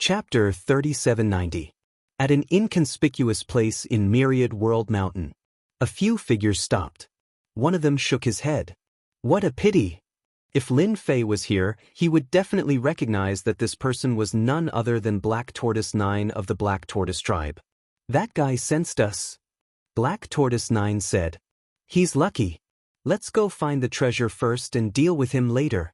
Chapter 3790. At an inconspicuous place in Myriad World Mountain, a few figures stopped. One of them shook his head. What a pity! If Lin Fei was here, he would definitely recognize that this person was none other than Black Tortoise 9 of the Black Tortoise tribe. That guy sensed us. Black Tortoise 9 said. He's lucky. Let's go find the treasure first and deal with him later.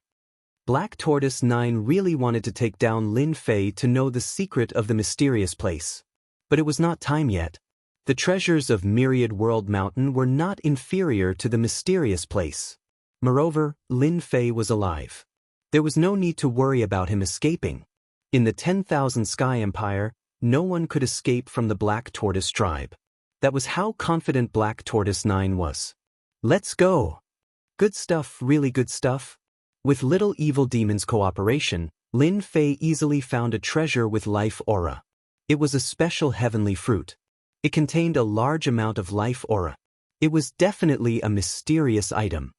Black Tortoise 9 really wanted to take down Lin Fei to know the secret of the mysterious place. But it was not time yet. The treasures of Myriad World Mountain were not inferior to the mysterious place. Moreover, Lin Fei was alive. There was no need to worry about him escaping. In the 10,000 Sky Empire, no one could escape from the Black Tortoise tribe. That was how confident Black Tortoise 9 was. Let's go! Good stuff, really good stuff. With Little Evil Demon's cooperation, Lin Fei easily found a treasure with life aura. It was a special heavenly fruit. It contained a large amount of life aura. It was definitely a mysterious item.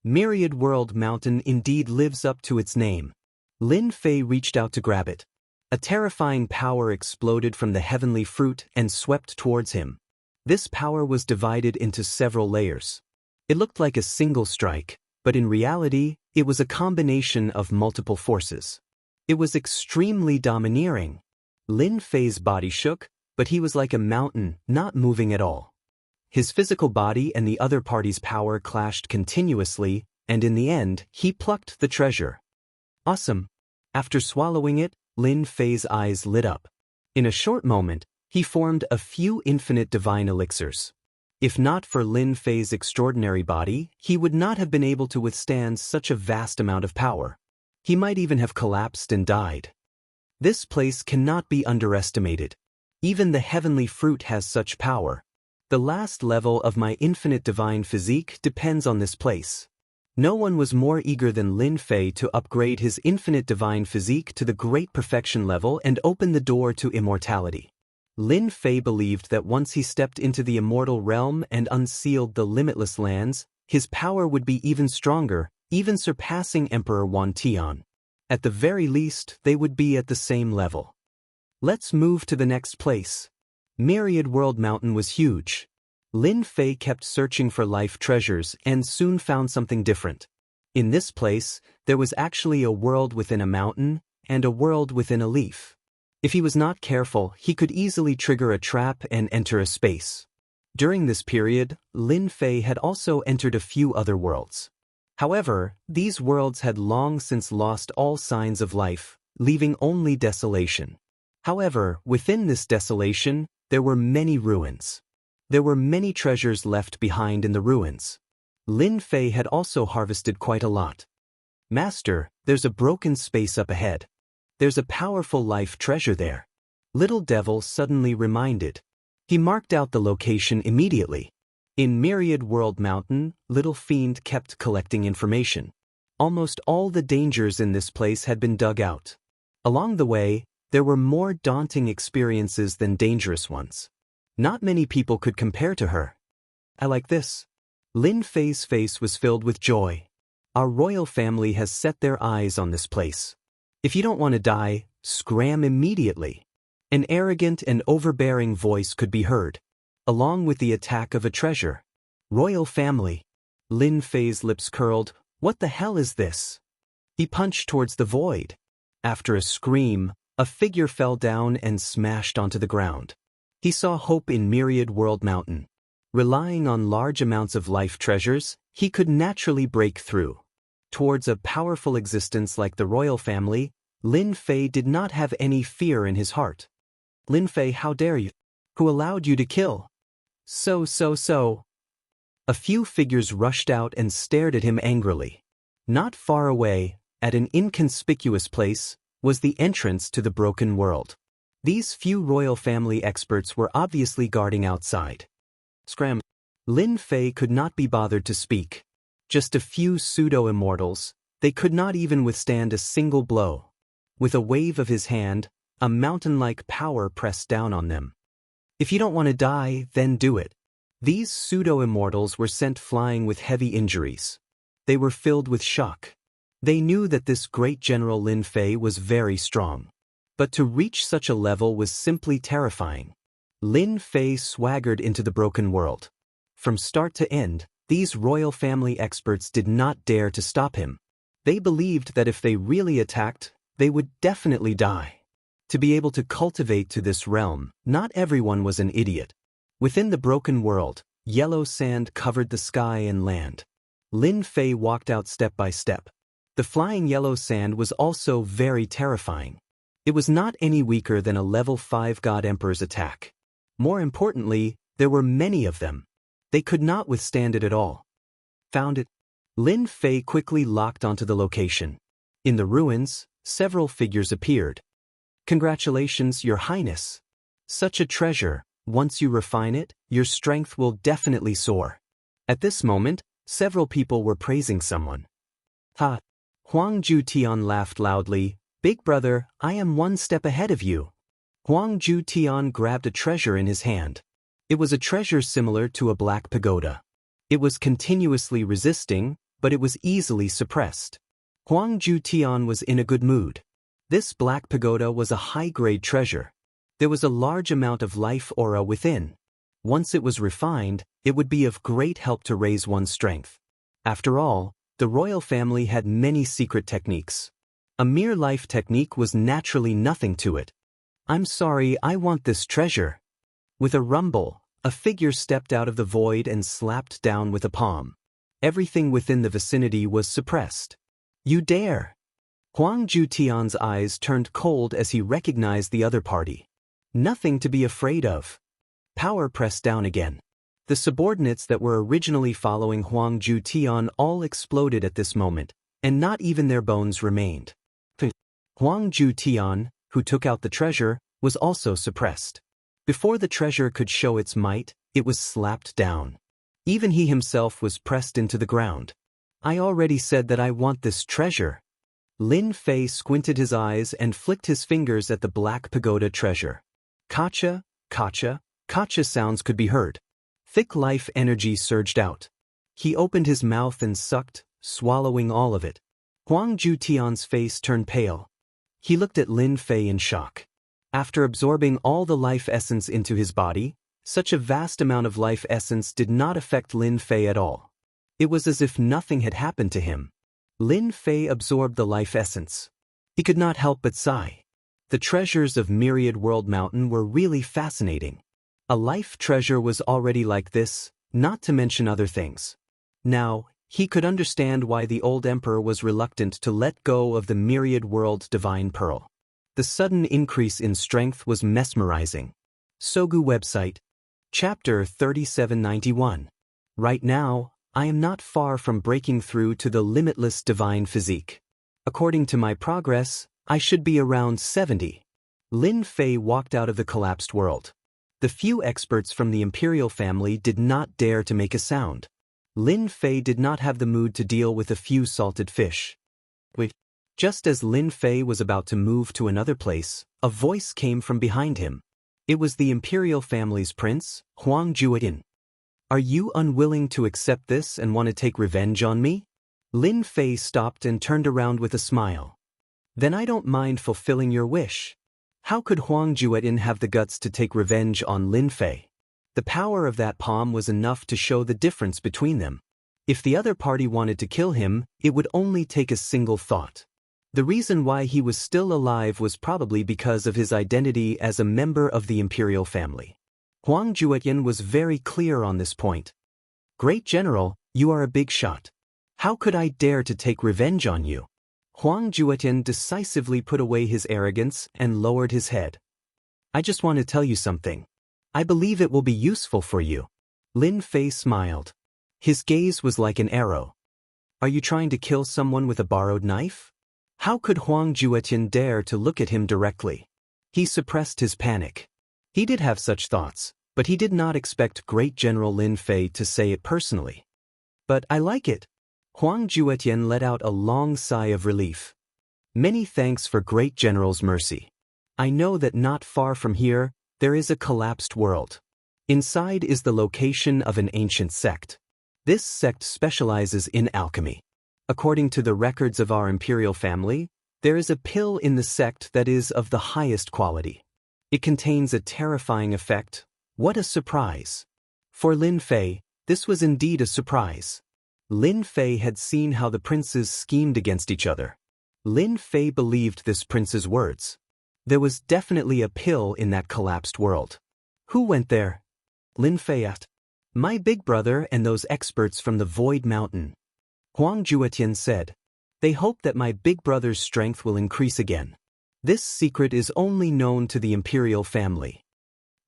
Myriad World Mountain indeed lives up to its name. Lin Fei reached out to grab it. A terrifying power exploded from the heavenly fruit and swept towards him. This power was divided into several layers. It looked like a single strike, but in reality, it was a combination of multiple forces. It was extremely domineering. Lin Fei's body shook, but he was like a mountain, not moving at all. His physical body and the other party's power clashed continuously, and in the end, he plucked the treasure. Awesome! After swallowing it, Lin Fei's eyes lit up. In a short moment, he formed a few infinite divine elixirs. If not for Lin Fei's extraordinary body, he would not have been able to withstand such a vast amount of power. He might even have collapsed and died. This place cannot be underestimated. Even the heavenly fruit has such power. The last level of my infinite divine physique depends on this place. No one was more eager than Lin Fei to upgrade his infinite divine physique to the great perfection level and open the door to immortality. Lin Fei believed that once he stepped into the immortal realm and unsealed the limitless lands, his power would be even stronger, even surpassing Emperor Wan Tian. At the very least, they would be at the same level. Let's move to the next place. Myriad World Mountain was huge. Lin Fei kept searching for life treasures and soon found something different. In this place, there was actually a world within a mountain and a world within a leaf. If he was not careful, he could easily trigger a trap and enter a space. During this period, Lin Fei had also entered a few other worlds. However, these worlds had long since lost all signs of life, leaving only desolation. However, within this desolation, there were many ruins. There were many treasures left behind in the ruins. Lin Fei had also harvested quite a lot. Master, there's a broken space up ahead. There's a powerful life treasure there. Little Devil suddenly reminded. He marked out the location immediately. In Myriad World Mountain, Little Fiend kept collecting information. Almost all the dangers in this place had been dug out. Along the way, there were more daunting experiences than dangerous ones. Not many people could compare to her. I like this. Lin Fei's face was filled with joy. Our royal family has set their eyes on this place. If you don't want to die, scram immediately. An arrogant and overbearing voice could be heard, along with the attack of a treasure. Royal family. Lin Fei's lips curled. What the hell is this? He punched towards the void. After a scream, a figure fell down and smashed onto the ground. He saw hope in Myriad World Mountain. Relying on large amounts of life treasures, he could naturally break through. Towards a powerful existence like the royal family, Lin Fei did not have any fear in his heart. Lin Fei, how dare you? Who allowed you to kill? So. A few figures rushed out and stared at him angrily. Not far away, at an inconspicuous place, was the entrance to the broken world. These few royal family experts were obviously guarding outside. Scram. Lin Fei could not be bothered to speak. Just a few pseudo-immortals, they could not even withstand a single blow. With a wave of his hand, a mountain-like power pressed down on them. If you don't want to die, then do it. These pseudo-immortals were sent flying with heavy injuries. They were filled with shock. They knew that this great General Lin Fei was very strong. But to reach such a level was simply terrifying. Lin Fei swaggered into the broken world. From start to end, these royal family experts did not dare to stop him. They believed that if they really attacked, they would definitely die. To be able to cultivate to this realm, not everyone was an idiot. Within the broken world, yellow sand covered the sky and land. Lin Fei walked out step by step. The flying yellow sand was also very terrifying. It was not any weaker than a level 5 God Emperor's attack. More importantly, there were many of them. They could not withstand it at all. Found it. Lin Fei quickly locked onto the location. In the ruins, several figures appeared. Congratulations, Your Highness. Such a treasure, once you refine it, your strength will definitely soar. At this moment, several people were praising someone. Ha! Huang Tian laughed loudly. Big brother, I am one step ahead of you. Huang Tian grabbed a treasure in his hand. It was a treasure similar to a black pagoda. It was continuously resisting, but it was easily suppressed. Huang Tian was in a good mood. This black pagoda was a high-grade treasure. There was a large amount of life aura within. Once it was refined, it would be of great help to raise one's strength. After all, the royal family had many secret techniques. A mere life technique was naturally nothing to it. I'm sorry, I want this treasure. With a rumble, a figure stepped out of the void and slapped down with a palm. Everything within the vicinity was suppressed. You dare! Huang Tian's eyes turned cold as he recognized the other party. Nothing to be afraid of. Power pressed down again. The subordinates that were originally following Huang Tian all exploded at this moment, and not even their bones remained. Huang Tian, who took out the treasure, was also suppressed. Before the treasure could show its might, it was slapped down. Even he himself was pressed into the ground. I already said that I want this treasure. Lin Fei squinted his eyes and flicked his fingers at the black pagoda treasure. Kacha, kacha, kacha sounds could be heard. Thick life energy surged out. He opened his mouth and sucked, swallowing all of it. Huang Tian's face turned pale. He looked at Lin Fei in shock. After absorbing all the life essence into his body, such a vast amount of life essence did not affect Lin Fei at all. It was as if nothing had happened to him. Lin Fei absorbed the life essence. He could not help but sigh. The treasures of Myriad World Mountain were really fascinating. A life treasure was already like this, not to mention other things. Now, he could understand why the old emperor was reluctant to let go of the Myriad World Divine Pearl. The sudden increase in strength was mesmerizing. Sogu website. Chapter 3791. Right now, I am not far from breaking through to the limitless divine physique. According to my progress, I should be around 70. Lin Fei walked out of the collapsed world. The few experts from the imperial family did not dare to make a sound. Lin Fei did not have the mood to deal with a few salted fish. Wait. Just as Lin Fei was about to move to another place, a voice came from behind him. It was the imperial family's prince, Huang Juetin. Are you unwilling to accept this and want to take revenge on me? Lin Fei stopped and turned around with a smile. Then I don't mind fulfilling your wish. How could Huang Juetin have the guts to take revenge on Lin Fei? The power of that palm was enough to show the difference between them. If the other party wanted to kill him, it would only take a single thought. The reason why he was still alive was probably because of his identity as a member of the imperial family. Huang Juetin was very clear on this point. Great General, you are a big shot. How could I dare to take revenge on you? Huang Juetin decisively put away his arrogance and lowered his head. I just want to tell you something. I believe it will be useful for you. Lin Fei smiled. His gaze was like an arrow. Are you trying to kill someone with a borrowed knife? How could Huang Juetin dare to look at him directly? He suppressed his panic. He did have such thoughts, but he did not expect Great General Lin Fei to say it personally. But I like it. Huang Juetin let out a long sigh of relief. Many thanks for Great General's mercy. I know that not far from here, there is a collapsed world. Inside is the location of an ancient sect. This sect specializes in alchemy. According to the records of our imperial family, There is a pill in the sect that is of the highest quality. It contains a terrifying effect. What a surprise! For Lin Fei, this was indeed a surprise. Lin Fei had seen how the princes schemed against each other. Lin Fei believed this prince's words. There was definitely a pill in that collapsed world. Who went there? Lin Fei asked. My big brother and those experts from the Void Mountain. Huang Juetian said. They hope that my big brother's strength will increase again. This secret is only known to the imperial family.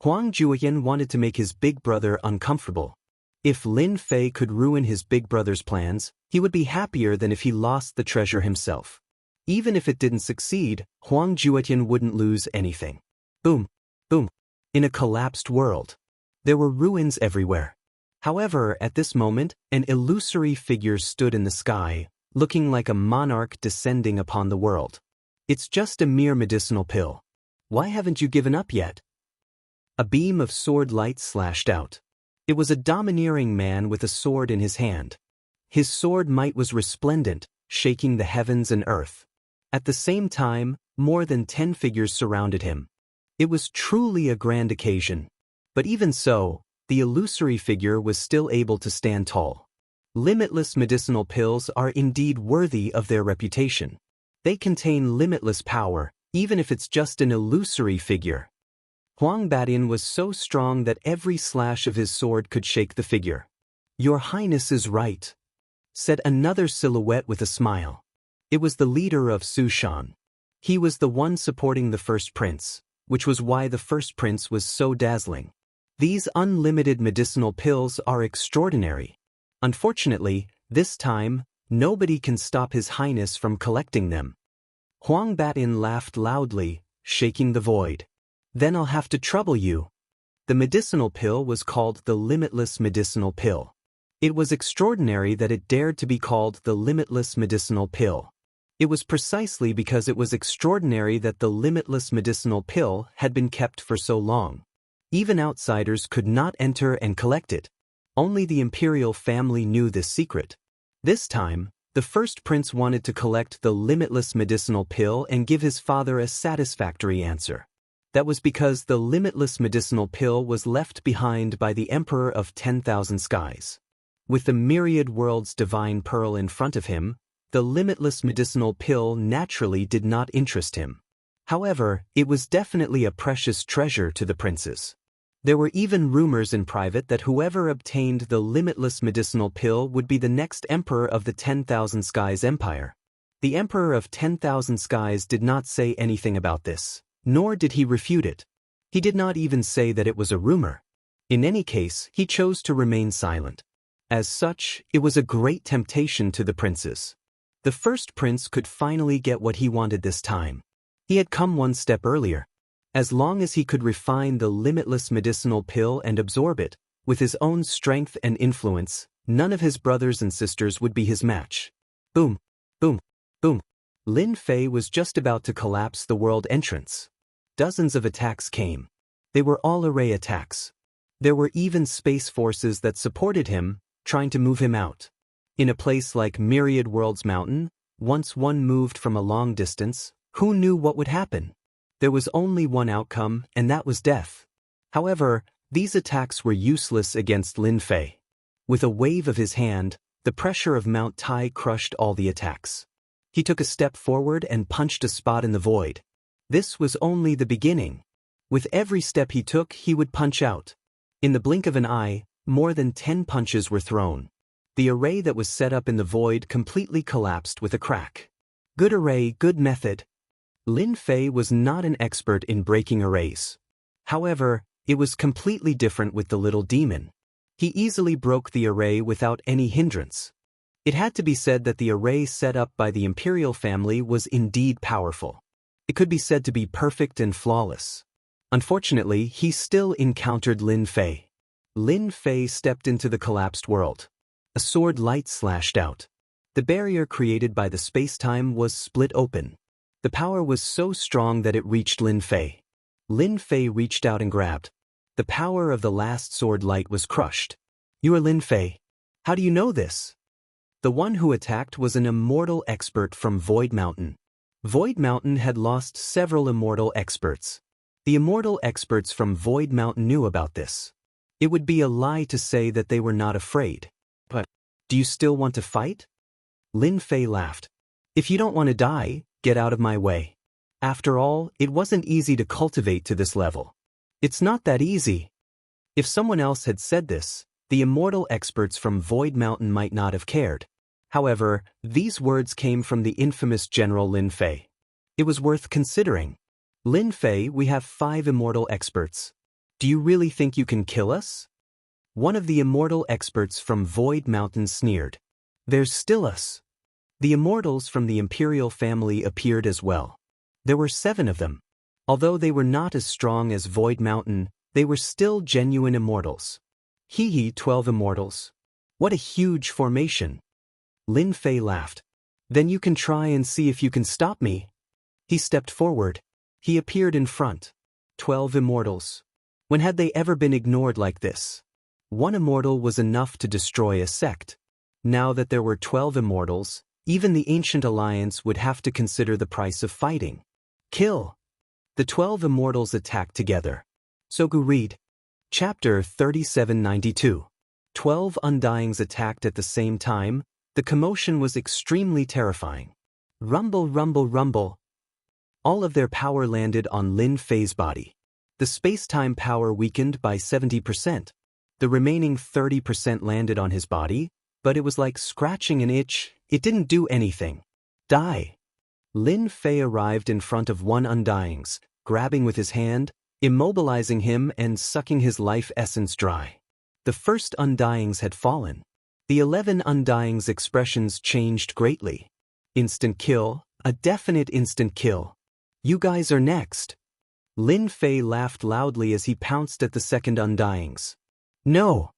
Huang Juetian wanted to make his big brother uncomfortable. If Lin Fei could ruin his big brother's plans, he would be happier than if he lost the treasure himself. Even if it didn't succeed, Huang Juetian wouldn't lose anything. Boom, boom. In a collapsed world. There were ruins everywhere. However, at this moment, an illusory figure stood in the sky, looking like a monarch descending upon the world. It's just a mere medicinal pill. Why haven't you given up yet? A beam of sword light slashed out. It was a domineering man with a sword in his hand. His sword might was resplendent, shaking the heavens and earth. At the same time, more than 10 figures surrounded him. It was truly a grand occasion. But even so, the illusory figure was still able to stand tall. Limitless medicinal pills are indeed worthy of their reputation. They contain limitless power, even if it's just an illusory figure. Huang Badian was so strong that every slash of his sword could shake the figure. Your Highness is right, said another silhouette with a smile. It was the leader of Sushan. He was the one supporting the first prince, which was why the first prince was so dazzling. These unlimited medicinal pills are extraordinary. Unfortunately, this time, nobody can stop His Highness from collecting them. Huang Badian laughed loudly, shaking the void. Then I'll have to trouble you. The medicinal pill was called the Limitless Medicinal Pill. It was extraordinary that it dared to be called the Limitless Medicinal Pill. It was precisely because it was extraordinary that the Limitless Medicinal Pill had been kept for so long. Even outsiders could not enter and collect it. Only the imperial family knew this secret. This time, the first prince wanted to collect the Limitless Medicinal Pill and give his father a satisfactory answer. That was because the Limitless Medicinal Pill was left behind by the Emperor of 10,000 Skies. With the myriad worlds divine pearl in front of him, the Limitless Medicinal Pill naturally did not interest him. However, it was definitely a precious treasure to the princes. There were even rumors in private that whoever obtained the Limitless Medicinal Pill would be the next emperor of the 10,000 Skies Empire. The Emperor of 10,000 Skies did not say anything about this, nor did he refute it. He did not even say that it was a rumor. In any case, he chose to remain silent. As such, it was a great temptation to the princes. The first prince could finally get what he wanted this time. He had come one step earlier. As long as he could refine the Limitless Medicinal Pill and absorb it, with his own strength and influence, none of his brothers and sisters would be his match. Boom, boom, boom. Lin Fei was just about to collapse the world entrance. Dozens of attacks came. They were all array attacks. There were even space forces that supported him, trying to move him out. In a place like Myriad Worlds Mountain, once one moved from a long distance, who knew what would happen? There was only one outcome, and that was death. However, these attacks were useless against Lin Fei. With a wave of his hand, the pressure of Mount Tai crushed all the attacks. He took a step forward and punched a spot in the void. This was only the beginning. With every step he took, he would punch out. In the blink of an eye, more than 10 punches were thrown. The array that was set up in the void completely collapsed with a crack. Good array, good method. Lin Fei was not an expert in breaking arrays. However, it was completely different with the little demon. He easily broke the array without any hindrance. It had to be said that the array set up by the imperial family was indeed powerful. It could be said to be perfect and flawless. Unfortunately, he still encountered Lin Fei. Lin Fei stepped into the collapsed world. A sword light slashed out. The barrier created by the space-time was split open. The power was so strong that it reached Lin Fei. Lin Fei reached out and grabbed. The power of the last sword light was crushed. You are Lin Fei. How do you know this? The one who attacked was an immortal expert from Void Mountain. Void Mountain had lost several immortal experts. The immortal experts from Void Mountain knew about this. It would be a lie to say that they were not afraid. But, do you still want to fight? Lin Fei laughed. If you don't want to die, get out of my way. After all, it wasn't easy to cultivate to this level. It's not that easy. If someone else had said this, the immortal experts from Void Mountain might not have cared. However, these words came from the infamous General Lin Fei. It was worth considering. Lin Fei, we have 5 immortal experts. Do you really think you can kill us? One of the immortal experts from Void Mountain sneered. There's still us. The immortals from the Imperial family appeared as well. There were 7 of them. Although they were not as strong as Void Mountain, they were still genuine immortals. 12 immortals. What a huge formation. Lin Fei laughed. Then you can try and see if you can stop me. He stepped forward. He appeared in front. 12 immortals. When had they ever been ignored like this? One immortal was enough to destroy a sect. Now that there were 12 immortals, even the Ancient Alliance would have to consider the price of fighting. Kill. The 12 immortals attacked together. Sogu read. Chapter 3792. 12 Undyings attacked at the same time. The commotion was extremely terrifying. Rumble, rumble, rumble. All of their power landed on Lin Fei's body. The space-time power weakened by 70%. The remaining 30% landed on his body, but it was like scratching an itch. It didn't do anything. Die. Lin Fei arrived in front of one Undyings, grabbing with his hand, immobilizing him and sucking his life essence dry. The first Undyings had fallen. The 11 Undyings' expressions changed greatly. Instant kill, a definite instant kill. You guys are next. Lin Fei laughed loudly as he pounced at the second Undyings. No!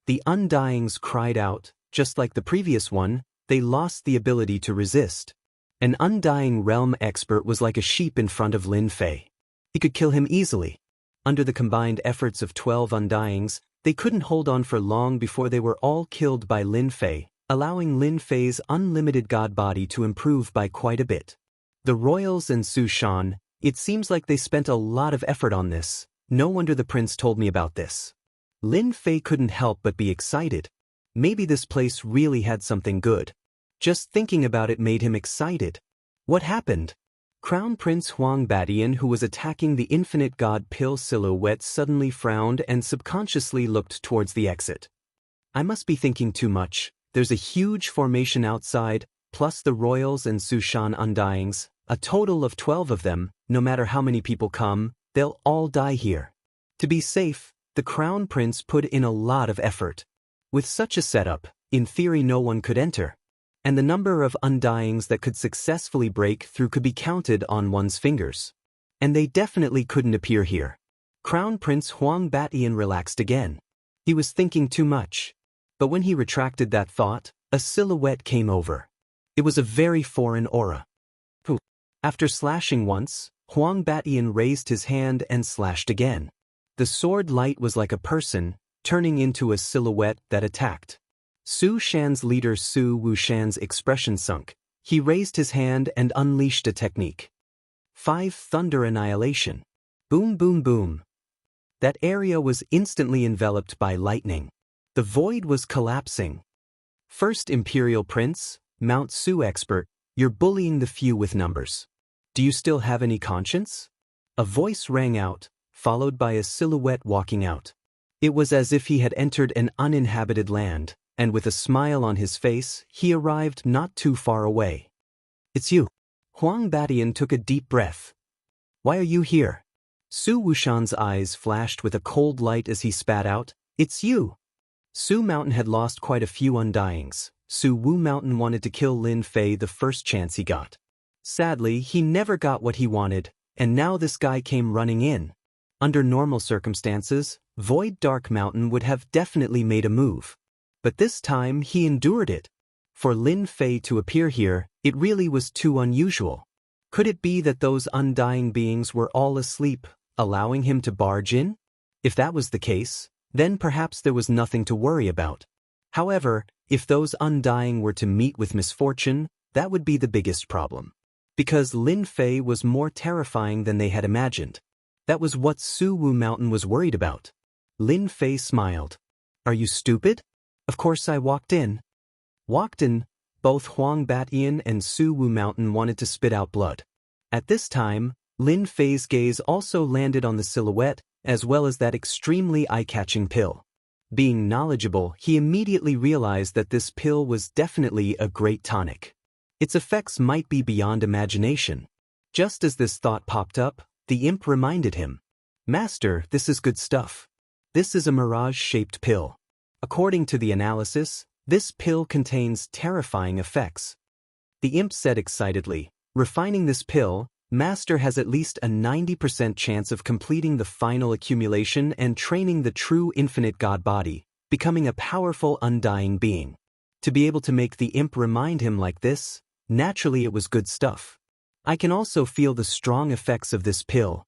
The Undyings cried out, just like the previous one, they lost the ability to resist. An Undying Realm expert was like a sheep in front of Lin Fei. He could kill him easily. Under the combined efforts of 12 Undyings, they couldn't hold on for long before they were all killed by Lin Fei, allowing Lin Fei's unlimited god body to improve by quite a bit. The royals and Su Shan, it seems like they spent a lot of effort on this. No wonder the prince told me about this. Lin Fei couldn't help but be excited. Maybe this place really had something good. Just thinking about it made him excited. What happened? Crown Prince Huang Batian, who was attacking the Infinite God Pill silhouette, suddenly frowned and subconsciously looked towards the exit. I must be thinking too much. There's a huge formation outside, plus the royals and Su Shan Undyings, a total of 12 of them. No matter how many people come, they'll all die here. To be safe, the Crown Prince put in a lot of effort. With such a setup, in theory no one could enter. And the number of Undyings that could successfully break through could be counted on one's fingers. And they definitely couldn't appear here. Crown Prince Huang Batian relaxed again. He was thinking too much. But when he retracted that thought, a silhouette came over. It was a very foreign aura. Poof. After slashing once, Huang Batian raised his hand and slashed again. The sword light was like a person, turning into a silhouette that attacked. Su Shan's leader Su Wushan's expression sunk. He raised his hand and unleashed a technique. 5 Thunder Annihilation. Boom, boom, boom. That area was instantly enveloped by lightning. The void was collapsing. First Imperial Prince, Mount Su expert, you're bullying the few with numbers. Do you still have any conscience? A voice rang out, followed by a silhouette walking out. It was as if he had entered an uninhabited land, and with a smile on his face, he arrived not too far away. It's you. Huang Batian took a deep breath. Why are you here? Su Wushan's eyes flashed with a cold light as he spat out, it's you. Su Mountain had lost quite a few Undyings. Su Wu Mountain wanted to kill Lin Fei the first chance he got. Sadly, he never got what he wanted, and now this guy came running in. Under normal circumstances, Void Dark Mountain would have definitely made a move. But this time he endured it. For Lin Fei to appear here, it really was too unusual. Could it be that those undying beings were all asleep, allowing him to barge in? If that was the case, then perhaps there was nothing to worry about. However, if those undying were to meet with misfortune, that would be the biggest problem. because Lin Fei was more terrifying than they had imagined. That was what Su Wu Mountain was worried about. Lin Fei smiled. Are you stupid? Of course I walked in. Both Huang Batian and Su Wu Mountain wanted to spit out blood. At this time, Lin Fei's gaze also landed on the silhouette, as well as that extremely eye-catching pill. Being knowledgeable, he immediately realized that this pill was definitely a great tonic. Its effects might be beyond imagination. Just as this thought popped up, the imp reminded him. Master, this is good stuff. This is a mirage-shaped pill. According to the analysis, this pill contains terrifying effects. The imp said excitedly, refining this pill, Master has at least a 90% chance of completing the final accumulation and training the true infinite God body, becoming a powerful undying being. To be able to make the imp remind him like this, naturally it was good stuff. I can also feel the strong effects of this pill.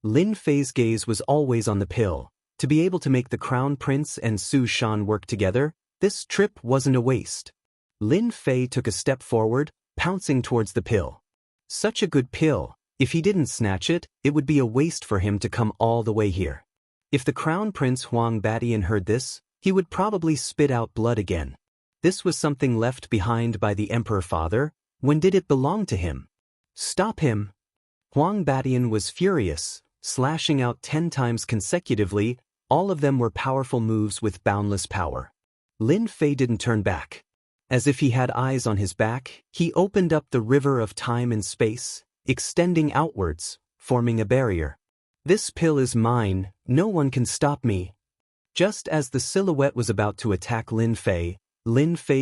Lin Fei's gaze was always on the pill. To be able to make the Crown Prince and Su Shan work together, this trip wasn't a waste. Lin Fei took a step forward, pouncing towards the pill. Such a good pill. If he didn't snatch it, it would be a waste for him to come all the way here. If the Crown Prince Huang Batian heard this, he would probably spit out blood again. This was something left behind by the Emperor Father. When did it belong to him? Stop him! Huang Batian was furious, slashing out 10 times consecutively. All of them were powerful moves with boundless power. Lin Fei didn't turn back. As if he had eyes on his back, he opened up the river of time and space, extending outwards, forming a barrier. This pill is mine, no one can stop me. Just as the silhouette was about to attack Lin Fei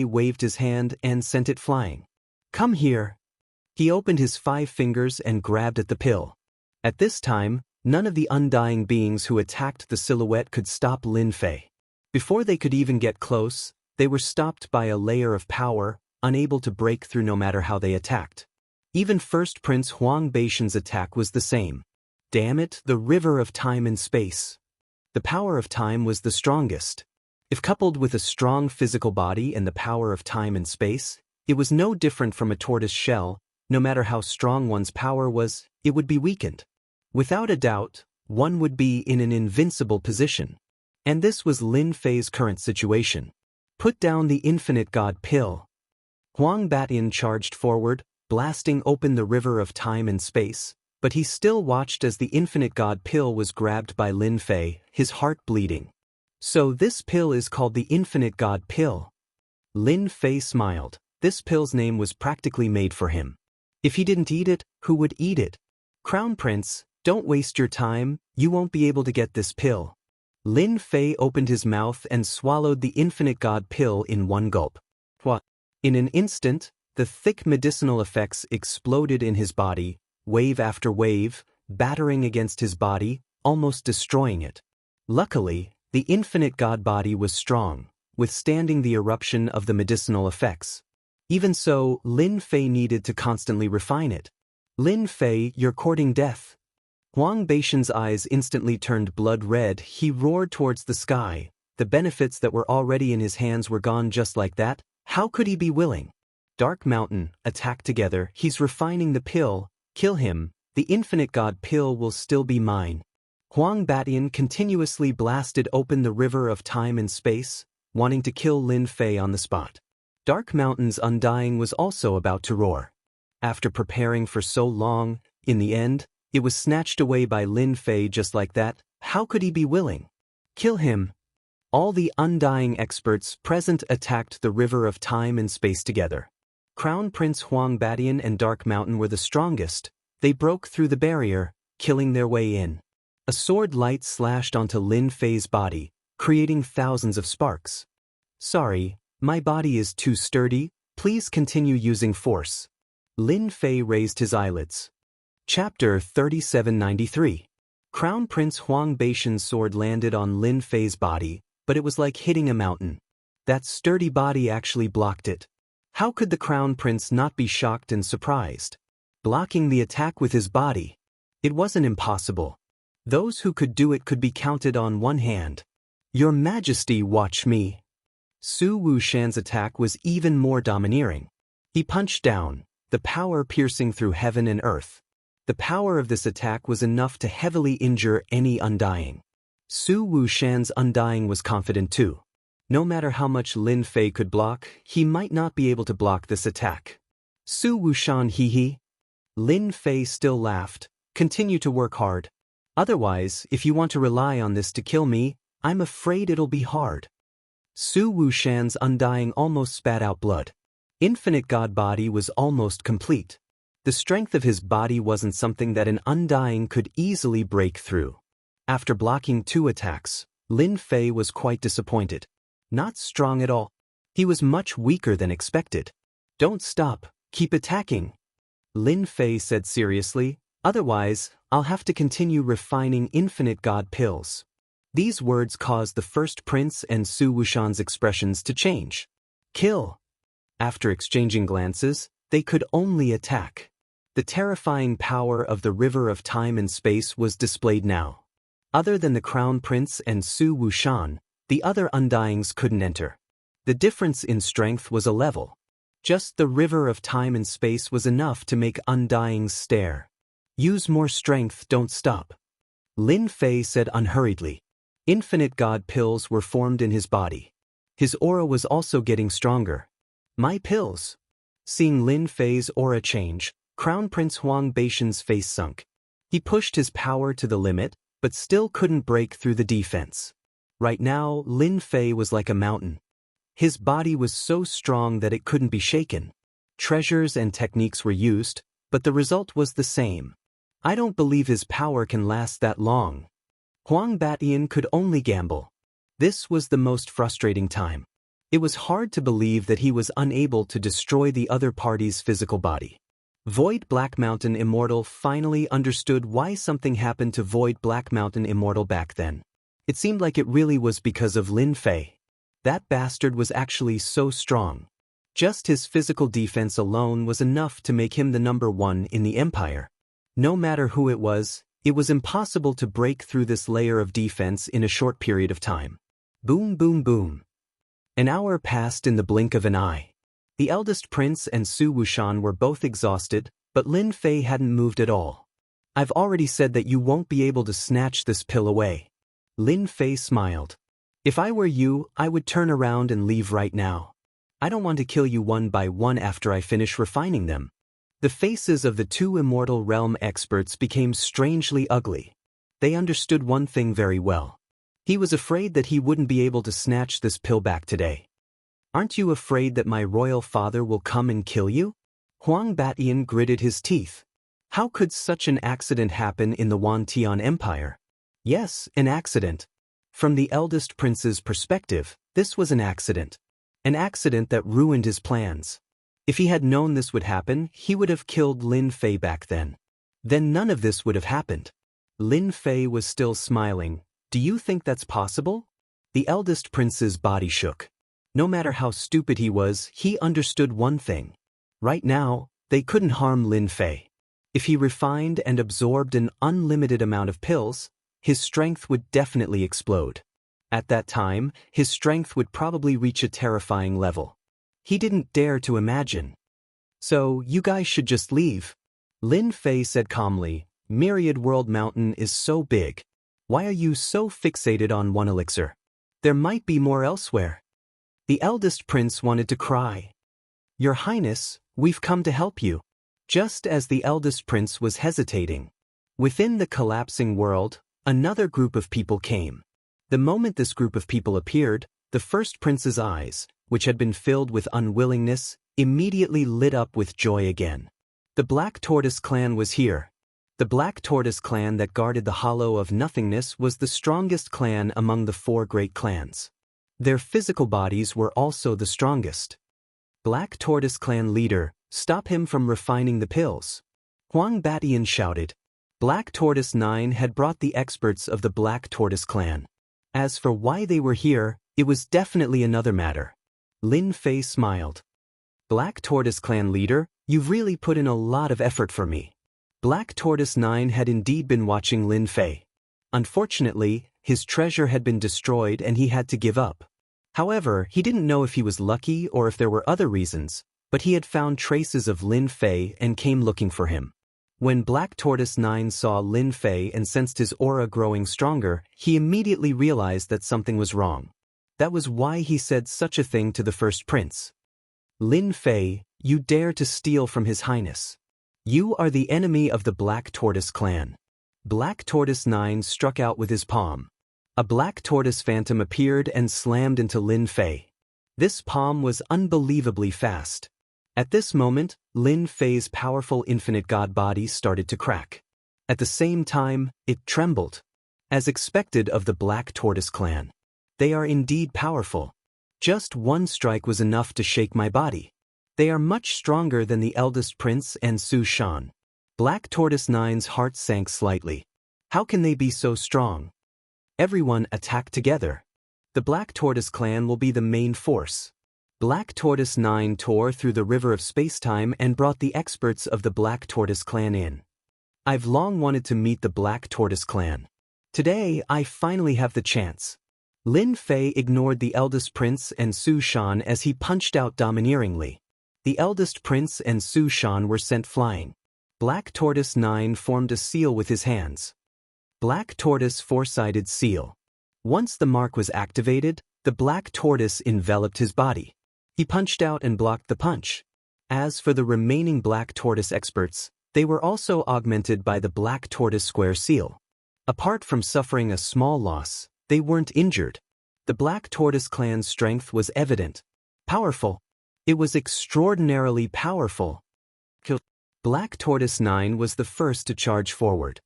waved his hand and sent it flying. Come here. He opened his 5 fingers and grabbed at the pill. At this time, none of the undying beings who attacked the silhouette could stop Lin Fei. Before they could even get close, they were stopped by a layer of power, unable to break through no matter how they attacked. Even First Prince Huang Batian's attack was the same. Damn it, the river of time and space. The power of time was the strongest. If coupled with a strong physical body and the power of time and space, it was no different from a tortoise shell. No matter how strong one's power was, it would be weakened. Without a doubt, one would be in an invincible position. And this was Lin Fei's current situation. Put down the infinite God pill. Huang Batian charged forward, blasting open the river of time and space, but he still watched as the infinite God pill was grabbed by Lin Fei, his heart bleeding. So this pill is called the infinite God pill. Lin Fei smiled. This pill's name was practically made for him. If he didn't eat it, who would eat it? Crown Prince, don't waste your time, you won't be able to get this pill. Lin Fei opened his mouth and swallowed the infinite God pill in one gulp. What? In an instant, the thick medicinal effects exploded in his body, wave after wave, battering against his body, almost destroying it. Luckily, the infinite God body was strong, withstanding the eruption of the medicinal effects. Even so, Lin Fei needed to constantly refine it. Lin Fei, you're courting death. Huang Batian's eyes instantly turned blood red. He roared towards the sky. The benefits that were already in his hands were gone just like that. How could he be willing? Dark Mountain, attack together. He's refining the pill. Kill him. The infinite God pill will still be mine. Huang Batian continuously blasted open the river of time and space, wanting to kill Lin Fei on the spot. Dark Mountain's undying was also about to roar. After preparing for so long, in the end, it was snatched away by Lin Fei just like that. How could he be willing? Kill him. All the undying experts present attacked the river of time and space together. Crown Prince Huang Batian and Dark Mountain were the strongest. They broke through the barrier, killing their way in. A sword light slashed onto Lin Fei's body, creating thousands of sparks. Sorry, my body is too sturdy, please continue using force. Lin Fei raised his eyelids. Chapter 3793. Crown Prince Huang Batian's sword landed on Lin Fei's body, but it was like hitting a mountain. That sturdy body actually blocked it. How could the Crown Prince not be shocked and surprised? Blocking the attack with his body. It wasn't impossible. Those who could do it could be counted on one hand. Your Majesty, watch me. Su Wushan's attack was even more domineering. He punched down, the power piercing through heaven and earth. The power of this attack was enough to heavily injure any Undying. Su Wushan's Undying was confident too. No matter how much Lin Fei could block, he might not be able to block this attack. Su Wushan hee. Lin Fei still laughed. Continue to work hard. Otherwise, if you want to rely on this to kill me, I'm afraid it'll be hard. Su Wushan's Undying almost spat out blood. Infinite God body was almost complete. The strength of his body wasn't something that an Undying could easily break through. After blocking 2 attacks, Lin Fei was quite disappointed. Not strong at all. He was much weaker than expected. Don't stop, keep attacking. Lin Fei said seriously, otherwise, I'll have to continue refining infinite God pills. These words caused the first prince and Su Wushan's expressions to change. Kill. After exchanging glances, they could only attack. The terrifying power of the river of time and space was displayed now. Other than the crown prince and Su Wushan, the other Undyings couldn't enter. The difference in strength was a level. Just the river of time and space was enough to make Undyings stare. Use more strength, don't stop. Lin Fei said unhurriedly. Infinite God pills were formed in his body. His aura was also getting stronger. My pills. Seeing Lin Fei's aura change, Crown Prince Huang Baishan's face sunk. He pushed his power to the limit, but still couldn't break through the defense. Right now, Lin Fei was like a mountain. His body was so strong that it couldn't be shaken. Treasures and techniques were used, but the result was the same. I don't believe his power can last that long. Huang Batian could only gamble. This was the most frustrating time. It was hard to believe that he was unable to destroy the other party's physical body. Void Black Mountain Immortal finally understood why something happened to Void Black Mountain Immortal back then. It seemed like it really was because of Lin Fei. That bastard was actually so strong. Just his physical defense alone was enough to make him the #1 in the Empire. No matter who it was impossible to break through this layer of defense in a short period of time. Boom, boom, boom. An hour passed in the blink of an eye. The eldest prince and Su Wushan were both exhausted, but Lin Fei hadn't moved at all. I've already said that you won't be able to snatch this pill away. Lin Fei smiled. If I were you, I would turn around and leave right now. I don't want to kill you one by one after I finish refining them. The faces of the 2 Immortal Realm experts became strangely ugly. They understood one thing very well. He was afraid that he wouldn't be able to snatch this pill back today. Aren't you afraid that my royal father will come and kill you? Huang Batian gritted his teeth. How could such an accident happen in the Wantian Empire? Yes, an accident. From the eldest prince's perspective, this was an accident. An accident that ruined his plans. If he had known this would happen, he would have killed Lin Fei back then. Then none of this would have happened. Lin Fei was still smiling. Do you think that's possible? The eldest prince's body shook. No matter how stupid he was, he understood one thing. Right now, they couldn't harm Lin Fei. If he refined and absorbed an unlimited amount of pills, his strength would definitely explode. At that time, his strength would probably reach a terrifying level. He didn't dare to imagine. So, you guys should just leave. Lin Fei said calmly, Myriad World Mountain is so big. Why are you so fixated on one elixir? There might be more elsewhere. The eldest prince wanted to cry. Your Highness, we've come to help you. Just as the eldest prince was hesitating. Within the collapsing world, another group of people came. The moment this group of people appeared, the first prince's eyes, which had been filled with unwillingness, immediately lit up with joy again. The Black Tortoise clan was here. The Black Tortoise clan that guarded the Hollow of Nothingness was the strongest clan among the 4 great clans. Their physical bodies were also the strongest. Black Tortoise clan leader, stop him from refining the pills. Huang Batian shouted. Black Tortoise 9 had brought the experts of the Black Tortoise clan. As for why they were here, it was definitely another matter. Lin Fei smiled. Black Tortoise clan leader, you've really put in a lot of effort for me. Black Tortoise 9 had indeed been watching Lin Fei. Unfortunately, his treasure had been destroyed and he had to give up. However, he didn't know if he was lucky or if there were other reasons, but he had found traces of Lin Fei and came looking for him. When Black Tortoise 9 saw Lin Fei and sensed his aura growing stronger, he immediately realized that something was wrong. That was why he said such a thing to the first prince. Lin Fei, you dare to steal from His Highness. You are the enemy of the Black Tortoise clan. Black Tortoise 9 struck out with his palm. A black tortoise phantom appeared and slammed into Lin Fei. This palm was unbelievably fast. At this moment, Lin Fei's powerful infinite god body started to crack. At the same time, it trembled. As expected of the Black Tortoise clan. They are indeed powerful. Just one strike was enough to shake my body. They are much stronger than the eldest prince and Su Shan. Black Tortoise 9's heart sank slightly. How can they be so strong? Everyone attack together. The Black Tortoise clan will be the main force. Black Tortoise 9 tore through the river of spacetime and brought the experts of the Black Tortoise clan in. I've long wanted to meet the Black Tortoise clan. Today, I finally have the chance. Lin Fei ignored the eldest prince and Su Shan as he punched out domineeringly. The eldest prince and Su Shan were sent flying. Black Tortoise 9 formed a seal with his hands. Black Tortoise four-sided seal. Once the mark was activated, the Black Tortoise enveloped his body. He punched out and blocked the punch. As for the remaining Black Tortoise experts, they were also augmented by the Black Tortoise square seal. Apart from suffering a small loss, they weren't injured. The Black Tortoise clan's strength was evident. Powerful. It was extraordinarily powerful. Black Tortoise 9 was the first to charge forward.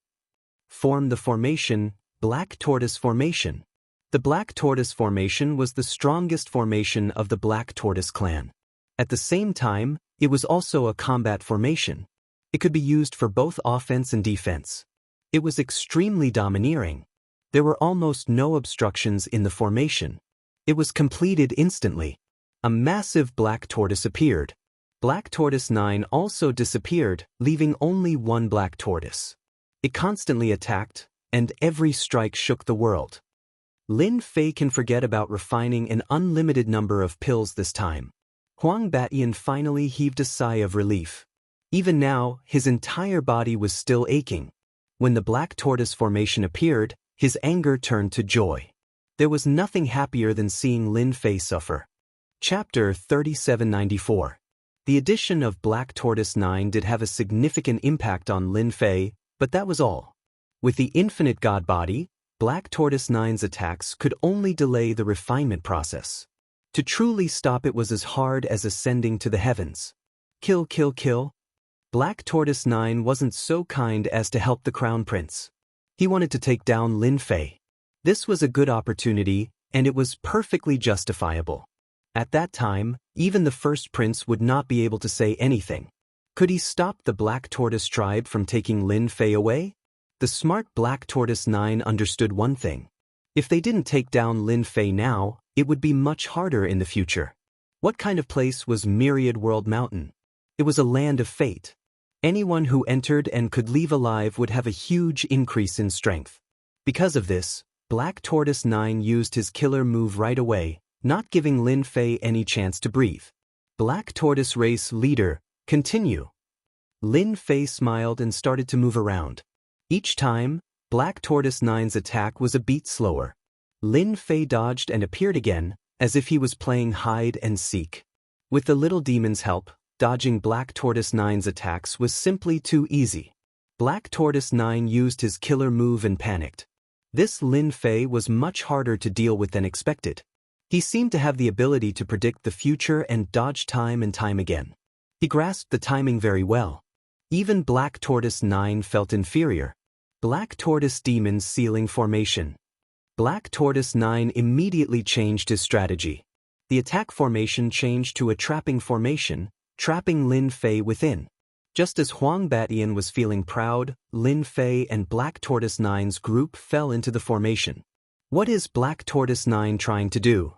Form the formation, Black Tortoise Formation. The Black Tortoise Formation was the strongest formation of the Black Tortoise clan. At the same time, it was also a combat formation. It could be used for both offense and defense. It was extremely domineering. There were almost no obstructions in the formation. It was completed instantly. A massive black tortoise appeared. Black Tortoise 9 also disappeared, leaving only one black tortoise. It constantly attacked, and every strike shook the world. Lin Fei can forget about refining an unlimited number of pills this time. Huang Batian finally heaved a sigh of relief. Even now, his entire body was still aching. When the Black Tortoise Formation appeared, his anger turned to joy. There was nothing happier than seeing Lin Fei suffer. Chapter 3794. The addition of Black Tortoise 9 did have a significant impact on Lin Fei, but that was all. With the infinite god body, Black Tortoise 9's attacks could only delay the refinement process. To truly stop it was as hard as ascending to the heavens. Kill, kill, kill. Black Tortoise 9 wasn't so kind as to help the Crown Prince. He wanted to take down Lin Fei. This was a good opportunity, and it was perfectly justifiable. At that time, even the first prince would not be able to say anything. Could he stop the Black Tortoise tribe from taking Lin Fei away? The smart Black Tortoise 9 understood one thing. If they didn't take down Lin Fei now, it would be much harder in the future. What kind of place was Myriad World Mountain? It was a land of fate. Anyone who entered and could leave alive would have a huge increase in strength. Because of this, Black Tortoise 9 used his killer move right away, not giving Lin Fei any chance to breathe. Black Tortoise Race Leader, continue. Lin Fei smiled and started to move around. Each time, Black Tortoise 9's attack was a beat slower. Lin Fei dodged and appeared again, as if he was playing hide and seek. With the little demon's help, dodging Black Tortoise 9's attacks was simply too easy. Black Tortoise 9 used his killer move and panicked. This Lin Fei was much harder to deal with than expected. He seemed to have the ability to predict the future and dodge time and time again. He grasped the timing very well. Even Black Tortoise 9 felt inferior. Black Tortoise Demon Sealing Formation. Black Tortoise 9 immediately changed his strategy. The attack formation changed to a trapping formation, trapping Lin Fei within. Just as Huang Batian was feeling proud, Lin Fei and Black Tortoise 9's group fell into the formation. What is Black Tortoise 9 trying to do?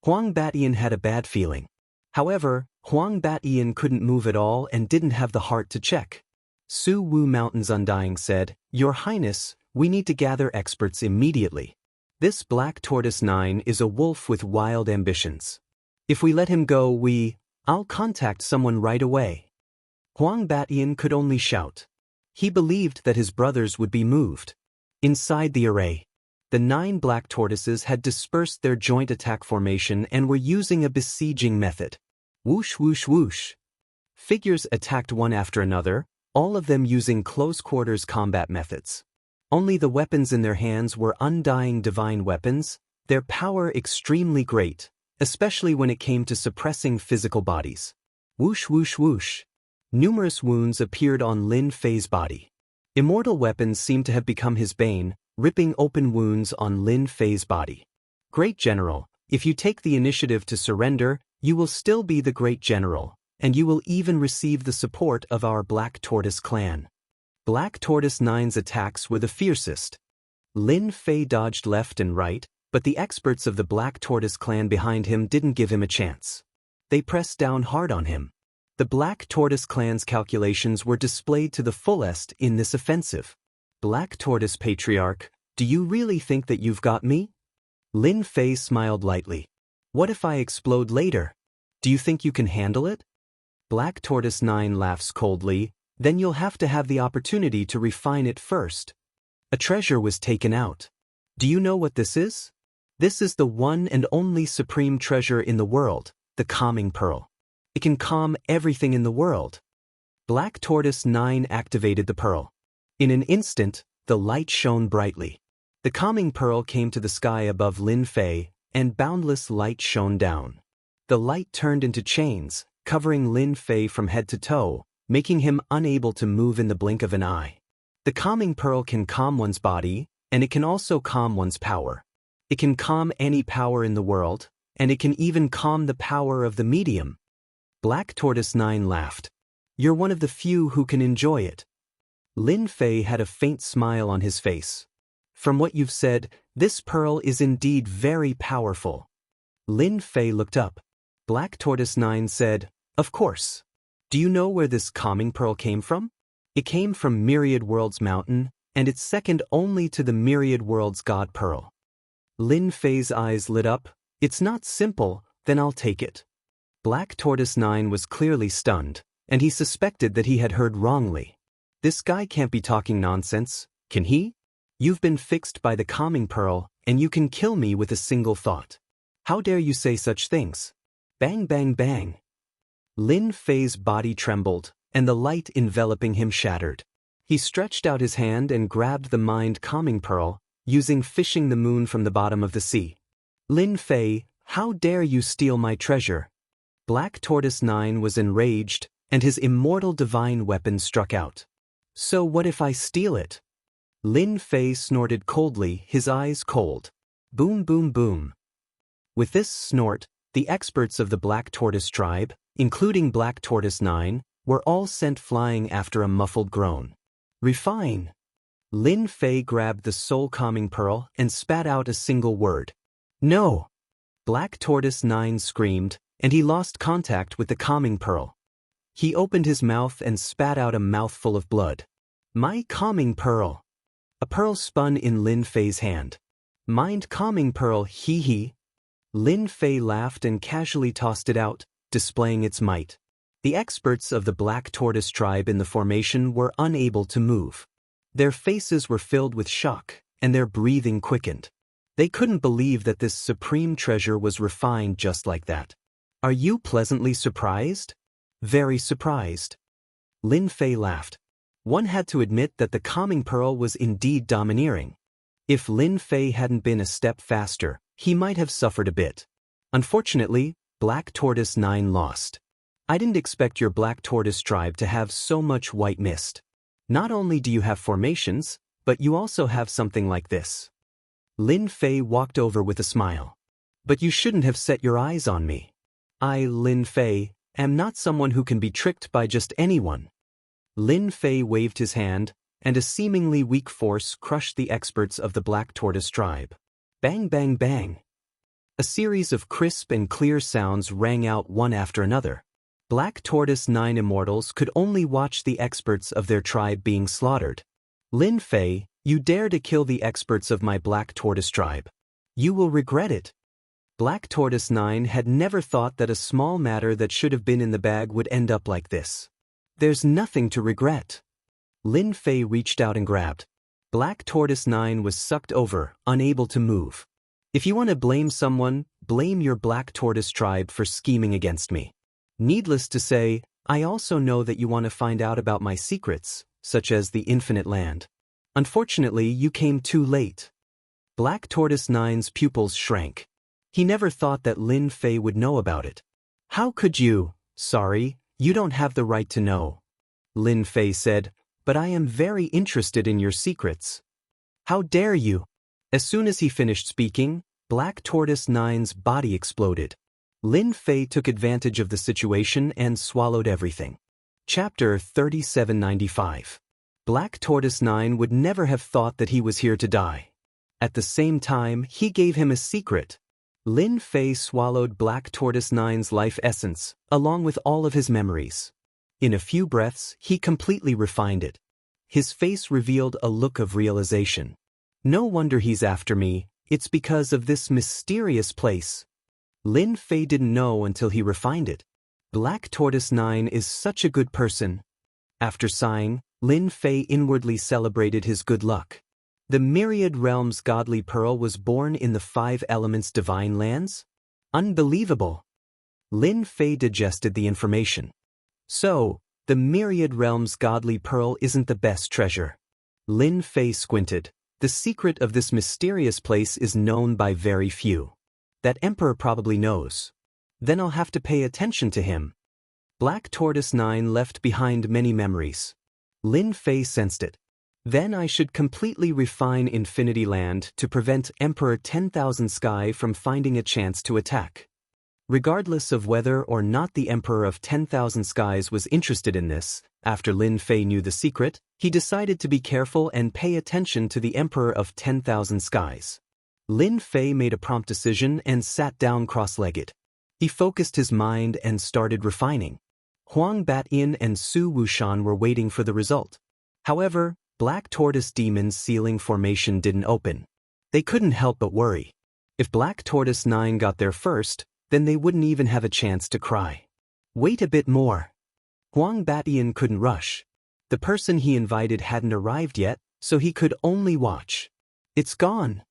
Huang Batian had a bad feeling. However, Huang Batian couldn't move at all and didn't have the heart to check. Su Wu Mountain's Undying said, "Your Highness, we need to gather experts immediately. This Black Tortoise 9 is a wolf with wild ambitions. If we let him go, I'll contact someone right away. Huang Batian could only shout. He believed that his brothers would be moved. Inside the array, the 9 black tortoises had dispersed their joint attack formation and were using a besieging method. Whoosh whoosh whoosh. Figures attacked one after another, all of them using close-quarters combat methods. Only the weapons in their hands were undying divine weapons, their power extremely great, especially when it came to suppressing physical bodies. Whoosh whoosh whoosh. Numerous wounds appeared on Lin Fei's body. Immortal weapons seemed to have become his bane, ripping open wounds on Lin Fei's body. Great General, if you take the initiative to surrender, you will still be the Great General, and you will even receive the support of our Black Tortoise clan. Black Tortoise 9's attacks were the fiercest. Lin Fei dodged left and right, but the experts of the Black Tortoise clan behind him didn't give him a chance. They pressed down hard on him. The Black Tortoise clan's calculations were displayed to the fullest in this offensive. Black Tortoise Patriarch, do you really think that you've got me? Lin Fei smiled lightly. What if I explode later? Do you think you can handle it? Black Tortoise 9 laughs coldly, then you'll have to have the opportunity to refine it first. A treasure was taken out. Do you know what this is? This is the one and only supreme treasure in the world, the Calming Pearl. It can calm everything in the world. Black Tortoise 9 activated the pearl. In an instant, the light shone brightly. The Calming Pearl came to the sky above Lin Fei, and boundless light shone down. The light turned into chains, covering Lin Fei from head to toe, making him unable to move in the blink of an eye. The Calming Pearl can calm one's body, and it can also calm one's power. It can calm any power in the world, and it can even calm the power of the medium. Black Tortoise 9 laughed. You're one of the few who can enjoy it. Lin Fei had a faint smile on his face. From what you've said, this pearl is indeed very powerful. Lin Fei looked up. Black Tortoise 9 said, Of course. Do you know where this Calming Pearl came from? It came from Myriad Worlds Mountain, and it's second only to the Myriad Worlds God Pearl. Lin Fei's eyes lit up. It's not simple, then I'll take it. Black Tortoise 9 was clearly stunned, and he suspected that he had heard wrongly. This guy can't be talking nonsense, can he? You've been fixed by the Calming Pearl, and you can kill me with a single thought. How dare you say such things? Bang bang bang. Lin Fei's body trembled, and the light enveloping him shattered. He stretched out his hand and grabbed the Mind Calming Pearl, using fishing the moon from the bottom of the sea. Lin Fei, how dare you steal my treasure? Black Tortoise 9 was enraged, and his immortal divine weapon struck out. So what if I steal it? Lin Fei snorted coldly, his eyes cold. Boom boom boom. With this snort, the experts of the Black Tortoise tribe, including Black Tortoise 9, were all sent flying after a muffled groan. Refine. Lin Fei grabbed the soul calming pearl and spat out a single word. No. Black Tortoise 9 screamed, and he lost contact with the calming pearl. He opened his mouth and spat out a mouthful of blood. My calming pearl. A pearl spun in Lin Fei's hand. Mind calming pearl, hee hee. Lin Fei laughed and casually tossed it out, displaying its might. The experts of the Black Tortoise tribe in the formation were unable to move. Their faces were filled with shock, and their breathing quickened. They couldn't believe that this supreme treasure was refined just like that. Are you pleasantly surprised? Very surprised. Lin Fei laughed. One had to admit that the calming pearl was indeed domineering. If Lin Fei hadn't been a step faster, he might have suffered a bit. Unfortunately, Black Tortoise 9 lost. I didn't expect your Black Tortoise tribe to have so much white mist. Not only do you have formations, but you also have something like this. Lin Fei walked over with a smile. But you shouldn't have set your eyes on me. I, Lin Fei, am not someone who can be tricked by just anyone. Lin Fei waved his hand, and a seemingly weak force crushed the experts of the Black Tortoise tribe. Bang bang bang. A series of crisp and clear sounds rang out one after another. Black Tortoise 9 immortals could only watch the experts of their tribe being slaughtered. Lin Fei, you dare to kill the experts of my Black Tortoise tribe. You will regret it. Black Tortoise 9 had never thought that a small matter that should have been in the bag would end up like this. There's nothing to regret. Lin Fei reached out and grabbed. Black Tortoise 9 was sucked over, unable to move. If you want to blame someone, blame your Black Tortoise tribe for scheming against me. Needless to say, I also know that you want to find out about my secrets, such as the infinite land. Unfortunately, you came too late. Black Tortoise 9's pupils shrank. He never thought that Lin Fei would know about it. How could you? Sorry, you don't have the right to know. Lin Fei said, but I am very interested in your secrets. How dare you? As soon as he finished speaking, Black Tortoise 9's body exploded. Lin Fei took advantage of the situation and swallowed everything. Chapter 3795. Black Tortoise 9 would never have thought that he was here to die. At the same time, he gave him a secret. Lin Fei swallowed Black Tortoise 9's life essence, along with all of his memories. In a few breaths, he completely refined it. His face revealed a look of realization. No wonder he's after me, it's because of this mysterious place. Lin Fei didn't know until he refined it. Black Tortoise 9 is such a good person. After sighing, Lin Fei inwardly celebrated his good luck. The Myriad Realms godly pearl was born in the 5 elements divine lands? Unbelievable! Lin Fei digested the information. So, the Myriad Realms godly pearl isn't the best treasure. Lin Fei squinted. The secret of this mysterious place is known by very few. That emperor probably knows. Then I'll have to pay attention to him. Black Tortoise 9 left behind many memories. Lin Fei sensed it. Then I should completely refine Infinity Land to prevent Emperor 10,000 Sky from finding a chance to attack. Regardless of whether or not the Emperor of 10,000 Skies was interested in this, after Lin Fei knew the secret, he decided to be careful and pay attention to the Emperor of 10,000 Skies. Lin Fei made a prompt decision and sat down cross-legged. He focused his mind and started refining. Huang Bat-yin and Su Wushan were waiting for the result. However, Black Tortoise Demon's sealing formation didn't open. They couldn't help but worry. If Black Tortoise 9 got there first, then they wouldn't even have a chance to cry. Wait a bit more. Huang Bat-yin couldn't rush. The person he invited hadn't arrived yet, so he could only watch. It's gone.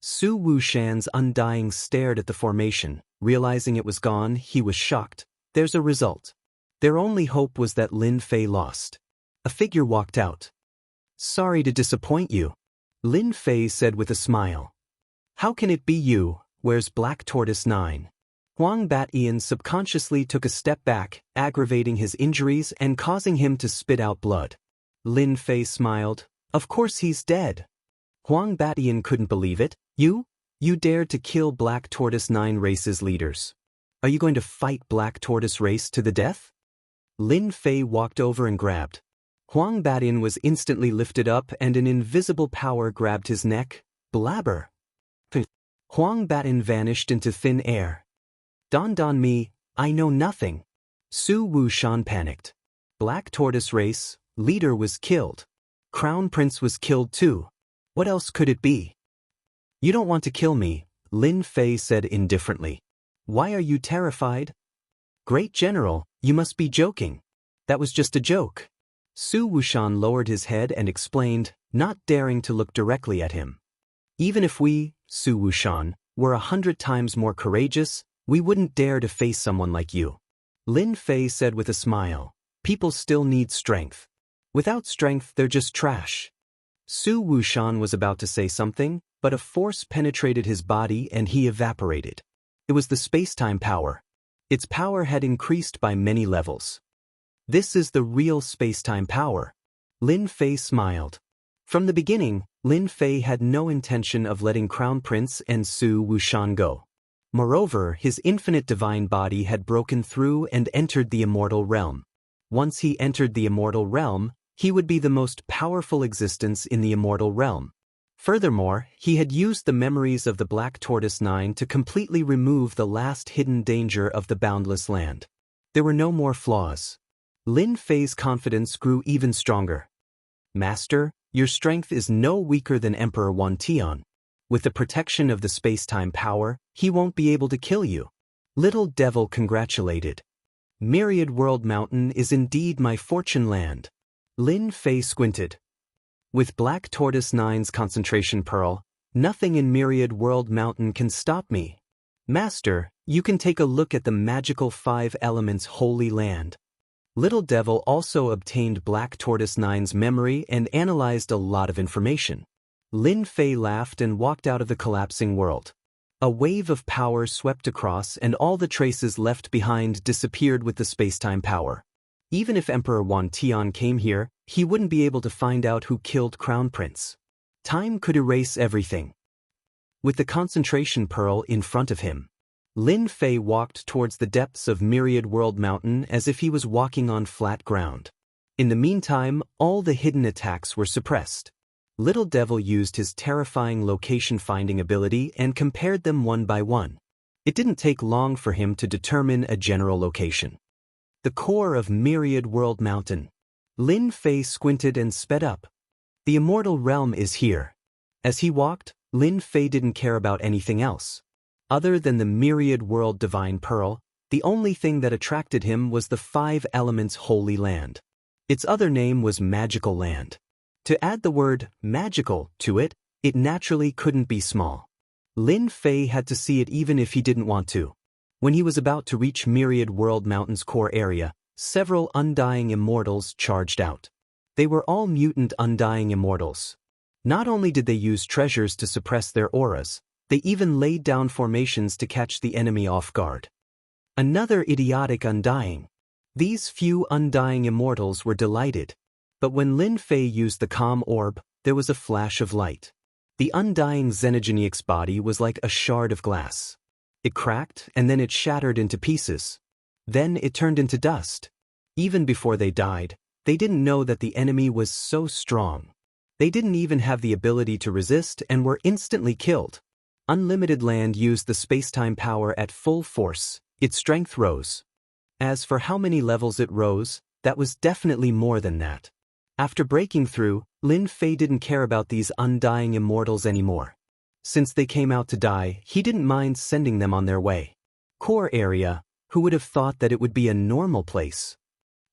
Su Wushan's undying stared at the formation. Realizing it was gone, he was shocked. There's a result. Their only hope was that Lin Fei lost. A figure walked out. Sorry to disappoint you, Lin Fei said with a smile. How can it be you? Where's Black Tortoise 9? Huang Bat-yin subconsciously took a step back, aggravating his injuries and causing him to spit out blood. Lin Fei smiled. Of course he's dead. Huang Bat-yin couldn't believe it. You dared to kill Black Tortoise 9 race's leaders. Are you going to fight Black Tortoise race to the death? Lin Fei walked over and grabbed. Huang Bat-yin was instantly lifted up and an invisible power grabbed his neck. Blabber. Huang Bat-yin vanished into thin air. Dawned on me, I know nothing. Su Wushan panicked. Black Tortoise race, leader was killed. Crown Prince was killed too. What else could it be? You don't want to kill me, Lin Fei said indifferently. Why are you terrified? Great General, you must be joking. That was just a joke. Su Wushan lowered his head and explained, not daring to look directly at him. Even if we, Su Wushan, were 100 times more courageous, we wouldn't dare to face someone like you. Lin Fei said with a smile, people still need strength. Without strength, they're just trash. Su Wushan was about to say something, but a force penetrated his body and he evaporated. It was the space-time power. Its power had increased by many levels. This is the real space-time power. Lin Fei smiled. From the beginning, Lin Fei had no intention of letting Crown Prince and Su Wushan go. Moreover, his infinite divine body had broken through and entered the immortal realm. Once he entered the immortal realm, he would be the most powerful existence in the immortal realm. Furthermore, he had used the memories of the Black Tortoise 9 to completely remove the last hidden danger of the boundless land. There were no more flaws. Lin Fei's confidence grew even stronger. Master, your strength is no weaker than Emperor Wan Tian. With the protection of the space-time power, he won't be able to kill you. Little Devil congratulated. Myriad World Mountain is indeed my fortune land. Lin Fei squinted. With Black Tortoise 9's concentration pearl, nothing in Myriad World Mountain can stop me. Master, you can take a look at the magical 5 elements holy land. Little Devil also obtained Black Tortoise 9's memory and analyzed a lot of information. Lin Fei laughed and walked out of the collapsing world. A wave of power swept across and all the traces left behind disappeared with the space-time power. Even if Emperor Wan Tian came here, he wouldn't be able to find out who killed Crown Prince. Time could erase everything. With the concentration pearl in front of him, Lin Fei walked towards the depths of Myriad World Mountain as if he was walking on flat ground. In the meantime, all the hidden attacks were suppressed. Little Devil used his terrifying location-finding ability and compared them one by one. It didn't take long for him to determine a general location. The core of Myriad World Mountain. Lin Fei squinted and sped up. The immortal realm is here. As he walked, Lin Fei didn't care about anything else. Other than the Myriad World Divine Pearl, the only thing that attracted him was the 5 elements holy land. Its other name was Magical Land. To add the word magical to it, it naturally couldn't be small. Lin Fei had to see it even if he didn't want to. When he was about to reach Myriad World Mountain's core area, several undying immortals charged out. They were all mutant undying immortals. Not only did they use treasures to suppress their auras, they even laid down formations to catch the enemy off guard. Another idiotic undying. These few undying immortals were delighted. But when Lin Fei used the calm orb, there was a flash of light. The undying Xenogenix body was like a shard of glass. It cracked and then it shattered into pieces. Then it turned into dust. Even before they died, they didn't know that the enemy was so strong. They didn't even have the ability to resist and were instantly killed. Unlimited Land used the space-time power at full force. Its strength rose. As for how many levels it rose, that was definitely more than that. After breaking through, Lin Fei didn't care about these undying immortals anymore. Since they came out to die, he didn't mind sending them on their way. Core area, who would have thought that it would be a normal place?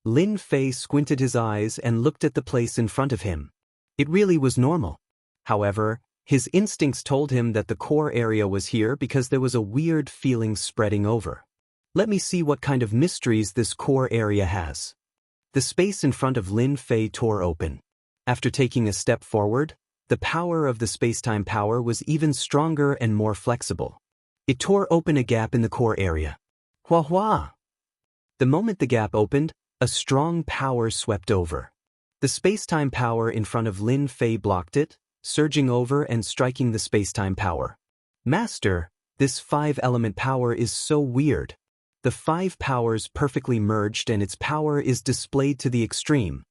Lin Fei squinted his eyes and looked at the place in front of him. It really was normal. However, his instincts told him that the core area was here because there was a weird feeling spreading over. Let me see what kind of mysteries this core area has. The space in front of Lin Fei tore open. After taking a step forward, the power of the space-time power was even stronger and more flexible. It tore open a gap in the core area. Hua hua! The moment the gap opened, a strong power swept over. The space-time power in front of Lin Fei blocked it, surging over and striking the space-time power. Master, this 5-element power is so weird. The 5 powers perfectly merged and its power is displayed to the extreme.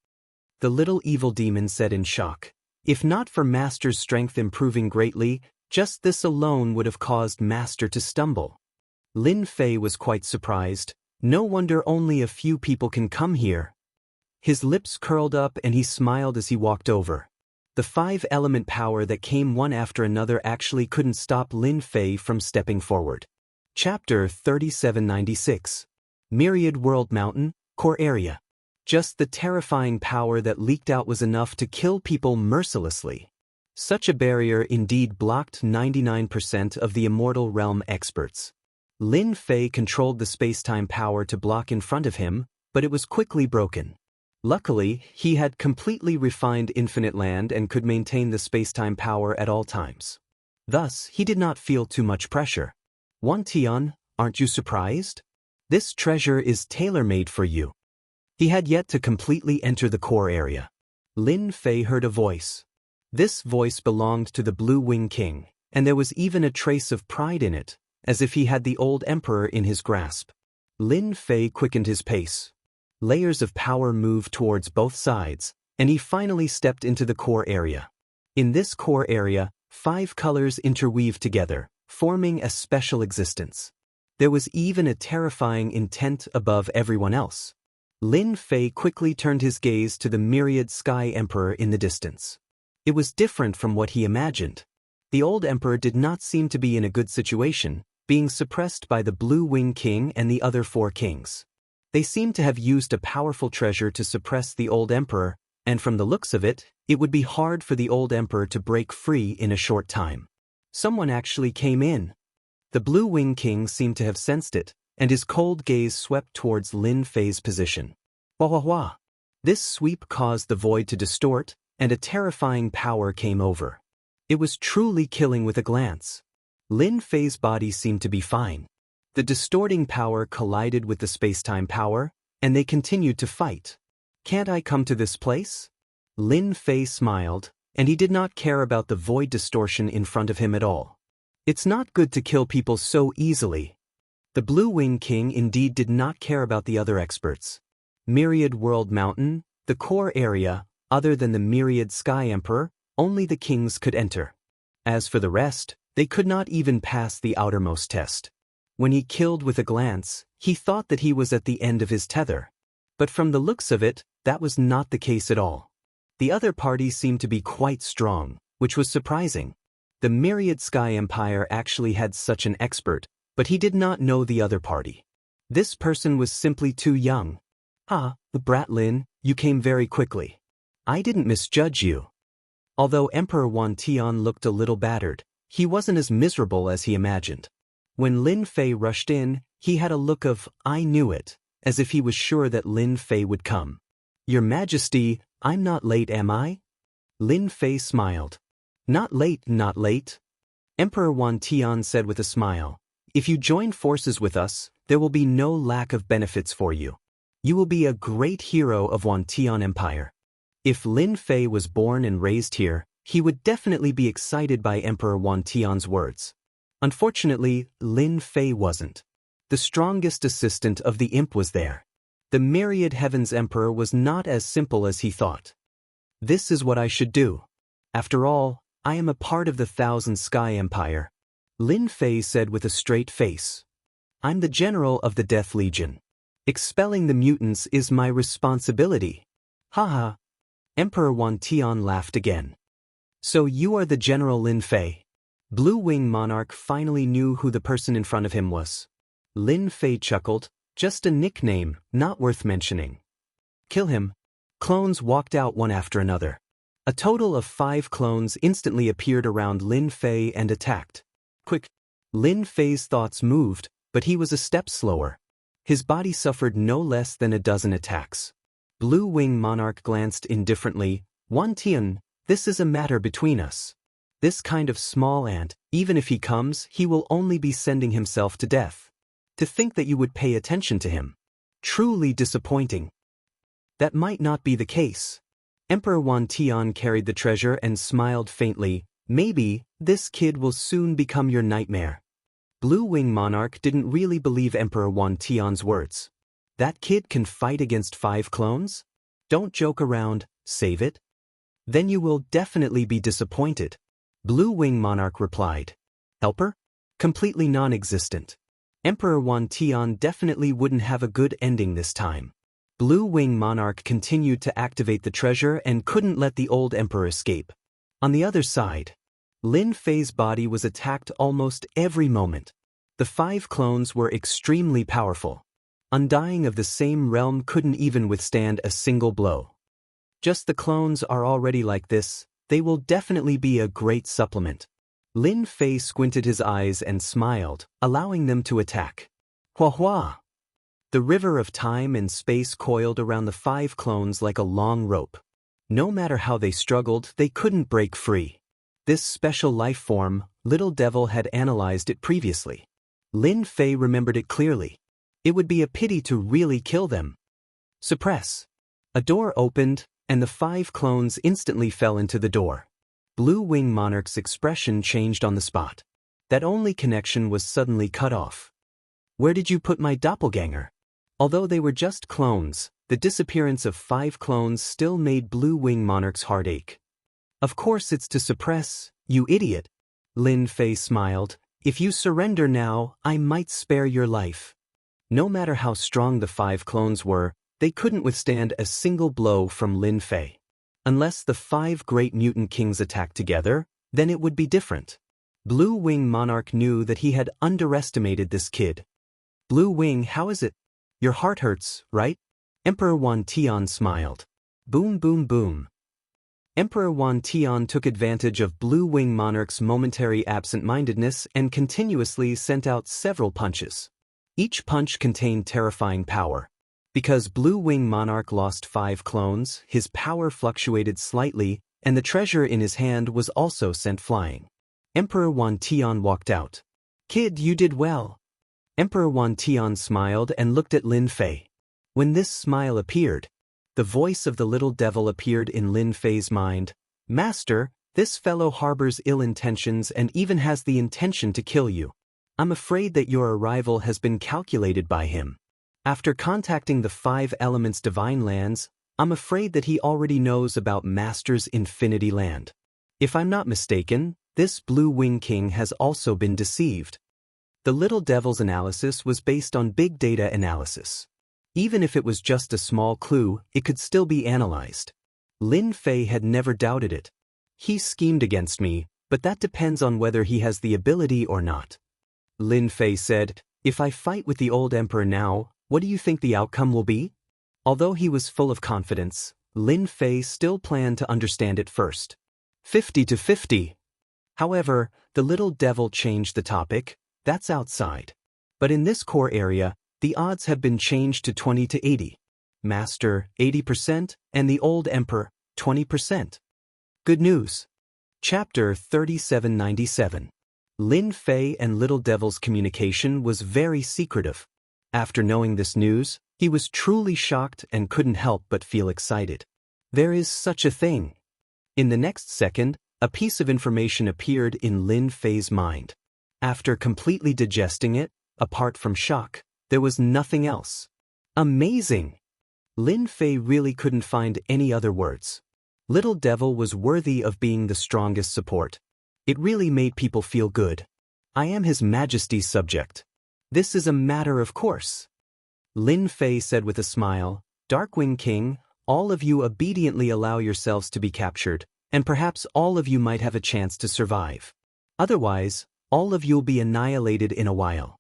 The little evil demon said in shock. If not for Master's strength improving greatly, just this alone would have caused Master to stumble. Lin Fei was quite surprised. No wonder only a few people can come here. His lips curled up and he smiled as he walked over. The 5-element power that came one after another actually couldn't stop Lin Fei from stepping forward. Chapter 3796. Myriad World Mountain, Core Area. Just the terrifying power that leaked out was enough to kill people mercilessly. Such a barrier indeed blocked 99% of the Immortal Realm experts. Lin Fei controlled the space-time power to block in front of him, but it was quickly broken. Luckily, he had completely refined Infinite Land and could maintain the space-time power at all times. Thus, he did not feel too much pressure. Wan Tian, aren't you surprised? This treasure is tailor-made for you. He had yet to completely enter the core area. Lin Fei heard a voice. This voice belonged to the Blue Wing King, and there was even a trace of pride in it, as if he had the old emperor in his grasp. Lin Fei quickened his pace. Layers of power moved towards both sides, and he finally stepped into the core area. In this core area, 5 colors interweaved together, forming a special existence. There was even a terrifying intent above everyone else. Lin Fei quickly turned his gaze to the myriad Sky Emperor in the distance. It was different from what he imagined. The old emperor did not seem to be in a good situation, being suppressed by the Blue Wing King and the other 4 kings. They seemed to have used a powerful treasure to suppress the old emperor, and from the looks of it, it would be hard for the old emperor to break free in a short time. Someone actually came in. The Blue Wing King seemed to have sensed it, and his cold gaze swept towards Lin Fei's position. Wah wah wah. This sweep caused the void to distort, and a terrifying power came over. It was truly killing with a glance. Lin Fei's body seemed to be fine. The distorting power collided with the space-time power, and they continued to fight. Can't I come to this place? Lin Fei smiled, and he did not care about the void distortion in front of him at all. It's not good to kill people so easily. The Blue Wing King indeed did not care about the other experts. Myriad World Mountain, the core area, other than the Myriad Sky Emperor, only the kings could enter. As for the rest, they could not even pass the outermost test. When he killed with a glance, he thought that he was at the end of his tether. But from the looks of it, that was not the case at all. The other party seemed to be quite strong, which was surprising. The Myriad Sky Empire actually had such an expert, but he did not know the other party. This person was simply too young. The brat Lin, you came very quickly. I didn't misjudge you. Although Emperor Wan Tian looked a little battered, he wasn't as miserable as he imagined. When Lin Fei rushed in, he had a look of, I knew it, as if he was sure that Lin Fei would come. Your Majesty, I'm not late, am I? Lin Fei smiled. Not late, not late. Emperor Wan Tian said with a smile. If you join forces with us, there will be no lack of benefits for you. You will be a great hero of Wan Tian Empire. If Lin Fei was born and raised here, he would definitely be excited by Emperor Wan Tian's words. Unfortunately, Lin Fei wasn't. The strongest assistant of the imp was there. The Myriad Heavens Emperor was not as simple as he thought. This is what I should do. After all, I am a part of the Thousand Sky Empire. Lin Fei said with a straight face. I'm the general of the Death Legion. Expelling the mutants is my responsibility. Haha. Emperor Wan Tian laughed again. So you are the General Lin Fei. Blue Wing Monarch finally knew who the person in front of him was. Lin Fei chuckled, just a nickname, not worth mentioning. Kill him. Clones walked out one after another. A total of 5 clones instantly appeared around Lin Fei and attacked. Quick. Lin Fei's thoughts moved, but he was a step slower. His body suffered no less than a dozen attacks. Blue Wing Monarch glanced indifferently. Wan Tian, this is a matter between us. This kind of small ant, even if he comes, he will only be sending himself to death. To think that you would pay attention to him. Truly disappointing. That might not be the case. Emperor Wan Tian carried the treasure and smiled faintly. Maybe, this kid will soon become your nightmare. Blue Wing Monarch didn't really believe Emperor Wan Tian's words. That kid can fight against 5 clones? Don't joke around, save it. Then you will definitely be disappointed. Blue Wing Monarch replied. Helper? Completely non-existent. Emperor Wan Tian definitely wouldn't have a good ending this time. Blue Wing Monarch continued to activate the treasure and couldn't let the old emperor escape. On the other side, Lin Fei's body was attacked almost every moment. The 5 clones were extremely powerful. Undying of the same realm couldn't even withstand a single blow. Just the clones are already like this, they will definitely be a great supplement. Lin Fei squinted his eyes and smiled, allowing them to attack. Hua hua! The river of time and space coiled around the 5 clones like a long rope. No matter how they struggled, they couldn't break free. This special life form, Little Devil had analyzed it previously. Lin Fei remembered it clearly. It would be a pity to really kill them. Suppress. A door opened, and the 5 clones instantly fell into the door. Blue Wing Monarch's expression changed on the spot. That only connection was suddenly cut off. Where did you put my doppelganger? Although they were just clones, the disappearance of 5 clones still made Blue Wing Monarch's heart ache. Of course it's to suppress, you idiot. Lin Fei smiled. If you surrender now, I might spare your life. No matter how strong the 5 clones were, they couldn't withstand a single blow from Lin Fei. Unless the 5 great mutant kings attacked together, then it would be different. Blue Wing Monarch knew that he had underestimated this kid. Blue Wing, how is it? Your heart hurts, right? Emperor Wan Tian smiled. Boom boom boom. Emperor Wan Tian took advantage of Blue Wing Monarch's momentary absent-mindedness and continuously sent out several punches. Each punch contained terrifying power. Because Blue Wing Monarch lost 5 clones, his power fluctuated slightly, and the treasure in his hand was also sent flying. Emperor Wan Tian walked out. Kid, you did well. Emperor Wan Tian smiled and looked at Lin Fei. When this smile appeared, the voice of the little devil appeared in Lin Fei's mind. Master, this fellow harbors ill intentions and even has the intention to kill you. I'm afraid that your arrival has been calculated by him. After contacting the 5 elements divine lands, I'm afraid that he already knows about Master's Infinity Land. If I'm not mistaken, this Blue Wing King has also been deceived. The little devil's analysis was based on big data analysis. Even if it was just a small clue, it could still be analyzed. Lin Fei had never doubted it. He schemed against me, but that depends on whether he has the ability or not. Lin Fei said, if I fight with the old emperor now, what do you think the outcome will be? Although he was full of confidence, Lin Fei still planned to understand it first. 50-50. However, the little devil changed the topic. That's outside. But in this core area, the odds have been changed to 20-80. Master, 80%, and the old emperor, 20%. Good news. Chapter 3797. Lin Fei and Little Devil's communication was very secretive. After knowing this news, he was truly shocked and couldn't help but feel excited. There is such a thing. In the next second, a piece of information appeared in Lin Fei's mind. After completely digesting it, apart from shock, there was nothing else. Amazing! Lin Fei really couldn't find any other words. Little Devil was worthy of being the strongest support. It really made people feel good. I am His Majesty's subject. This is a matter of course. Lin Fei said with a smile, Darkwing King, all of you obediently allow yourselves to be captured, and perhaps all of you might have a chance to survive. Otherwise, all of you'll be annihilated in a while.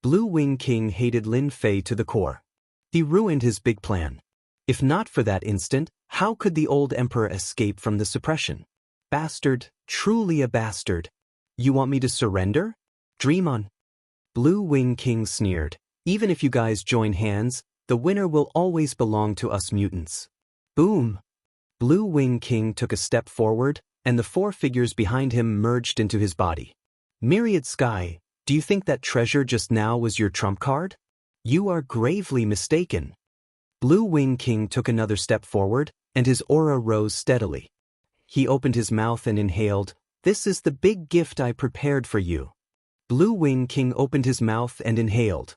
Blue Wing King hated Lin Fei to the core. He ruined his big plan. If not for that instant, how could the old emperor escape from the suppression? Bastard, truly a bastard. You want me to surrender? Dream on. Blue Wing King sneered. Even if you guys join hands, the winner will always belong to us mutants. Boom. Blue Wing King took a step forward, and the 4 figures behind him merged into his body. Myriad Sky, do you think that treasure just now was your trump card? You are gravely mistaken. Blue Wing King took another step forward, and his aura rose steadily. He opened his mouth and inhaled, This is the big gift I prepared for you. Blue Wing King opened his mouth and inhaled.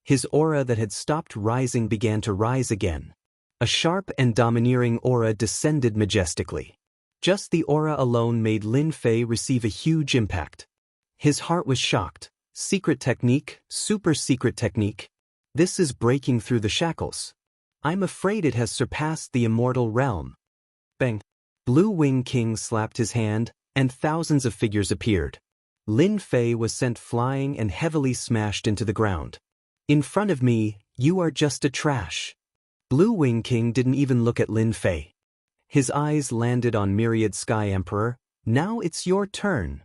His aura that had stopped rising began to rise again. A sharp and domineering aura descended majestically. Just the aura alone made Lin Fei receive a huge impact. His heart was shocked. Secret technique, super secret technique. This is breaking through the shackles. I'm afraid it has surpassed the immortal realm. Bang! Blue Wing King slapped his hand, and thousands of figures appeared. Lin Fei was sent flying and heavily smashed into the ground. In front of me, you are just a trash. Blue Wing King didn't even look at Lin Fei. His eyes landed on Myriad Sky Emperor. Now it's your turn.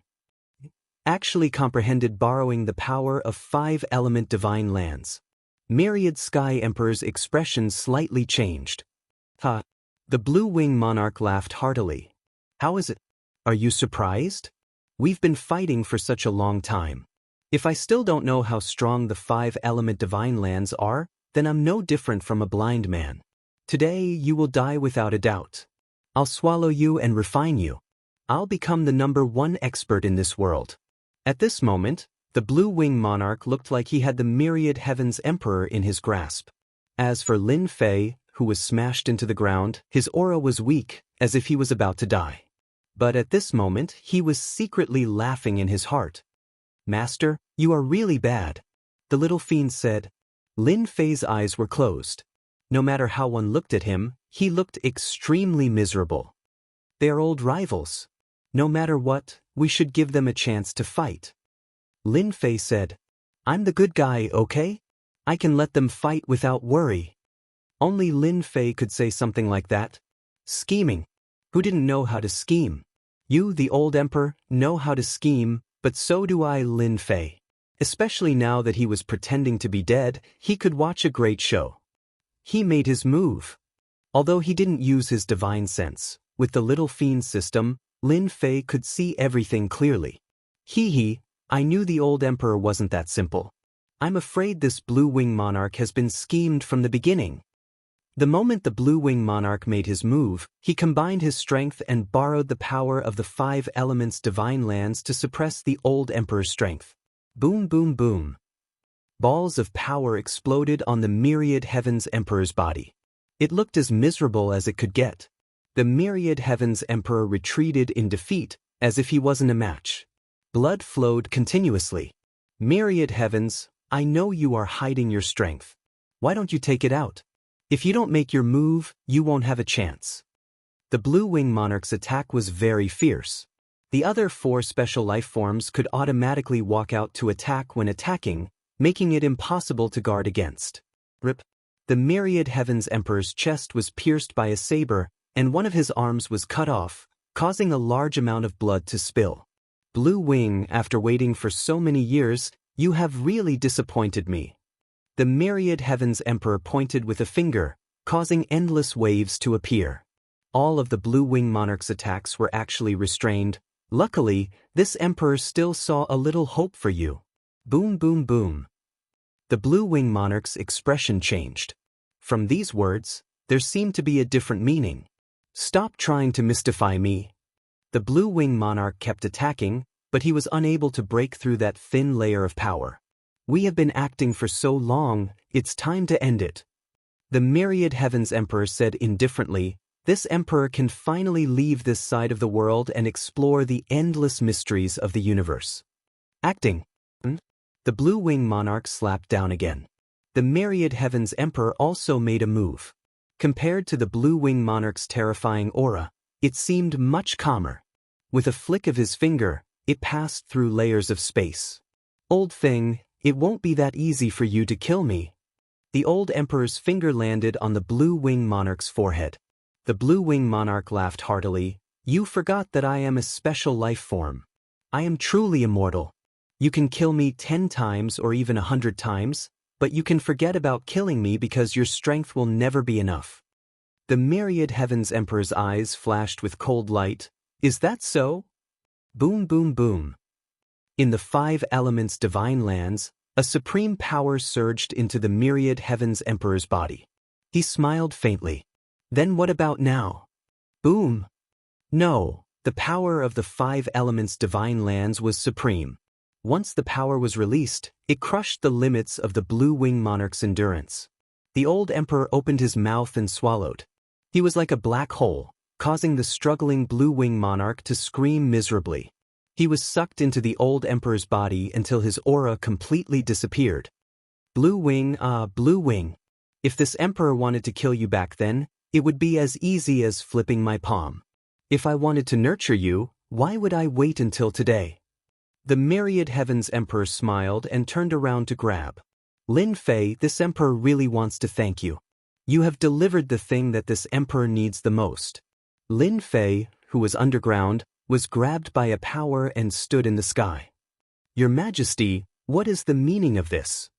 Actually comprehended borrowing the power of 5 element divine lands. Myriad Sky Emperor's expression slightly changed. Ha! The Blue Wing Monarch laughed heartily. How is it? Are you surprised? We've been fighting for such a long time. If I still don't know how strong the 5 element divine lands are, then I'm no different from a blind man. Today you will die without a doubt. I'll swallow you and refine you. I'll become the #1 expert in this world. At this moment, the Blue Wing Monarch looked like he had the Myriad Heaven's Emperor in his grasp. As for Lin Fei, who was smashed into the ground, his aura was weak, as if he was about to die. But at this moment, he was secretly laughing in his heart. Master, you are really bad, the little fiend said. Lin Fei's eyes were closed. No matter how one looked at him, he looked extremely miserable. They are old rivals. No matter what, we should give them a chance to fight. Lin Fei said, I'm the good guy, okay? I can let them fight without worry. Only Lin Fei could say something like that. Scheming. Who didn't know how to scheme? You, the old emperor, know how to scheme, but so do I, Lin Fei. Especially now that he was pretending to be dead, he could watch a great show. He made his move. Although he didn't use his divine sense, with the little fiend system, Lin Fei could see everything clearly. I knew the old emperor wasn't that simple. I'm afraid this Blue Wing Monarch has been schemed from the beginning. The moment the Blue Wing Monarch made his move, he combined his strength and borrowed the power of the 5 elements divine lands to suppress the old emperor's strength. Boom, boom, boom. Balls of power exploded on the Myriad Heavens Emperor's body. It looked as miserable as it could get. The Myriad Heavens Emperor retreated in defeat, as if he wasn't a match. Blood flowed continuously. Myriad Heavens, I know you are hiding your strength. Why don't you take it out? If you don't make your move, you won't have a chance. The Blue Wing Monarch's attack was very fierce. The other 4 special life forms could automatically walk out to attack when attacking, making it impossible to guard against. Rip. The Myriad Heavens Emperor's chest was pierced by a saber, and one of his arms was cut off, causing a large amount of blood to spill. Blue Wing, after waiting for so many years, you have really disappointed me. The Myriad Heavens Emperor pointed with a finger, causing endless waves to appear. All of the Blue Wing Monarch's attacks were actually restrained. Luckily, this emperor still saw a little hope for you. Boom, boom, boom. The Blue Wing Monarch's expression changed. From these words, there seemed to be a different meaning. Stop trying to mystify me. The Blue Wing Monarch kept attacking, but he was unable to break through that thin layer of power. We have been acting for so long, it's time to end it. The Myriad Heavens Emperor said indifferently, this emperor can finally leave this side of the world and explore the endless mysteries of the universe. Acting. The Blue Wing Monarch slapped down again. The Myriad Heavens Emperor also made a move. Compared to the Blue Wing Monarch's terrifying aura, it seemed much calmer. With a flick of his finger, it passed through layers of space. Old thing, it won't be that easy for you to kill me. The old emperor's finger landed on the Blue Wing Monarch's forehead. The Blue Wing Monarch laughed heartily. You forgot that I am a special life form. I am truly immortal. You can kill me 10 times or even 100 times, but you can forget about killing me because your strength will never be enough. The Myriad Heavens Emperor's eyes flashed with cold light. Is that so? Boom, boom, boom. In the 5 elements divine lands, a supreme power surged into the Myriad Heavens Emperor's body. He smiled faintly. Then what about now? Boom. No, the power of the 5 elements divine lands was supreme. Once the power was released, it crushed the limits of the Blue Wing Monarch's endurance. The old emperor opened his mouth and swallowed. He was like a black hole, causing the struggling Blue Wing Monarch to scream miserably. He was sucked into the old emperor's body until his aura completely disappeared. Blue Wing, Blue Wing. If this emperor wanted to kill you back then, it would be as easy as flipping my palm. If I wanted to nurture you, why would I wait until today? The Myriad Heavens Emperor smiled and turned around to grab. Lin Fei, this emperor really wants to thank you. You have delivered the thing that this emperor needs the most. Lin Fei, who was underground, was grabbed by a power and stood in the sky. Your Majesty, what is the meaning of this?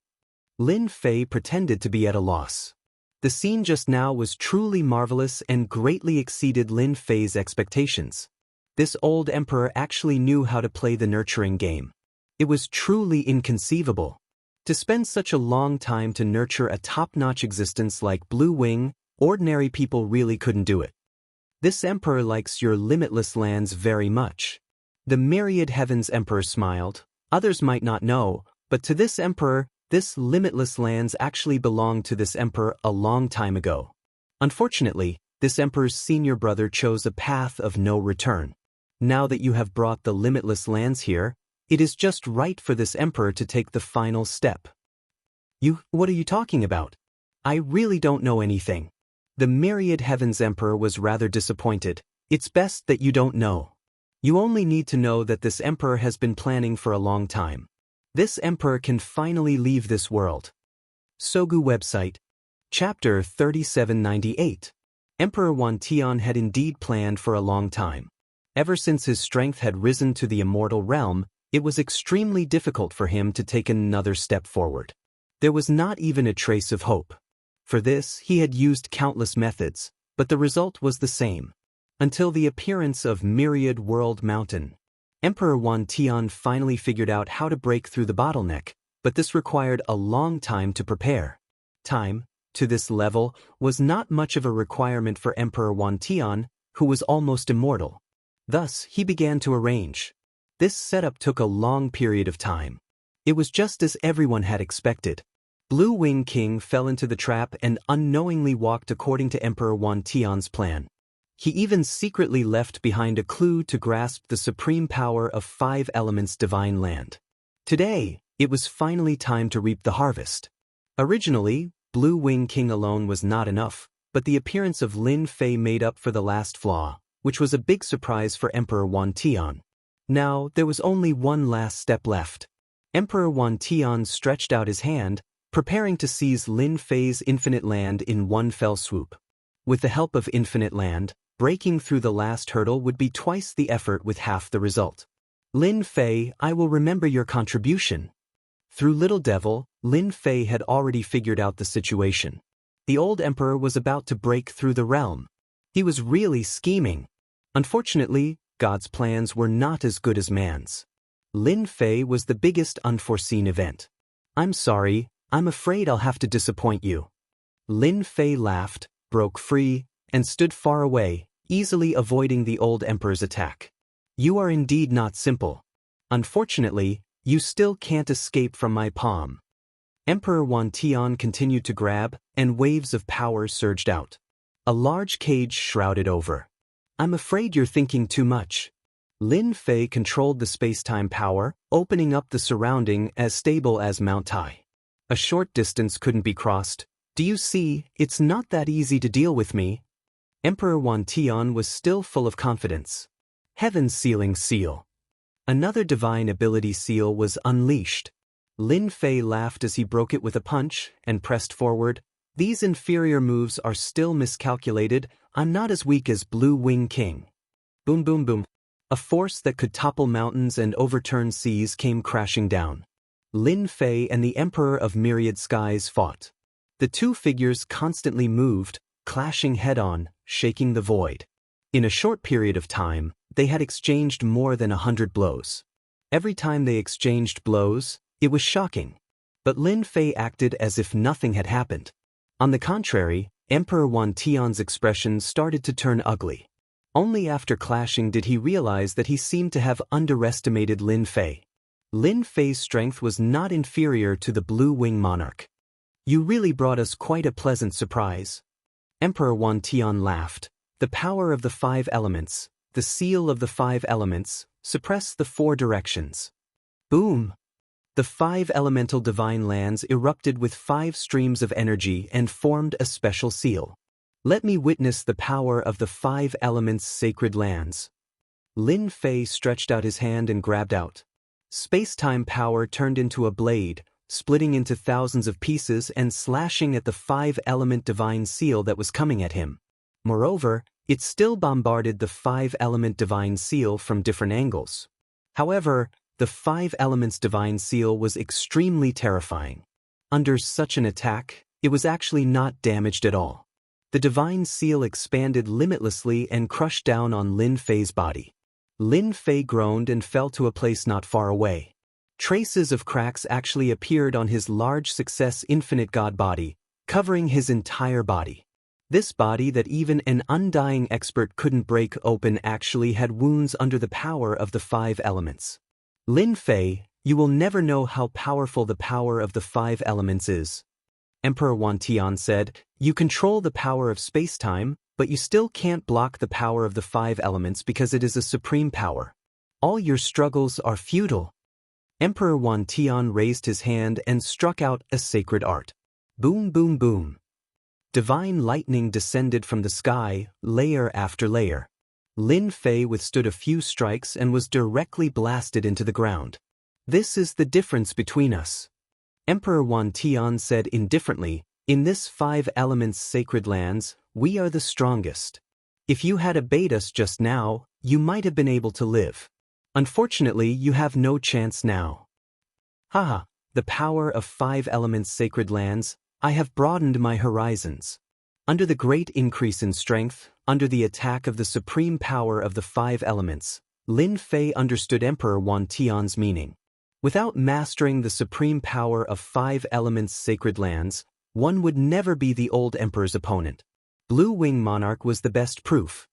Lin Fei pretended to be at a loss. The scene just now was truly marvelous and greatly exceeded Lin Fei's expectations. This old emperor actually knew how to play the nurturing game. It was truly inconceivable. To spend such a long time to nurture a top-notch existence like Blue Wing, ordinary people really couldn't do it. This emperor likes your limitless lands very much. The Myriad Heavens Emperor smiled. Others might not know, but to this emperor, this limitless lands actually belonged to this emperor a long time ago. Unfortunately, this emperor's senior brother chose a path of no return. Now that you have brought the limitless lands here, it is just right for this emperor to take the final step. What are you talking about? I really don't know anything. The Myriad Heavens Emperor was rather disappointed. It's best that you don't know. You only need to know that this emperor has been planning for a long time. This emperor can finally leave this world. Sogu website. Chapter 3798. Emperor Wan Tian had indeed planned for a long time. Ever since his strength had risen to the immortal realm, it was extremely difficult for him to take another step forward. There was not even a trace of hope. For this, he had used countless methods, but the result was the same. Until the appearance of Myriad World Mountain. Emperor Wan Tian finally figured out how to break through the bottleneck, but this required a long time to prepare. Time, to this level, was not much of a requirement for Emperor Wan Tian, who was almost immortal. Thus, he began to arrange. This setup took a long period of time. It was just as everyone had expected. Blue Wing King fell into the trap and unknowingly walked according to Emperor Wan Tian's plan. He even secretly left behind a clue to grasp the supreme power of 5 elements divine land. Today, it was finally time to reap the harvest. Originally, Blue Wing King alone was not enough, but the appearance of Lin Fei made up for the last flaw, which was a big surprise for Emperor Wan Tian. Now, there was only one last step left. Emperor Wan Tian stretched out his hand, preparing to seize Lin Fei's infinite land in one fell swoop. With the help of infinite land, breaking through the last hurdle would be twice the effort with half the result. Lin Fei, I will remember your contribution. Through Little Devil, Lin Fei had already figured out the situation. The old emperor was about to break through the realm. He was really scheming. Unfortunately, God's plans were not as good as man's. Lin Fei was the biggest unforeseen event. I'm sorry, I'm afraid I'll have to disappoint you. Lin Fei laughed, broke free, and stood far away, easily avoiding the old emperor's attack. You are indeed not simple. Unfortunately, you still can't escape from my palm. Emperor Wan Tian continued to grab, and waves of power surged out. A large cage shrouded over. I'm afraid you're thinking too much. Lin Fei controlled the space-time power, opening up the surrounding as stable as Mount Tai. A short distance couldn't be crossed. Do you see, it's not that easy to deal with me. Emperor Wan Tian was still full of confidence. Heaven's Sealing Seal. Another divine ability seal was unleashed. Lin Fei laughed as he broke it with a punch and pressed forward. These inferior moves are still miscalculated. I'm not as weak as Blue Wing King. Boom boom boom. A force that could topple mountains and overturn seas came crashing down. Lin Fei and the Emperor of Myriad Skies fought. The two figures constantly moved, clashing head-on, shaking the void. In a short period of time, they had exchanged more than 100 blows. Every time they exchanged blows, it was shocking. But Lin Fei acted as if nothing had happened. On the contrary, Emperor Wan Tian's expression started to turn ugly. Only after clashing did he realize that he seemed to have underestimated Lin Fei. Lin Fei's strength was not inferior to the Blue Wing Monarch. You really brought us quite a pleasant surprise. Emperor Wan Tian laughed. The power of the 5 elements, the seal of the 5 elements, suppress the 4 directions. Boom! The 5 elemental divine lands erupted with 5 streams of energy and formed a special seal. Let me witness the power of the 5 elements' sacred lands. Lin Fei stretched out his hand and grabbed out. Space-time power turned into a blade, splitting into thousands of pieces and slashing at the 5-element divine seal that was coming at him. Moreover, it still bombarded the 5-element divine seal from different angles. However, the 5 elements divine seal was extremely terrifying. Under such an attack, it was actually not damaged at all. The divine seal expanded limitlessly and crushed down on Lin Fei's body. Lin Fei groaned and fell to a place not far away. Traces of cracks actually appeared on his large success infinite god body, covering his entire body. This body that even an undying expert couldn't break open actually had wounds under the power of the 5 elements. Lin Fei, you will never know how powerful the power of the 5 elements is. Emperor Wan Tian said, you control the power of space-time, but you still can't block the power of the 5 elements because it is a supreme power. All your struggles are futile. Emperor Wan Tian raised his hand and struck out a sacred art. Boom boom boom. Divine lightning descended from the sky, layer after layer. Lin Fei withstood a few strikes and was directly blasted into the ground. This is the difference between us. Emperor Wan Tian said indifferently, in this 5 elements sacred lands, we are the strongest. If you had obeyed us just now, you might have been able to live. Unfortunately, you have no chance now. Haha, the power of 5 elements sacred lands, I have broadened my horizons. Under the great increase in strength, under the attack of the supreme power of the 5 elements, Lin Fei understood Emperor Wan Tian's meaning. Without mastering the supreme power of 5 elements sacred lands, one would never be the old emperor's opponent. Blue Wing Monarch was the best proof.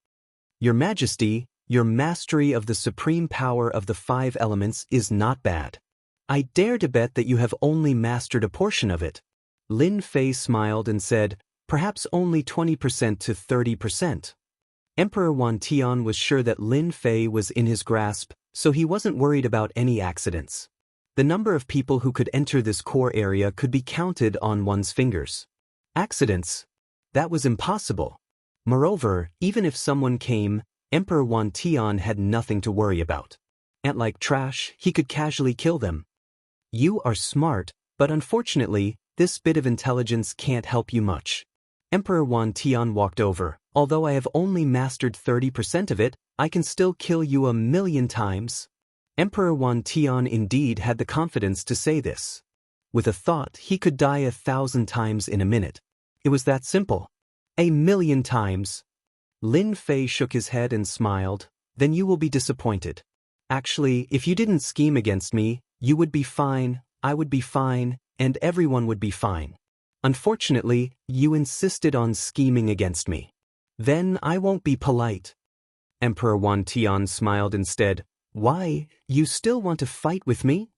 Your Majesty, your mastery of the supreme power of the 5 elements is not bad. I dare to bet that you have only mastered a portion of it. Lin Fei smiled and said, perhaps only 20% to 30%. Emperor Wan Tian was sure that Lin Fei was in his grasp, so he wasn't worried about any accidents. The number of people who could enter this core area could be counted on one's fingers. Accidents? That was impossible. Moreover, even if someone came, Emperor Wan Tian had nothing to worry about. Ant-like trash, he could casually kill them. You are smart, but unfortunately, this bit of intelligence can't help you much. Emperor Wan Tian walked over. Although I have only mastered 30% of it, I can still kill you 1,000,000 times. Emperor Wan Tian indeed had the confidence to say this. With a thought, he could die 1,000 times in a minute. It was that simple. 1,000,000 times. Lin Fei shook his head and smiled. Then you will be disappointed. Actually, if you didn't scheme against me, you would be fine, I would be fine, and everyone would be fine. Unfortunately, you insisted on scheming against me. Then I won't be polite. Emperor Wan Tian smiled instead. Why, you still want to fight with me?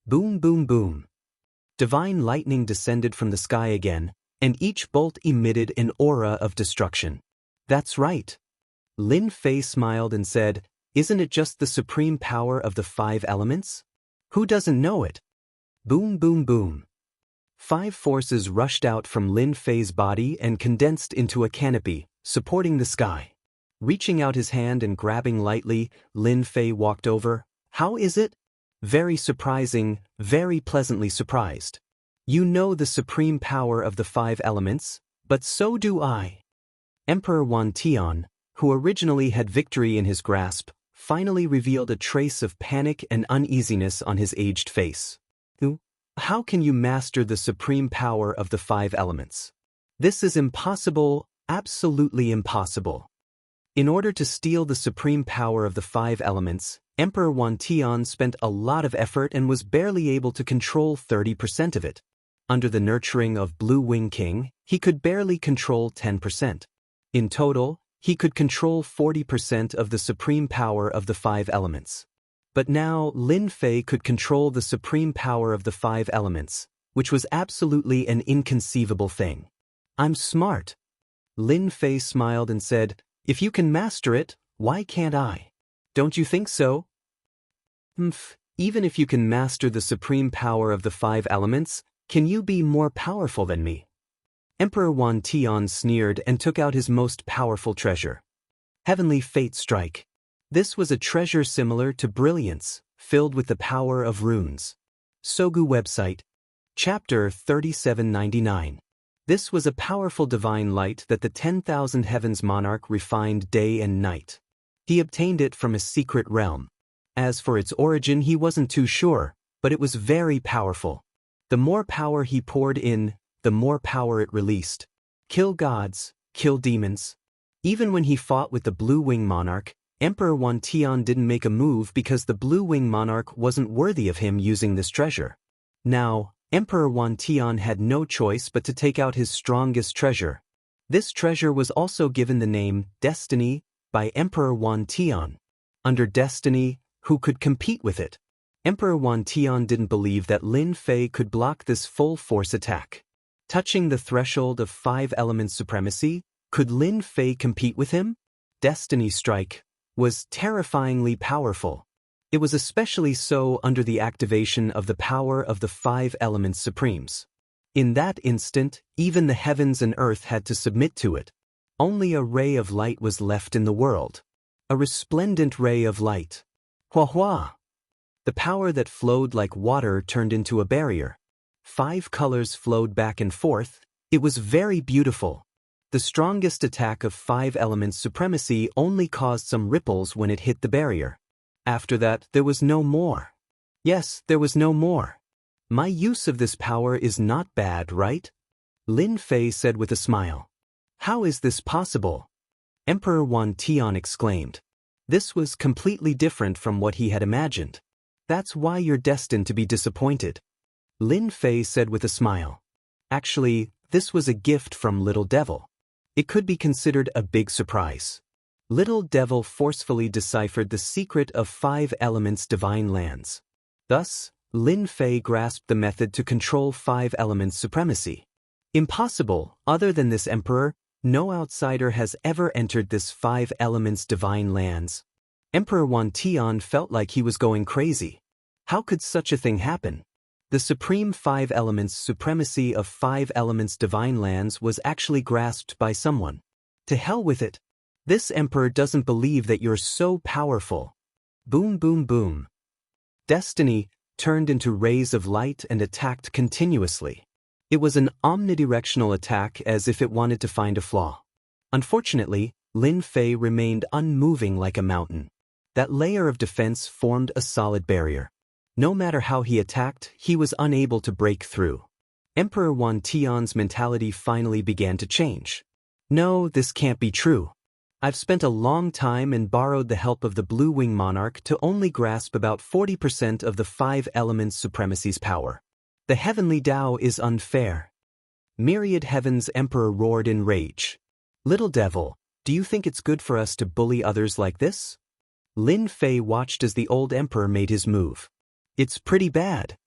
Boom, boom, boom. Divine lightning descended from the sky again, and each bolt emitted an aura of destruction. That's right. Lin Fei smiled and said, isn't it just the supreme power of the 5 elements? Who doesn't know it? Boom, boom, boom. 5 forces rushed out from Lin Fei's body and condensed into a canopy, supporting the sky. Reaching out his hand and grabbing lightly, Lin Fei walked over. How is it? Very surprising, very pleasantly surprised. You know the supreme power of the 5 elements, but so do I. Emperor Wan Tian, who originally had victory in his grasp, finally revealed a trace of panic and uneasiness on his aged face. How can you master the supreme power of the 5 elements? This is impossible, absolutely impossible. In order to steal the supreme power of the 5 elements, Emperor Wan Tian spent a lot of effort and was barely able to control 30% of it. Under the nurturing of Blue Wing King, he could barely control 10%. In total, he could control 40% of the supreme power of the 5 elements. But now Lin Fei could control the supreme power of the 5 elements, which was absolutely an inconceivable thing. I'm smart. Lin Fei smiled and said, if you can master it, why can't I? Don't you think so? Even if you can master the supreme power of the 5 elements, can you be more powerful than me? Emperor Wan Tian sneered and took out his most powerful treasure. Heavenly Fate Strike. This was a treasure similar to brilliance, filled with the power of runes. Sogu website. Chapter 3799. This was a powerful divine light that the 10,000 Heavens monarch refined day and night. He obtained it from a secret realm. As for its origin, he wasn't too sure, but it was very powerful. The more power he poured in, the more power it released. Kill gods, kill demons. Even when he fought with the Blue Wing Monarch, Emperor Wan Tian didn't make a move because the Blue Wing Monarch wasn't worthy of him using this treasure. Now, Emperor Wan Tian had no choice but to take out his strongest treasure. This treasure was also given the name Destiny by Emperor Wan Tian. Under Destiny, who could compete with it? Emperor Wan Tian didn't believe that Lin Fei could block this full-force attack. Touching the threshold of 5 elements supremacy, could Lin Fei compete with him? Destiny Strike was terrifyingly powerful. It was especially so under the activation of the power of the 5 elements supremes. In that instant, even the heavens and earth had to submit to it. Only a ray of light was left in the world. A resplendent ray of light. Hua hua! The power that flowed like water turned into a barrier. 5 colors flowed back and forth. It was very beautiful. The strongest attack of 5 elements supremacy only caused some ripples when it hit the barrier. After that, there was no more. Yes, there was no more. My use of this power is not bad, right? Lin Fei said with a smile. How is this possible? Emperor Wan Tian exclaimed. This was completely different from what he had imagined. That's why you're destined to be disappointed. Lin Fei said with a smile. Actually, this was a gift from Little Devil. It could be considered a big surprise. Little Devil forcefully deciphered the secret of 5 elements divine lands. Thus, Lin Fei grasped the method to control 5 elements supremacy. Impossible, other than this emperor, no outsider has ever entered this 5 elements divine lands. Emperor Wan Tian felt like he was going crazy. How could such a thing happen? The supreme 5 elements supremacy of 5 elements divine lands was actually grasped by someone. To hell with it. This emperor doesn't believe that you're so powerful. Boom boom boom. Destiny turned into rays of light and attacked continuously. It was an omnidirectional attack as if it wanted to find a flaw. Unfortunately, Lin Fei remained unmoving like a mountain. That layer of defense formed a solid barrier. No matter how he attacked, he was unable to break through. Emperor Wan Tian's mentality finally began to change. No, this can't be true. I've spent a long time and borrowed the help of the Blue Wing Monarch to only grasp about 40% of the 5 elements supremacy's power. The heavenly Tao is unfair. Myriad Heaven's Emperor roared in rage. Little Devil, do you think it's good for us to bully others like this? Lin Fei watched as the old emperor made his move. It's pretty bad.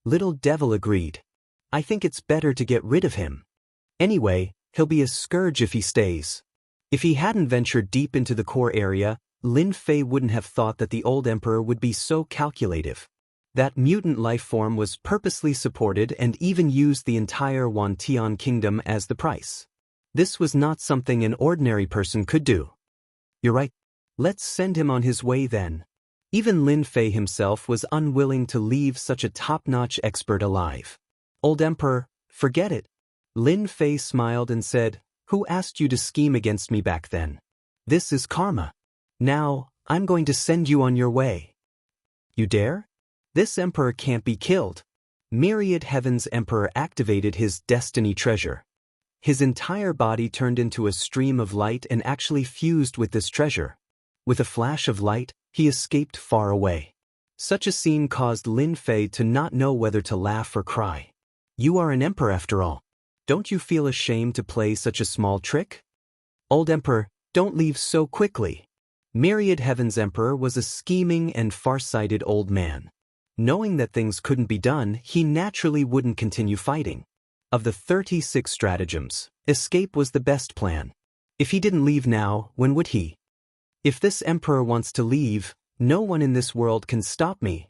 Little Devil agreed. I think it's better to get rid of him. Anyway, he'll be a scourge if he stays. If he hadn't ventured deep into the core area, Lin Fei wouldn't have thought that the old emperor would be so calculative. That mutant life form was purposely supported and even used the entire Wantian kingdom as the price. This was not something an ordinary person could do. You're right. Let's send him on his way then. Even Lin Fei himself was unwilling to leave such a top-notch expert alive. Old Emperor, forget it. Lin Fei smiled and said, who asked you to scheme against me back then? This is karma. Now, I'm going to send you on your way. You dare? This emperor can't be killed. Myriad Heaven's emperor activated his destiny treasure. His entire body turned into a stream of light and actually fused with this treasure. With a flash of light, he escaped far away. Such a scene caused Lin Fei to not know whether to laugh or cry. You are an emperor after all. Don't you feel ashamed to play such a small trick? Old Emperor, don't leave so quickly. Myriad Heaven's emperor was a scheming and far-sighted old man. Knowing that things couldn't be done, he naturally wouldn't continue fighting. Of the 36 stratagems, escape was the best plan. If he didn't leave now, when would he? If this emperor wants to leave, no one in this world can stop me.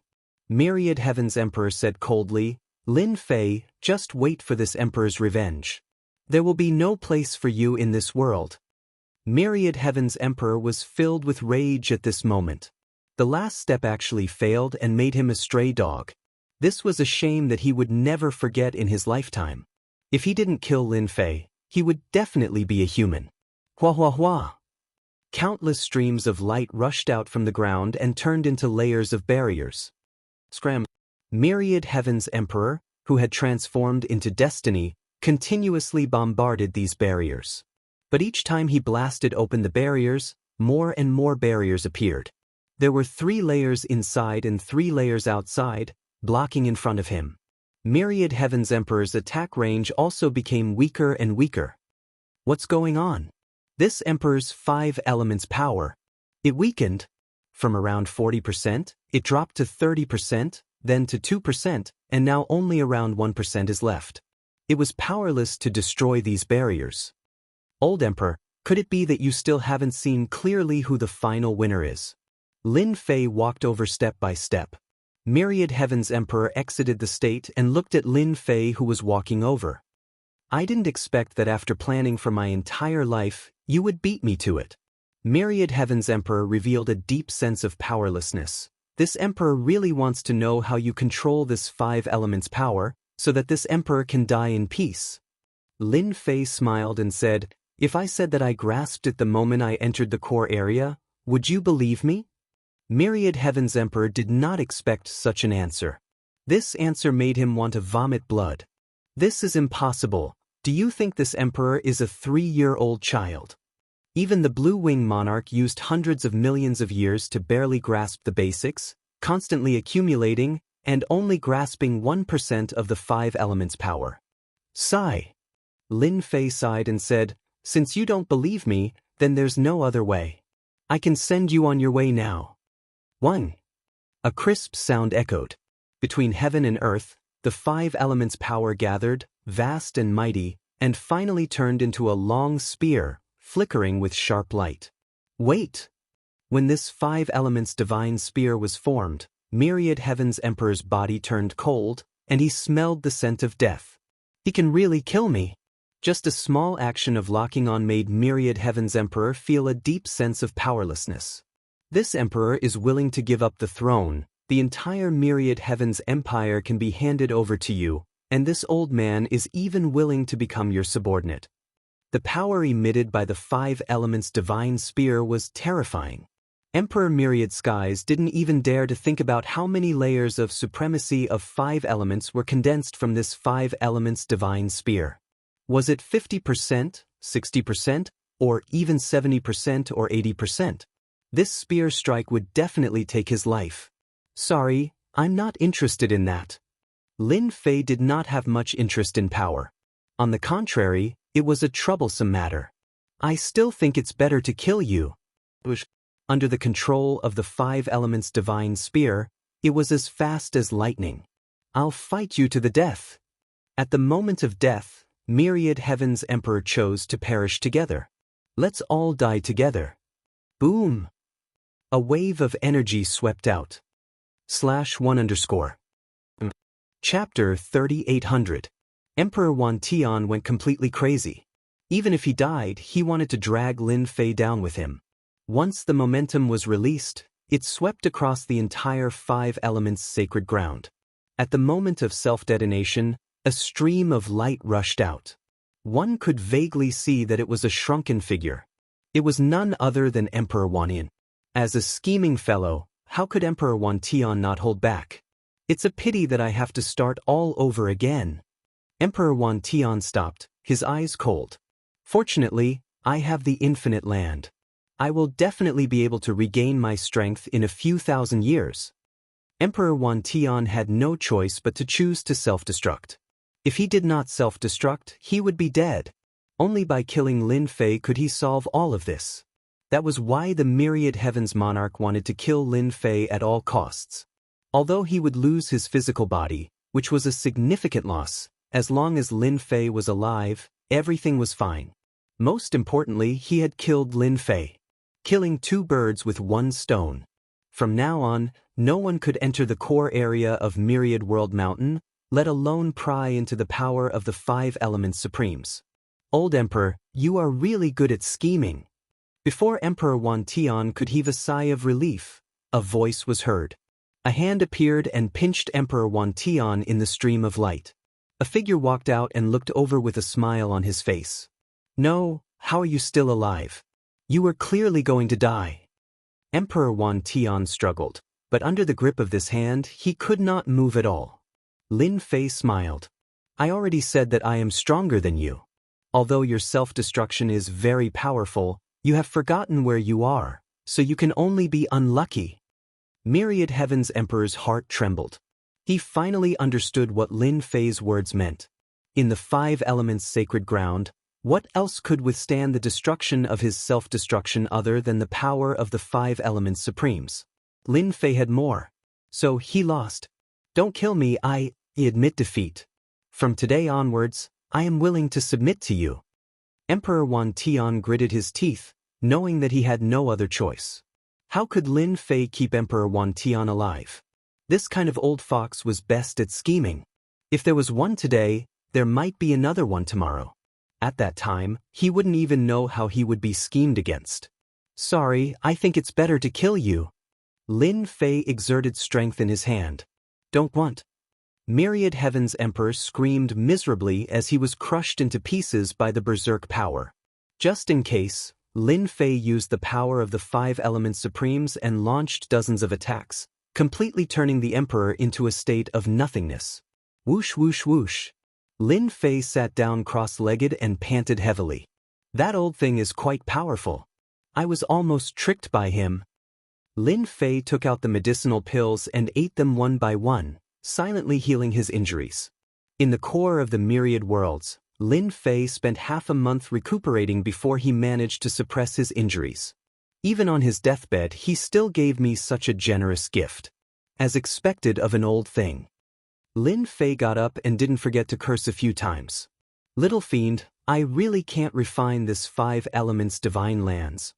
Myriad Heaven's emperor said coldly, Lin Fei, just wait for this emperor's revenge. There will be no place for you in this world. Myriad Heaven's emperor was filled with rage at this moment. The last step actually failed and made him a stray dog. This was a shame that he would never forget in his lifetime. If he didn't kill Lin Fei, he would definitely be a human. Hua hua hua. Countless streams of light rushed out from the ground and turned into layers of barriers. Scram. Myriad Heaven's emperor, who had transformed into destiny, continuously bombarded these barriers. But each time he blasted open the barriers, more and more barriers appeared. There were 3 layers inside and 3 layers outside, blocking in front of him. Myriad Heaven's emperor's attack range also became weaker and weaker. What's going on? This emperor's 5 elements power. It weakened. From around 40%, it dropped to 30%, then to 2%, and now only around 1% is left. It was powerless to destroy these barriers. Old Emperor, could it be that you still haven't seen clearly who the final winner is? Lin Fei walked over step by step. Myriad Heaven's emperor exited the state and looked at Lin Fei, who was walking over. I didn't expect that after planning for my entire life, you would beat me to it. Myriad Heaven's Emperor revealed a deep sense of powerlessness. This emperor really wants to know how you control this five elements power, so that this emperor can die in peace. Lin Fei smiled and said, "If I said that I grasped it the moment I entered the core area, would you believe me?" Myriad Heaven's Emperor did not expect such an answer. This answer made him want to vomit blood. "This is impossible. Do you think this emperor is a 3-year-old child?" Even the Blue Wing Monarch used hundreds of millions of years to barely grasp the basics, constantly accumulating, and only grasping 1% of the five elements power. Sigh. Lin Fei sighed and said, "Since you don't believe me, then there's no other way. I can send you on your way now." 1. A crisp sound echoed. Between heaven and earth, the five elements power gathered, vast and mighty, and finally turned into a long spear, flickering with sharp light. Wait! When this five elements divine spear was formed, Myriad Heaven's Emperor's body turned cold, and he smelled the scent of death. "He can really kill me." Just a small action of locking on made Myriad Heaven's Emperor feel a deep sense of powerlessness. This emperor is willing to give up the throne. The entire Myriad Heaven's empire can be handed over to you, and this old man is even willing to become your subordinate. The power emitted by the five elements divine spear was terrifying. Emperor Myriad Skies didn't even dare to think about how many layers of supremacy of five elements were condensed from this five elements divine spear. Was it 50%, 60%, or even 70% or 80%? This spear strike would definitely take his life. "Sorry, I'm not interested in that." Lin Fei did not have much interest in power. On the contrary, it was a troublesome matter. "I still think it's better to kill you." Under the control of the five elements divine spear, it was as fast as lightning. "I'll fight you to the death." At the moment of death, Myriad Heaven's Emperor chose to perish together. "Let's all die together." Boom! A wave of energy swept out. /1_. Chapter 3800. Emperor Wan Tian went completely crazy. Even if he died, he wanted to drag Lin Fei down with him. Once the momentum was released, it swept across the entire five elements sacred ground. At the moment of self-detonation, a stream of light rushed out. One could vaguely see that it was a shrunken figure. It was none other than Emperor Wan Yin. As a scheming fellow, how could Emperor Wan Tian not hold back? "It's a pity that I have to start all over again." Emperor Wan Tian stopped, his eyes cold. "Fortunately, I have the infinite land. I will definitely be able to regain my strength in a few thousand years." Emperor Wan Tian had no choice but to choose to self-destruct. If he did not self-destruct, he would be dead. Only by killing Lin Fei could he solve all of this. That was why the Myriad Heaven's monarch wanted to kill Lin Fei at all costs. Although he would lose his physical body, which was a significant loss, as long as Lin Fei was alive, everything was fine. Most importantly, he had killed Lin Fei. Killing two birds with one stone. From now on, no one could enter the core area of Myriad World Mountain, let alone pry into the power of the five elements supremes. "Old Emperor, you are really good at scheming." Before Emperor Wan Tian could heave a sigh of relief, a voice was heard. A hand appeared and pinched Emperor Wan Tian in the stream of light. A figure walked out and looked over with a smile on his face. "No, how are you still alive? You were clearly going to die." Emperor Wan Tian struggled, but under the grip of this hand, he could not move at all. Lin Fei smiled. "I already said that I am stronger than you. Although your self-destruction is very powerful, you have forgotten where you are, so you can only be unlucky." Myriad Heaven's Emperor's heart trembled. He finally understood what Lin Fei's words meant. In the five elements sacred ground, what else could withstand the destruction of his self-destruction other than the power of the five elements supremes? Lin Fei had more. So he lost. "Don't kill me, I admit defeat. From today onwards, I am willing to submit to you." Emperor Wan Tian gritted his teeth, knowing that he had no other choice. How could Lin Fei keep Emperor Wan Tian alive? This kind of old fox was best at scheming. If there was one today, there might be another one tomorrow. At that time, he wouldn't even know how he would be schemed against. Sorry, I think it's better to kill you. Lin Fei exerted strength in his hand. Don't want. Myriad Heaven's Emperor screamed miserably as he was crushed into pieces by the berserk power. Just in case, Lin Fei used the power of the 5 Elements Supremes and launched dozens of attacks, completely turning the Emperor into a state of nothingness. Whoosh whoosh whoosh. Lin Fei sat down cross-legged and panted heavily. That old thing is quite powerful. I was almost tricked by him. Lin Fei took out the medicinal pills and ate them one by one, silently healing his injuries. In the core of the myriad worlds, Lin Fei spent half a month recuperating before he managed to suppress his injuries. Even on his deathbed, he still gave me such a generous gift. As expected of an old thing. Lin Fei got up and didn't forget to curse a few times. Little fiend, I really can't refine this 5 elements divine lands.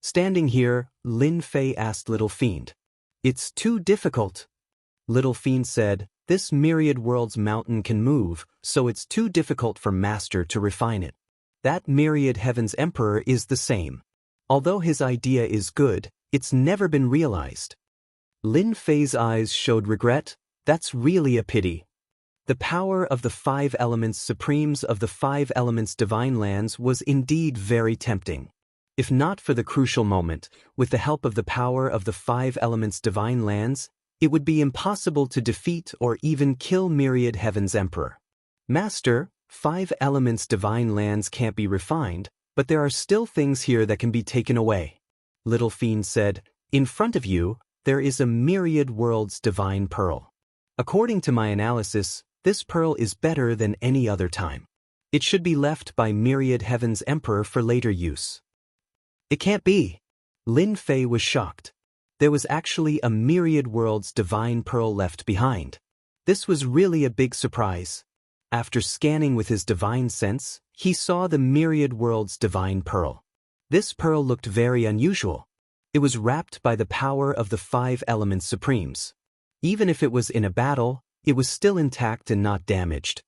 Standing here, Lin Fei asked Little Fiend. It's too difficult. Little Fiend said, this myriad world's mountain can move, so it's too difficult for Master to refine it. That myriad heaven's emperor is the same. Although his idea is good, it's never been realized. Lin Fei's eyes showed regret. That's really a pity. The power of the 5 elements supremes of the 5 elements divine lands was indeed very tempting. If not for the crucial moment, with the help of the power of the 5 elements divine lands, it would be impossible to defeat or even kill Myriad Heaven's Emperor. Master, 5 elements divine lands can't be refined, but there are still things here that can be taken away. Little Fiend said, in front of you, there is a myriad worlds divine pearl. According to my analysis, this pearl is better than any other time. It should be left by Myriad Heaven's Emperor for later use. It can't be. Lin Fei was shocked. There was actually a myriad worlds divine pearl left behind. This was really a big surprise. After scanning with his divine sense, he saw the myriad worlds divine pearl. This pearl looked very unusual. It was wrapped by the power of the 5 elements supremes. Even if it was in a battle, it was still intact and not damaged.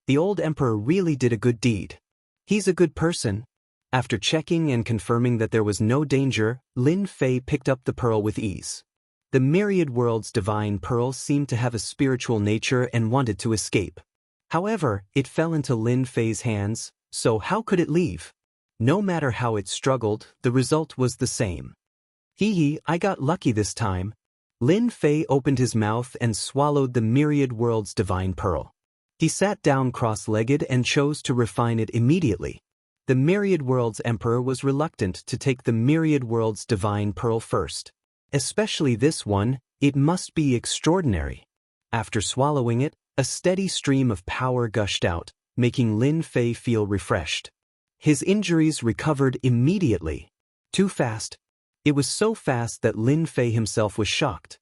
The old emperor really did a good deed. He's a good person. After checking and confirming that there was no danger, Lin Fei picked up the pearl with ease. The myriad worlds divine pearl seemed to have a spiritual nature and wanted to escape. However, it fell into Lin Fei's hands, so how could it leave? No matter how it struggled, the result was the same. Hee, I got lucky this time. Lin Fei opened his mouth and swallowed the myriad worlds divine pearl. He sat down cross-legged and chose to refine it immediately. The myriad worlds emperor was reluctant to take the myriad worlds divine pearl first. Especially this one, it must be extraordinary. After swallowing it, a steady stream of power gushed out, making Lin Fei feel refreshed. His injuries recovered immediately. Too fast. It was so fast that Lin Fei himself was shocked.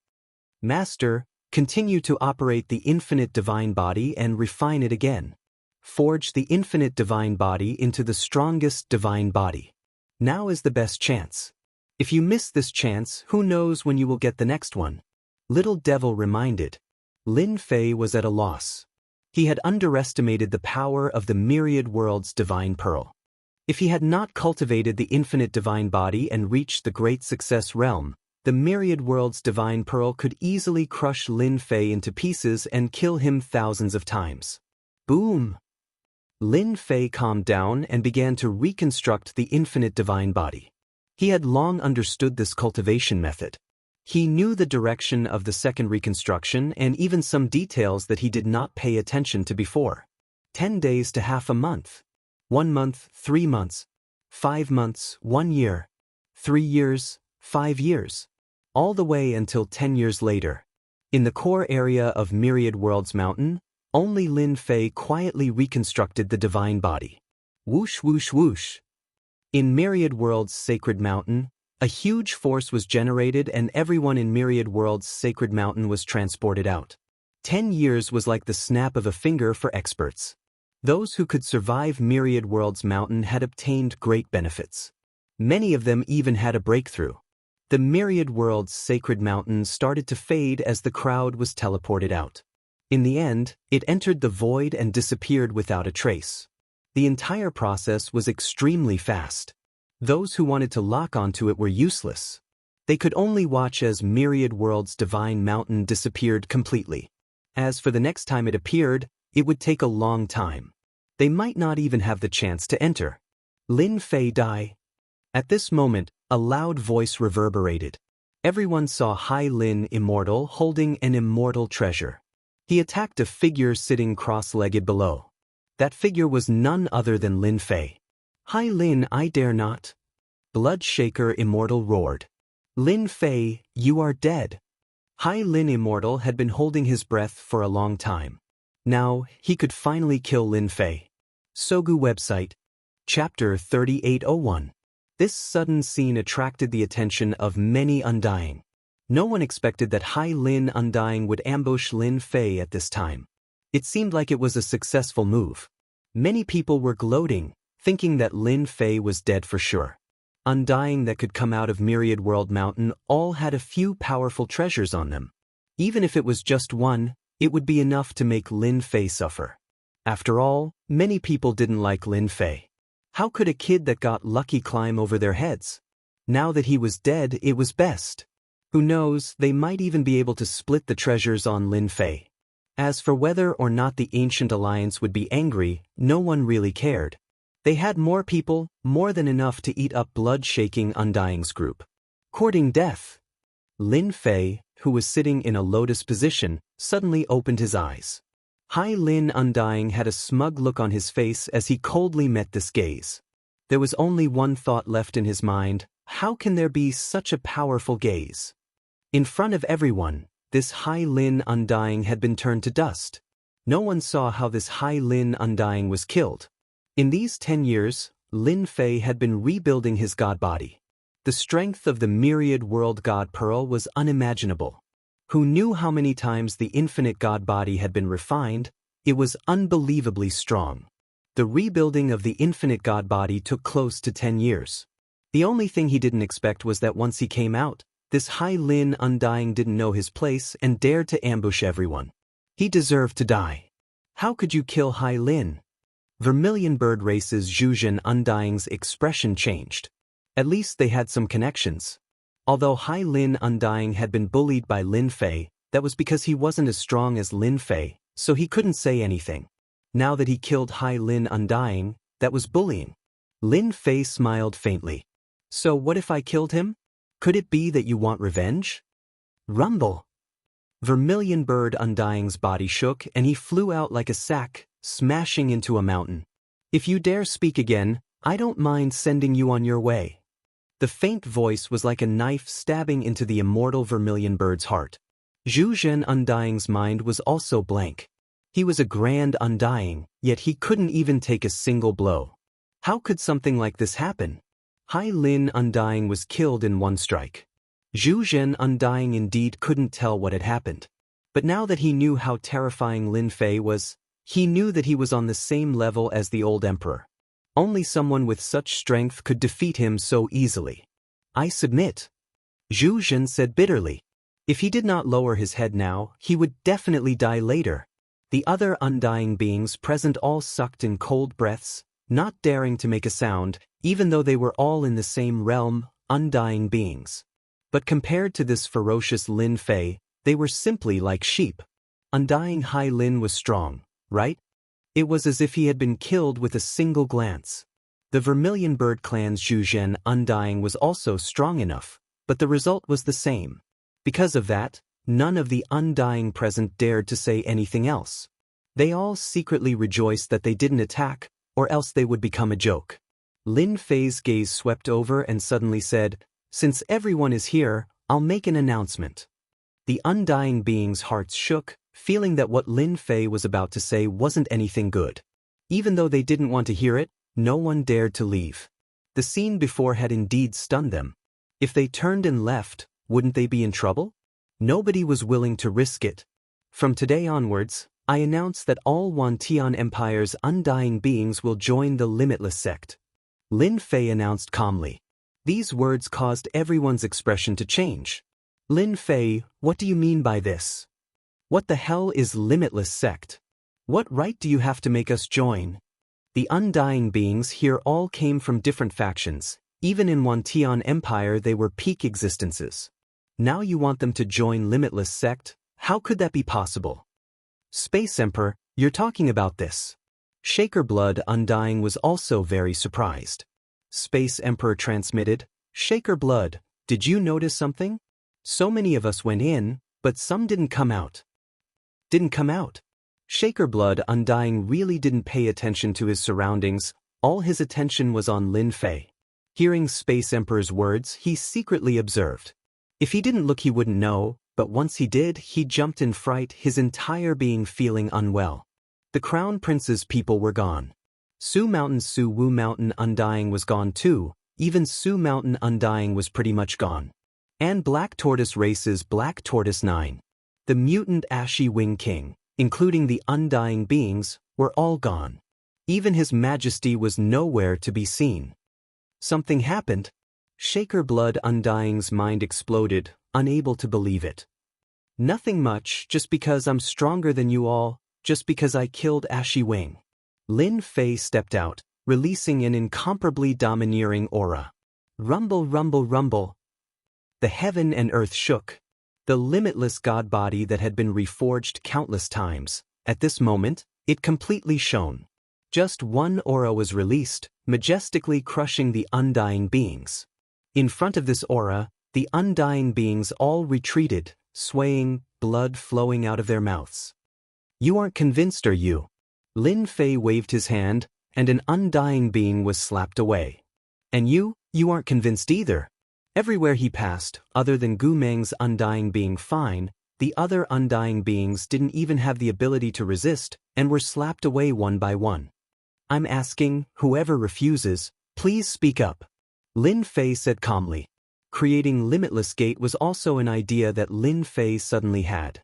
Master, continue to operate the infinite divine body and refine it again. Forge the infinite divine body into the strongest divine body. Now is the best chance. If you miss this chance, who knows when you will get the next one? Little Devil reminded. Lin Fei was at a loss. He had underestimated the power of the myriad worlds divine pearl. If he had not cultivated the infinite divine body and reached the great success realm, the myriad worlds divine pearl could easily crush Lin Fei into pieces and kill him thousands of times. Boom! Lin Fei calmed down and began to reconstruct the infinite divine body. He had long understood this cultivation method. He knew the direction of the second reconstruction and even some details that he did not pay attention to before. 10 days to half a month. 1 month, 3 months. 5 months, 1 year. 3 years, 5 years. All the way until 10 years later. In the core area of Myriad Worlds Mountain, only Lin Fei quietly reconstructed the divine body. Whoosh whoosh whoosh. In Myriad Worlds Sacred Mountain, a huge force was generated and everyone in Myriad Worlds Sacred Mountain was transported out. 10 years was like the snap of a finger for experts. Those who could survive Myriad Worlds Mountain had obtained great benefits. Many of them even had a breakthrough. The Myriad Worlds Sacred Mountain started to fade as the crowd was teleported out. In the end, it entered the void and disappeared without a trace. The entire process was extremely fast. Those who wanted to lock onto it were useless. They could only watch as Myriad World's divine mountain disappeared completely. As for the next time it appeared, it would take a long time. They might not even have the chance to enter. Lin Fei die. At this moment, a loud voice reverberated. Everyone saw Hai Lin Immortal holding an immortal treasure. He attacked a figure sitting cross-legged below. That figure was none other than Lin Fei. Hai Lin, I dare not. Bloodshaker Immortal roared. Lin Fei, you are dead. Hai Lin Immortal had been holding his breath for a long time. Now, he could finally kill Lin Fei. Sogu website. Chapter 3801. This sudden scene attracted the attention of many Undying. No one expected that Hai Lin Undying would ambush Lin Fei at this time. It seemed like it was a successful move. Many people were gloating, thinking that Lin Fei was dead for sure. Undying that could come out of Myriad World Mountain all had a few powerful treasures on them. Even if it was just one, it would be enough to make Lin Fei suffer. After all, many people didn't like Lin Fei. How could a kid that got lucky climb over their heads? Now that he was dead, it was best. Who knows, they might even be able to split the treasures on Lin Fei. As for whether or not the Ancient Alliance would be angry, no one really cared. They had more people, more than enough to eat up blood-shaking Undying's group. Courting death. Lin Fei, who was sitting in a lotus position, suddenly opened his eyes. Hai Lin Undying had a smug look on his face as he coldly met this gaze. There was only one thought left in his mind: how can there be such a powerful gaze? In front of everyone, this Hai Lin Undying had been turned to dust. No one saw how this Hai Lin Undying was killed. In these 10 years, Lin Fei had been rebuilding his god body. The strength of the Myriad World God Pearl was unimaginable. Who knew how many times the infinite god body had been refined? It was unbelievably strong. The rebuilding of the infinite god body took close to 10 years. The only thing he didn't expect was that once he came out, this Hai Lin Undying didn't know his place and dared to ambush everyone. He deserved to die. How could you kill Hai Lin? Vermilion Bird Race's Zhuzhen Undying's expression changed. At least they had some connections. Although Hai Lin Undying had been bullied by Lin Fei, that was because he wasn't as strong as Lin Fei, so he couldn't say anything. Now that he killed Hai Lin Undying, that was bullying. Lin Fei smiled faintly. So what if I killed him? Could it be that you want revenge? Rumble. Vermilion Bird Undying's body shook and he flew out like a sack, smashing into a mountain. If you dare speak again, I don't mind sending you on your way. The faint voice was like a knife stabbing into the immortal Vermilion Bird's heart. Zhuzhen Undying's mind was also blank. He was a grand Undying, yet he couldn't even take a single blow. How could something like this happen? Hai Lin Undying was killed in one strike. Zhuzhen Undying indeed couldn't tell what had happened. But now that he knew how terrifying Lin Fei was, he knew that he was on the same level as the old emperor. Only someone with such strength could defeat him so easily. I submit. Zhuzhen said bitterly. If he did not lower his head now, he would definitely die later. The other Undying beings present all sucked in cold breaths, not daring to make a sound, even though they were all in the same realm, Undying beings. But compared to this ferocious Lin Fei, they were simply like sheep. Undying Hai Lin was strong, right? It was as if he had been killed with a single glance. The Vermilion Bird clan's Zhuzhen Undying was also strong enough, but the result was the same. Because of that, none of the Undying present dared to say anything else. They all secretly rejoiced that they didn't attack, or else they would become a joke. Lin Fei's gaze swept over and suddenly said, "Since everyone is here, I'll make an announcement." The Undying beings' hearts shook, feeling that what Lin Fei was about to say wasn't anything good. Even though they didn't want to hear it, no one dared to leave. The scene before had indeed stunned them. If they turned and left, wouldn't they be in trouble? Nobody was willing to risk it. From today onwards, I announce that all Wantian Empire's Undying beings will join the Limitless sect. Lin Fei announced calmly. These words caused everyone's expression to change. Lin Fei, what do you mean by this? What the hell is Limitless sect? What right do you have to make us join? The Undying beings here all came from different factions, Even in Wantian Empire they were peak existences. Now you want them to join Limitless Sect? How could that be possible? Space Emperor, you're talking about this. Shaker Blood Undying was also very surprised. Space Emperor transmitted, Shaker Blood, did you notice something? So many of us went in, but some didn't come out. Didn't come out. Shaker Blood Undying really didn't pay attention to his surroundings, all his attention was on Lin Fei. Hearing Space Emperor's words, he secretly observed. If he didn't look he wouldn't know, but once he did, he jumped in fright, his entire being feeling unwell. The Crown Prince's people were gone. Su Wu Mountain Undying was gone too, even Su Mountain Undying was pretty much gone. And Black Tortoise Race's Black Tortoise 9. The mutant Ashy Wing King, including the Undying beings, were all gone. Even His Majesty was nowhere to be seen. Something happened. Shaker Blood Undying's mind exploded, unable to believe it. Nothing much, just because I'm stronger than you all, just because I killed Ashy Wing. Lin Fei stepped out, releasing an incomparably domineering aura. Rumble, rumble, rumble. The heaven and earth shook. The limitless god body that had been reforged countless times, at this moment, it completely shone. Just one aura was released, majestically crushing the undying beings. In front of this aura, the undying beings all retreated, swaying, blood flowing out of their mouths. You aren't convinced, are you? Lin Fei waved his hand, and an undying being was slapped away. And you aren't convinced either. Everywhere he passed, other than Gu Meng's undying being fine, the other undying beings didn't even have the ability to resist, and were slapped away one by one. I'm asking, whoever refuses, please speak up. Lin Fei said calmly. Creating Limitless Gate was also an idea that Lin Fei suddenly had.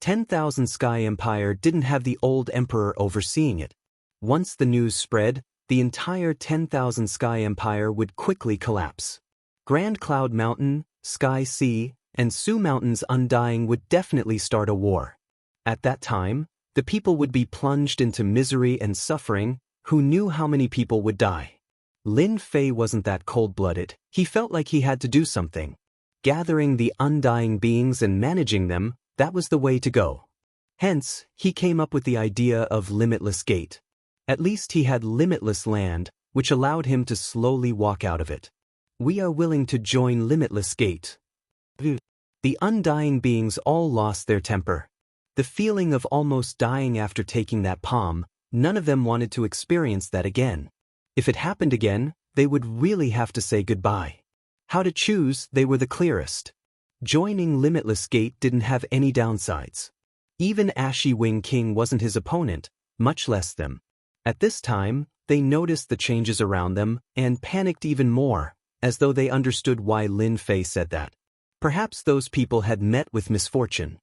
10,000 Sky Empire didn't have the old emperor overseeing it. Once the news spread, the entire 10,000 Sky Empire would quickly collapse. Grand Cloud Mountain, Sky Sea, and Su Mountain's Undying would definitely start a war. At that time, the people would be plunged into misery and suffering. Who knew how many people would die? Lin Fei wasn't that cold-blooded, he felt like he had to do something. Gathering the undying beings and managing them, that was the way to go. Hence, he came up with the idea of Limitless Gate. At least he had limitless land, which allowed him to slowly walk out of it. We are willing to join Limitless Gate. The undying beings all lost their temper. The feeling of almost dying after taking that palm, none of them wanted to experience that again. If it happened again, they would really have to say goodbye. How to choose, they were the clearest. Joining Limitless Gate didn't have any downsides. Even Ashy Wing King wasn't his opponent, much less them. At this time, they noticed the changes around them and panicked even more, as though they understood why Lin Fei said that. Perhaps those people had met with misfortune.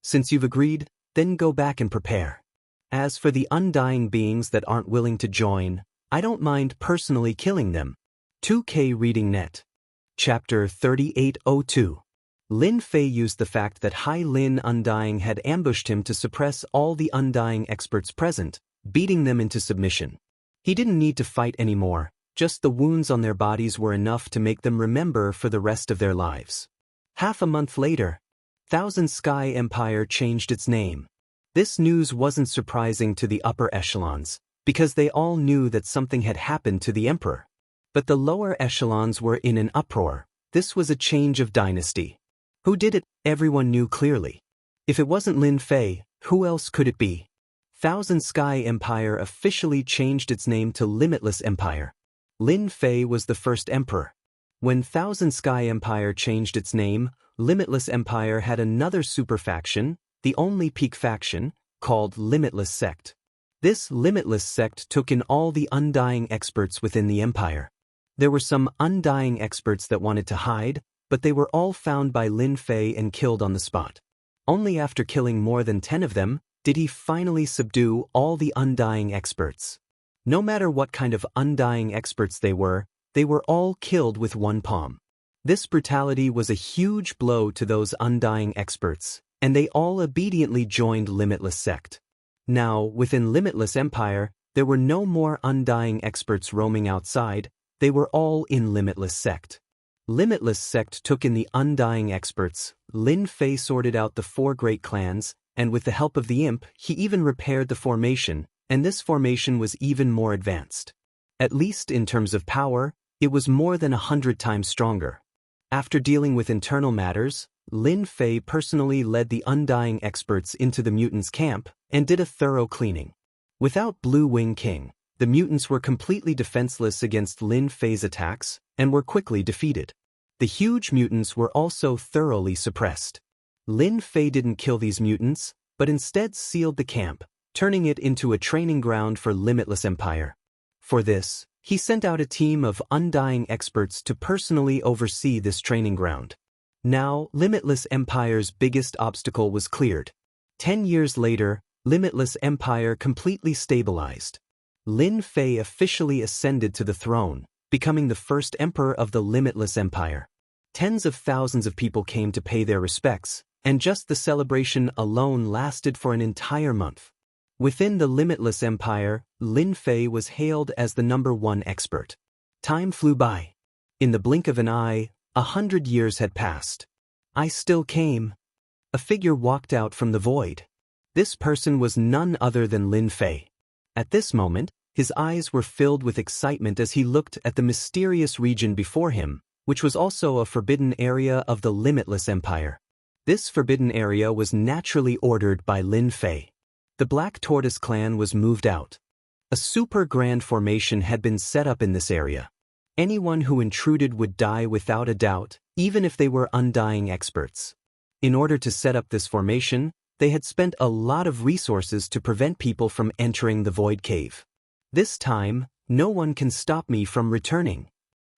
Since you've agreed, then go back and prepare. As for the undying beings that aren't willing to join, I don't mind personally killing them. 2K Reading Net. Chapter 3802. Lin Fei used the fact that Hai Lin Undying had ambushed him to suppress all the undying experts present, beating them into submission. He didn't need to fight anymore, just the wounds on their bodies were enough to make them remember for the rest of their lives. Half a month later, Thousand Sky Empire changed its name. This news wasn't surprising to the upper echelons, because they all knew that something had happened to the emperor. But the lower echelons were in an uproar. This was a change of dynasty. Who did it? Everyone knew clearly. If it wasn't Lin Fei, who else could it be? Thousand Sky Empire officially changed its name to Limitless Empire. Lin Fei was the first emperor. When Thousand Sky Empire changed its name, Limitless Empire had another super faction, the only peak faction, called Limitless Sect. This Limitless Sect took in all the undying experts within the empire. There were some undying experts that wanted to hide, but they were all found by Lin Fei and killed on the spot. Only after killing more than 10 of them, did he finally subdue all the undying experts. No matter what kind of undying experts they were all killed with one palm. This brutality was a huge blow to those undying experts, and they all obediently joined Limitless Sect. Now, within Limitless Empire, there were no more undying experts roaming outside, They were all in Limitless Sect. Limitless Sect took in the undying experts. Lin Fei sorted out the 4 great clans, and with the help of the imp, he even repaired the formation, and this formation was even more advanced. At least in terms of power, it was more than 100 times stronger. After dealing with internal matters, Lin Fei personally led the undying experts into the mutants' camp and did a thorough cleaning. Without Blue Wing King, the mutants were completely defenseless against Lin Fei's attacks and were quickly defeated. The huge mutants were also thoroughly suppressed. Lin Fei didn't kill these mutants, but instead sealed the camp, turning it into a training ground for Limitless Empire. For this, he sent out a team of undying experts to personally oversee this training ground. Now, Limitless Empire's biggest obstacle was cleared. 10 years later, Limitless Empire completely stabilized. Lin Fei officially ascended to the throne, becoming the first emperor of the Limitless Empire. Tens of thousands of people came to pay their respects, and just the celebration alone lasted for an entire month. Within the Limitless Empire, Lin Fei was hailed as the #1 expert. Time flew by. In the blink of an eye, 100 years had passed. I still came. A figure walked out from the void. This person was none other than Lin Fei. At this moment, his eyes were filled with excitement as he looked at the mysterious region before him, which was also a forbidden area of the Limitless Empire. This forbidden area was naturally ordered by Lin Fei. The Black Tortoise clan was moved out. A super grand formation had been set up in this area. Anyone who intruded would die without a doubt, even if they were undying experts. In order to set up this formation, they had spent a lot of resources to prevent people from entering the Void Cave. This time, no one can stop me from returning.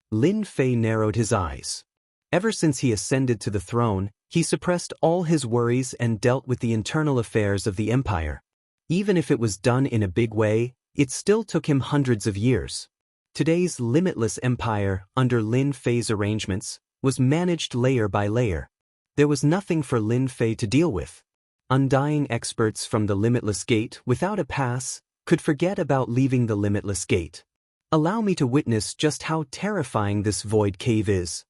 Lin Fei narrowed his eyes. Ever since he ascended to the throne, he suppressed all his worries and dealt with the internal affairs of the empire. Even if it was done in a big way, it still took him hundreds of years. Today's Limitless Empire, under Lin Fei's arrangements, was managed layer by layer. There was nothing for Lin Fei to deal with. Undying experts from the Limitless Gate without a pass could forget about leaving the Limitless Gate. Allow me to witness just how terrifying this Void Cave is.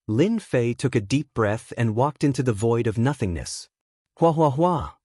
Lin Fei took a deep breath and walked into the void of nothingness. Hua hua hua.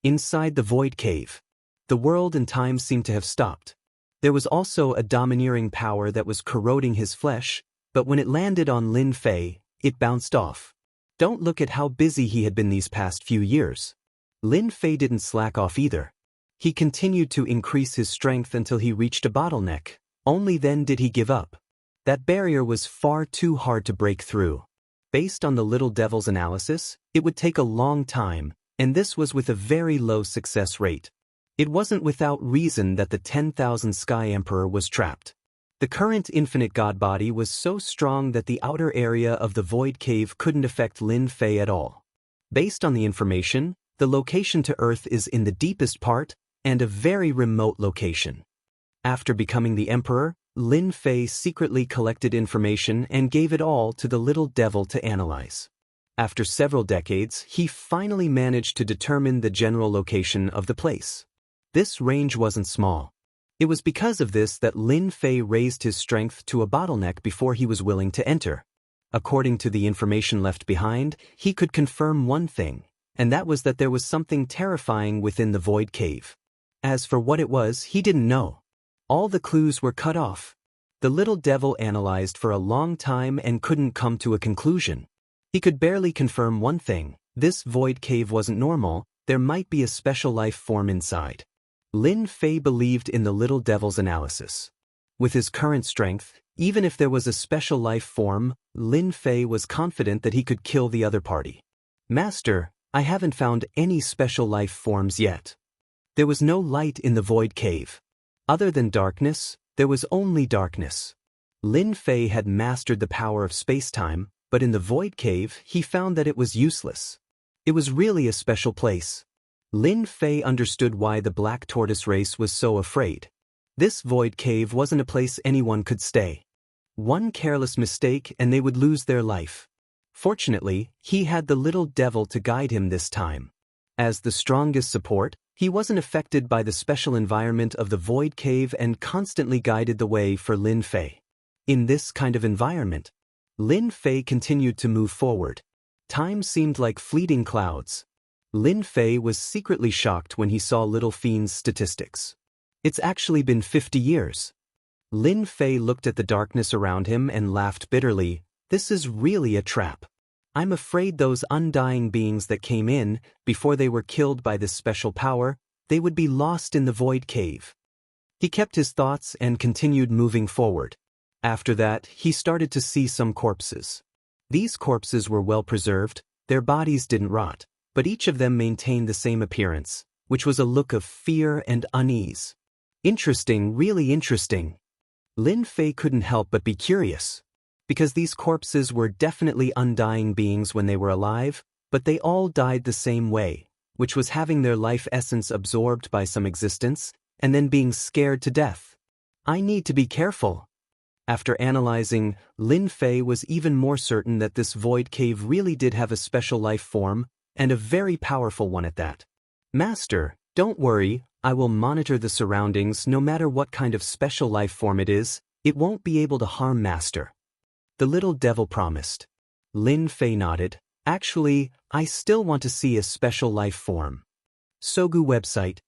Inside the Void Cave, the world and time seemed to have stopped. There was also a domineering power that was corroding his flesh, but when it landed on Lin Fei, it bounced off. Don't look at how busy he had been these past few years. Lin Fei didn't slack off either. He continued to increase his strength until he reached a bottleneck. Only then did he give up. That barrier was far too hard to break through. Based on the Little Devil's analysis, it would take a long time, and this was with a very low success rate. It wasn't without reason that the 10,000 Sky Emperor was trapped. The current infinite god body was so strong that the outer area of the Void Cave couldn't affect Lin Fei at all. Based on the information, the location to Earth is in the deepest part, and a very remote location. After becoming the Emperor, Lin Fei secretly collected information and gave it all to the Little Devil to analyze. After several decades, he finally managed to determine the general location of the place. This range wasn't small. It was because of this that Lin Fei raised his strength to a bottleneck before he was willing to enter. According to the information left behind, he could confirm one thing, and that was that there was something terrifying within the Void Cave. As for what it was, he didn't know. All the clues were cut off. The Little Devil analyzed for a long time and couldn't come to a conclusion. He could barely confirm one thing: this Void Cave wasn't normal, there might be a special life form inside. Lin Fei believed in the Little Devil's analysis. With his current strength, even if there was a special life form, Lin Fei was confident that he could kill the other party. Master, I haven't found any special life forms yet. There was no light in the Void Cave. Other than darkness, there was only darkness. Lin Fei had mastered the power of space-time, but in the Void Cave, he found that it was useless. It was really a special place. Lin Fei understood why the Black Tortoise race was so afraid. This Void Cave wasn't a place anyone could stay. One careless mistake and they would lose their life. Fortunately, he had the Little Devil to guide him this time. As the strongest support, he wasn't affected by the special environment of the Void Cave and constantly guided the way for Lin Fei. In this kind of environment, Lin Fei continued to move forward. Time seemed like fleeting clouds. Lin Fei was secretly shocked when he saw Little Fiend's statistics. It's actually been 50 years. Lin Fei looked at the darkness around him and laughed bitterly. This is really a trap. I'm afraid those undying beings that came in, before they were killed by this special power, they would be lost in the void cave. He kept his thoughts and continued moving forward. After that, he started to see some corpses. These corpses were well preserved, their bodies didn't rot, but each of them maintained the same appearance, which was a look of fear and unease. Interesting, really interesting. Lin Fei couldn't help but be curious. Because these corpses were definitely undying beings when they were alive, but they all died the same way, which was having their life essence absorbed by some existence, and then being scared to death. I need to be careful. After analyzing, Lin Fei was even more certain that this void cave really did have a special life form, and a very powerful one at that. Master, don't worry, I will monitor the surroundings no matter what kind of special life form it is, it won't be able to harm Master. The little devil promised. Lin Fei nodded. Actually, I still want to see a special life form. Sogu website.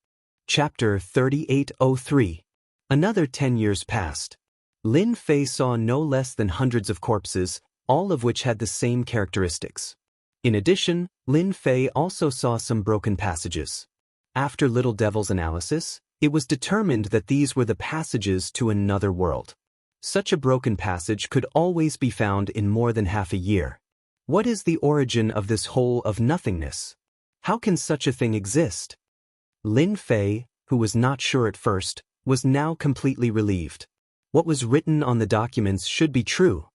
Chapter 3803. Another 10 years passed. Lin Fei saw no less than hundreds of corpses, all of which had the same characteristics. In addition, Lin Fei also saw some broken passages. After Little Devil's analysis, it was determined that these were the passages to another world. Such a broken passage could always be found in more than half a year. What is the origin of this hole of nothingness? How can such a thing exist? Lin Fei, who was not sure at first, was now completely relieved. What was written on the documents should be true.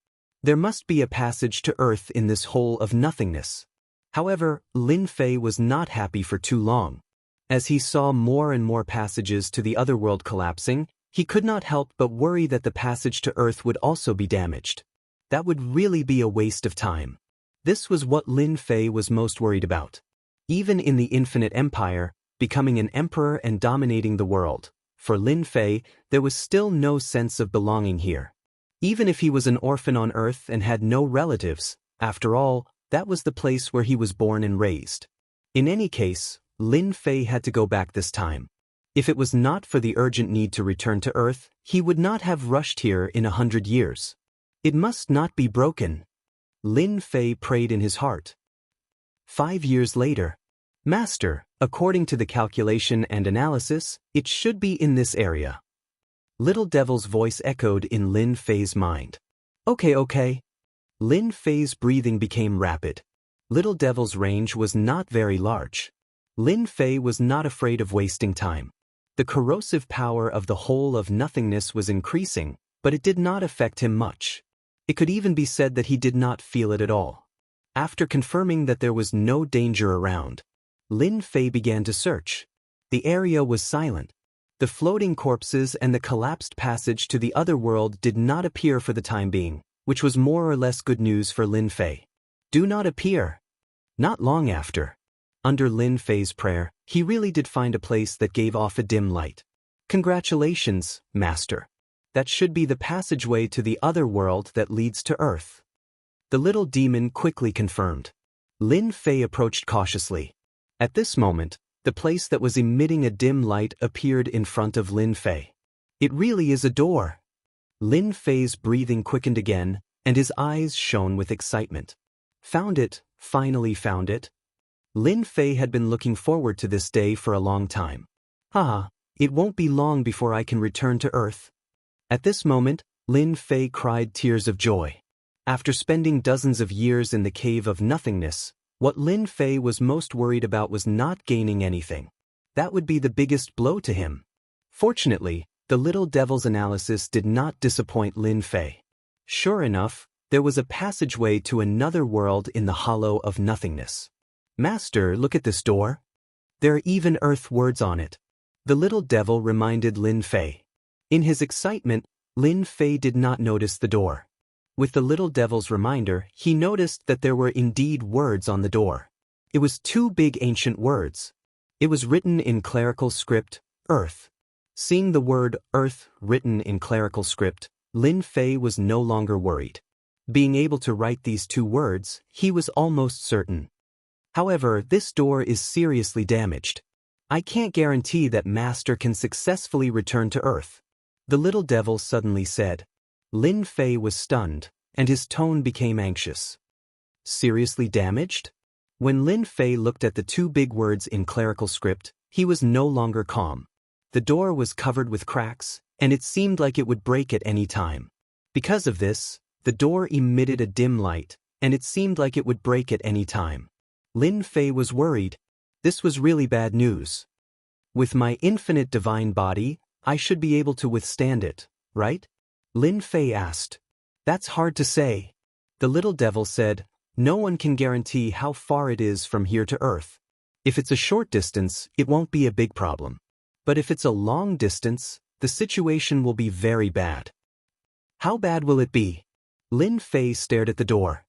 There must be a passage to Earth in this hole of nothingness. However, Lin Fei was not happy for too long. As he saw more and more passages to the other world collapsing, he could not help but worry that the passage to Earth would also be damaged. That would really be a waste of time. This was what Lin Fei was most worried about. Even in the Infinite Empire, becoming an emperor and dominating the world, for Lin Fei, there was still no sense of belonging here. Even if he was an orphan on Earth and had no relatives, after all, that was the place where he was born and raised. In any case, Lin Fei had to go back this time. If it was not for the urgent need to return to Earth, he would not have rushed here in 100 years. It must not be broken. Lin Fei prayed in his heart. 5 years later. Master, according to the calculation and analysis, it should be in this area. Little Devil's voice echoed in Lin Fei's mind. Okay. Lin Fei's breathing became rapid. Little Devil's range was not very large. Lin Fei was not afraid of wasting time. The corrosive power of the hole of nothingness was increasing, but it did not affect him much. It could even be said that he did not feel it at all. After confirming that there was no danger around, Lin Fei began to search. The area was silent. The floating corpses and the collapsed passage to the other world did not appear for the time being, which was more or less good news for Lin Fei. Do not appear. Not long after. Under Lin Fei's prayer, he really did find a place that gave off a dim light. Congratulations, Master. That should be the passageway to the other world that leads to Earth. The little demon quickly confirmed. Lin Fei approached cautiously. At this moment, the place that was emitting a dim light appeared in front of Lin Fei. It really is a door. Lin Fei's breathing quickened again, and his eyes shone with excitement. Found it, finally found it. Lin Fei had been looking forward to this day for a long time. It won't be long before I can return to Earth. At this moment, Lin Fei cried tears of joy. After spending dozens of years in the cave of nothingness, what Lin Fei was most worried about was not gaining anything. That would be the biggest blow to him. Fortunately, the little devil's analysis did not disappoint Lin Fei. Sure enough, there was a passageway to another world in the hollow of nothingness. Master, look at this door. There are even Earth words on it. The little devil reminded Lin Fei. In his excitement, Lin Fei did not notice the door. With the little devil's reminder, he noticed that there were indeed words on the door. It was 2 big ancient words. It was written in clerical script, Earth. Seeing the word Earth written in clerical script, Lin Fei was no longer worried. Being able to write these 2 words, he was almost certain. However, this door is seriously damaged. I can't guarantee that Master can successfully return to Earth. The little devil suddenly said. Lin Fei was stunned, and his tone became anxious. Seriously damaged? When Lin Fei looked at the 2 big words in clerical script, he was no longer calm. The door was covered with cracks, and it seemed like it would break at any time. Because of this, the door emitted a dim light, and it seemed like it would break at any time. Lin Fei was worried. This was really bad news. With my infinite divine body, I should be able to withstand it, right? Lin Fei asked. That's hard to say. The little devil said, no one can guarantee how far it is from here to Earth. If it's a short distance, it won't be a big problem. But if it's a long distance, the situation will be very bad. How bad will it be? Lin Fei stared at the door.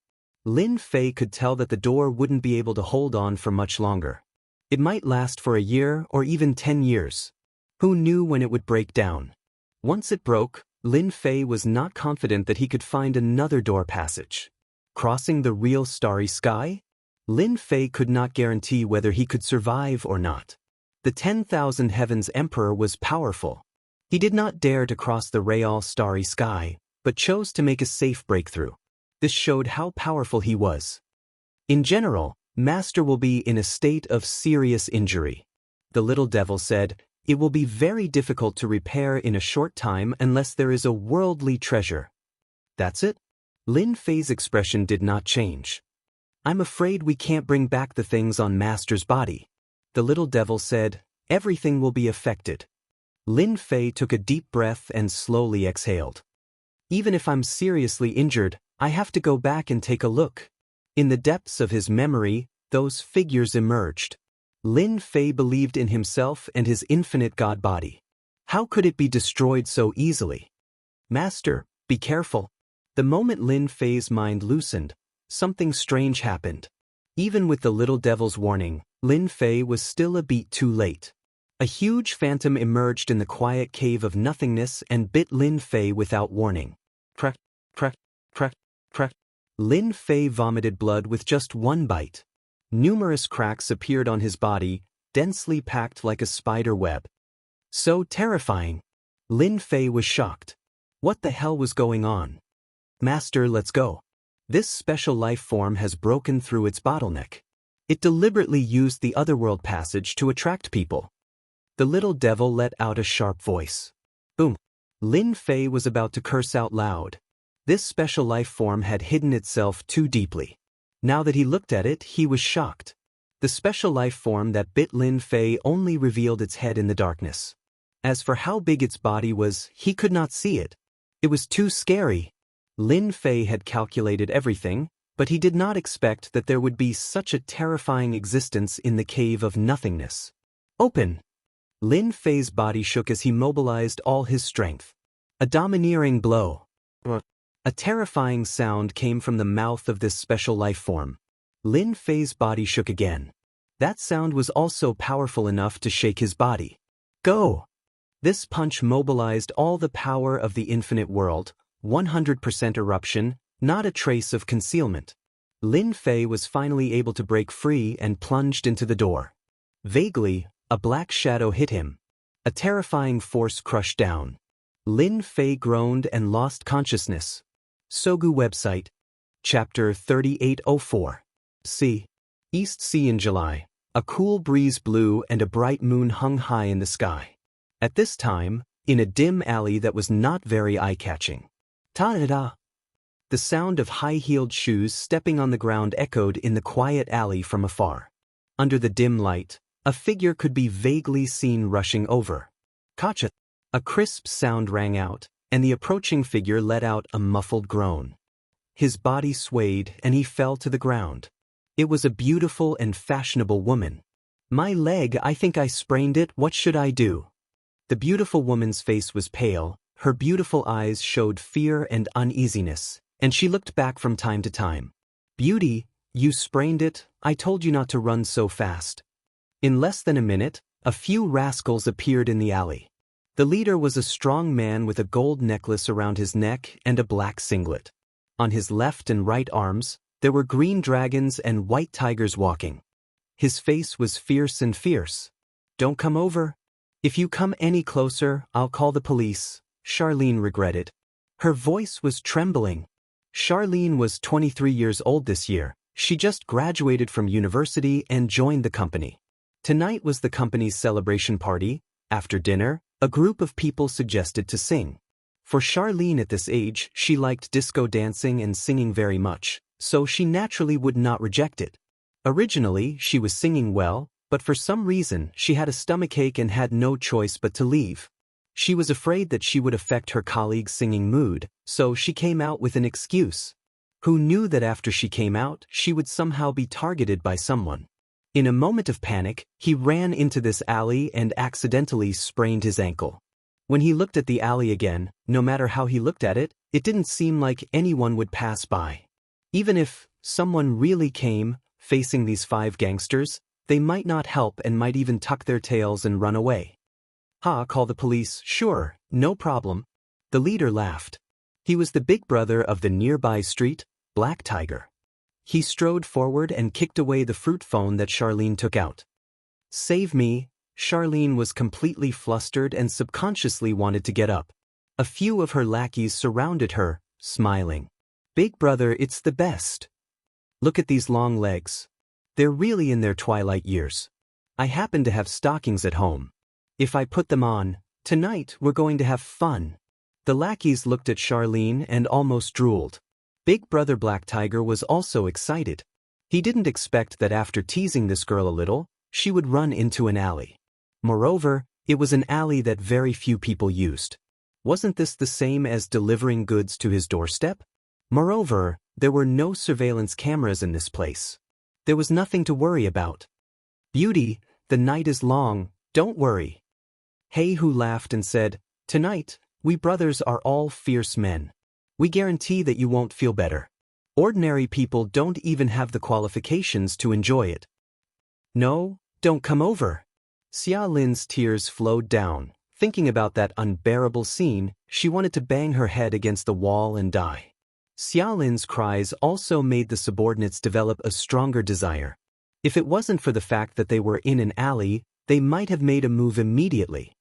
Lin Fei could tell that the door wouldn't be able to hold on for much longer. It might last for a year or even 10 years. Who knew when it would break down? Once it broke, Lin Fei was not confident that he could find another door passage. Crossing the real starry sky? Lin Fei could not guarantee whether he could survive or not. The 10,000 Heavens Emperor was powerful. He did not dare to cross the real starry sky, but chose to make a safe breakthrough. This showed how powerful he was. In general, Master will be in a state of serious injury. The little devil said, it will be very difficult to repair in a short time unless there is a worldly treasure. That's it? Lin Fei's expression did not change. I'm afraid we can't bring back the things on Master's body. The little devil said, everything will be affected. Lin Fei took a deep breath and slowly exhaled. Even if I'm seriously injured, I have to go back and take a look. In the depths of his memory, those figures emerged. Lin Fei believed in himself and his infinite God body. How could it be destroyed so easily? Master, be careful. The moment Lin Fei's mind loosened, something strange happened. Even with the little devil's warning, Lin Fei was still a beat too late. A huge phantom emerged in the quiet cave of nothingness and bit Lin Fei without warning. Crack, crack, crack, crack. Lin Fei vomited blood with just one bite. Numerous cracks appeared on his body, densely packed like a spider web. So terrifying. Lin Fei was shocked. What the hell was going on? Master, let's go. This special life form has broken through its bottleneck. It deliberately used the otherworld passage to attract people. The little devil let out a sharp voice. Boom. Lin Fei was about to curse out loud. This special life form had hidden itself too deeply. Now that he looked at it, he was shocked. The special life form that bit Lin Fei only revealed its head in the darkness. As for how big its body was, he could not see it. It was too scary. Lin Fei had calculated everything, but he did not expect that there would be such a terrifying existence in the cave of nothingness. Open! Lin Fei's body shook as he mobilized all his strength. A domineering blow. A terrifying sound came from the mouth of this special life form. Lin Fei's body shook again. That sound was also powerful enough to shake his body. Go! This punch mobilized all the power of the infinite world, 100% eruption, not a trace of concealment. Lin Fei was finally able to break free and plunged into the door. Vaguely, a black shadow hit him. A terrifying force crushed down. Lin Fei groaned and lost consciousness. Sogu website. Chapter 3804. Sea. East Sea in July. A cool breeze blew and a bright moon hung high in the sky. At this time, in a dim alley that was not very eye-catching. Ta-da! The sound of high-heeled shoes stepping on the ground echoed in the quiet alley from afar. Under the dim light, a figure could be vaguely seen rushing over. Kacha! A crisp sound rang out, and the approaching figure let out a muffled groan. His body swayed and he fell to the ground. It was a beautiful and fashionable woman. My leg, I think I sprained it, what should I do? The beautiful woman's face was pale, her beautiful eyes showed fear and uneasiness, and she looked back from time to time. Beauty, you sprained it, I told you not to run so fast. In less than a minute, a few rascals appeared in the alley. The leader was a strong man with a gold necklace around his neck and a black singlet. On his left and right arms, there were green dragons and white tigers walking. His face was fierce and fierce. "Don't come over. If you come any closer, I'll call the police," Charlene regretted. Her voice was trembling. Charlene was 23 years old this year. She just graduated from university and joined the company. Tonight was the company's celebration party. After dinner, a group of people suggested to sing. For Charlene at this age, she liked disco dancing and singing very much, so she naturally would not reject it. Originally, she was singing well, but for some reason, she had a stomachache and had no choice but to leave. She was afraid that she would affect her colleagues' singing mood, so she came out with an excuse. Who knew that after she came out, she would somehow be targeted by someone? In a moment of panic, he ran into this alley and accidentally sprained his ankle. When he looked at the alley again, no matter how he looked at it, it didn't seem like anyone would pass by. Even if someone really came, facing these 5 gangsters, they might not help and might even tuck their tails and run away. "Ha, call the police, sure, no problem." The leader laughed. He was the big brother of the nearby street, Black Tiger. He strode forward and kicked away the fruit phone that Charlene took out. "Save me." Charlene was completely flustered and subconsciously wanted to get up. A few of her lackeys surrounded her, smiling. "Big brother, it's the best. Look at these long legs. They're really in their twilight years. I happen to have stockings at home. If I put them on, tonight we're going to have fun." The lackeys looked at Charlene and almost drooled. Big brother Black Tiger was also excited. He didn't expect that after teasing this girl a little, she would run into an alley. Moreover, it was an alley that very few people used. Wasn't this the same as delivering goods to his doorstep? Moreover, there were no surveillance cameras in this place. There was nothing to worry about. "Beauty, the night is long, don't worry." Hey-Hu laughed and said, "Tonight, we brothers are all fierce men. We guarantee that you won't feel better. Ordinary people don't even have the qualifications to enjoy it." "No, don't come over." Xia Lin's tears flowed down. Thinking about that unbearable scene, she wanted to bang her head against the wall and die. Xia Lin's cries also made the subordinates develop a stronger desire. If it wasn't for the fact that they were in an alley, they might have made a move immediately.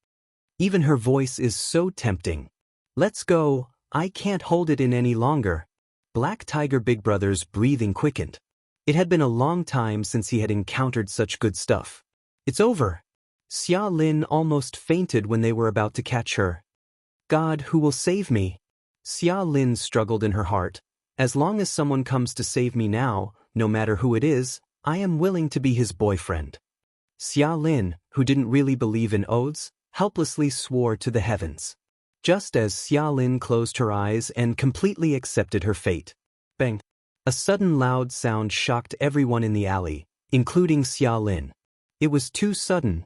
Even her voice is so tempting. "Let's go, I can't hold it in any longer." Black Tiger Big Brother's breathing quickened. It had been a long time since he had encountered such good stuff. "It's over." Xia Lin almost fainted when they were about to catch her. "God, who will save me?" Xia Lin struggled in her heart. "As long as someone comes to save me now, no matter who it is, I am willing to be his boyfriend." Xia Lin, who didn't really believe in oaths, helplessly swore to the heavens. Just as Xia Lin closed her eyes and completely accepted her fate. Bang! A sudden loud sound shocked everyone in the alley, including Xia Lin. It was too sudden.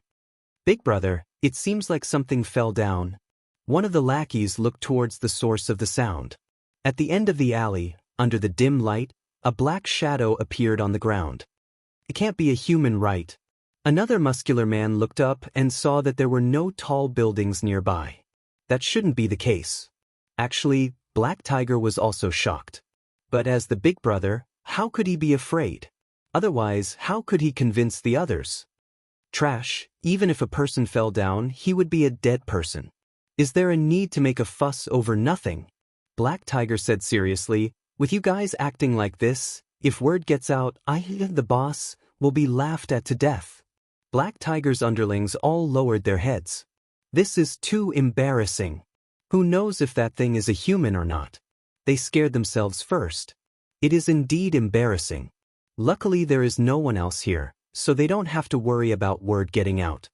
"Big brother, it seems like something fell down." One of the lackeys looked towards the source of the sound. At the end of the alley, under the dim light, a black shadow appeared on the ground. "It can't be a human, right?" Another muscular man looked up and saw that there were no tall buildings nearby. That shouldn't be the case. Actually, Black Tiger was also shocked. But as the big brother, how could he be afraid? Otherwise, how could he convince the others? Trash, even if a person fell down, he would be a dead person. Is there a need to make a fuss over nothing? Black Tiger said seriously, "With you guys acting like this, if word gets out, the boss, will be laughed at to death." Black Tiger's underlings all lowered their heads. This is too embarrassing. Who knows if that thing is a human or not? They scared themselves first. It is indeed embarrassing. Luckily there is no one else here, so they don't have to worry about word getting out.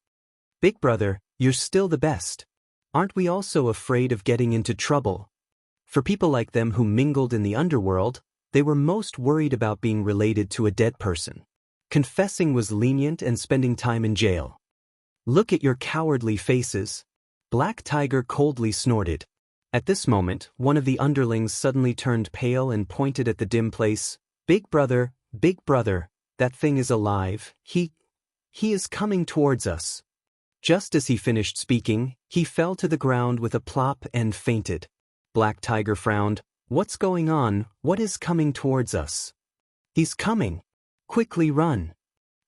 "Big brother, you're still the best. Aren't we also afraid of getting into trouble?" For people like them who mingled in the underworld, they were most worried about being related to a dead person. Confessing was lenient and spending time in jail. "Look at your cowardly faces." Black Tiger coldly snorted. At this moment, one of the underlings suddenly turned pale and pointed at the dim place. Big brother, that thing is alive. He is coming towards us." Just as he finished speaking, he fell to the ground with a plop and fainted. Black Tiger frowned. What's going on? What is coming towards us? He's coming. Quickly run.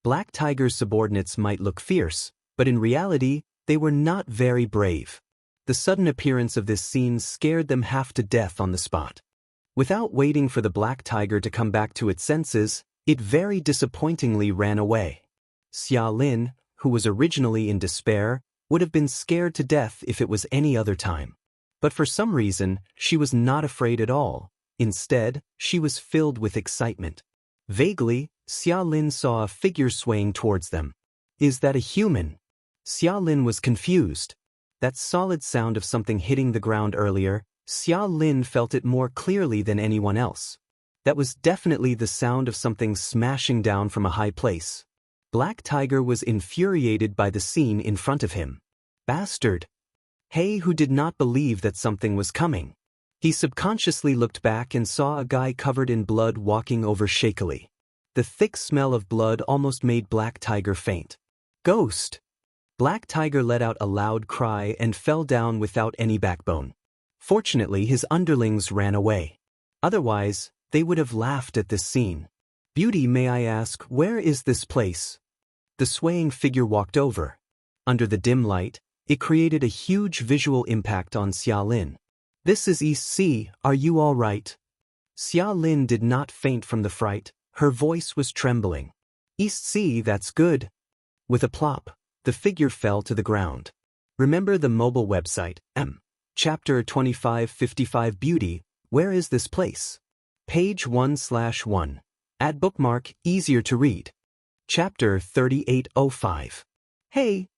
Black Tiger's subordinates might look fierce, but in reality, they were not very brave. The sudden appearance of this scene scared them half to death on the spot. Without waiting for the Black Tiger to come back to its senses, it very disappointingly ran away. Xia Lin, who was originally in despair, would have been scared to death if it was any other time. But for some reason, she was not afraid at all. Instead, she was filled with excitement. Vaguely, Xia Lin saw a figure swaying towards them. Is that a human? Xia Lin was confused. That solid sound of something hitting the ground earlier, Xia Lin felt it more clearly than anyone else. That was definitely the sound of something smashing down from a high place. Black Tiger was infuriated by the scene in front of him. Bastard! He who did not believe that something was coming. He subconsciously looked back and saw a guy covered in blood walking over shakily. The thick smell of blood almost made Black Tiger faint. Ghost! Black Tiger let out a loud cry and fell down without any backbone. Fortunately, his underlings ran away. Otherwise, they would have laughed at this scene. Beauty, may I ask, where is this place? The swaying figure walked over. Under the dim light, it created a huge visual impact on Xia Lin. This is East Sea, are you all right? Xia Lin did not faint from the fright, her voice was trembling. East Sea, that's good. With a plop, the figure fell to the ground. Remember the mobile website, Chapter 2555 Beauty, where is this place? Page 1/1. Add bookmark, easier to read. Chapter 3805. Hey,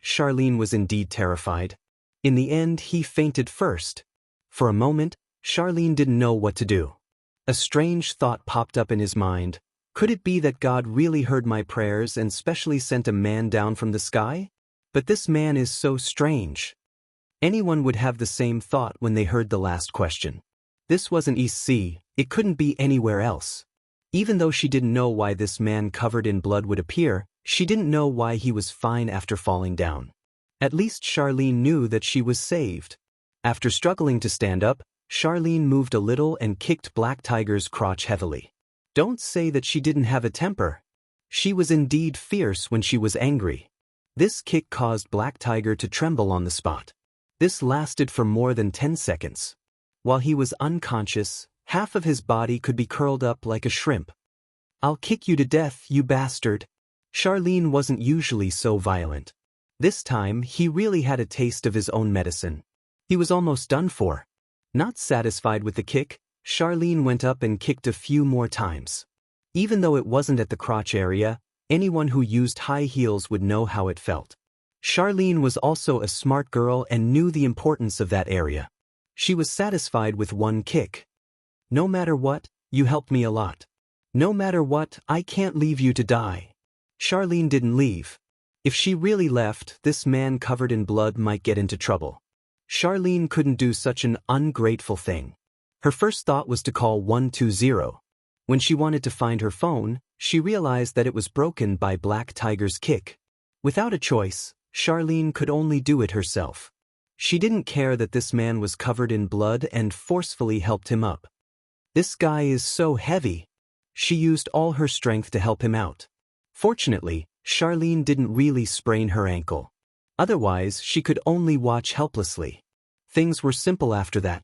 Charlene was indeed terrified. In the end, he fainted first. For a moment, Charlene didn't know what to do. A strange thought popped up in his mind. Could it be that God really heard my prayers and specially sent a man down from the sky? But this man is so strange. Anyone would have the same thought when they heard the last question. This wasn't East Sea, it couldn't be anywhere else. Even though she didn't know why this man covered in blood would appear, she didn't know why he was fine after falling down. At least Charlene knew that she was saved. After struggling to stand up, Charlene moved a little and kicked Black Tiger's crotch heavily. Don't say that she didn't have a temper. She was indeed fierce when she was angry. This kick caused Black Tiger to tremble on the spot. This lasted for more than 10 seconds. While he was unconscious, half of his body could be curled up like a shrimp. I'll kick you to death, you bastard. Charlene wasn't usually so violent. This time, he really had a taste of his own medicine. He was almost done for. Not satisfied with the kick, Charlene went up and kicked a few more times. Even though it wasn't at the crotch area, anyone who used high heels would know how it felt. Charlene was also a smart girl and knew the importance of that area. She was satisfied with one kick. No matter what, you helped me a lot. No matter what, I can't leave you to die. Charlene didn't leave. If she really left, this man covered in blood might get into trouble. Charlene couldn't do such an ungrateful thing. Her first thought was to call 120. When she wanted to find her phone, she realized that it was broken by Black Tiger's kick. Without a choice, Charlene could only do it herself. She didn't care that this man was covered in blood and forcefully helped him up. This guy is so heavy. She used all her strength to help him out. Fortunately, Charlene didn't really sprain her ankle. Otherwise, she could only watch helplessly. Things were simple after that.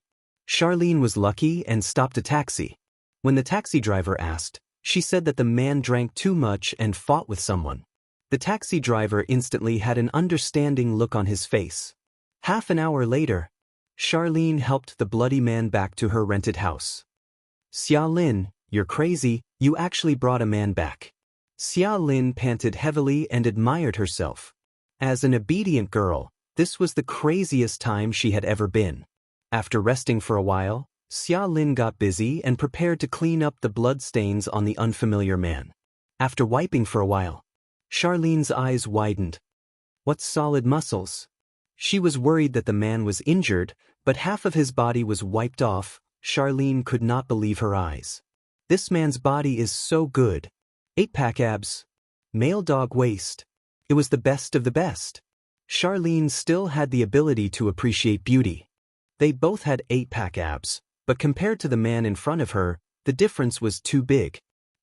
Charlene was lucky and stopped a taxi. When the taxi driver asked, she said that the man drank too much and fought with someone. The taxi driver instantly had an understanding look on his face. Half an hour later, Charlene helped the bloody man back to her rented house. Xia Lin, you're crazy, you actually brought a man back. Xia Lin panted heavily and admired herself. As an obedient girl, this was the craziest time she had ever been. After resting for a while, Xia Lin got busy and prepared to clean up the bloodstains on the unfamiliar man. After wiping for a while, Charlene's eyes widened. What solid muscles! She was worried that the man was injured, but half of his body was wiped off. Charlene could not believe her eyes. This man's body is so good. 8-pack abs. Male dog waist. It was the best of the best. Charlene still had the ability to appreciate beauty. They both had 8-pack abs, but compared to the man in front of her, the difference was too big.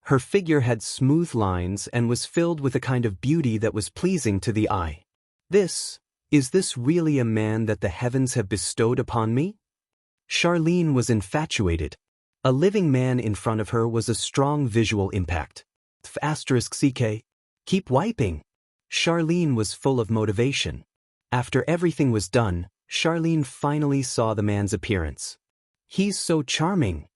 Her figure had smooth lines and was filled with a kind of beauty that was pleasing to the eye. Is this really a man that the heavens have bestowed upon me? Charlene was infatuated. A living man in front of her was a strong visual impact. *CK. Keep wiping. Charlene was full of motivation. After everything was done, Charlene finally saw the man's appearance. He's so charming.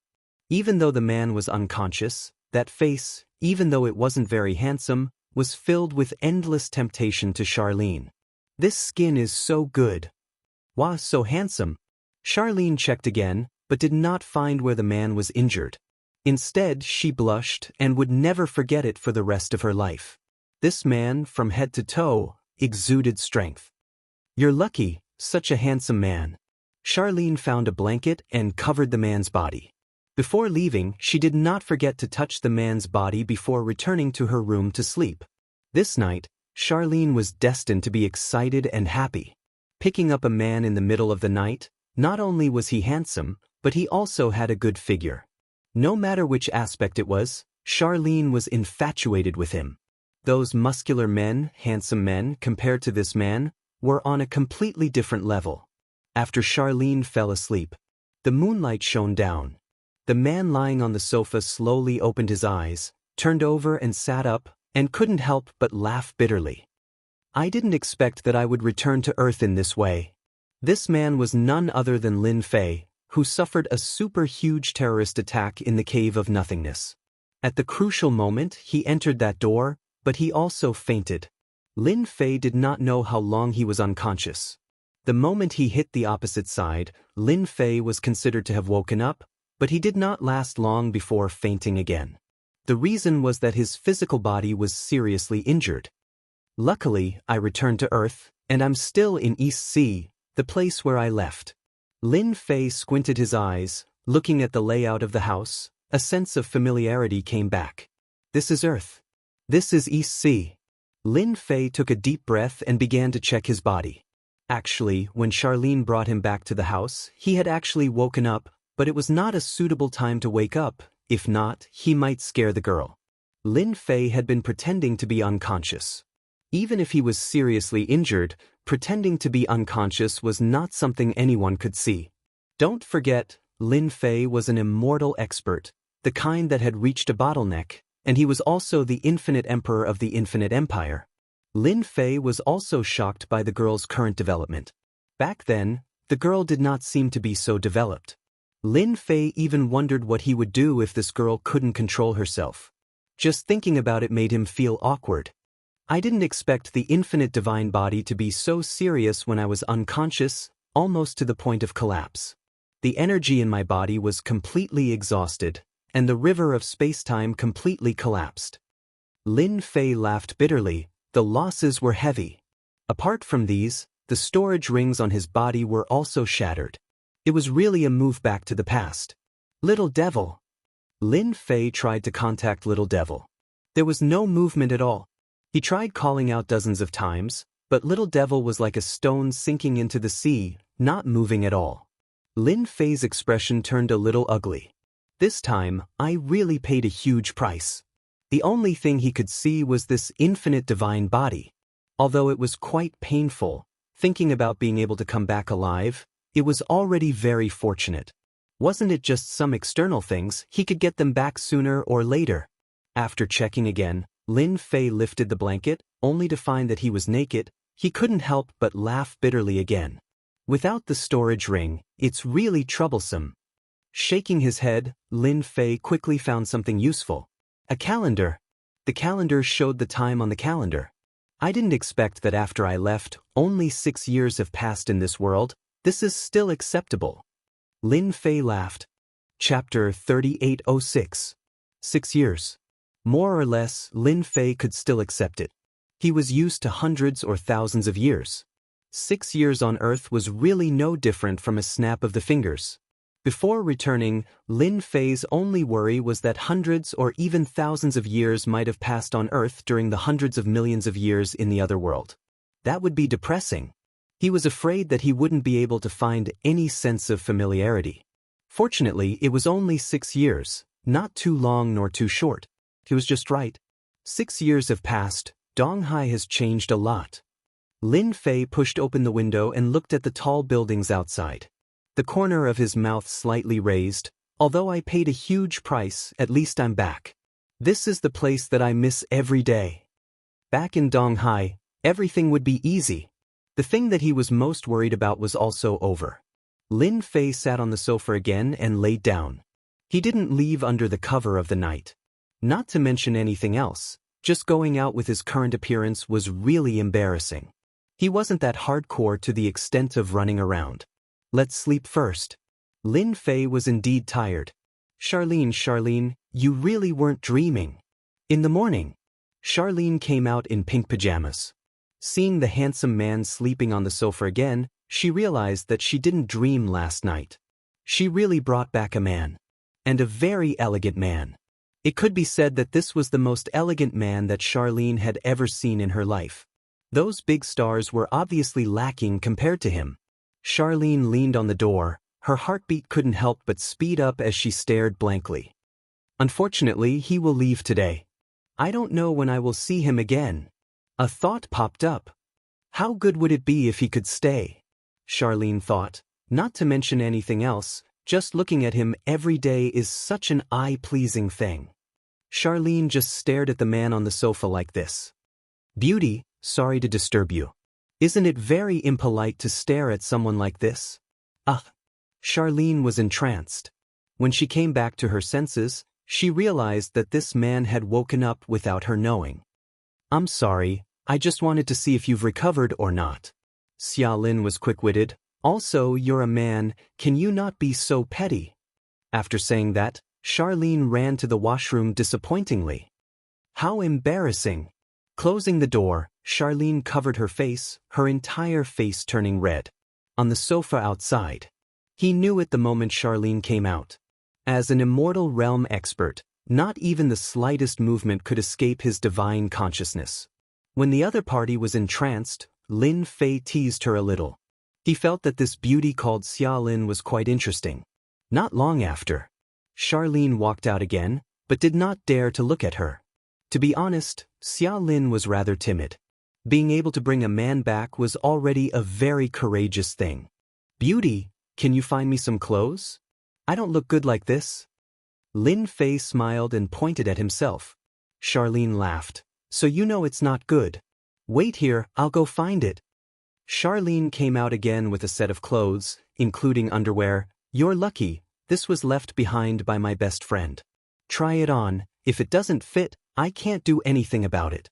Even though the man was unconscious, that face, even though it wasn't very handsome, was filled with endless temptation to Charlene. This skin is so good. Wow, so handsome. Charlene checked again, but did not find where the man was injured. Instead, she blushed and would never forget it for the rest of her life. This man, from head to toe, exuded strength. You're lucky, such a handsome man. Charlene found a blanket and covered the man's body. Before leaving, she did not forget to touch the man's body before returning to her room to sleep. This night, Charlene was destined to be excited and happy. Picking up a man in the middle of the night, not only was he handsome, but he also had a good figure. No matter which aspect it was, Charlene was infatuated with him. Those muscular men, handsome men, compared to this man, were on a completely different level. After Charlene fell asleep, the moonlight shone down. The man lying on the sofa slowly opened his eyes, turned over and sat up, and couldn't help but laugh bitterly. I didn't expect that I would return to Earth in this way. This man was none other than Lin Fei, who suffered a super huge terrorist attack in the Cave of Nothingness. At the crucial moment, he entered that door, but he also fainted. Lin Fei did not know how long he was unconscious. The moment he hit the opposite side, Lin Fei was considered to have woken up, but he did not last long before fainting again. The reason was that his physical body was seriously injured. Luckily, I returned to Earth, and I'm still in East Sea, the place where I left. Lin Fei squinted his eyes, looking at the layout of the house. A sense of familiarity came back. This is Earth. This is East Sea. Lin Fei took a deep breath and began to check his body. Actually, when Charlene brought him back to the house, he had actually woken up, but it was not a suitable time to wake up. If not, he might scare the girl. Lin Fei had been pretending to be unconscious. Even if he was seriously injured, pretending to be unconscious was not something anyone could see. Don't forget, Lin Fei was an immortal expert, the kind that had reached a bottleneck, and he was also the infinite emperor of the infinite empire. Lin Fei was also shocked by the girl's current development. Back then, the girl did not seem to be so developed. Lin Fei even wondered what he would do if this girl couldn't control herself. Just thinking about it made him feel awkward. I didn't expect the infinite divine body to be so serious when I was unconscious, almost to the point of collapse. The energy in my body was completely exhausted, and the river of space-time completely collapsed. Lin Fei laughed bitterly. The losses were heavy. Apart from these, the storage rings on his body were also shattered. It was really a move back to the past. Little Devil. Lin Fei tried to contact Little Devil. There was no movement at all. He tried calling out dozens of times, but Little Devil was like a stone sinking into the sea, not moving at all. Lin Fei's expression turned a little ugly. This time, I really paid a huge price. The only thing he could see was this infinite divine body. Although it was quite painful, thinking about being able to come back alive, it was already very fortunate. Wasn't it just some external things, he could get them back sooner or later? After checking again, Lin Fei lifted the blanket, only to find that he was naked. He couldn't help but laugh bitterly again. Without the storage ring, it's really troublesome. Shaking his head, Lin Fei quickly found something useful. A calendar. The calendar showed the time on the calendar. I didn't expect that after I left, only 6 years have passed in this world. This is still acceptable. Lin Fei laughed. Chapter 3806. 6 years. More or less, Lin Fei could still accept it. He was used to hundreds or thousands of years. 6 years on Earth was really no different from a snap of the fingers. Before returning, Lin Fei's only worry was that hundreds or even thousands of years might have passed on Earth during the hundreds of millions of years in the other world. That would be depressing. He was afraid that he wouldn't be able to find any sense of familiarity. Fortunately, it was only 6 years, not too long nor too short. He was just right. 6 years have passed. Donghai has changed a lot. Lin Fei pushed open the window and looked at the tall buildings outside. The corner of his mouth slightly raised. Although I paid a huge price, at least I'm back. This is the place that I miss every day. Back in Donghai, everything would be easy. The thing that he was most worried about was also over. Lin Fei sat on the sofa again and laid down. He didn't leave under the cover of the night. Not to mention anything else, just going out with his current appearance was really embarrassing. He wasn't that hardcore to the extent of running around. Let's sleep first. Lin Fei was indeed tired. Charlene, you really weren't dreaming. In the morning, Charlene came out in pink pajamas. Seeing the handsome man sleeping on the sofa again, she realized that she didn't dream last night. She really brought back a man. And a very elegant man. It could be said that this was the most elegant man that Charlene had ever seen in her life. Those big stars were obviously lacking compared to him. Charlene leaned on the door. Her heartbeat couldn't help but speed up as she stared blankly. Unfortunately, he will leave today. I don't know when I will see him again. A thought popped up. How good would it be if he could stay? Charlene thought. Not to mention anything else, just looking at him every day is such an eye-pleasing thing. Charlene just stared at the man on the sofa like this. Beauty, sorry to disturb you. Isn't it very impolite to stare at someone like this? Charlene was entranced. When she came back to her senses, she realized that this man had woken up without her knowing. I'm sorry, I just wanted to see if you've recovered or not. Xia Lin was quick-witted. Also, you're a man, can you not be so petty? After saying that, Charlene ran to the washroom disappointingly. How embarrassing. Closing the door, Charlene covered her face, her entire face turning red. On the sofa outside. He knew it the moment Charlene came out. As an immortal realm expert, not even the slightest movement could escape his divine consciousness. When the other party was entranced, Lin Fei teased her a little. He felt that this beauty called Xia Lin was quite interesting. Not long after, Charlene walked out again, but did not dare to look at her. To be honest, Xia Lin was rather timid. Being able to bring a man back was already a very courageous thing. Beauty, can you find me some clothes? I don't look good like this. Lin Fei smiled and pointed at himself. Charlene laughed. So you know it's not good. Wait here, I'll go find it. Charlene came out again with a set of clothes, including underwear. You're lucky, this was left behind by my best friend. Try it on, if it doesn't fit, I can't do anything about it.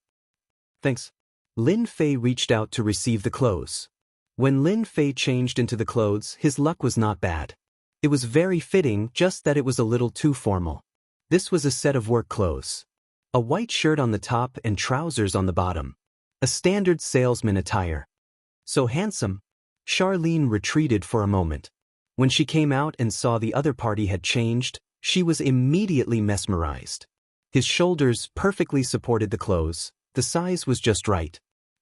Thanks. Lin Fei reached out to receive the clothes. When Lin Fei changed into the clothes, his luck was not bad. It was very fitting, just that it was a little too formal. This was a set of work clothes. A white shirt on the top and trousers on the bottom. A standard salesman attire. So handsome. Charlene retreated for a moment. When she came out and saw the other party had changed, she was immediately mesmerized. His shoulders perfectly supported the clothes, the size was just right.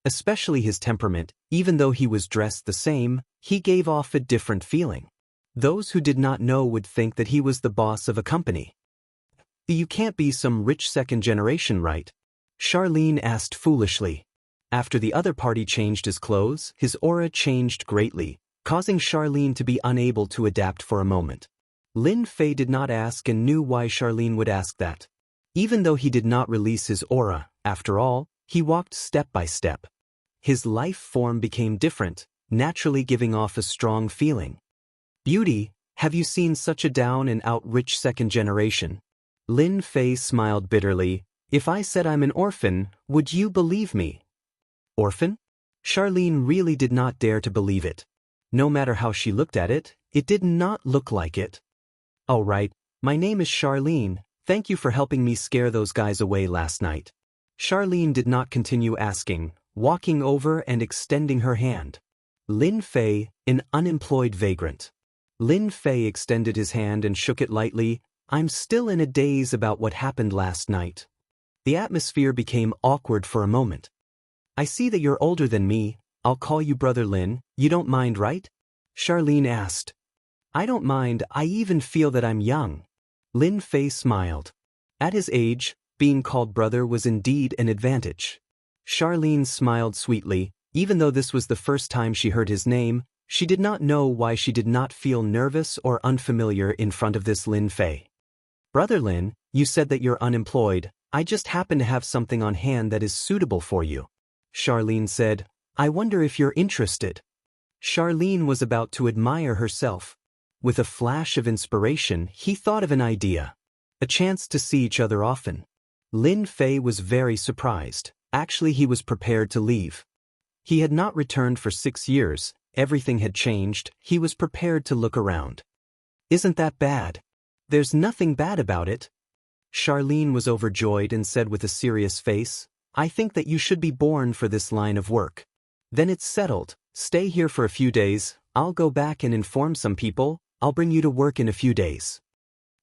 Especially his temperament, even though he was dressed the same, he gave off a different feeling. Those who did not know would think that he was the boss of a company. You can't be some rich second generation, right? Charlene asked foolishly. After the other party changed his clothes, his aura changed greatly, causing Charlene to be unable to adapt for a moment. Lin Fei did not ask and knew why Charlene would ask that. Even though he did not release his aura, after all, he walked step by step. His life form became different, naturally giving off a strong feeling. Beauty, have you seen such a down and out rich second generation? Lin Fei smiled bitterly. If I said I'm an orphan, would you believe me? Orphan? Charlene really did not dare to believe it. No matter how she looked at it, it did not look like it. All right, my name is Charlene. Thank you for helping me scare those guys away last night. Charlene did not continue asking, walking over and extending her hand. Lin Fei, an unemployed vagrant. Lin Fei extended his hand and shook it lightly. I'm still in a daze about what happened last night. The atmosphere became awkward for a moment. I see that you're older than me, I'll call you Brother Lin, you don't mind, right? Charlene asked. I don't mind, I even feel that I'm young. Lin Fei smiled. At his age, being called brother was indeed an advantage. Charlene smiled sweetly. Even though this was the first time she heard his name, she did not know why she did not feel nervous or unfamiliar in front of this Lin Fei. Brother Lin, you said that you're unemployed. I just happen to have something on hand that is suitable for you. Charlene said, I wonder if you're interested. Charlene was about to admire herself. With a flash of inspiration, he thought of an idea. A chance to see each other often. Lin Fei was very surprised. Actually, he was prepared to leave. He had not returned for 6 years, everything had changed, he was prepared to look around. Isn't that bad? There's nothing bad about it. Charlene was overjoyed and said with a serious face, I think that you should be born for this line of work. Then it's settled, stay here for a few days, I'll go back and inform some people, I'll bring you to work in a few days.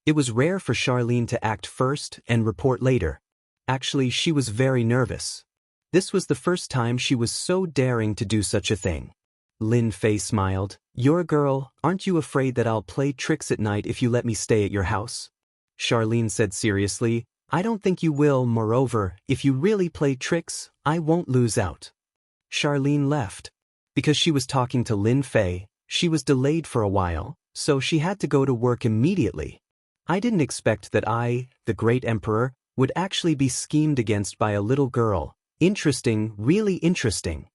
It was rare for Charlene to act first and report later. Actually, she was very nervous. This was the first time she was so daring to do such a thing. Lin Fei smiled. You're a girl, aren't you afraid that I'll play tricks at night if you let me stay at your house? Charlene said seriously, I don't think you will, moreover, if you really play tricks, I won't lose out. Charlene left. Because she was talking to Lin Fei, she was delayed for a while, so she had to go to work immediately. I didn't expect that I, the great emperor, would actually be schemed against by a little girl. Interesting, really interesting.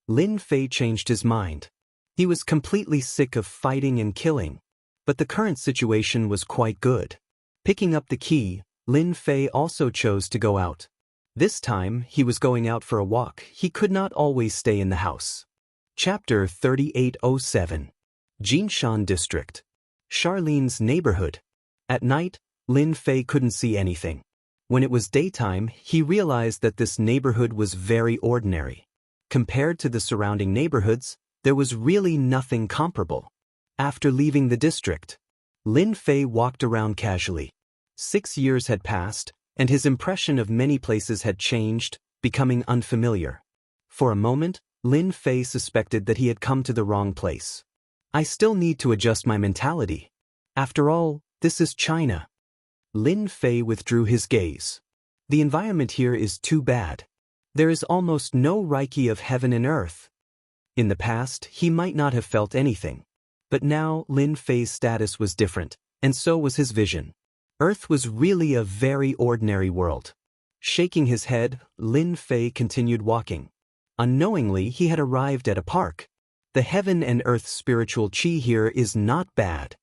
Lin Fei changed his mind. He was completely sick of fighting and killing. But the current situation was quite good. Picking up the key, Lin Fei also chose to go out. This time, he was going out for a walk. He could not always stay in the house. Chapter 3807. Jinshan District. Charlene's neighborhood. At night, Lin Fei couldn't see anything. When it was daytime, he realized that this neighborhood was very ordinary. Compared to the surrounding neighborhoods, there was really nothing comparable. After leaving the district, Lin Fei walked around casually. 6 years had passed, and his impression of many places had changed, becoming unfamiliar. For a moment, Lin Fei suspected that he had come to the wrong place. I still need to adjust my mentality. After all, this is China. Lin Fei withdrew his gaze. The environment here is too bad. There is almost no Reiki of heaven and earth. In the past, he might not have felt anything. But now, Lin Fei's status was different, and so was his vision. Earth was really a very ordinary world. Shaking his head, Lin Fei continued walking. Unknowingly, he had arrived at a park. The heaven and earth spiritual chi here is not bad.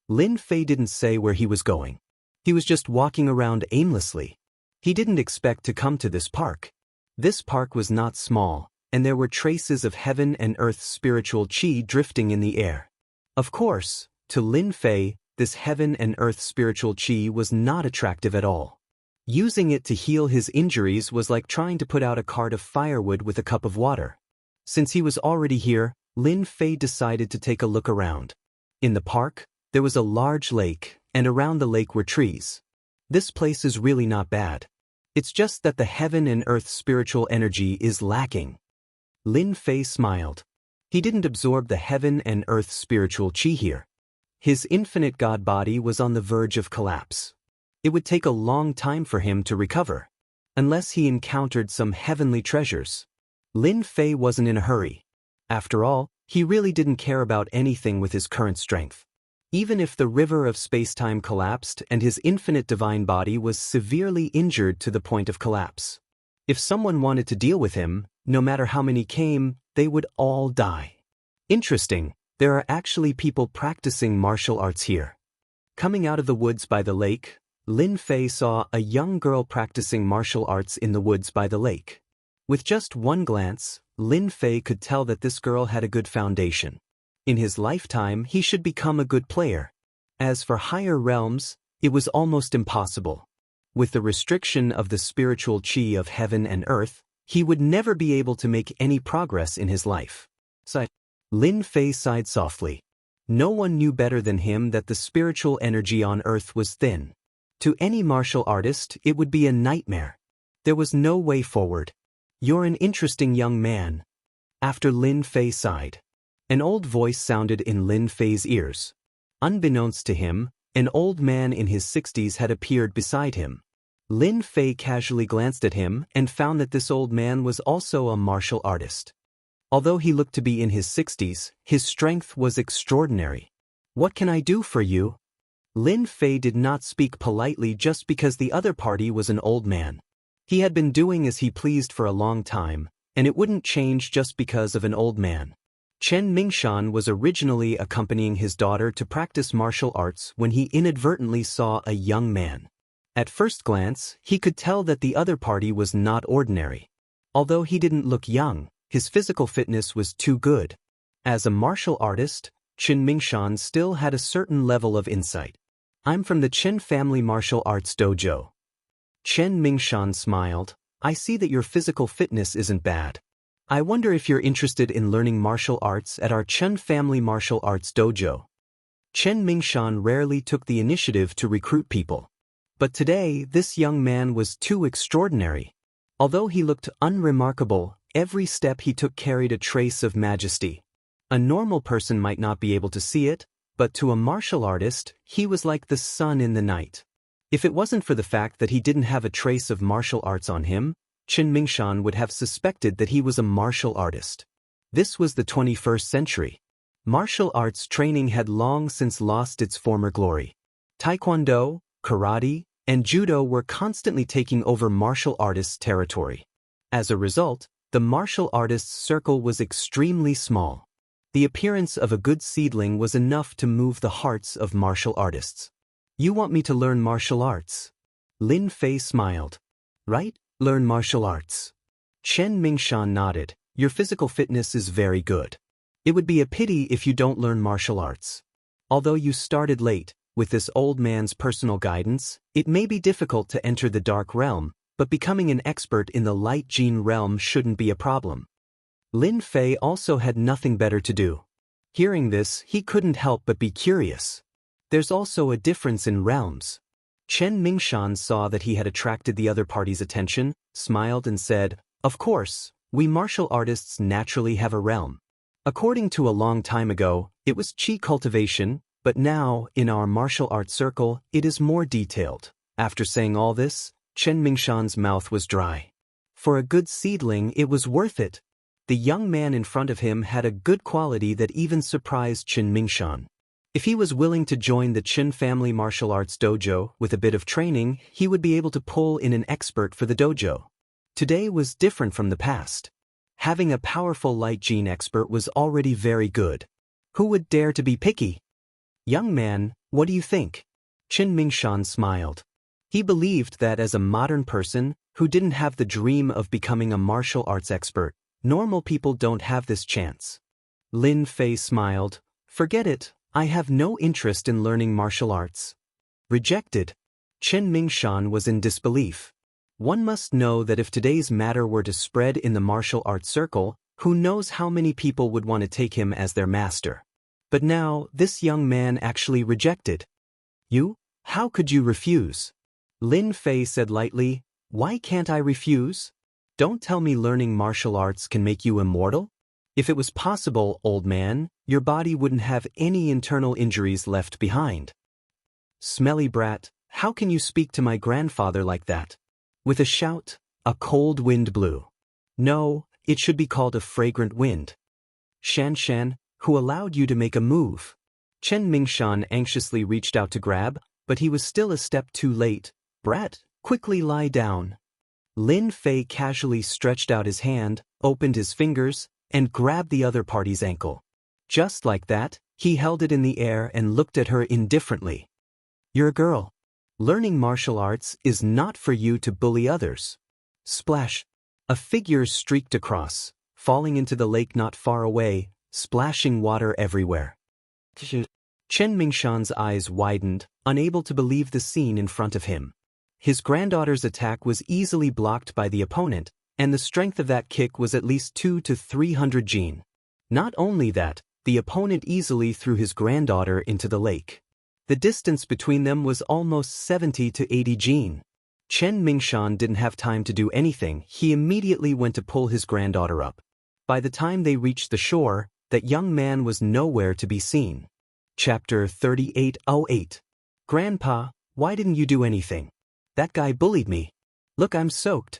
Lin Fei didn't say where he was going. He was just walking around aimlessly. He didn't expect to come to this park. This park was not small, and there were traces of heaven and earth spiritual chi drifting in the air. Of course, to Lin Fei, this heaven and earth spiritual chi was not attractive at all. Using it to heal his injuries was like trying to put out a cart of firewood with a cup of water. Since he was already here, Lin Fei decided to take a look around. In the park, there was a large lake, and around the lake were trees. This place is really not bad. It's just that the heaven and earth spiritual energy is lacking. Lin Fei smiled. He didn't absorb the heaven and earth spiritual chi here. His infinite God body was on the verge of collapse. It would take a long time for him to recover, unless he encountered some heavenly treasures. Lin Fei wasn't in a hurry. After all, he really didn't care about anything with his current strength. Even if the river of space-time collapsed and his infinite divine body was severely injured to the point of collapse. If someone wanted to deal with him, no matter how many came, they would all die. Interesting, there are actually people practicing martial arts here. Coming out of the woods by the lake, Lin Fei saw a young girl practicing martial arts in the woods by the lake. With just one glance, Lin Fei could tell that this girl had a good foundation. In his lifetime, he should become a good player. As for higher realms, it was almost impossible. With the restriction of the spiritual chi of heaven and earth, he would never be able to make any progress in his life. Lin Fei sighed softly. No one knew better than him that the spiritual energy on earth was thin. To any martial artist, it would be a nightmare. There was no way forward. You're an interesting young man. After Lin Fei sighed. An old voice sounded in Lin Fei's ears. Unbeknownst to him, an old man in his 60s had appeared beside him. Lin Fei casually glanced at him and found that this old man was also a martial artist. Although he looked to be in his 60s, his strength was extraordinary. "What can I do for you?" Lin Fei did not speak politely just because the other party was an old man. He had been doing as he pleased for a long time, and it wouldn't change just because of an old man. Chen Mingshan was originally accompanying his daughter to practice martial arts when he inadvertently saw a young man. At first glance, he could tell that the other party was not ordinary. Although he didn't look young, his physical fitness was too good. As a martial artist, Chen Mingshan still had a certain level of insight. "I'm from the Chen family martial arts dojo." Chen Mingshan smiled. "I see that your physical fitness isn't bad. I wonder if you're interested in learning martial arts at our Chen family martial arts dojo." Chen Mingshan rarely took the initiative to recruit people. But today, this young man was too extraordinary. Although he looked unremarkable, every step he took carried a trace of majesty. A normal person might not be able to see it, but to a martial artist, he was like the sun in the night. If it wasn't for the fact that he didn't have a trace of martial arts on him, Chen Mingshan would have suspected that he was a martial artist. This was the 21st century. Martial arts training had long since lost its former glory. Taekwondo, karate, and judo were constantly taking over martial artists' territory. As a result, the martial artists' circle was extremely small. The appearance of a good seedling was enough to move the hearts of martial artists. "You want me to learn martial arts?" Lin Fei smiled. "Right? Learn martial arts." Chen Mingshan nodded. "Your physical fitness is very good. It would be a pity if you don't learn martial arts. Although you started late, with this old man's personal guidance, it may be difficult to enter the dark realm, but becoming an expert in the light gene realm shouldn't be a problem." Lin Fei also had nothing better to do. Hearing this, he couldn't help but be curious. There's also a difference in realms. Chen Mingshan saw that he had attracted the other party's attention, smiled and said, "Of course, we martial artists naturally have a realm. According to a long time ago, it was qi cultivation, but now, in our martial arts circle, it is more detailed." After saying all this, Chen Mingshan's mouth was dry. For a good seedling, it was worth it. The young man in front of him had a good quality that even surprised Chen Mingshan. If he was willing to join the Chen family martial arts dojo with a bit of training, he would be able to pull in an expert for the dojo. Today was different from the past. Having a powerful light gene expert was already very good. Who would dare to be picky? "Young man, what do you think?" Chen Mingshan smiled. He believed that as a modern person, who didn't have the dream of becoming a martial arts expert, normal people don't have this chance. Lin Fei smiled. "Forget it, I have no interest in learning martial arts." Rejected. Chen Mingshan was in disbelief. One must know that if today's matter were to spread in the martial arts circle, who knows how many people would want to take him as their master. But now, this young man actually rejected. "You? How could you refuse?" Lin Fei said lightly, "Why can't I refuse? Don't tell me learning martial arts can make you immortal? If it was possible, old man, your body wouldn't have any internal injuries left behind." "Smelly brat, how can you speak to my grandfather like that?" With a shout, a cold wind blew. "No, it should be called a fragrant wind." "Shan Shan, who allowed you to make a move?" Chen Mingshan anxiously reached out to grab, but he was still a step too late. "Brat, quickly lie down." Lin Fei casually stretched out his hand, opened his fingers, and grabbed the other party's ankle. Just like that, he held it in the air and looked at her indifferently. "You're a girl. Learning martial arts is not for you to bully others." Splash! A figure streaked across, falling into the lake not far away, splashing water everywhere. Chen Mingshan's eyes widened, unable to believe the scene in front of him. His granddaughter's attack was easily blocked by the opponent, and the strength of that kick was at least 200 to 300 jin. Not only that, the opponent easily threw his granddaughter into the lake. The distance between them was almost 70 to 80 jin. Chen Mingshan didn't have time to do anything, he immediately went to pull his granddaughter up. By the time they reached the shore, that young man was nowhere to be seen. Chapter 38:08. Grandpa, why didn't you do anything? That guy bullied me. Look, I'm soaked.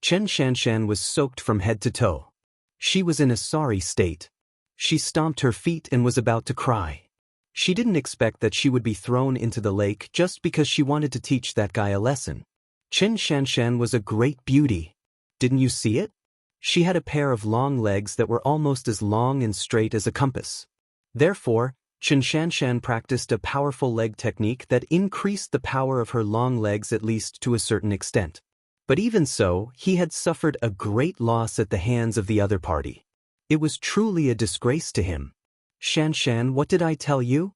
Chen Shanshan was soaked from head to toe. She was in a sorry state. She stomped her feet and was about to cry. She didn't expect that she would be thrown into the lake just because she wanted to teach that guy a lesson. Chen Shanshan was a great beauty. Didn't you see it? She had a pair of long legs that were almost as long and straight as a compass. Therefore, Chen Shanshan practiced a powerful leg technique that increased the power of her long legs at least to a certain extent. But even so, he had suffered a great loss at the hands of the other party. It was truly a disgrace to him. Shanshan, what did I tell you?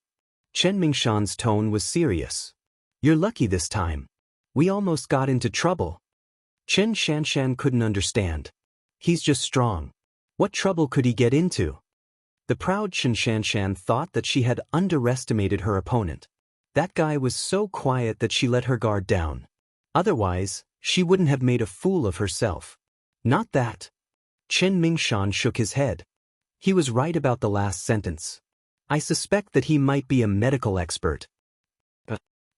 Chen Mingshan's tone was serious. You're lucky this time. We almost got into trouble. Chen Shanshan couldn't understand. He's just strong. What trouble could he get into? The proud Chen Shanshan thought that she had underestimated her opponent. That guy was so quiet that she let her guard down. Otherwise, she wouldn't have made a fool of herself. Not that. Chen Mingshan shook his head. He was right about the last sentence. I suspect that he might be a medical expert.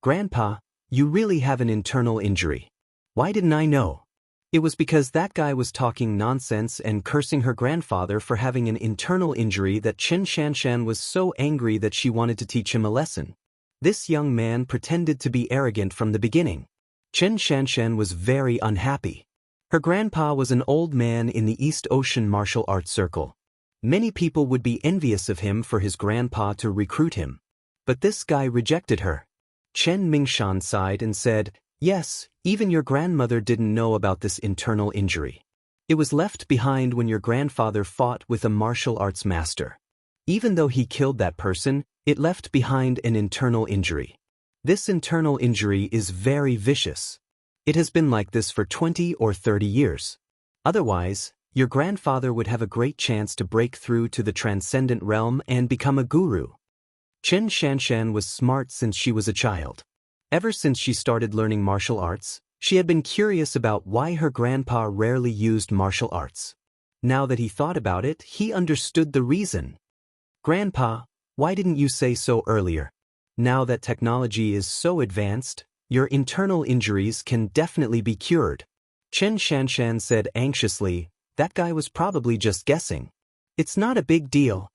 Grandpa, you really have an internal injury. Why didn't I know? It was because that guy was talking nonsense and cursing her grandfather for having an internal injury that Chen Shanshan was so angry that she wanted to teach him a lesson. This young man pretended to be arrogant from the beginning. Chen Shanshan was very unhappy. Her grandpa was an old man in the East Ocean martial arts circle. Many people would be envious of him for his grandpa to recruit him. But this guy rejected her. Chen Mingshan sighed and said, yes, even your grandmother didn't know about this internal injury. It was left behind when your grandfather fought with a martial arts master. Even though he killed that person, it left behind an internal injury. This internal injury is very vicious. It has been like this for 20 or 30 years. Otherwise, your grandfather would have a great chance to break through to the transcendent realm and become a guru. Chen Shanshan was smart since she was a child. Ever since she started learning martial arts, she had been curious about why her grandpa rarely used martial arts. Now that he thought about it, he understood the reason. Grandpa, why didn't you say so earlier? Now that technology is so advanced, your internal injuries can definitely be cured. Chen Shanshan said anxiously, that guy was probably just guessing. It's not a big deal.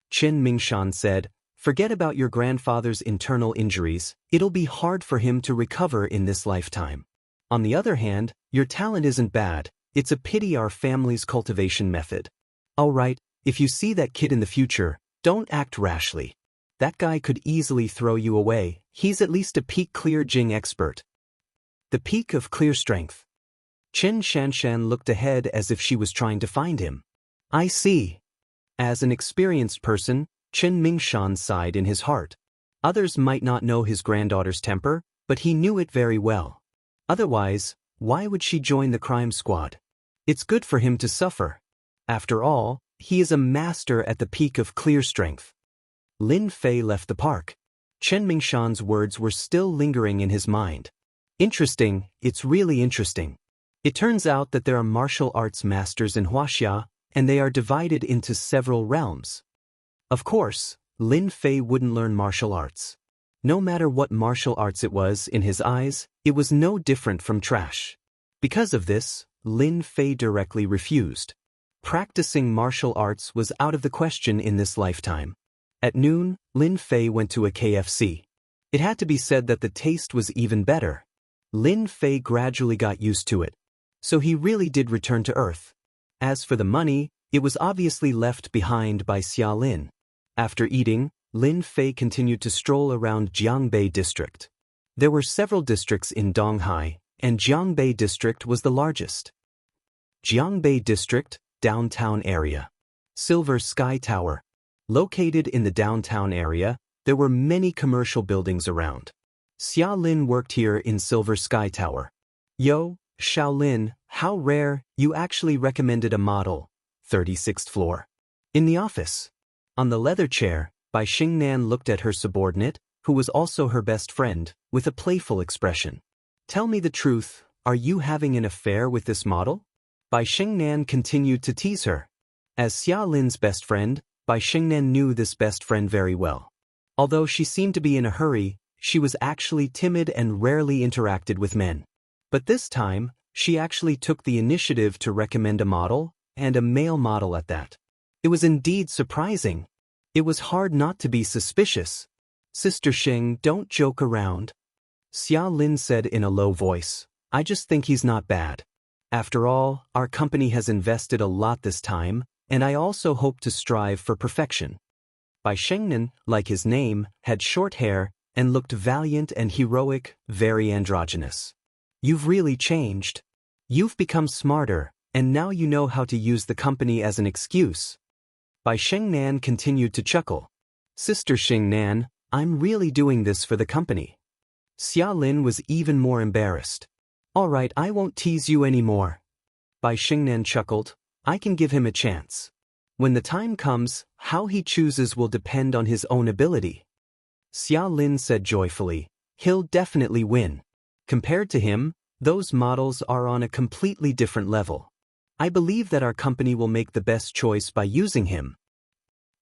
Chen Mingshan said, forget about your grandfather's internal injuries, it'll be hard for him to recover in this lifetime. On the other hand, your talent isn't bad, it's a pity our family's cultivation method. Alright, if you see that kid in the future, don't act rashly. That guy could easily throw you away, he's at least a peak clear Jing expert. The peak of clear strength. Chen Shanshan looked ahead as if she was trying to find him. I see. As an experienced person, Chen Mingshan sighed in his heart. Others might not know his granddaughter's temper, but he knew it very well. Otherwise, why would she join the crime squad? It's good for him to suffer. After all, he is a master at the peak of clear strength. Lin Fei left the park. Chen Mingshan's words were still lingering in his mind. Interesting, it's really interesting. It turns out that there are martial arts masters in Huaxia, and they are divided into several realms. Of course, Lin Fei wouldn't learn martial arts. No matter what martial arts it was in his eyes, it was no different from trash. Because of this, Lin Fei directly refused. Practicing martial arts was out of the question in this lifetime. At noon, Lin Fei went to a KFC. It had to be said that the taste was even better. Lin Fei gradually got used to it. So he really did return to Earth. As for the money, it was obviously left behind by Xia Lin. After eating, Lin Fei continued to stroll around Jiangbei District. There were several districts in Donghai, and Jiangbei District was the largest. Jiangbei District, downtown area. Silver Sky Tower. Located in the downtown area, there were many commercial buildings around. Xia Lin worked here in Silver Sky Tower. Yo, Shaolin, how rare, you actually recommended a model. 36th floor. In the office. On the leather chair, Bai Xingnan looked at her subordinate, who was also her best friend, with a playful expression. Tell me the truth, are you having an affair with this model? Bai Xingnan continued to tease her. As Xia Lin's best friend, Bai Xingnan knew this best friend very well. Although she seemed to be in a hurry, she was actually timid and rarely interacted with men. But this time, she actually took the initiative to recommend a model, and a male model at that. It was indeed surprising. It was hard not to be suspicious. "Sister Xing, don't joke around," Xia Lin said in a low voice. "I just think he's not bad. After all, our company has invested a lot this time, and I also hope to strive for perfection." Bai Shengnan, like his name, had short hair, and looked valiant and heroic, very androgynous. "You've really changed. You've become smarter, and now you know how to use the company as an excuse." Bai Shengnan continued to chuckle. "Sister Xingnan, I'm really doing this for the company." Xia Lin was even more embarrassed. "All right, I won't tease you anymore." Bai Xingnan chuckled. "I can give him a chance. When the time comes, how he chooses will depend on his own ability." Xia Lin said joyfully, "He'll definitely win. Compared to him, those models are on a completely different level. I believe that our company will make the best choice by using him."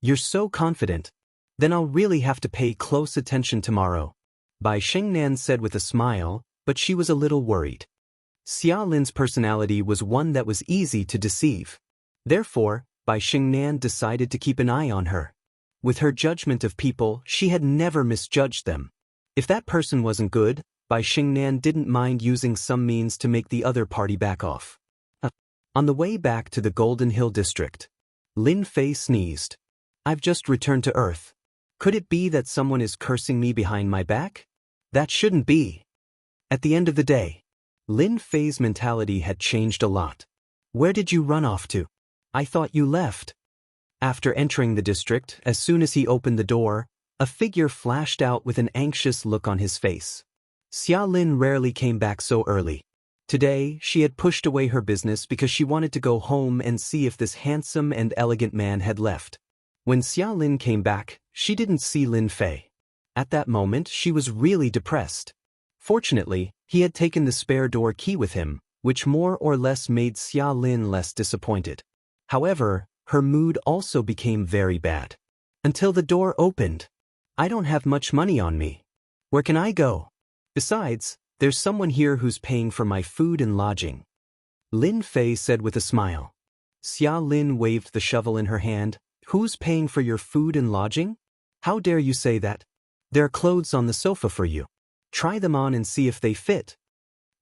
"You're so confident. Then I'll really have to pay close attention tomorrow," Bai Xingnan said with a smile, but she was a little worried. Xia Lin's personality was one that was easy to deceive. Therefore, Bai Xingnan decided to keep an eye on her. With her judgment of people, she had never misjudged them. If that person wasn't good, Bai Xingnan didn't mind using some means to make the other party back off. On the way back to the Golden Hill district, Lin Fei sneezed. "I've just returned to Earth. Could it be that someone is cursing me behind my back? That shouldn't be." At the end of the day, Lin Fei's mentality had changed a lot. "Where did you run off to? I thought you left." After entering the district, as soon as he opened the door, a figure flashed out with an anxious look on his face. Xia Lin rarely came back so early. Today, she had pushed away her business because she wanted to go home and see if this handsome and elegant man had left. When Xia Lin came back, she didn't see Lin Fei. At that moment, she was really depressed. Fortunately, he had taken the spare door key with him, which more or less made Xia Lin less disappointed. However, her mood also became very bad. "Until the door opened. I don't have much money on me. Where can I go? Besides, there's someone here who's paying for my food and lodging," Lin Fei said with a smile. Xia Lin waved the shovel in her hand. "Who's paying for your food and lodging? How dare you say that? There are clothes on the sofa for you. Try them on and see if they fit."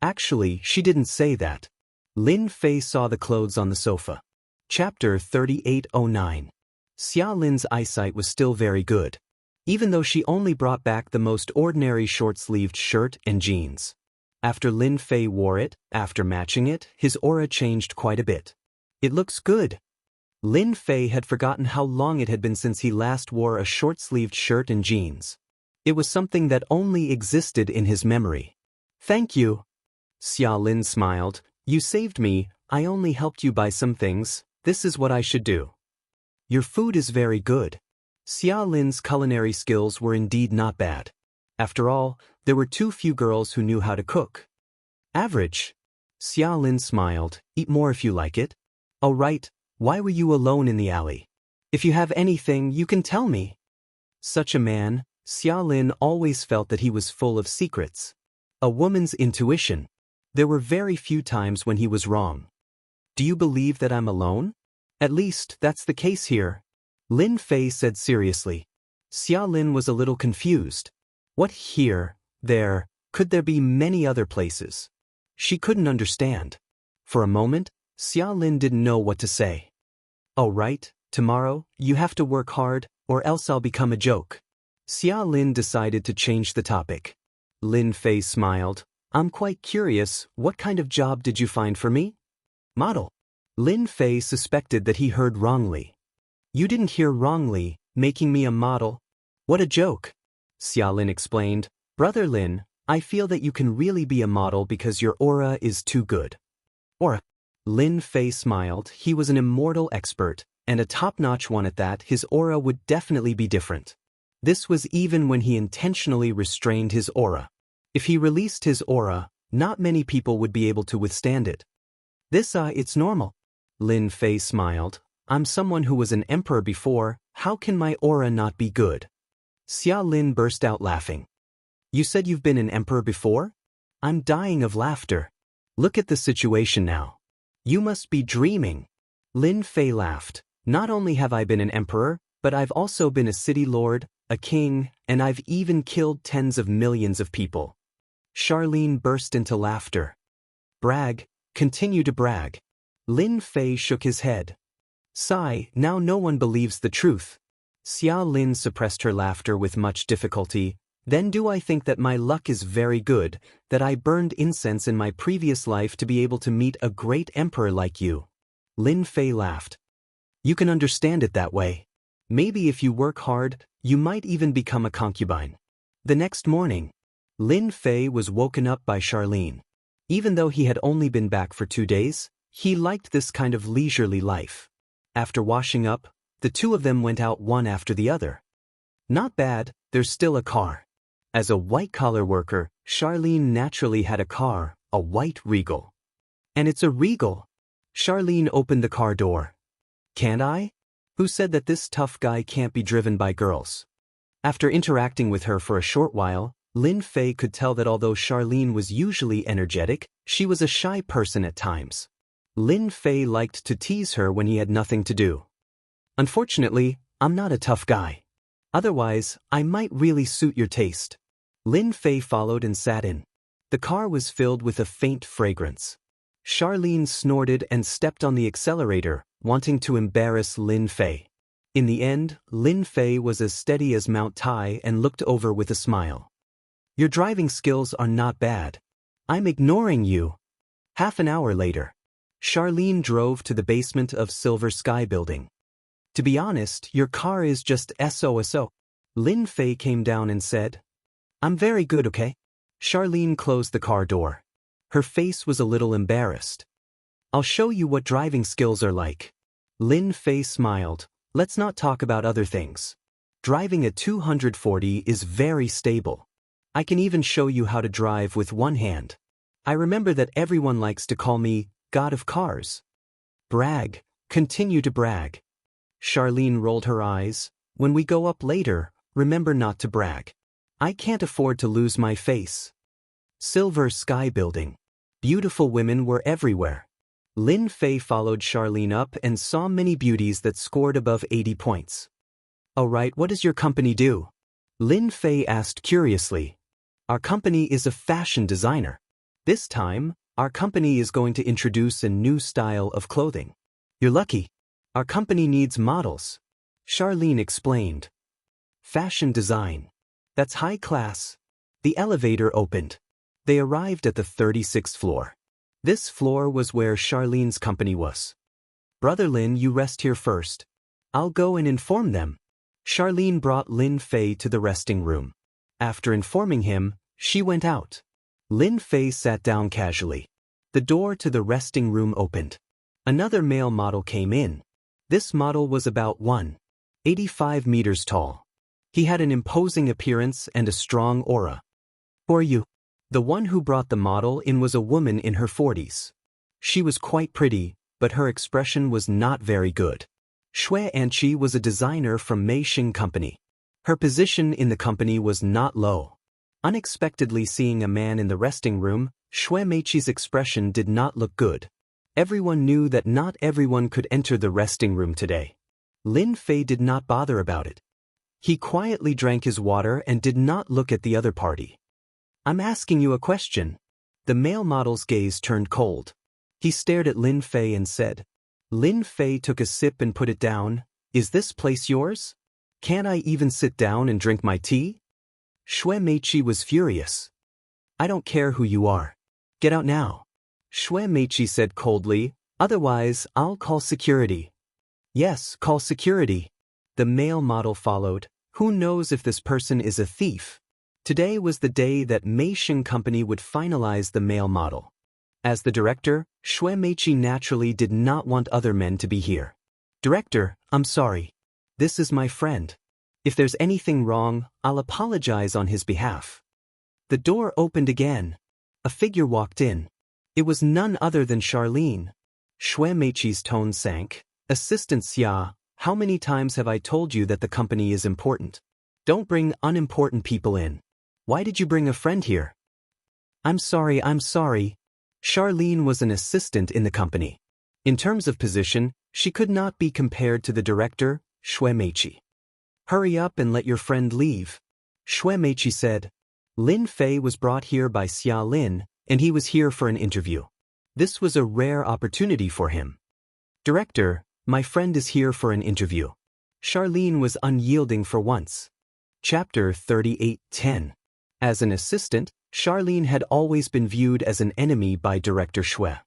Actually, she didn't say that. Lin Fei saw the clothes on the sofa. Chapter 3809. Xia Lin's eyesight was still very good, even though she only brought back the most ordinary short-sleeved shirt and jeans. After Lin Fei wore it, after matching it, his aura changed quite a bit. "It looks good." Lin Fei had forgotten how long it had been since he last wore a short-sleeved shirt and jeans. It was something that only existed in his memory. "Thank you." Xia Lin smiled. "You saved me. I only helped you buy some things. This is what I should do." "Your food is very good." Xia Lin's culinary skills were indeed not bad. After all, there were too few girls who knew how to cook. "Average." Xia Lin smiled. "Eat more if you like it." "Oh right, why were you alone in the alley? If you have anything, you can tell me." Such a man, Xia Lin always felt that he was full of secrets. A woman's intuition. There were very few times when he was wrong. "Do you believe that I'm alone? At least, that's the case here," Lin Fei said seriously. Xia Lin was a little confused. What here, there, could there be many other places? She couldn't understand. For a moment, Xia Lin didn't know what to say. "Oh right, tomorrow, you have to work hard, or else I'll become a joke." Xia Lin decided to change the topic. Lin Fei smiled. "I'm quite curious, what kind of job did you find for me?" "Model." Lin Fei suspected that he heard wrongly. "You didn't hear wrongly, making me a model." "What a joke." Xia Lin explained. "Brother Lin, I feel that you can really be a model because your aura is too good." "Aura?" Lin Fei smiled. He was an immortal expert, and a top-notch one at that. His aura would definitely be different. This was even when he intentionally restrained his aura. If he released his aura, not many people would be able to withstand it. It's normal." Lin Fei smiled. I'm someone who was an emperor before, how can my aura not be good? Xia Lin burst out laughing. You said you've been an emperor before? I'm dying of laughter. Look at the situation now. You must be dreaming. Lin Fei laughed. Not only have I been an emperor, but I've also been a city lord, a king, and I've even killed tens of millions of people. Charlene burst into laughter. Brag, continue to brag. Lin Fei shook his head. Sigh, now no one believes the truth. Xia Lin suppressed her laughter with much difficulty. Then do I think that my luck is very good, that I burned incense in my previous life to be able to meet a great emperor like you? Lin Fei laughed. You can understand it that way. Maybe if you work hard, you might even become a concubine. The next morning, Lin Fei was woken up by Charlene. Even though he had only been back for 2 days, he liked this kind of leisurely life. After washing up, the two of them went out one after the other. Not bad, there's still a car. As a white-collar worker, Charlene naturally had a car, a white Regal. And it's a Regal. Charlene opened the car door. Can't I? Who said that this tough guy can't be driven by girls? After interacting with her for a short while, Lin Fei could tell that although Charlene was usually energetic, she was a shy person at times. Lin Fei liked to tease her when he had nothing to do. Unfortunately, I'm not a tough guy. Otherwise, I might really suit your taste. Lin Fei followed and sat in. The car was filled with a faint fragrance. Charlene snorted and stepped on the accelerator, wanting to embarrass Lin Fei. In the end, Lin Fei was as steady as Mount Tai and looked over with a smile. Your driving skills are not bad. I'm ignoring you. Half an hour later, Charlene drove to the basement of Silver Sky Building. To be honest, your car is just SOSO. Lin Fei came down and said, I'm very good, okay? Charlene closed the car door. Her face was a little embarrassed. I'll show you what driving skills are like. Lin Fei smiled. Let's not talk about other things. Driving a 240 is very stable. I can even show you how to drive with one hand. I remember that everyone likes to call me God of Cars. Brag, continue to brag. Charlene rolled her eyes. When we go up later, remember not to brag. I can't afford to lose my face. Silver Sky Building. Beautiful women were everywhere. Lin Fei followed Charlene up and saw many beauties that scored above 80 points. Alright, what does your company do? Lin Fei asked curiously. Our company is a fashion designer. This time, our company is going to introduce a new style of clothing. You're lucky. Our company needs models. Charlene explained. Fashion design. That's high class. The elevator opened. They arrived at the 36th floor. This floor was where Charlene's company was. Brother Lin, you rest here first. I'll go and inform them. Charlene brought Lin Fei to the resting room. After informing him, she went out. Lin Fei sat down casually. The door to the resting room opened. Another male model came in. This model was about 185 meters tall. He had an imposing appearance and a strong aura. Who are you? The one who brought the model in was a woman in her 40s. She was quite pretty, but her expression was not very good. Xue Anqi was a designer from Mei Xing Company. Her position in the company was not low. Unexpectedly seeing a man in the resting room, Xue Meiqi's expression did not look good. Everyone knew that not everyone could enter the resting room today. Lin Fei did not bother about it. He quietly drank his water and did not look at the other party. I'm asking you a question. The male model's gaze turned cold. He stared at Lin Fei and said. Lin Fei took a sip and put it down. Is this place yours? Can't I even sit down and drink my tea? Xue Meiqi was furious. I don't care who you are. Get out now. Xue Meiqi said coldly, otherwise I'll call security. Yes, call security. The male model followed. Who knows if this person is a thief? Today was the day that Mei Xing Company would finalize the male model. As the director, Xue Meiqi naturally did not want other men to be here. Director, I'm sorry. This is my friend. If there's anything wrong, I'll apologize on his behalf. The door opened again. A figure walked in. It was none other than Charlene. Xue Meiqi's tone sank. Assistant Xia, how many times have I told you that the company is important? Don't bring unimportant people in. Why did you bring a friend here? I'm sorry. Charlene was an assistant in the company. In terms of position, she could not be compared to the director, Xue Meiqi. Hurry up and let your friend leave. Xue Meiqi said. Lin Fei was brought here by Xia Lin, and he was here for an interview. This was a rare opportunity for him. Director, my friend is here for an interview. Charlene was unyielding for once. Chapter 38:10. As an assistant, Charlene had always been viewed as an enemy by Director Xue.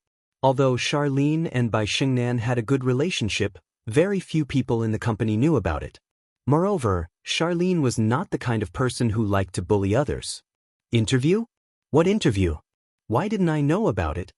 Although Charlene and Bai Xingnan had a good relationship, very few people in the company knew about it. Moreover, Charlene was not the kind of person who liked to bully others. Interview? What interview? Why didn't I know about it?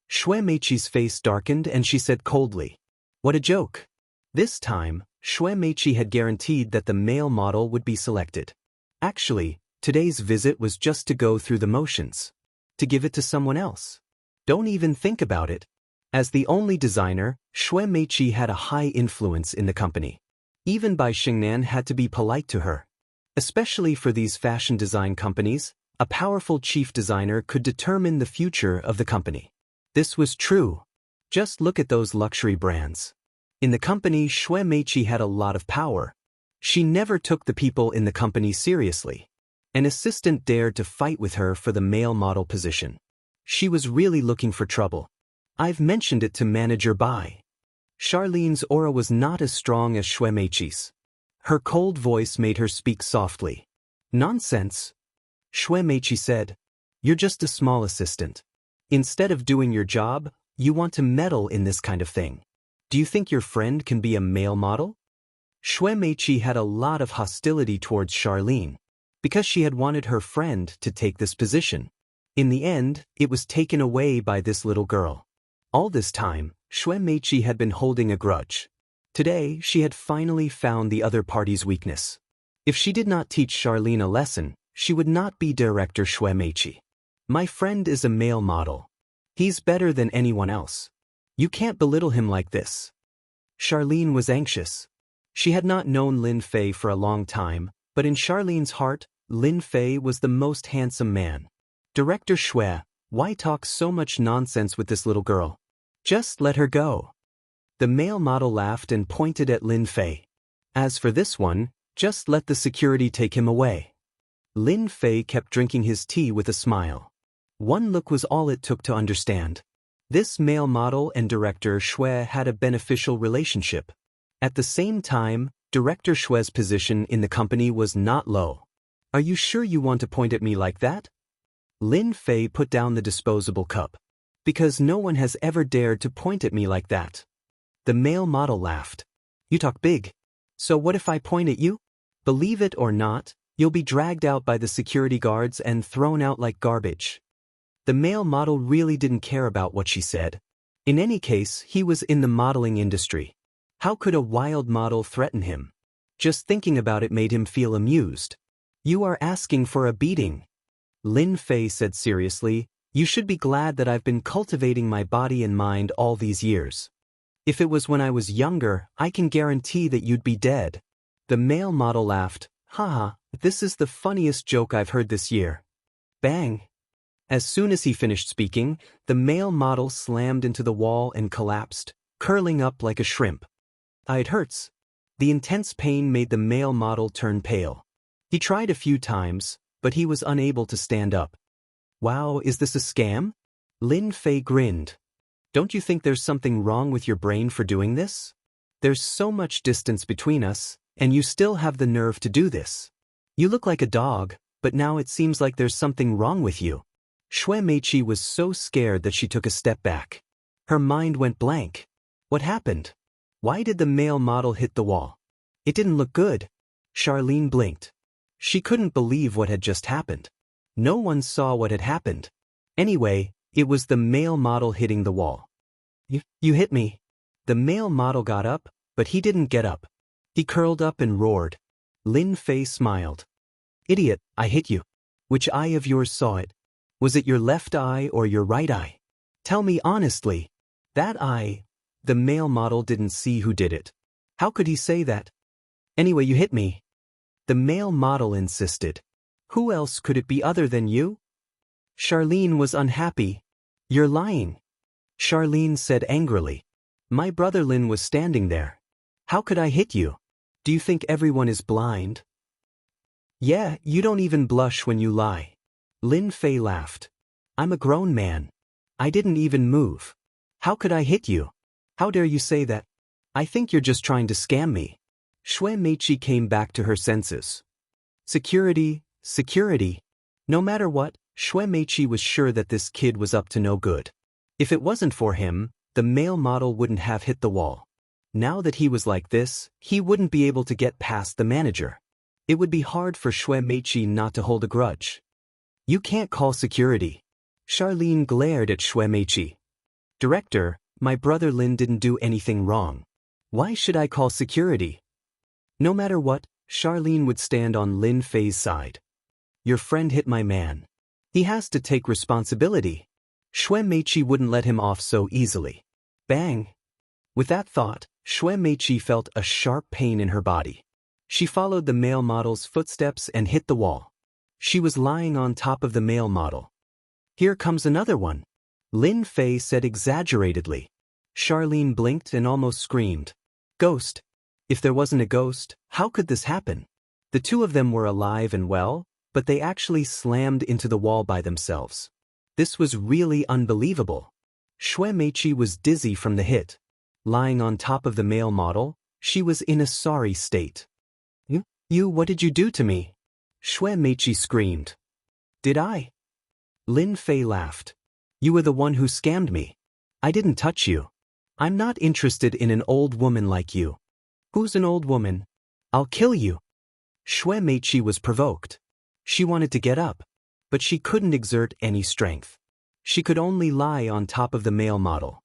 Xue Meiqi's face darkened and she said coldly. What a joke. This time, Xue Meiqi had guaranteed that the male model would be selected. Actually, today's visit was just to go through the motions. To give it to someone else. Don't even think about it. As the only designer, Xue Meiqi had a high influence in the company. Even Bai Xingnan had to be polite to her. Especially for these fashion design companies, a powerful chief designer could determine the future of the company. This was true. Just look at those luxury brands. In the company, Xue Meiqi had a lot of power. She never took the people in the company seriously. An assistant dared to fight with her for the male model position. She was really looking for trouble. I've mentioned it to Manager Bai. Charlene's aura was not as strong as Xue Meiqi's. Her cold voice made her speak softly. Nonsense. Xue Meiqi said. You're just a small assistant. Instead of doing your job, you want to meddle in this kind of thing. Do you think your friend can be a male model? Xue Meiqi had a lot of hostility towards Charlene, because she had wanted her friend to take this position. In the end, it was taken away by this little girl. All this time, Xue Meiqi had been holding a grudge. Today, she had finally found the other party's weakness. If she did not teach Charlene a lesson, she would not be Director Xue Meiqi. My friend is a male model. He's better than anyone else. You can't belittle him like this. Charlene was anxious. She had not known Lin Fei for a long time, but in Charlene's heart, Lin Fei was the most handsome man. Director Xue, why talk so much nonsense with this little girl? Just let her go. The male model laughed and pointed at Lin Fei. As for this one, just let the security take him away. Lin Fei kept drinking his tea with a smile. One look was all it took to understand. This male model and Director Xue had a beneficial relationship. At the same time, Director Xue's position in the company was not low. Are you sure you want to point at me like that? Lin Fei put down the disposable cup. Because no one has ever dared to point at me like that. The male model laughed. You talk big. So what if I point at you? Believe it or not, you'll be dragged out by the security guards and thrown out like garbage. The male model really didn't care about what she said. In any case, he was in the modeling industry. How could a wild model threaten him? Just thinking about it made him feel amused. You are asking for a beating. Lin Fei said seriously, you should be glad that I've been cultivating my body and mind all these years. If it was when I was younger, I can guarantee that you'd be dead. The male model laughed. Haha, this is the funniest joke I've heard this year. Bang! As soon as he finished speaking, the male model slammed into the wall and collapsed, curling up like a shrimp. It hurts. The intense pain made the male model turn pale. He tried a few times, but he was unable to stand up. Wow, is this a scam? Lin Fei grinned. Don't you think there's something wrong with your brain for doing this? There's so much distance between us, and you still have the nerve to do this. You look like a dog, but now it seems like there's something wrong with you. Xue Meiqi was so scared that she took a step back. Her mind went blank. What happened? Why did the male model hit the wall? It didn't look good. Charlene blinked. She couldn't believe what had just happened. No one saw what had happened. Anyway, it was the male model hitting the wall. You hit me. The male model got up, but he didn't get up. He curled up and roared. Lin Fei smiled. Idiot, I hit you. Which eye of yours saw it? Was it your left eye or your right eye? Tell me honestly. That eye. The male model didn't see who did it. How could he say that? Anyway, you hit me. The male model insisted. Who else could it be other than you? Charlene was unhappy. You're lying. Charlene said angrily. My brother Lin was standing there. How could I hit you? Do you think everyone is blind? Yeah, you don't even blush when you lie. Lin Fei laughed. I'm a grown man. I didn't even move. How could I hit you? How dare you say that? I think you're just trying to scam me. Xue Meiqi came back to her senses. Security, security. No matter what, Xue Meiqi was sure that this kid was up to no good. If it wasn't for him, the male model wouldn't have hit the wall. Now that he was like this, he wouldn't be able to get past the manager. It would be hard for Xue Meiqi not to hold a grudge. You can't call security. Charlene glared at Xue Meiqi. Director, my brother Lin didn't do anything wrong. Why should I call security? No matter what, Charlene would stand on Lin Fei's side. Your friend hit my man. He has to take responsibility. Xue Meiqi wouldn't let him off so easily. Bang! With that thought, Xue Meiqi felt a sharp pain in her body. She followed the male model's footsteps and hit the wall. She was lying on top of the male model. Here comes another one. Lin Fei said exaggeratedly. Charlene blinked and almost screamed. Ghost. If there wasn't a ghost, how could this happen? The two of them were alive and well, but they actually slammed into the wall by themselves. This was really unbelievable. Xue Meiqi was dizzy from the hit. Lying on top of the male model, she was in a sorry state. What did you do to me? Xue Meiqi screamed. Did I? Lin Fei laughed. You were the one who scammed me. I didn't touch you. I'm not interested in an old woman like you. Who's an old woman? I'll kill you. Xue Meiqi was provoked. She wanted to get up, but she couldn't exert any strength. She could only lie on top of the male model.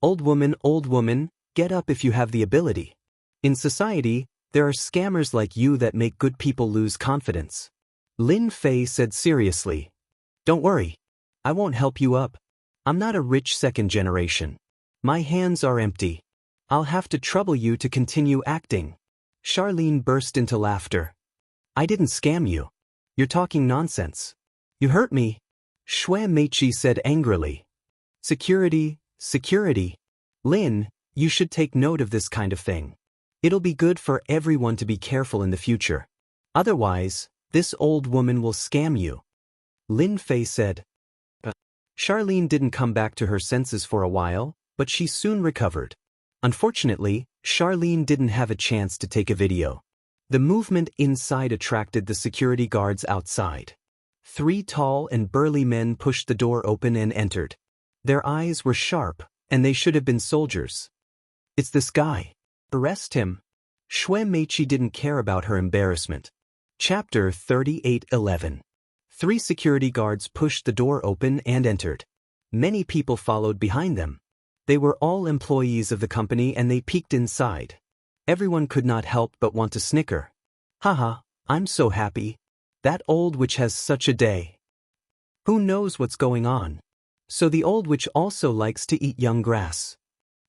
Old woman, get up if you have the ability. In society, there are scammers like you that make good people lose confidence. Lin Fei said seriously. Don't worry. I won't help you up. I'm not a rich second generation. My hands are empty. I'll have to trouble you to continue acting. Charlene burst into laughter. I didn't scam you. You're talking nonsense. You hurt me. Xue Meiqi said angrily. Security, security. Lin, you should take note of this kind of thing. It'll be good for everyone to be careful in the future. Otherwise, this old woman will scam you. Lin Fei said. Charlene didn't come back to her senses for a while, but she soon recovered. Unfortunately, Charlene didn't have a chance to take a video. The movement inside attracted the security guards outside. 3 tall and burly men pushed the door open and entered. Their eyes were sharp, and they should have been soldiers. It's this guy. Arrest him. Xue Meiqi didn't care about her embarrassment. Chapter 38:11. 3 security guards pushed the door open and entered. Many people followed behind them. They were all employees of the company and they peeked inside. Everyone could not help but want to snicker. Haha, I'm so happy. That old witch has such a day. Who knows what's going on? So the old witch also likes to eat young grass.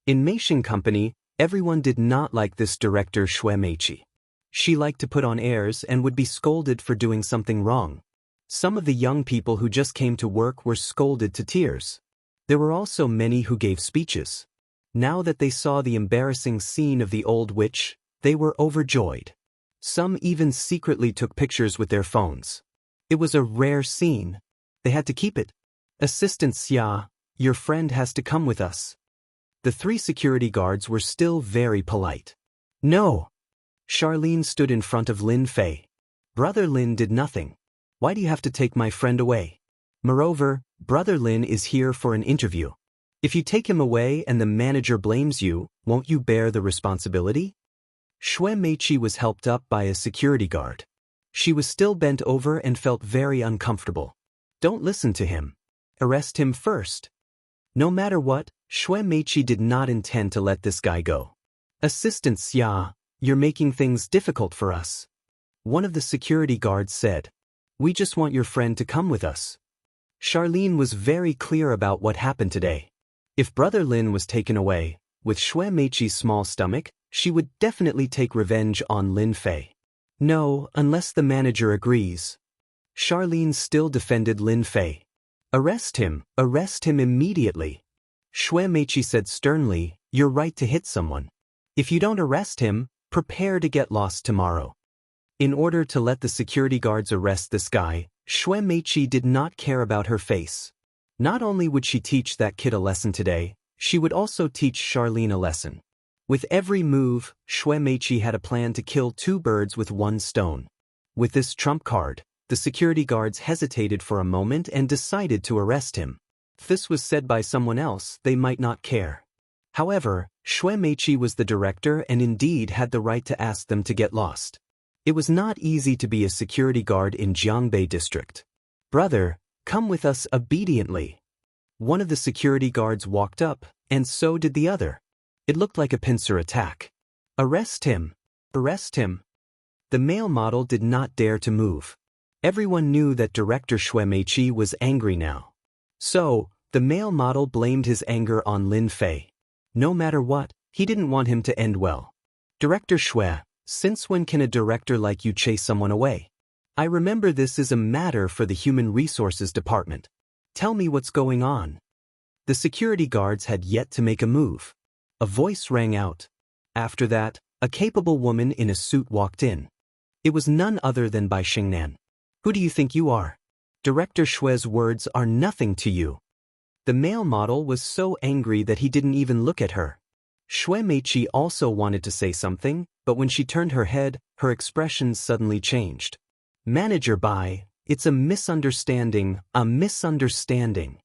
In Meishin Company, everyone did not like this director Xue Meiqi. She liked to put on airs and would be scolded for doing something wrong. Some of the young people who just came to work were scolded to tears. There were also many who gave speeches. Now that they saw the embarrassing scene of the old witch, they were overjoyed. Some even secretly took pictures with their phones. It was a rare scene. They had to keep it. Assistant Xia, your friend has to come with us. The 3 security guards were still very polite. No. Charlene stood in front of Lin Fei. Brother Lin did nothing. Why do you have to take my friend away? Moreover, Brother Lin is here for an interview. If you take him away and the manager blames you, won't you bear the responsibility? Xue Meiqi was helped up by a security guard. She was still bent over and felt very uncomfortable. Don't listen to him. Arrest him first. No matter what, Xue Meiqi did not intend to let this guy go. Assistant Xia, you're making things difficult for us. One of the security guards said. We just want your friend to come with us. Charlene was very clear about what happened today. If Brother Lin was taken away, with Xue Meiqi's small stomach, she would definitely take revenge on Lin Fei. No, unless the manager agrees. Charlene still defended Lin Fei. Arrest him immediately. Xue Meiqi said sternly, you're right to hit someone. If you don't arrest him, prepare to get lost tomorrow. In order to let the security guards arrest this guy, Xue Meiqi did not care about her face. Not only would she teach that kid a lesson today, she would also teach Charlene a lesson. With every move, Xue Meiqi had a plan to kill two birds with one stone. With this trump card, the security guards hesitated for a moment and decided to arrest him. If this was said by someone else, they might not care. However, Xue Meiqi was the director and indeed had the right to ask them to get lost. It was not easy to be a security guard in Jiangbei district. Brother, come with us obediently. One of the security guards walked up, and so did the other. It looked like a pincer attack. Arrest him! Arrest him! The male model did not dare to move. Everyone knew that Director Xue Meiqi was angry now. So, the male model blamed his anger on Lin Fei. No matter what, he didn't want him to end well. Director Xue, since when can a director like you chase someone away? I remember this is a matter for the Human Resources Department. Tell me what's going on. The security guards had yet to make a move. A voice rang out. After that, a capable woman in a suit walked in. It was none other than Bai Xingnan. Who do you think you are? Director Xue's words are nothing to you. The male model was so angry that he didn't even look at her. Xue Meiqi also wanted to say something, but when she turned her head, her expression suddenly changed. Manager Bai, it's a misunderstanding, a misunderstanding.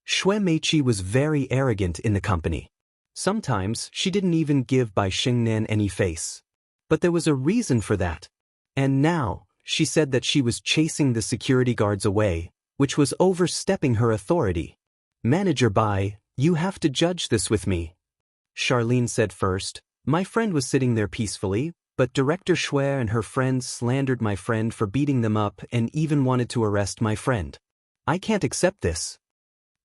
Xue Meiqi was very arrogant in the company. Sometimes she didn't even give Bai Xingnan any face. But there was a reason for that. And now, she said that she was chasing the security guards away, which was overstepping her authority. Manager Bai, you have to judge this with me. Charlene said first. My friend was sitting there peacefully, but Director Xue and her friends slandered my friend for beating them up and even wanted to arrest my friend. I can't accept this.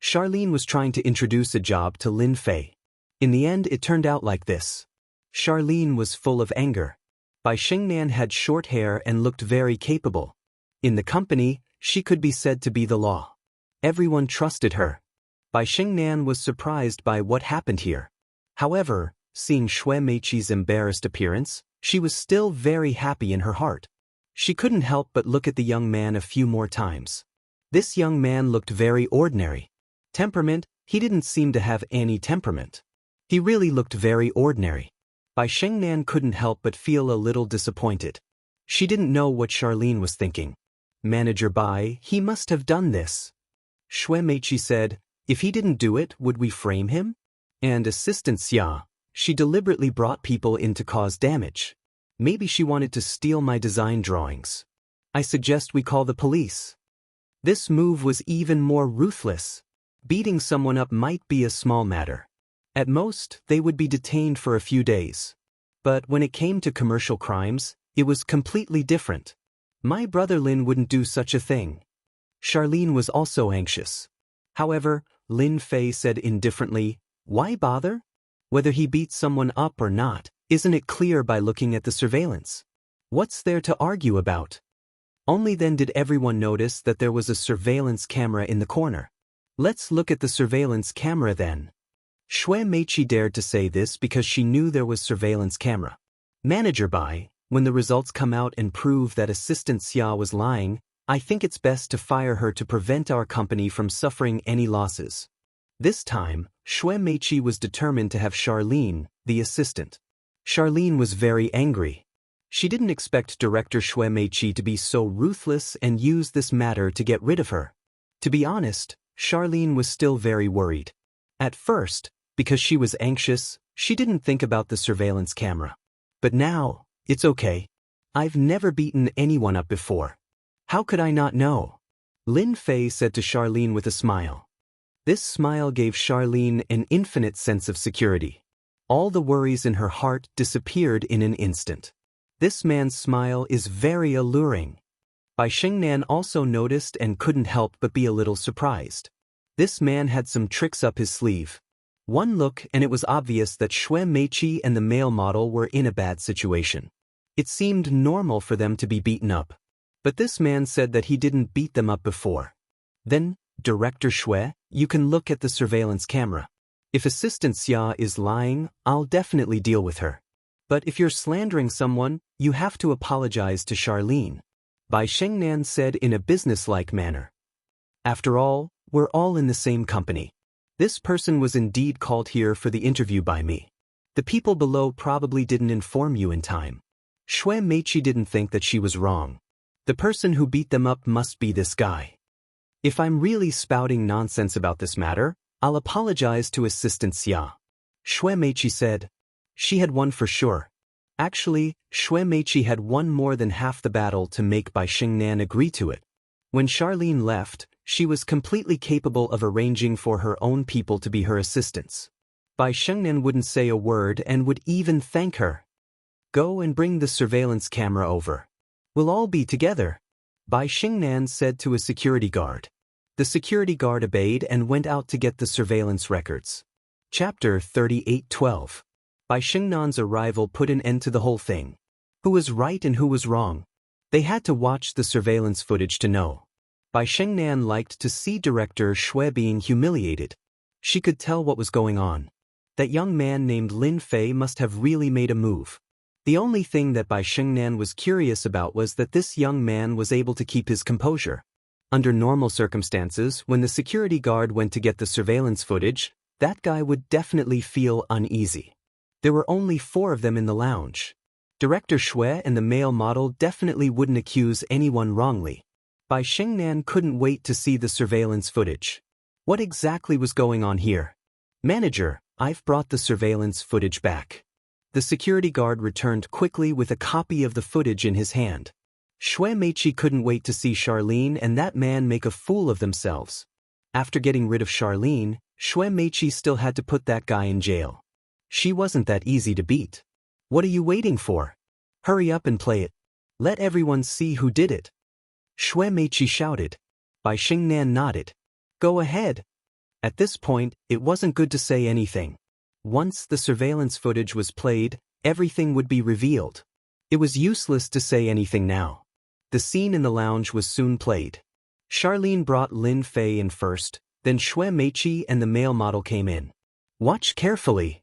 Charlene was trying to introduce a job to Lin Fei. In the end, it turned out like this. Charlene was full of anger. Bai Xingnan had short hair and looked very capable. In the company, she could be said to be the law. Everyone trusted her. Bai Xingnan was surprised by what happened here. However, seeing Xue Meiqi's embarrassed appearance, she was still very happy in her heart. She couldn't help but look at the young man a few more times. This young man looked very ordinary. Temperament, he didn't seem to have any temperament. He really looked very ordinary. Bai Xingnan couldn't help but feel a little disappointed. She didn't know what Charlene was thinking. Manager Bai, he must have done this. Xue Meiqi said, if he didn't do it, would we frame him? And Assistant Xia, she deliberately brought people in to cause damage. Maybe she wanted to steal my design drawings. I suggest we call the police. This move was even more ruthless. Beating someone up might be a small matter. At most, they would be detained for a few days. But when it came to commercial crimes, it was completely different. My brother Lin wouldn't do such a thing. Charlene was also anxious. However, Lin Fei said indifferently, why bother? Whether he beats someone up or not, isn't it clear by looking at the surveillance? What's there to argue about? Only then did everyone notice that there was a surveillance camera in the corner. Let's look at the surveillance camera then. Xue Meiqi dared to say this because she knew there was surveillance camera. Manager Bai, when the results come out and prove that Assistant Xia was lying, I think it's best to fire her to prevent our company from suffering any losses. This time, Xue Meiqi was determined to have Charlene, the assistant. Charlene was very angry. She didn't expect Director Xue Meiqi to be so ruthless and use this matter to get rid of her. To be honest, Charlene was still very worried. At first, because she was anxious, she didn't think about the surveillance camera. But now, it's okay. I've never beaten anyone up before. How could I not know? Lin Fei said to Charlene with a smile. This smile gave Charlene an infinite sense of security. All the worries in her heart disappeared in an instant. This man's smile is very alluring. Bai Xingnan also noticed and couldn't help but be a little surprised. This man had some tricks up his sleeve. One look and it was obvious that Xue Meiqi and the male model were in a bad situation. It seemed normal for them to be beaten up. But this man said that he didn't beat them up before. Then, Director Xue, you can look at the surveillance camera. If Assistant Xia is lying, I'll definitely deal with her. But if you're slandering someone, you have to apologize to Charlene. Bai Shengnan said in a businesslike manner. After all, we're all in the same company. This person was indeed called here for the interview by me. The people below probably didn't inform you in time. Xue Meiqi didn't think that she was wrong. The person who beat them up must be this guy. If I'm really spouting nonsense about this matter, I'll apologize to Assistant Xia. Xue Meiqi said. She had won for sure. Actually, Xue Meiqi had won more than half the battle to make Bai Shengnan agree to it. When Charlene left, she was completely capable of arranging for her own people to be her assistants. Bai Shengnan wouldn't say a word and would even thank her. Go and bring the surveillance camera over. We'll all be together, Bai Shengnan said to a security guard. The security guard obeyed and went out to get the surveillance records. Chapter 38:12. Bai Shengnan's arrival put an end to the whole thing. Who was right and who was wrong? They had to watch the surveillance footage to know. Bai Shengnan liked to see Director Xue being humiliated. She could tell what was going on. That young man named Lin Fei must have really made a move. The only thing that Bai Shengnan was curious about was that this young man was able to keep his composure. Under normal circumstances, when the security guard went to get the surveillance footage, that guy would definitely feel uneasy. There were only 4 of them in the lounge. Director Xue and the male model definitely wouldn't accuse anyone wrongly. Bai Shengnan couldn't wait to see the surveillance footage. What exactly was going on here? Manager, I've brought the surveillance footage back. The security guard returned quickly with a copy of the footage in his hand. Xue Meiqi couldn't wait to see Charlene and that man make a fool of themselves. After getting rid of Charlene, Xue Meiqi still had to put that guy in jail. She wasn't that easy to beat. What are you waiting for? Hurry up and play it. Let everyone see who did it. Xue Meiqi shouted. Bai Shengnan nodded. Go ahead. At this point, it wasn't good to say anything. Once the surveillance footage was played, everything would be revealed. It was useless to say anything now. The scene in the lounge was soon played. Charlene brought Lin Fei in first, then Xue Meiqi and the male model came in. Watch carefully.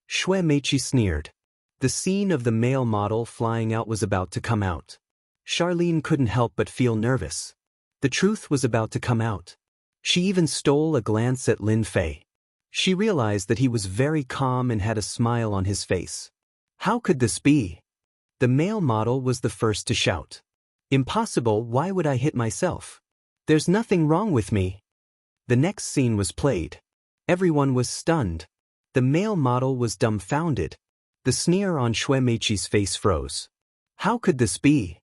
Xue Meiqi sneered. The scene of the male model flying out was about to come out. Charlene couldn't help but feel nervous. The truth was about to come out. She even stole a glance at Lin Fei. She realized that he was very calm and had a smile on his face. How could this be? The male model was the first to shout. Impossible, why would I hit myself? There's nothing wrong with me. The next scene was played. Everyone was stunned. The male model was dumbfounded. The sneer on Xue Meiqi's face froze. How could this be?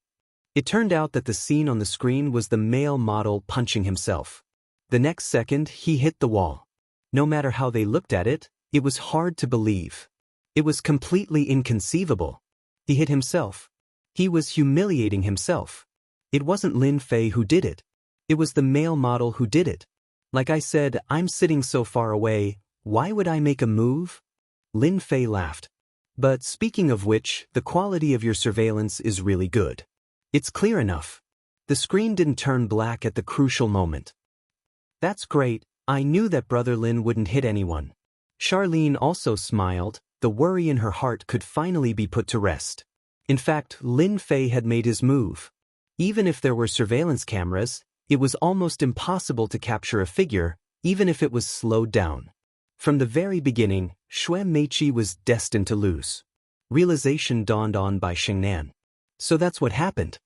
It turned out that the scene on the screen was the male model punching himself. The next second, he hit the wall. No matter how they looked at it, it was hard to believe. It was completely inconceivable. He hit himself. He was humiliating himself. It wasn't Lin Fei who did it. It was the male model who did it. Like I said, I'm sitting so far away, why would I make a move? Lin Fei laughed. But speaking of which, the quality of your surveillance is really good. It's clear enough. The screen didn't turn black at the crucial moment. That's great, I knew that Brother Lin wouldn't hit anyone. Charlene also smiled, the worry in her heart could finally be put to rest. In fact, Lin Fei had made his move. Even if there were surveillance cameras, it was almost impossible to capture a figure, even if it was slowed down. From the very beginning, Xue Meiqi was destined to lose. Realization dawned on Bai Shengnan. So that's what happened.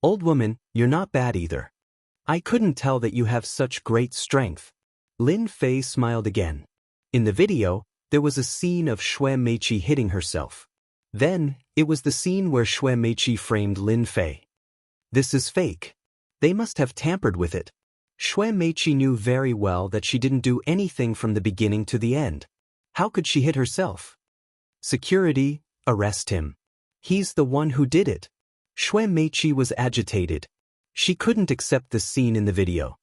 Old woman, you're not bad either. I couldn't tell that you have such great strength. Lin Fei smiled again. In the video, there was a scene of Xue Meiqi hitting herself. Then, it was the scene where Xue Meiqi framed Lin Fei. This is fake. They must have tampered with it. Xue Meiqi knew very well that she didn't do anything from the beginning to the end. How could she hit herself? Security, arrest him. He's the one who did it. Xue Meiqi was agitated. She couldn't accept the scene in the video.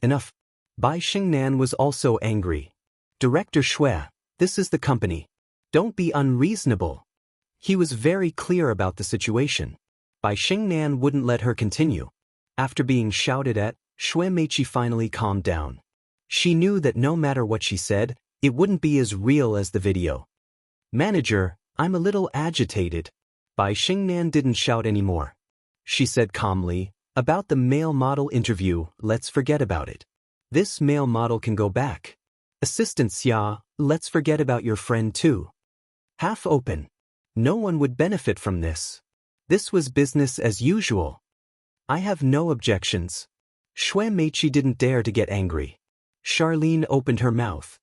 Enough. Bai Shengnan was also angry. Director Shui, this is the company. Don't be unreasonable. He was very clear about the situation. Bai Xingnan wouldn't let her continue. After being shouted at, Shui Meiqi finally calmed down. She knew that no matter what she said, it wouldn't be as real as the video. Manager, I'm a little agitated. Bai Xingnan didn't shout anymore. She said calmly, about the male model interview, let's forget about it. This male model can go back. Assistant Xia, let's forget about your friend too. Half open. No one would benefit from this. This was business as usual. I have no objections. Shui Meiqi didn't dare to get angry. Charlene opened her mouth.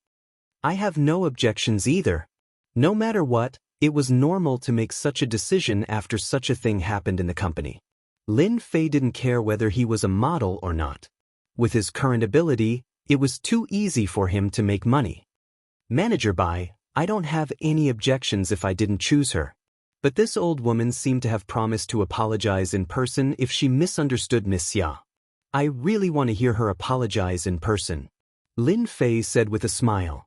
I have no objections either. No matter what, it was normal to make such a decision after such a thing happened in the company. Lin Fei didn't care whether he was a model or not. With his current ability, it was too easy for him to make money. Manager Bai, I don't have any objections if I didn't choose her. But this old woman seemed to have promised to apologize in person if she misunderstood Miss Xia. I really want to hear her apologize in person. Lin Fei said with a smile.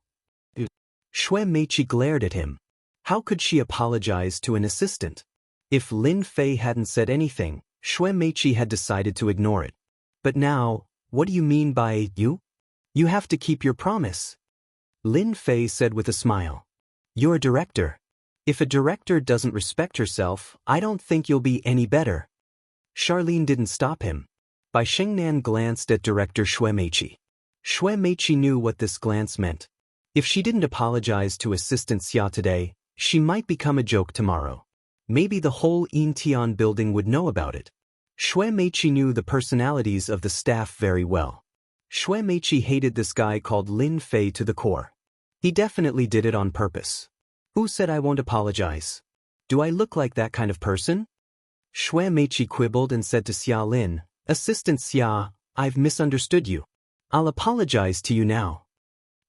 Shui Meiqi glared at him. How could she apologize to an assistant? If Lin Fei hadn't said anything, Shui Meiqi had decided to ignore it. But now, what do you mean by you? You have to keep your promise. Lin Fei said with a smile. You're a director. If a director doesn't respect herself, I don't think you'll be any better. Charlene didn't stop him. Bai Xingnan glanced at Director Shui Meiqi. Shui Meiqi knew what this glance meant. If she didn't apologize to Assistant Xia today, she might become a joke tomorrow. Maybe the whole Intian building would know about it. Shui Meiqi knew the personalities of the staff very well. Shui Meiqi hated this guy called Lin Fei to the core. He definitely did it on purpose. Who said I won't apologize? Do I look like that kind of person? Shui Meiqi quibbled and said to Xia Lin, Assistant Xia, I've misunderstood you. I'll apologize to you now.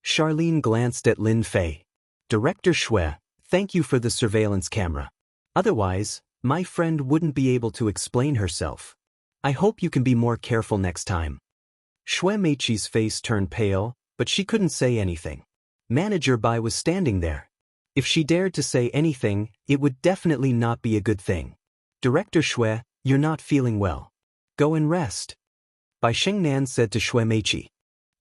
Charlene glanced at Lin Fei. Director Shui, thank you for the surveillance camera. Otherwise, my friend wouldn't be able to explain herself. I hope you can be more careful next time. Shui Meiqi's face turned pale, but she couldn't say anything. Manager Bai was standing there. If she dared to say anything, it would definitely not be a good thing. Director Shui, you're not feeling well. Go and rest. Bai Xingnan said to Shui Meiqi.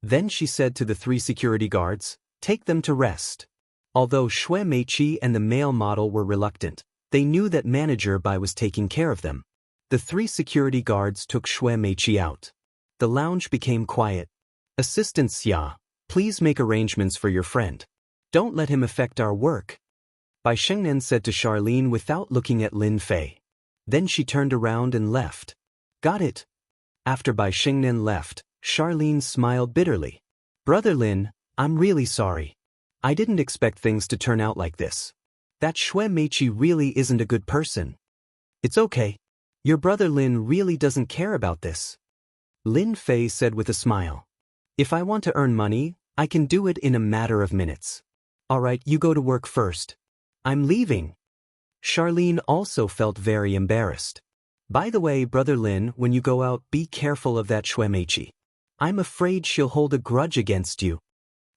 Then she said to the 3 security guards, take them to rest. Although Shui Meiqi and the male model were reluctant, they knew that Manager Bai was taking care of them. The 3 security guards took Shui Meiqi out. The lounge became quiet. Assistant Xia, please make arrangements for your friend. Don't let him affect our work. Bai Xingnan said to Charlene without looking at Lin Fei. Then she turned around and left. Got it. After Bai Xingnan left, Charlene smiled bitterly. Brother Lin, I'm really sorry. I didn't expect things to turn out like this. That Shui Meiqi really isn't a good person. It's okay. Your brother Lin really doesn't care about this. Lin Fei said with a smile. If I want to earn money, I can do it in a matter of minutes. Alright, you go to work first. I'm leaving. Charlene also felt very embarrassed. By the way, Brother Lin, when you go out, be careful of that Shui Meiqi. I'm afraid she'll hold a grudge against you.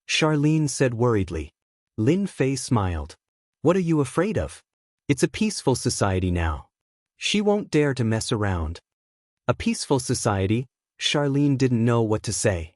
Charlene said worriedly. Lin Fei smiled. What are you afraid of? It's a peaceful society now. She won't dare to mess around. A peaceful society? Charlene didn't know what to say.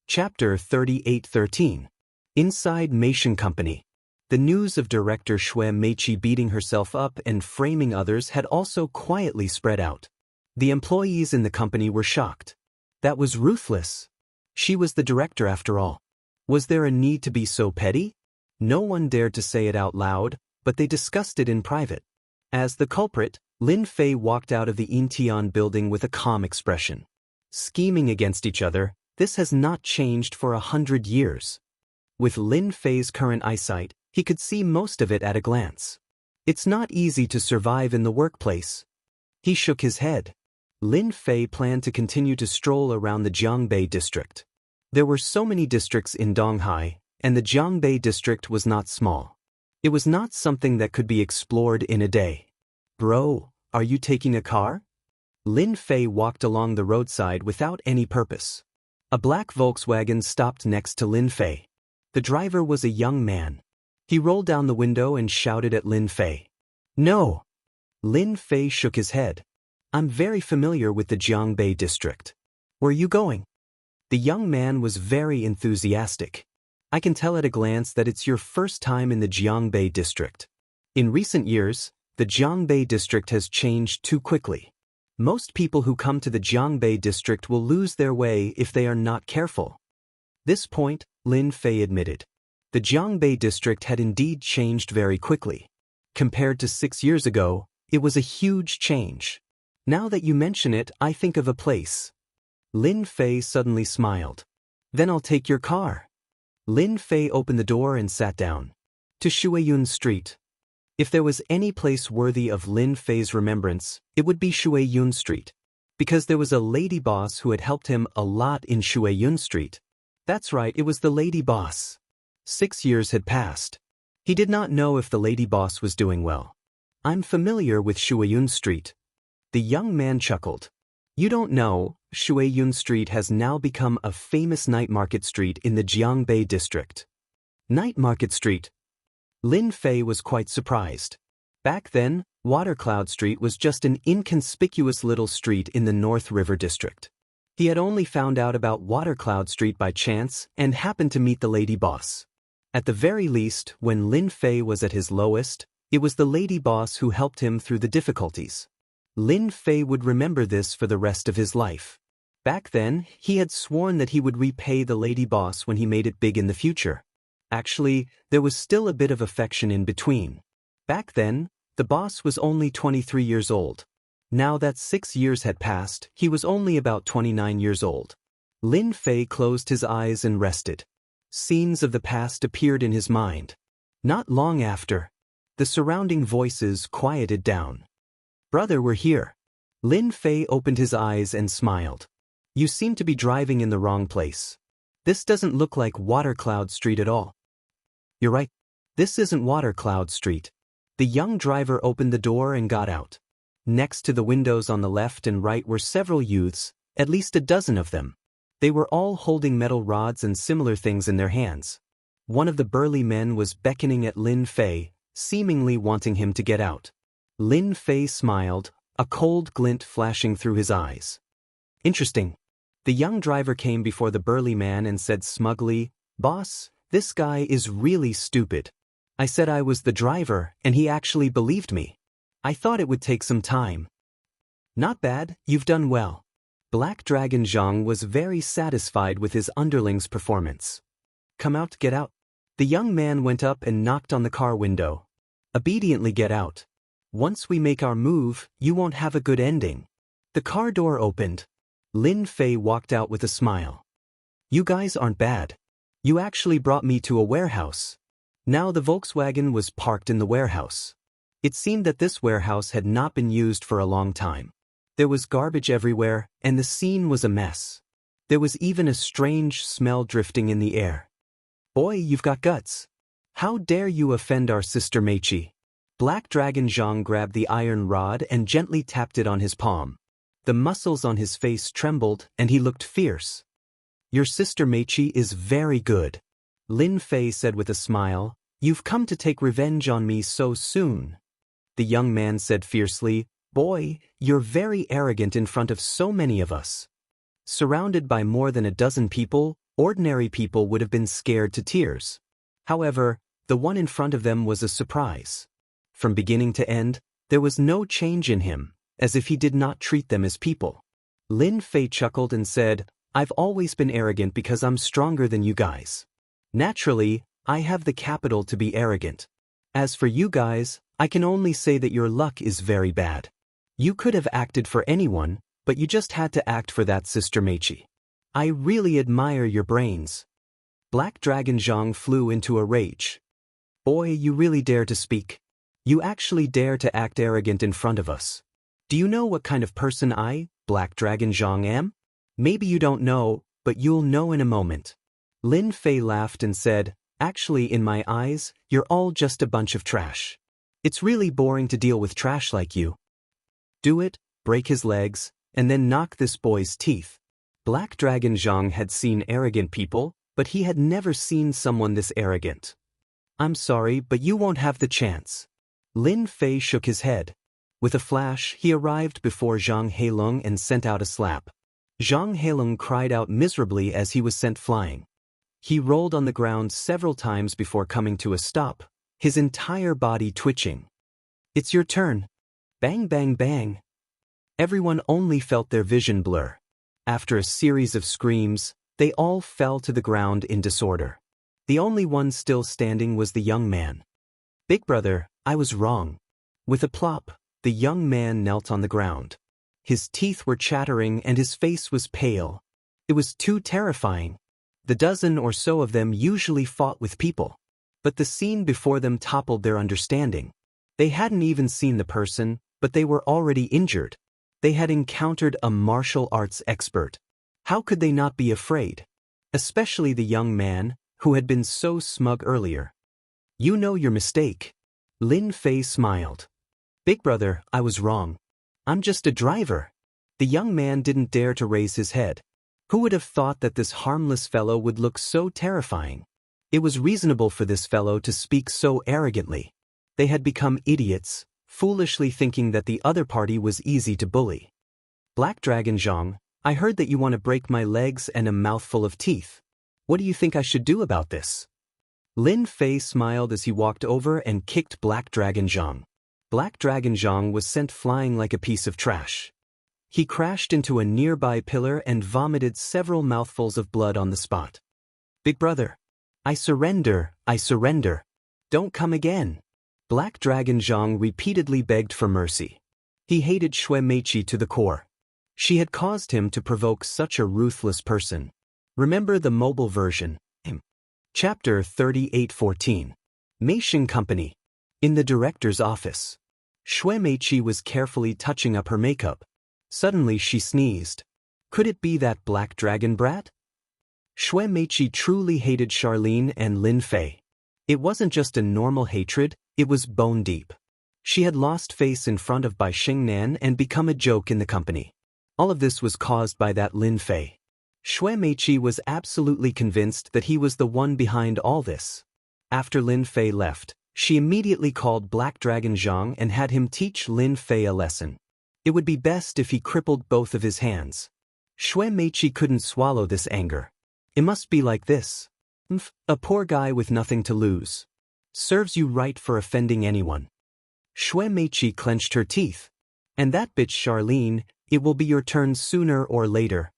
Chapter 38:13. Inside Meishan Company. The news of Director Shui Meiqi beating herself up and framing others had also quietly spread out. The employees in the company were shocked. That was ruthless. She was the director after all. Was there a need to be so petty? No one dared to say it out loud, but they discussed it in private. As the culprit, Lin Fei walked out of the Intian building with a calm expression. Scheming against each other, this has not changed for 100 years. With Lin Fei's current eyesight, he could see most of it at a glance. It's not easy to survive in the workplace. He shook his head. Lin Fei planned to continue to stroll around the Jiangbei district. There were so many districts in Donghai, and the Jiangbei district was not small. It was not something that could be explored in a day. Bro, are you taking a car? Lin Fei walked along the roadside without any purpose. A black Volkswagen stopped next to Lin Fei. The driver was a young man. He rolled down the window and shouted at Lin Fei. No! Lin Fei shook his head. I'm very familiar with the Jiangbei district. Where are you going? The young man was very enthusiastic. I can tell at a glance that it's your first time in the Jiangbei district. In recent years, the Jiangbei district has changed too quickly. Most people who come to the Jiangbei district will lose their way if they are not careful. This point, Lin Fei admitted. The Jiangbei district had indeed changed very quickly. Compared to 6 years ago, it was a huge change. Now that you mention it, I think of a place. Lin Fei suddenly smiled. Then I'll take your car. Lin Fei opened the door and sat down. To Shuiyun Street. If there was any place worthy of Lin Fei's remembrance, it would be Shuiyun Street. Because there was a lady boss who had helped him a lot in Shuiyun Street. That's right, it was the lady boss. 6 years had passed. He did not know if the lady boss was doing well. I'm familiar with Shuiyun Street. The young man chuckled. You don't know, Shuiyun Street has now become a famous night market street in the Jiangbei district. Night market street? Lin Fei was quite surprised. Back then, Watercloud Street was just an inconspicuous little street in the North River district. He had only found out about Watercloud Street by chance and happened to meet the lady boss. At the very least, when Lin Fei was at his lowest, it was the lady boss who helped him through the difficulties. Lin Fei would remember this for the rest of his life. Back then, he had sworn that he would repay the lady boss when he made it big in the future. Actually, there was still a bit of affection in between. Back then, the boss was only 23 years old. Now that 6 years had passed, he was only about 29 years old. Lin Fei closed his eyes and rested. Scenes of the past appeared in his mind. Not long after, the surrounding voices quieted down. Brother, we're here. Lin Fei opened his eyes and smiled. You seem to be driving in the wrong place. This doesn't look like Watercloud Street at all. You're right. This isn't Watercloud Street. The young driver opened the door and got out. Next to the windows on the left and right were several youths, at least a dozen of them. They were all holding metal rods and similar things in their hands. One of the burly men was beckoning at Lin Fei, seemingly wanting him to get out. Lin Fei smiled, a cold glint flashing through his eyes. Interesting. The young driver came before the burly man and said smugly, Boss, this guy is really stupid. I said I was the driver, and he actually believed me. I thought it would take some time. Not bad, you've done well. Black Dragon Zhang was very satisfied with his underling's performance. Come out, get out. The young man went up and knocked on the car window. Obediently get out. Once we make our move, you won't have a good ending. The car door opened. Lin Fei walked out with a smile. You guys aren't bad. You actually brought me to a warehouse. Now the Volkswagen was parked in the warehouse. It seemed that this warehouse had not been used for a long time. There was garbage everywhere, and the scene was a mess. There was even a strange smell drifting in the air. Boy, you've got guts. How dare you offend our sister Meichi? Black Dragon Zhang grabbed the iron rod and gently tapped it on his palm. The muscles on his face trembled, and he looked fierce. Your sister Meichi is very good. Lin Fei said with a smile, You've come to take revenge on me so soon. The young man said fiercely, Boy, you're very arrogant in front of so many of us. Surrounded by more than a dozen people, ordinary people would have been scared to tears. However, the one in front of them was a surprise. From beginning to end, there was no change in him, as if he did not treat them as people. Lin Fei chuckled and said, I've always been arrogant because I'm stronger than you guys. Naturally, I have the capital to be arrogant. As for you guys, I can only say that your luck is very bad. You could have acted for anyone, but you just had to act for that sister Meichi. I really admire your brains. Black Dragon Zhang flew into a rage. Boy, you really dare to speak. You actually dare to act arrogant in front of us. Do you know what kind of person I, Black Dragon Zhang, am? Maybe you don't know, but you'll know in a moment. Lin Fei laughed and said, Actually, in my eyes, you're all just a bunch of trash. It's really boring to deal with trash like you. Do it, break his legs, and then knock this boy's teeth. Black Dragon Zhang had seen arrogant people, but he had never seen someone this arrogant. "I'm sorry, but you won't have the chance." Lin Fei shook his head. With a flash, he arrived before Zhang Heilong and sent out a slap. Zhang Heilong cried out miserably as he was sent flying. He rolled on the ground several times before coming to a stop, his entire body twitching. "It's your turn." Bang bang bang. Everyone only felt their vision blur. After a series of screams, they all fell to the ground in disorder. The only one still standing was the young man. "Big brother, I was wrong." With a plop, the young man knelt on the ground. His teeth were chattering and his face was pale. It was too terrifying. The dozen or so of them usually fought with people. But the scene before them toppled their understanding. They hadn't even seen the person, but they were already injured. They had encountered a martial arts expert. How could they not be afraid? Especially the young man, who had been so smug earlier. "You know your mistake." Lin Fei smiled. "Big brother, I was wrong. I'm just a driver." The young man didn't dare to raise his head. Who would have thought that this harmless fellow would look so terrifying? It was reasonable for this fellow to speak so arrogantly. They had become idiots, foolishly thinking that the other party was easy to bully. "Black Dragon Zhang, I heard that you want to break my legs and a mouthful of teeth. What do you think I should do about this?" Lin Fei smiled as he walked over and kicked Black Dragon Zhang. Black Dragon Zhang was sent flying like a piece of trash. He crashed into a nearby pillar and vomited several mouthfuls of blood on the spot. "Big brother, I surrender, I surrender. Don't come again." Black Dragon Zhang repeatedly begged for mercy. He hated Xue Meiqi to the core. She had caused him to provoke such a ruthless person. Remember the mobile version. Chapter 38:14. Meishin Company. In the director's office. Xue Meiqi was carefully touching up her makeup. Suddenly she sneezed. Could it be that black dragon brat? Xue Meiqi truly hated Charlene and Lin Fei. It wasn't just a normal hatred, it was bone deep. She had lost face in front of Bai Xingnan and become a joke in the company. All of this was caused by that Lin Fei. Xue Meiqi was absolutely convinced that he was the one behind all this. After Lin Fei left, she immediately called Black Dragon Zhang and had him teach Lin Fei a lesson. It would be best if he crippled both of his hands. Xue Meiqi couldn't swallow this anger. It must be like this. A poor guy with nothing to lose. Serves you right for offending anyone. Xue Meiqi clenched her teeth. "And that bitch Charlene, it will be your turn sooner or later."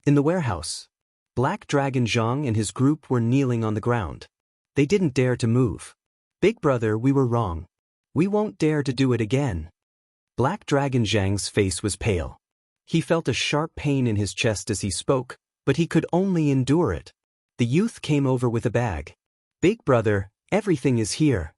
In the warehouse, Black Dragon Zhang and his group were kneeling on the ground. They didn't dare to move. "Big brother, we were wrong. We won't dare to do it again." Black Dragon Zhang's face was pale. He felt a sharp pain in his chest as he spoke, but he could only endure it. The youth came over with a bag. "Big brother, everything is here."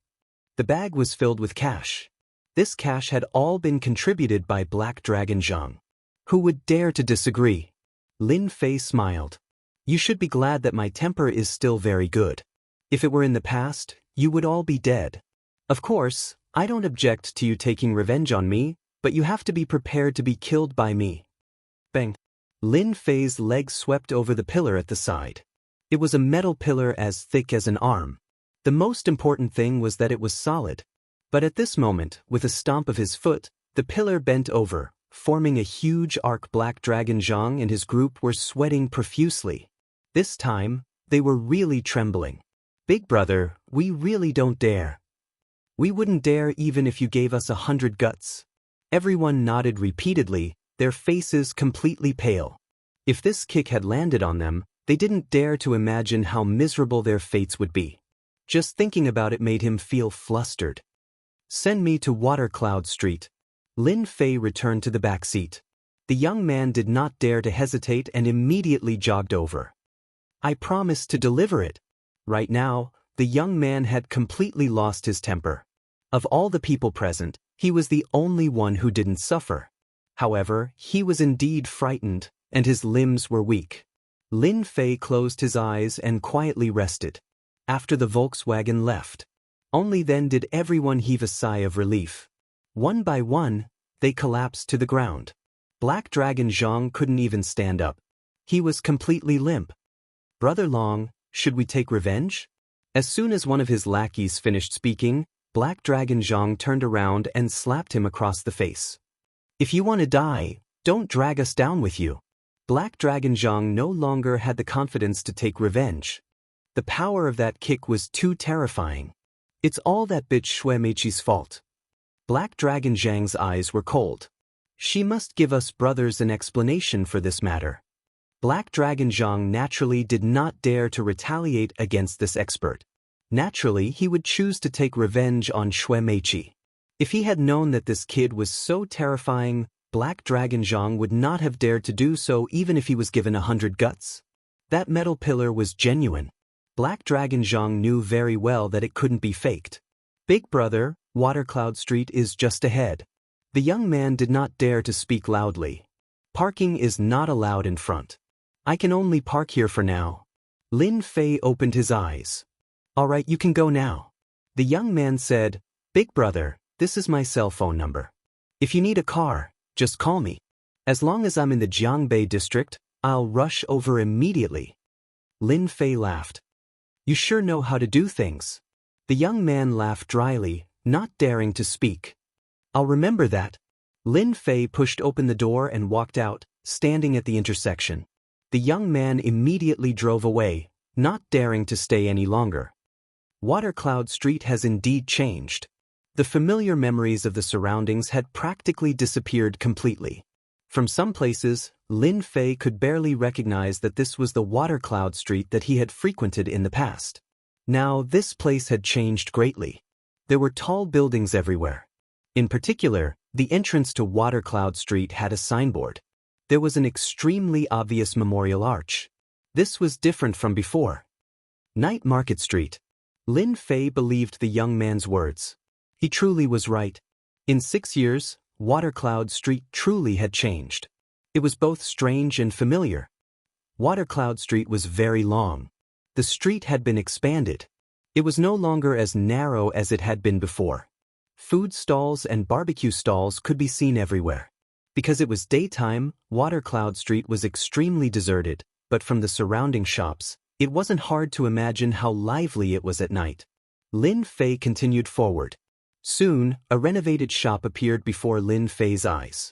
The bag was filled with cash. This cash had all been contributed by Black Dragon Zhang. Who would dare to disagree? Lin Fei smiled. "You should be glad that my temper is still very good. If it were in the past, you would all be dead. Of course, I don't object to you taking revenge on me, but you have to be prepared to be killed by me." Bang. Lin Fei's leg swept over the pillar at the side. It was a metal pillar as thick as an arm. The most important thing was that it was solid. But at this moment, with a stomp of his foot, the pillar bent over, forming a huge arc. Black Dragon Zhang and his group were sweating profusely. This time, they were really trembling. "Big brother, we really don't dare. We wouldn't dare even if you gave us 100 guts." Everyone nodded repeatedly, their faces completely pale. If this kick had landed on them, they didn't dare to imagine how miserable their fates would be. Just thinking about it made him feel flustered. "Send me to Water Cloud Street." Lin Fei returned to the back seat. The young man did not dare to hesitate and immediately jogged over. "I promised to deliver it." Right now, the young man had completely lost his temper. Of all the people present, he was the only one who didn't suffer. However, he was indeed frightened, and his limbs were weak. Lin Fei closed his eyes and quietly rested. After the Volkswagen left, only then did everyone heave a sigh of relief. One by one, they collapsed to the ground. Black Dragon Zhang couldn't even stand up. He was completely limp. "Brother Long, Should we take revenge? As soon as one of his lackeys finished speaking, Black Dragon Zhang turned around and slapped him across the face. If you want to die, don't drag us down with you. Black Dragon Zhang no longer had the confidence to take revenge. The power of that kick was too terrifying. It's all that bitch Shui Meiqi's fault. Black Dragon Zhang's eyes were cold. She must give us brothers an explanation for this matter. Black Dragon Zhang naturally did not dare to retaliate against this expert. Naturally, he would choose to take revenge on Shui Meiqi. If he had known that this kid was so terrifying, Black Dragon Zhang would not have dared to do so even if he was given 100 guts. That metal pillar was genuine. Black Dragon Zhang knew very well that it couldn't be faked. Big brother, Watercloud Street is just ahead. The young man did not dare to speak loudly. Parking is not allowed in front. I can only park here for now. Lin Fei opened his eyes. All right, you can go now. The young man said, Big brother, this is my cell phone number. If you need a car, just call me. As long as I'm in the Jiangbei district, I'll rush over immediately. Lin Fei laughed. You sure know how to do things. The young man laughed dryly, not daring to speak. I'll remember that. Lin Fei pushed open the door and walked out, standing at the intersection. The young man immediately drove away, not daring to stay any longer. Watercloud Street has indeed changed. The familiar memories of the surroundings had practically disappeared completely. From some places, Lin Fei could barely recognize that this was the Watercloud Street that he had frequented in the past. Now, this place had changed greatly. There were tall buildings everywhere. In particular, the entrance to Watercloud Street had a signboard. There was an extremely obvious memorial arch. This was different from before. Night Market Street. Lin Fei believed the young man's words. He truly was right. In 6 years, Watercloud Street truly had changed. It was both strange and familiar. Watercloud Street was very long. The street had been expanded. It was no longer as narrow as it had been before. Food stalls and barbecue stalls could be seen everywhere. Because it was daytime, Watercloud Street was extremely deserted, but from the surrounding shops, it wasn't hard to imagine how lively it was at night. Lin Fei continued forward. Soon, a renovated shop appeared before Lin Fei's eyes.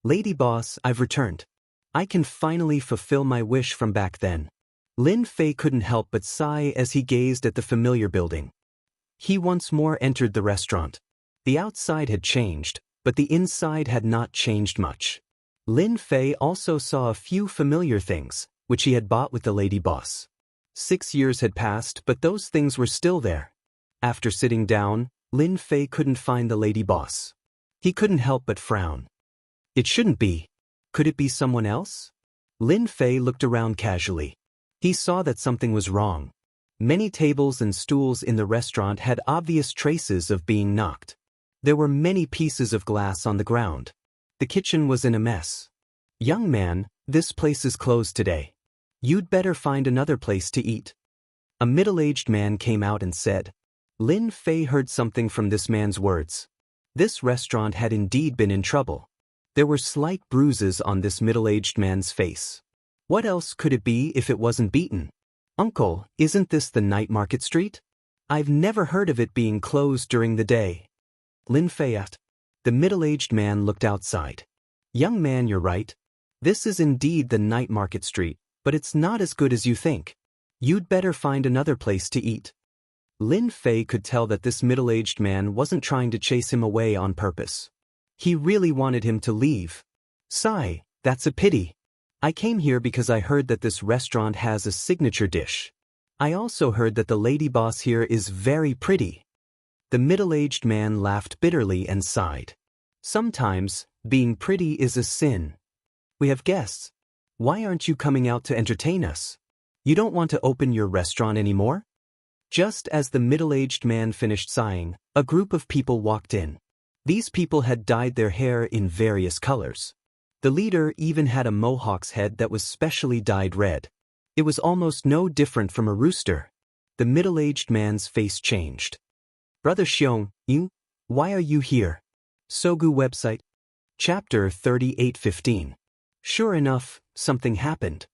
Lady Boss, I've returned. I can finally fulfill my wish from back then. Lin Fei couldn't help but sigh as he gazed at the familiar building. He once more entered the restaurant. The outside had changed, but the inside had not changed much. Lin Fei also saw a few familiar things, which he had bought with the Lady Boss. 6 years had passed, but those things were still there. After sitting down, Lin Fei couldn't find the Lady Boss. He couldn't help but frown. It shouldn't be. Could it be someone else? Lin Fei looked around casually. He saw that something was wrong. Many tables and stools in the restaurant had obvious traces of being knocked. There were many pieces of glass on the ground. The kitchen was in a mess. Young man, this place is closed today. You'd better find another place to eat. A middle-aged man came out and said. Lin Fei heard something from this man's words. This restaurant had indeed been in trouble. There were slight bruises on this middle-aged man's face. What else could it be if it wasn't beaten? Uncle, isn't this the Night Market Street? I've never heard of it being closed during the day. Lin Fei asked. The middle-aged man looked outside. Young man, you're right. This is indeed the Night Market Street, but it's not as good as you think. You'd better find another place to eat. Lin Fei could tell that this middle-aged man wasn't trying to chase him away on purpose. He really wanted him to leave. Sigh, that's a pity. I came here because I heard that this restaurant has a signature dish. I also heard that the lady boss here is very pretty. The middle-aged man laughed bitterly and sighed. Sometimes, being pretty is a sin. We have guests. Why aren't you coming out to entertain us? You don't want to open your restaurant anymore? Just as the middle-aged man finished sighing, a group of people walked in. These people had dyed their hair in various colors. The leader even had a mohawk's head that was specially dyed red. It was almost no different from a rooster. The middle-aged man's face changed. Brother Xiong, why are you here? Sogu website. Chapter 38:15. Sure enough, something happened.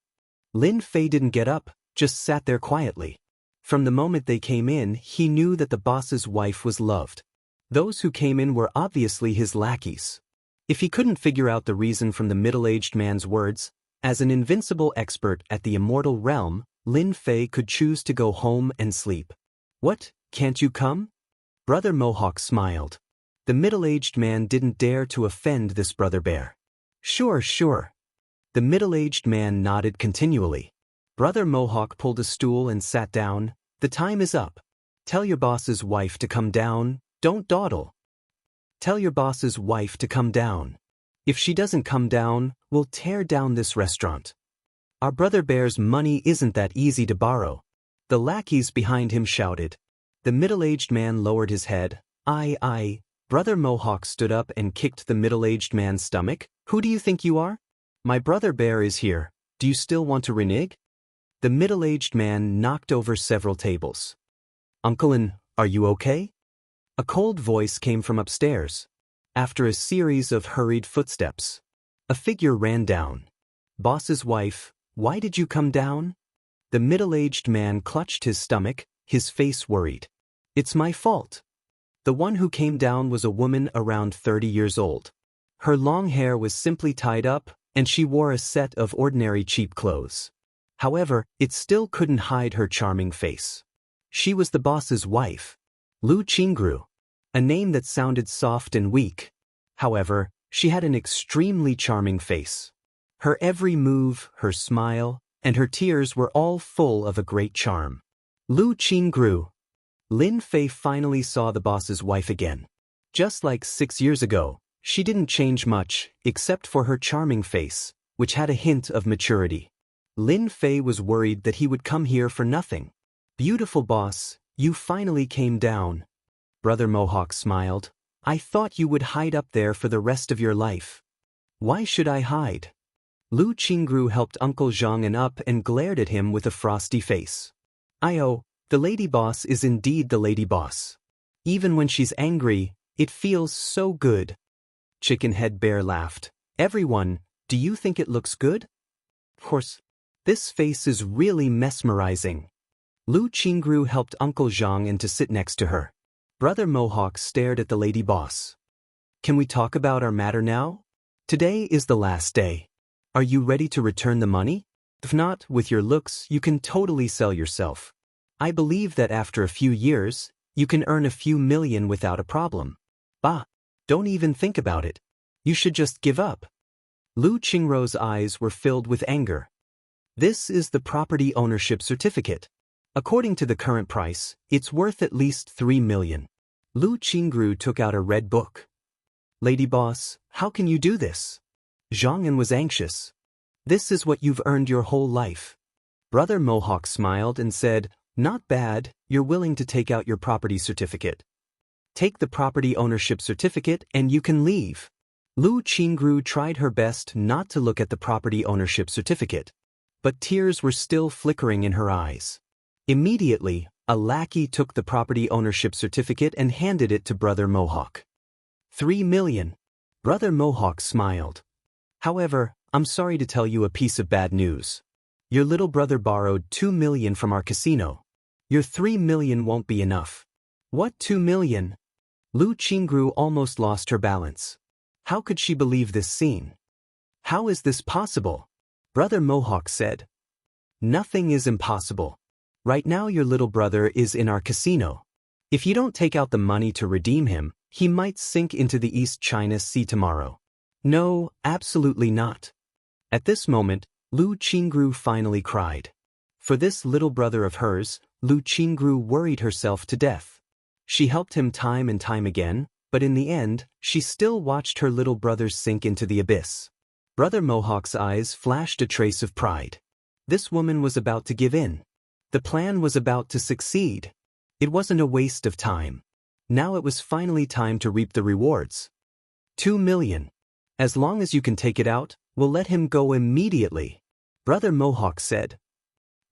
Lin Fei didn't get up, just sat there quietly. From the moment they came in, he knew that the boss's wife was loved. Those who came in were obviously his lackeys. If he couldn't figure out the reason from the middle-aged man's words, as an invincible expert at the immortal realm, Lin Fei could choose to go home and sleep. What, can't you come? Brother Mohawk smiled. The middle-aged man didn't dare to offend this brother bear. Sure, sure. The middle-aged man nodded continually. Brother Mohawk pulled a stool and sat down. The time is up. Tell your boss's wife to come down, don't dawdle. Tell your boss's wife to come down. If she doesn't come down, we'll tear down this restaurant. Our brother bear's money isn't that easy to borrow. The lackeys behind him shouted. The middle-aged man lowered his head. Aye. Brother Mohawk stood up and kicked the middle-aged man's stomach. Who do you think you are? My brother bear is here. Do you still want to renege? The middle-aged man knocked over several tables. Uncle, are you okay? A cold voice came from upstairs. After a series of hurried footsteps, a figure ran down. Boss's wife, why did you come down? The middle-aged man clutched his stomach, his face worried. It's my fault. The one who came down was a woman around 30 years old. Her long hair was simply tied up, and she wore a set of ordinary cheap clothes. However, it still couldn't hide her charming face. She was the boss's wife, Lu Qingru, a name that sounded soft and weak. However, she had an extremely charming face. Her every move, her smile, and her tears were all full of a great charm. Lu Qingru. Lin Fei finally saw the boss's wife again. Just like 6 years ago, she didn't change much except for her charming face, which had a hint of maturity. Lin Fei was worried that he would come here for nothing. Beautiful boss, you finally came down. Brother Mohawk smiled. I thought you would hide up there for the rest of your life. Why should I hide? Lu Qingru helped Uncle Zhang up and glared at him with a frosty face. The lady boss is indeed the lady boss. Even when she's angry, it feels so good. Chicken Head Bear laughed. Everyone, do you think it looks good? Of course, this face is really mesmerizing. Lu Qingru helped Uncle Zhang to sit next to her. Brother Mohawk stared at the lady boss. Can we talk about our matter now? Today is the last day. Are you ready to return the money? If not, with your looks, you can totally sell yourself. I believe that after a few years, you can earn a few million without a problem. Bah, don't even think about it. You should just give up. Lu Qingru's eyes were filled with anger. This is the property ownership certificate. According to the current price, it's worth at least 3 million. Lu Qingru took out a red book. Lady boss, how can you do this? Zhang was anxious. This is what you've earned your whole life. Brother Mohawk smiled and said, not bad, you're willing to take out your property certificate. Take the property ownership certificate and you can leave. Lu Qingru tried her best not to look at the property ownership certificate, but tears were still flickering in her eyes. Immediately, a lackey took the property ownership certificate and handed it to Brother Mohawk. 3 million. Brother Mohawk smiled. However, I'm sorry to tell you a piece of bad news. Your little brother borrowed 2 million from our casino. Your 3 million won't be enough. What 2 million? Lu Qingru almost lost her balance. How could she believe this scene? How is this possible? Brother Mohawk said. Nothing is impossible. Right now your little brother is in our casino. If you don't take out the money to redeem him, he might sink into the East China Sea tomorrow. No, absolutely not. At this moment, Lu Qingru finally cried. For this little brother of hers, Lu Qingru worried herself to death. She helped him time and time again, but in the end, she still watched her little brother sink into the abyss. Brother Mohawk's eyes flashed a trace of pride. This woman was about to give in. The plan was about to succeed. It wasn't a waste of time. Now it was finally time to reap the rewards. 2 million. As long as you can take it out, we'll let him go immediately. Brother Mohawk said.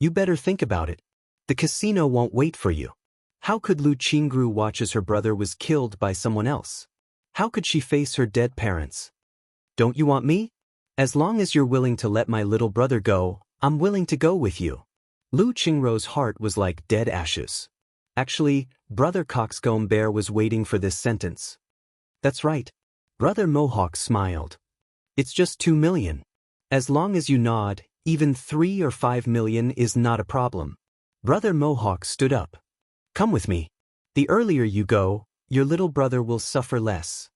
You better think about it. The casino won't wait for you. How could Lu Qingru watch as her brother was killed by someone else? How could she face her dead parents? Don't you want me? As long as you're willing to let my little brother go, I'm willing to go with you. Lu Qingrou's heart was like dead ashes. Actually, Brother Coxcomb Bear was waiting for this sentence. That's right. Brother Mohawk smiled. It's just 2 million. As long as you nod, even 3 or 5 million is not a problem. Brother Mohawk stood up. Come with me. The earlier you go, your little brother will suffer less.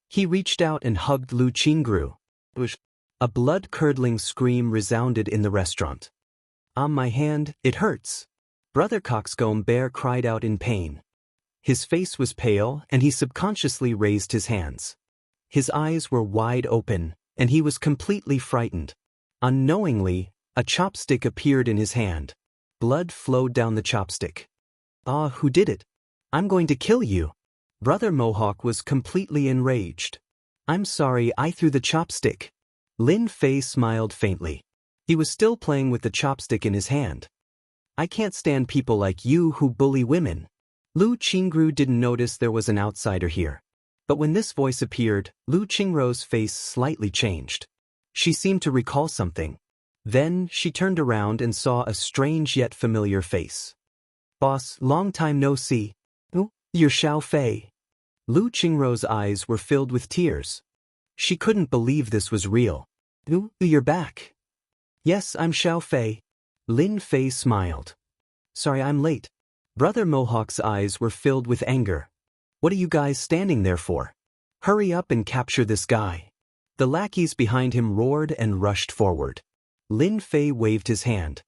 He reached out and hugged Lu Qingrou. A blood-curdling scream resounded in the restaurant. On my hand, it hurts. Brother Coxcomb Bear cried out in pain. His face was pale and he subconsciously raised his hands. His eyes were wide open and he was completely frightened. Unknowingly, a chopstick appeared in his hand. Blood flowed down the chopstick. Ah, who did it? I'm going to kill you. Brother Mohawk was completely enraged. I'm sorry I threw the chopstick. Lin Fei smiled faintly. He was still playing with the chopstick in his hand. I can't stand people like you who bully women. Lu Qingrou didn't notice there was an outsider here. But when this voice appeared, Lu Qingrou's face slightly changed. She seemed to recall something. Then, she turned around and saw a strange yet familiar face. Boss, long time no see. Oh, you're Xiao Fei. Lu Qingrou's eyes were filled with tears. She couldn't believe this was real. Oh, you're back. Yes, I'm Xiao Fei. Lin Fei smiled. Sorry I'm late. Brother Mohawk's eyes were filled with anger. What are you guys standing there for? Hurry up and capture this guy. The lackeys behind him roared and rushed forward. Lin Fei waved his hand.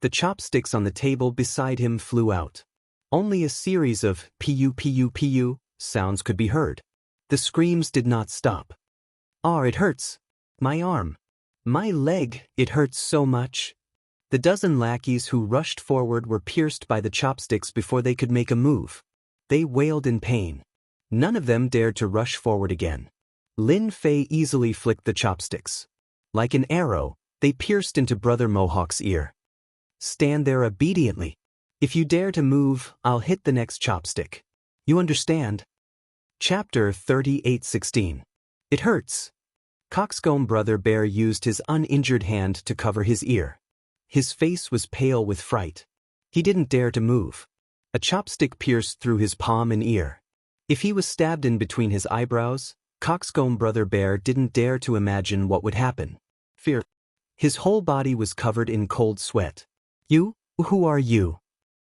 The chopsticks on the table beside him flew out. Only a series of pu pu pu sounds could be heard. The screams did not stop. Ah, it hurts. My arm. My leg, it hurts so much. The dozen lackeys who rushed forward were pierced by the chopsticks before they could make a move. They wailed in pain. None of them dared to rush forward again. Lin Fei easily flicked the chopsticks. Like an arrow, they pierced into Brother Mohawk's ear. Stand there obediently. If you dare to move, I'll hit the next chopstick. You understand? Chapter 38:16. It hurts. Coxcomb Brother Bear used his uninjured hand to cover his ear. His face was pale with fright. He didn't dare to move. A chopstick pierced through his palm and ear. If he was stabbed in between his eyebrows, Coxcomb Brother Bear didn't dare to imagine what would happen. Fear. His whole body was covered in cold sweat. You? Who are you?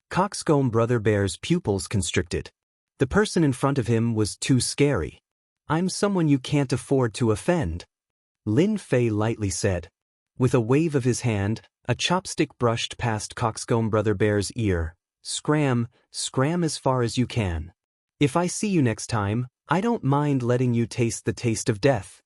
Coxcomb Brother Bear's pupils constricted. The person in front of him was too scary. I'm someone you can't afford to offend. Lin Fei lightly said. With a wave of his hand, a chopstick brushed past Coxcomb Brother Bear's ear. Scram, scram as far as you can. If I see you next time, I don't mind letting you taste the taste of death.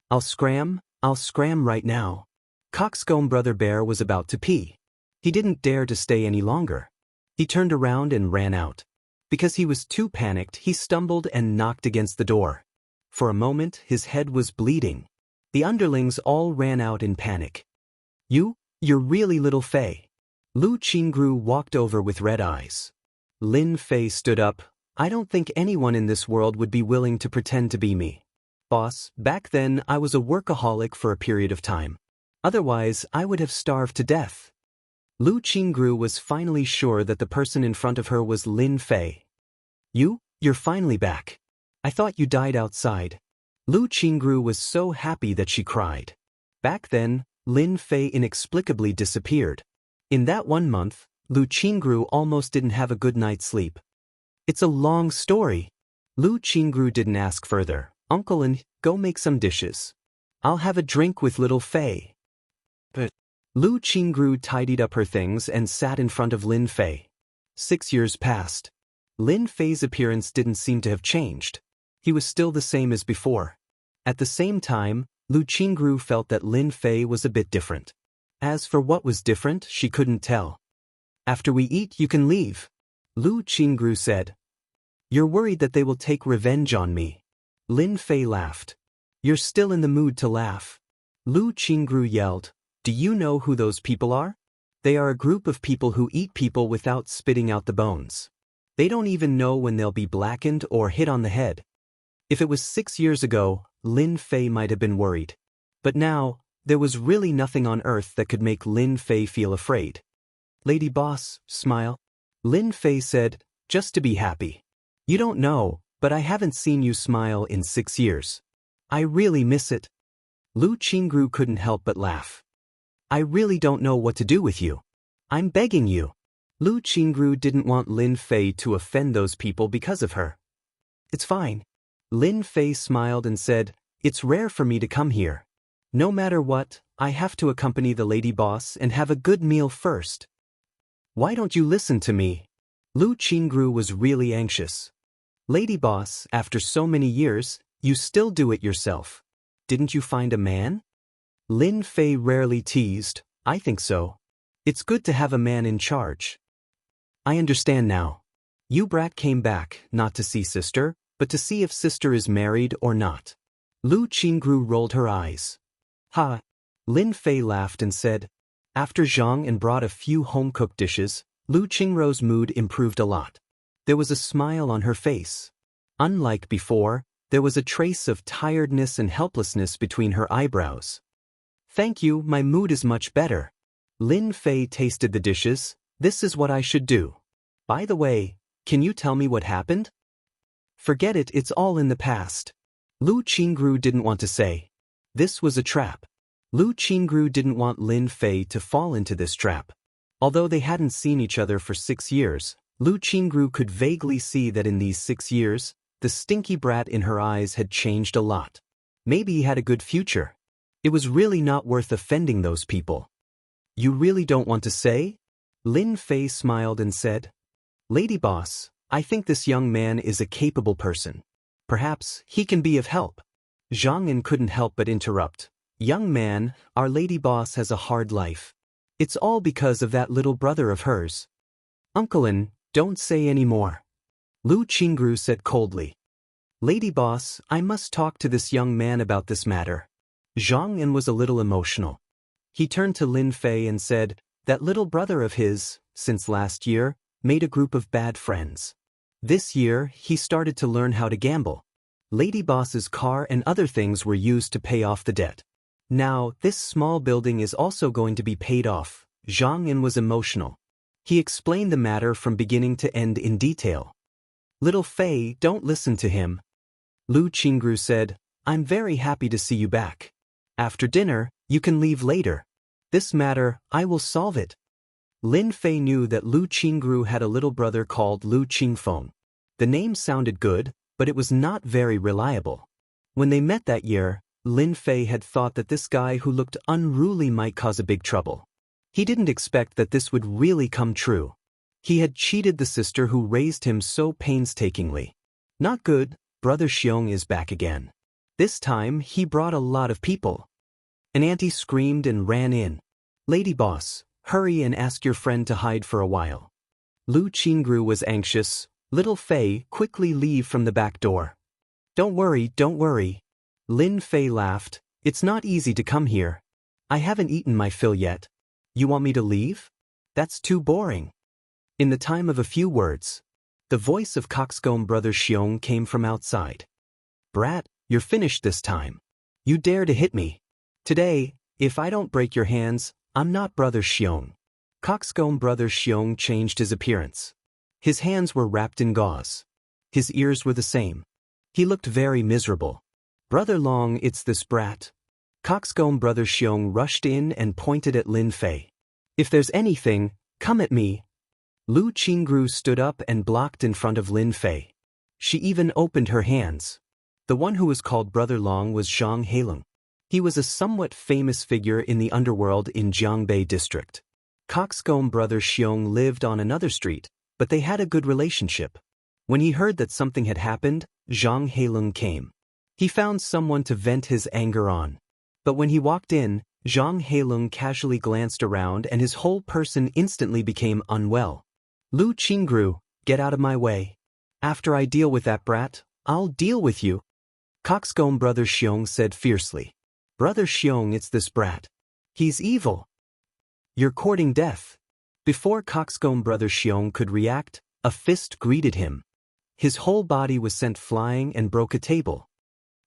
I'll scram right now. Coxcomb Brother Bear was about to pee. He didn't dare to stay any longer. He turned around and ran out. Because he was too panicked, he stumbled and knocked against the door. For a moment, his head was bleeding. The underlings all ran out in panic. You're really little Fei. Lu Qingrou walked over with red eyes. Lin Fei stood up. I don't think anyone in this world would be willing to pretend to be me. Boss, back then I was a workaholic for a period of time. Otherwise, I would have starved to death. Lu Qingrou was finally sure that the person in front of her was Lin Fei. You're finally back. I thought you died outside. Lu Qingrou was so happy that she cried. Back then, Lin Fei inexplicably disappeared. In that 1 month, Lu Qingrou almost didn't have a good night's sleep. It's a long story. Lu Qingrou didn't ask further. Uncle and go make some dishes. I'll have a drink with little Fei. But Lu Qingrou tidied up her things and sat in front of Lin Fei. 6 years passed. Lin Fei's appearance didn't seem to have changed. He was still the same as before. At the same time, Lu Qingrou felt that Lin Fei was a bit different. As for what was different, she couldn't tell. After we eat, you can leave. Lu Qingrou said. You're worried that they will take revenge on me. Lin Fei laughed. You're still in the mood to laugh. Lu Qingrou yelled. Do you know who those people are? They are a group of people who eat people without spitting out the bones. They don't even know when they'll be blackened or hit on the head. If it was 6 years ago, Lin Fei might have been worried. But now, there was really nothing on earth that could make Lin Fei feel afraid. Lady Boss, smile. Lin Fei said, just to be happy. You don't know, but I haven't seen you smile in 6 years. I really miss it. Lu Qingru couldn't help but laugh. I really don't know what to do with you. I'm begging you. Lu Qingru didn't want Lin Fei to offend those people because of her. It's fine. Lin Fei smiled and said, it's rare for me to come here. No matter what, I have to accompany the lady boss and have a good meal first. Why don't you listen to me? Lu Qingru was really anxious. Lady boss, after so many years, you still do it yourself. Didn't you find a man? Lin Fei rarely teased, I think so. It's good to have a man in charge. I understand now. You brat came back, not to see sister, but to see if sister is married or not. Lu Qingru rolled her eyes. Ha! Lin Fei laughed and said, after Zhang and brought a few home-cooked dishes, Lu Qingru's mood improved a lot. There was a smile on her face. Unlike before, there was a trace of tiredness and helplessness between her eyebrows. Thank you, my mood is much better. Lin Fei tasted the dishes. This is what I should do. By the way, can you tell me what happened? Forget it, it's all in the past. Lu Qingru didn't want to say. This was a trap. Lu Qingru didn't want Lin Fei to fall into this trap. Although they hadn't seen each other for 6 years, Lu Qingru could vaguely see that in these 6 years, the stinky brat in her eyes had changed a lot. Maybe he had a good future. It was really not worth offending those people. You really don't want to say? Lin Fei smiled and said, Lady boss, I think this young man is a capable person. Perhaps he can be of help. Zhang An couldn't help but interrupt. Young man, our lady boss has a hard life. It's all because of that little brother of hers. Uncle An, don't say any more. Lu Qingru said coldly. Lady boss, I must talk to this young man about this matter. Zhang An was a little emotional. He turned to Lin Fei and said, that little brother of his, since last year, made a group of bad friends. This year, he started to learn how to gamble. Lady boss's car and other things were used to pay off the debt. Now, this small building is also going to be paid off. Zhang An was emotional. He explained the matter from beginning to end in detail. Little Fei, don't listen to him. Lu Qingru said, I'm very happy to see you back. After dinner, you can leave later. This matter, I will solve it. Lin Fei knew that Lu Qingru had a little brother called Lu Qingfeng. The name sounded good, but it was not very reliable. When they met that year, Lin Fei had thought that this guy who looked unruly might cause a big trouble. He didn't expect that this would really come true. He had cheated the sister who raised him so painstakingly. Not good, Brother Xiong is back again. This time, he brought a lot of people. An auntie screamed and ran in. Lady boss, hurry and ask your friend to hide for a while. Lu Qingru was anxious. Little Fei, quickly leave from the back door. Don't worry, don't worry. Lin Fei laughed. It's not easy to come here. I haven't eaten my fill yet. You want me to leave? That's too boring. In the time of a few words, the voice of Coxcomb Brother Xiong came from outside. Brat, you're finished this time. You dare to hit me. Today, if I don't break your hands, I'm not Brother Xiong. Coxcomb Brother Xiong changed his appearance. His hands were wrapped in gauze. His ears were the same. He looked very miserable. Brother Long, it's this brat. Coxcomb Brother Xiong rushed in and pointed at Lin Fei. If there's anything, come at me. Lu Qingru stood up and blocked in front of Lin Fei. She even opened her hands. The one who was called Brother Long was Zhang Heilong. He was a somewhat famous figure in the underworld in Jiangbei district. Coxcomb Brother Xiong lived on another street, but they had a good relationship. When he heard that something had happened, Zhang Heilong came. He found someone to vent his anger on. But when he walked in, Zhang Heilong casually glanced around and his whole person instantly became unwell. Lu Qingru, get out of my way. After I deal with that brat, I'll deal with you. Coxcomb Brother Xiong said fiercely. Brother Xiong, it's this brat. He's evil. You're courting death. Before Coxcomb Brother Xiong could react, a fist greeted him. His whole body was sent flying and broke a table.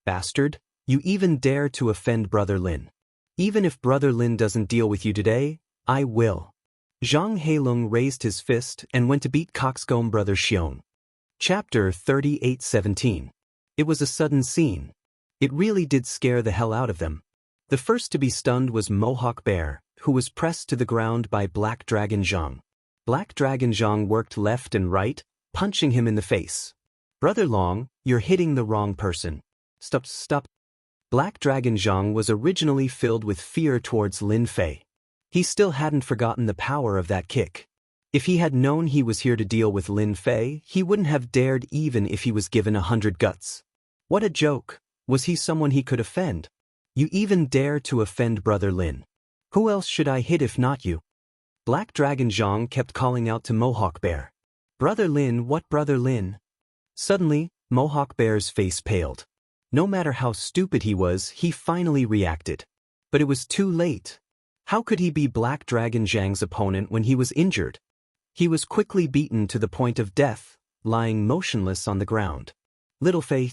Bastard, you even dare to offend Brother Lin. Even if Brother Lin doesn't deal with you today, I will. Zhang Heilong raised his fist and went to beat Coxcomb Brother Xiong. Chapter 38:17. It was a sudden scene. It really did scare the hell out of them. The first to be stunned was Mohawk Bear, who was pressed to the ground by Black Dragon Zhang. Black Dragon Zhang worked left and right, punching him in the face. Brother Long, you're hitting the wrong person. Stop. Black Dragon Zhang was originally filled with fear towards Lin Fei. He still hadn't forgotten the power of that kick. If he had known he was here to deal with Lin Fei, he wouldn't have dared even if he was given 100 guts. What a joke. Was he someone he could offend? You even dare to offend Brother Lin. Who else should I hit if not you? Black Dragon Zhang kept calling out to Mohawk Bear. Brother Lin, what Brother Lin? Suddenly, Mohawk Bear's face paled. No matter how stupid he was, he finally reacted. But it was too late. How could he be Black Dragon Zhang's opponent when he was injured? He was quickly beaten to the point of death, lying motionless on the ground. Little Fei.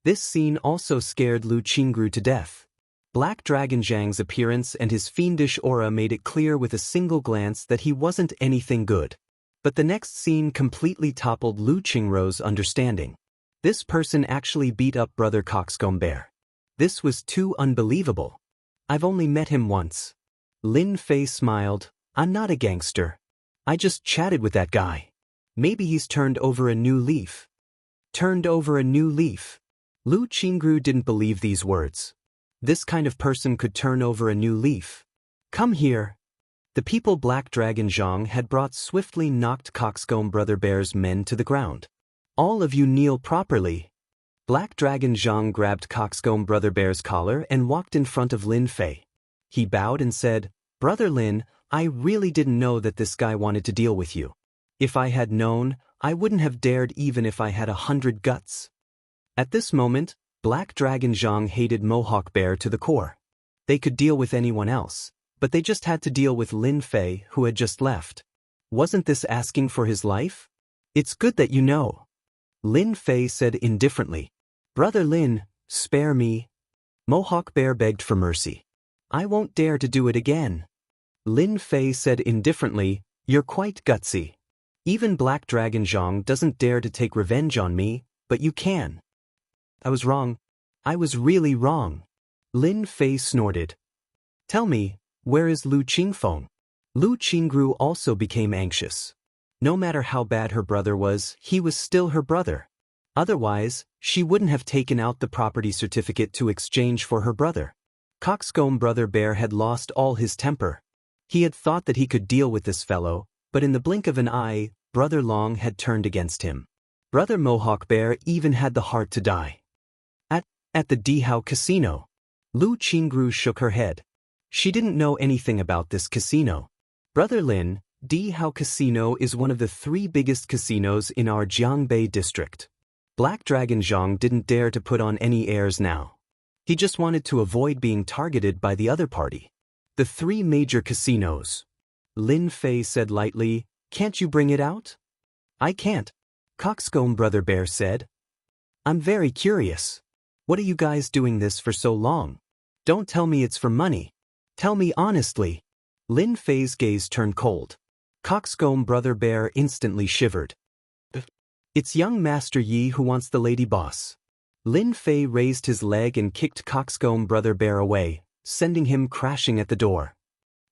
This scene also scared Lu Qingru to death. Black Dragon Zhang's appearance and his fiendish aura made it clear with a single glance that he wasn't anything good. But the next scene completely toppled Lu Qingru's understanding. This person actually beat up Brother Coxcomb Bear. This was too unbelievable. I've only met him once. Lin Fei smiled. I'm not a gangster. I just chatted with that guy. Maybe he's turned over a new leaf. Turned over a new leaf. Lu Qingru didn't believe these words. This kind of person could turn over a new leaf. Come here. The people Black Dragon Zhang had brought swiftly knocked Coxcomb Brother Bear's men to the ground. All of you kneel properly. Black Dragon Zhang grabbed Coxcomb Brother Bear's collar and walked in front of Lin Fei. He bowed and said, Brother Lin, I really didn't know that this guy wanted to deal with you. If I had known, I wouldn't have dared even if I had 100 guts. At this moment, Black Dragon Zhang hated Mohawk Bear to the core. They could deal with anyone else, but they just had to deal with Lin Fei, who had just left. Wasn't this asking for his life? It's good that you know. Lin Fei said indifferently. Brother Lin, spare me. Mohawk Bear begged for mercy. I won't dare to do it again. Lin Fei said indifferently, you're quite gutsy. Even Black Dragon Zhang doesn't dare to take revenge on me, but you can. I was wrong. I was really wrong. Lin Fei snorted. Tell me, where is Lu Qingfeng? Lu Qingru also became anxious. No matter how bad her brother was, he was still her brother. Otherwise, she wouldn't have taken out the property certificate to exchange for her brother. Coxcomb Brother Bear had lost all his temper. He had thought that he could deal with this fellow, but in the blink of an eye, Brother Long had turned against him. Brother Mohawk Bear even had the heart to die. At the Dihao Casino. Lu Qingru shook her head. She didn't know anything about this casino. Brother Lin, Dihao Casino is one of the 3 biggest casinos in our Jiangbei district. Black Dragon Zhang didn't dare to put on any airs now. He just wanted to avoid being targeted by the other party. The 3 major casinos. Lin Fei said lightly, can't you bring it out? I can't. Coxcomb Brother Bear said. I'm very curious. What are you guys doing this for so long? Don't tell me it's for money. Tell me honestly. Lin Fei's gaze turned cold. Coxcomb Brother Bear instantly shivered. It's young Master Yi who wants the lady boss. Lin Fei raised his leg and kicked Coxcomb Brother Bear away, sending him crashing at the door.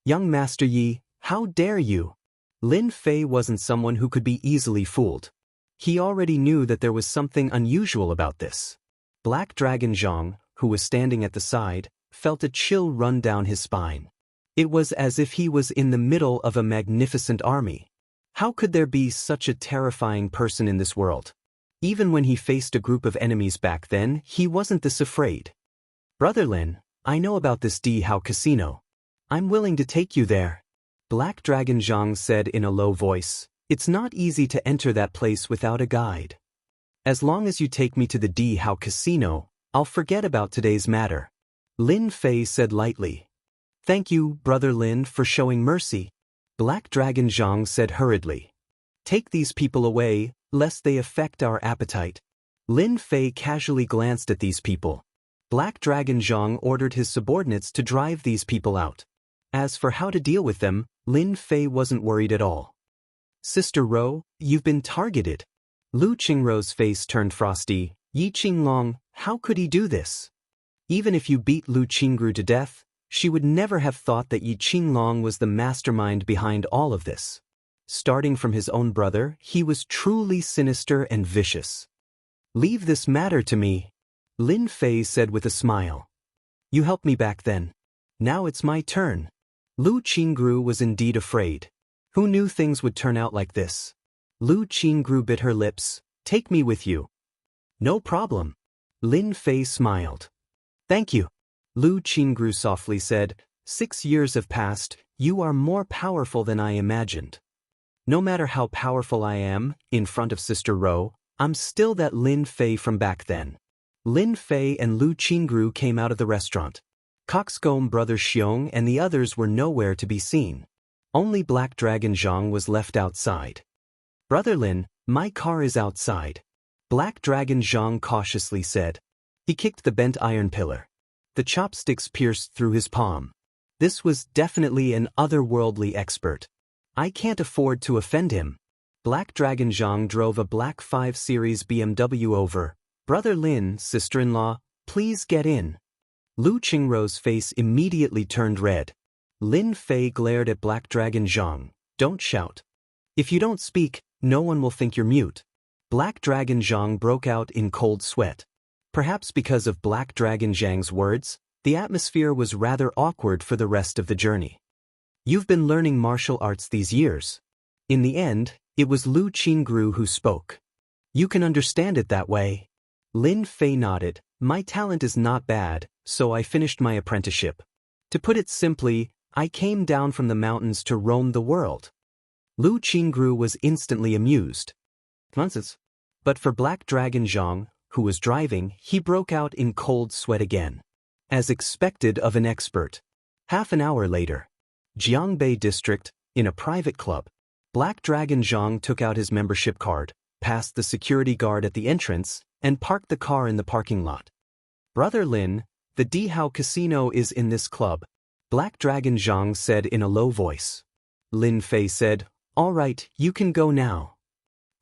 Young Master Yi, how dare you? Lin Fei wasn't someone who could be easily fooled. He already knew that there was something unusual about this. Black Dragon Zhang, who was standing at the side, felt a chill run down his spine. It was as if he was in the middle of a magnificent army. How could there be such a terrifying person in this world? Even when he faced a group of enemies back then, he wasn't this afraid. Brother Lin, I know about this Dihao Casino. I'm willing to take you there. Black Dragon Zhang said in a low voice. It's not easy to enter that place without a guide. As long as you take me to the Dihao Casino, I'll forget about today's matter. Lin Fei said lightly. Thank you, Brother Lin, for showing mercy. Black Dragon Zhang said hurriedly. Take these people away, lest they affect our appetite. Lin Fei casually glanced at these people. Black Dragon Zhang ordered his subordinates to drive these people out. As for how to deal with them, Lin Fei wasn't worried at all. Sister Ro, you've been targeted. Lu Qingrou's face turned frosty. Yi Qinglong, how could he do this? Even if you beat Lu Qingrou to death, she would never have thought that Yi Qinglong was the mastermind behind all of this. Starting from his own brother, he was truly sinister and vicious. Leave this matter to me, Lin Fei said with a smile. You helped me back then. Now it's my turn. Lu Qingrou was indeed afraid. Who knew things would turn out like this? Lu Qingrou bit her lips. Take me with you. No problem. Lin Fei smiled. Thank you. Lu Qingrou softly said, 6 years have passed, you are more powerful than I imagined. No matter how powerful I am, in front of Sister Ro, I'm still that Lin Fei from back then. Lin Fei and Lu Qingrou came out of the restaurant. Coxcomb brother Xiong and the others were nowhere to be seen. Only Black Dragon Zhang was left outside. Brother Lin, my car is outside. Black Dragon Zhang cautiously said. He kicked the bent iron pillar. The chopsticks pierced through his palm. This was definitely an otherworldly expert. I can't afford to offend him. Black Dragon Zhang drove a black 5 Series BMW over. Brother Lin, sister-in-law, please get in. Lu Qingrou's face immediately turned red. Lin Fei glared at Black Dragon Zhang. Don't shout. If you don't speak, no one will think you're mute. Black Dragon Zhang broke out in cold sweat. Perhaps because of Black Dragon Zhang's words, the atmosphere was rather awkward for the rest of the journey. You've been learning martial arts these years. In the end, it was Lu Qingrou who spoke. You can understand it that way. Lin Fei nodded. My talent is not bad, so I finished my apprenticeship. To put it simply, I came down from the mountains to roam the world. Lu Qingrou was instantly amused. Nonsense. But for Black Dragon Zhang, who was driving, he broke out in cold sweat again. As expected of an expert. Half an hour later. Jiangbei District, in a private club. Black Dragon Zhang took out his membership card, passed the security guard at the entrance, and parked the car in the parking lot. Brother Lin, the Dihao Casino is in this club, Black Dragon Zhang said in a low voice. Lin Fei said, all right, you can go now.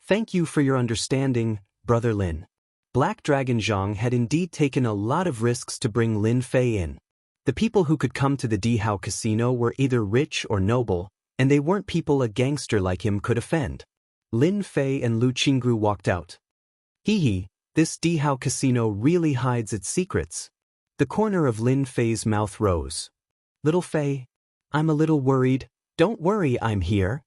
Thank you for your understanding, Brother Lin. Black Dragon Zhang had indeed taken a lot of risks to bring Lin Fei in. The people who could come to the Dihao Casino were either rich or noble, and they weren't people a gangster like him could offend. Lin Fei and Lu Qingrou walked out. Hee, this Dihao Casino really hides its secrets. The corner of Lin Fei's mouth rose. Little Fei, I'm a little worried. Don't worry, I'm here.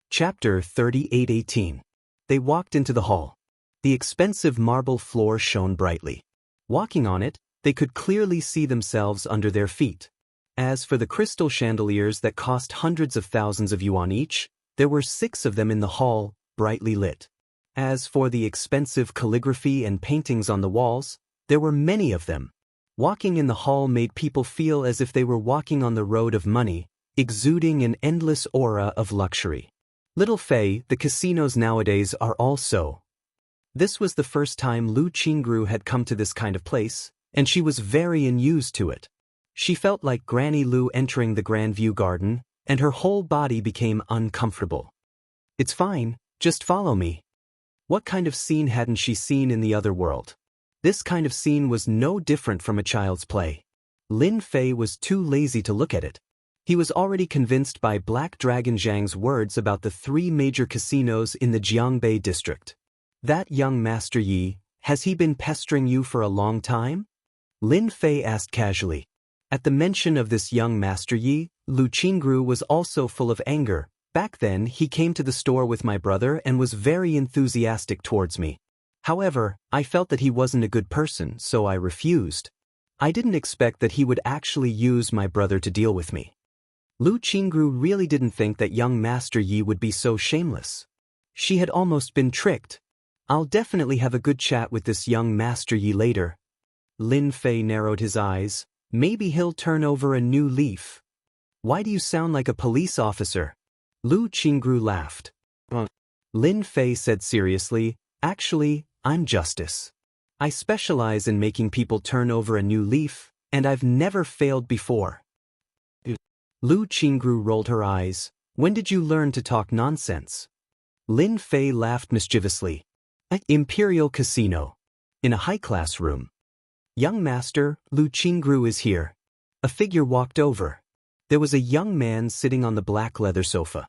Chapter 38:18. They walked into the hall. The expensive marble floor shone brightly. Walking on it, they could clearly see themselves under their feet. As for the crystal chandeliers that cost hundreds of thousands of yuan each, there were 6 of them in the hall, brightly lit. As for the expensive calligraphy and paintings on the walls, there were many of them. Walking in the hall made people feel as if they were walking on the road of money, exuding an endless aura of luxury. Little Fei, the casinos nowadays are all so. This was the first time Lu Qingrou had come to this kind of place, and she was very unused to it. She felt like Granny Lu entering the Grand View Garden, and her whole body became uncomfortable. It's fine, just follow me. What kind of scene hadn't she seen in the other world? This kind of scene was no different from a child's play. Lin Fei was too lazy to look at it. He was already convinced by Black Dragon Zhang's words about the 3 major casinos in the Jiangbei district. That young Master Yi, has he been pestering you for a long time? Lin Fei asked casually. At the mention of this young Master Yi, Lu Qingrou was also full of anger. Back then, he came to the store with my brother and was very enthusiastic towards me. However, I felt that he wasn't a good person, so I refused. I didn't expect that he would actually use my brother to deal with me. Lu Qingrou really didn't think that young Master Yi would be so shameless. She had almost been tricked. I'll definitely have a good chat with this young Master Yi later. Lin Fei narrowed his eyes. Maybe he'll turn over a new leaf. Why do you sound like a police officer? Lu Qingrou laughed. Lin Fei said seriously, actually, I'm justice. I specialize in making people turn over a new leaf, and I've never failed before. Lu Qingru rolled her eyes. When did you learn to talk nonsense? Lin Fei laughed mischievously. At Imperial Casino. In a high-class room. Young master, Lu Qingru is here. A figure walked over. There was a young man sitting on the black leather sofa.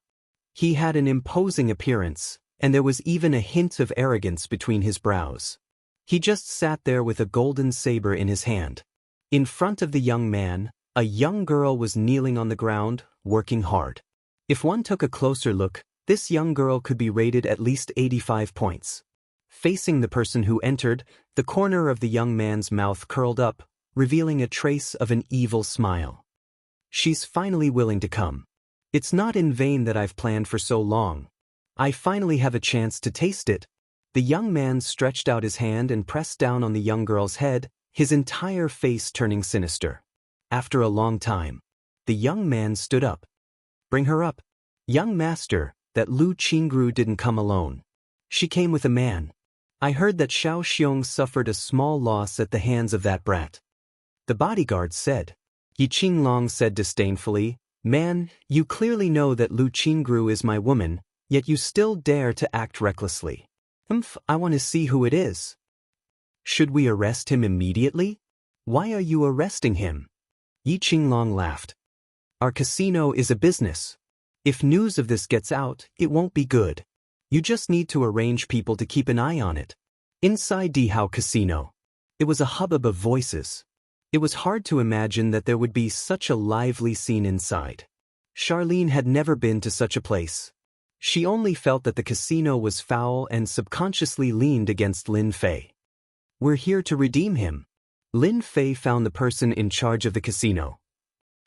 He had an imposing appearance, and there was even a hint of arrogance between his brows. He just sat there with a golden saber in his hand. In front of the young man, a young girl was kneeling on the ground, working hard. If one took a closer look, this young girl could be rated at least 85 points. Facing the person who entered, the corner of the young man's mouth curled up, revealing a trace of an evil smile. She's finally willing to come. It's not in vain that I've planned for so long. I finally have a chance to taste it. The young man stretched out his hand and pressed down on the young girl's head, his entire face turning sinister. After a long time, the young man stood up. Bring her up. Young master, that Lu Qingru didn't come alone. She came with a man. I heard that Xiao Xiong suffered a small loss at the hands of that brat. The bodyguard said. Yi Qinglong said disdainfully, Man, you clearly know that Lu Qingru is my woman, yet you still dare to act recklessly. I want to see who it is. Should we arrest him immediately? Why are you arresting him? Yi Qinglong laughed. Our casino is a business. If news of this gets out, it won't be good. You just need to arrange people to keep an eye on it. Inside Dihao Casino, it was a hubbub of voices. It was hard to imagine that there would be such a lively scene inside. Charlene had never been to such a place. She only felt that the casino was foul and subconsciously leaned against Lin Fei. We're here to redeem him. Lin Fei found the person in charge of the casino.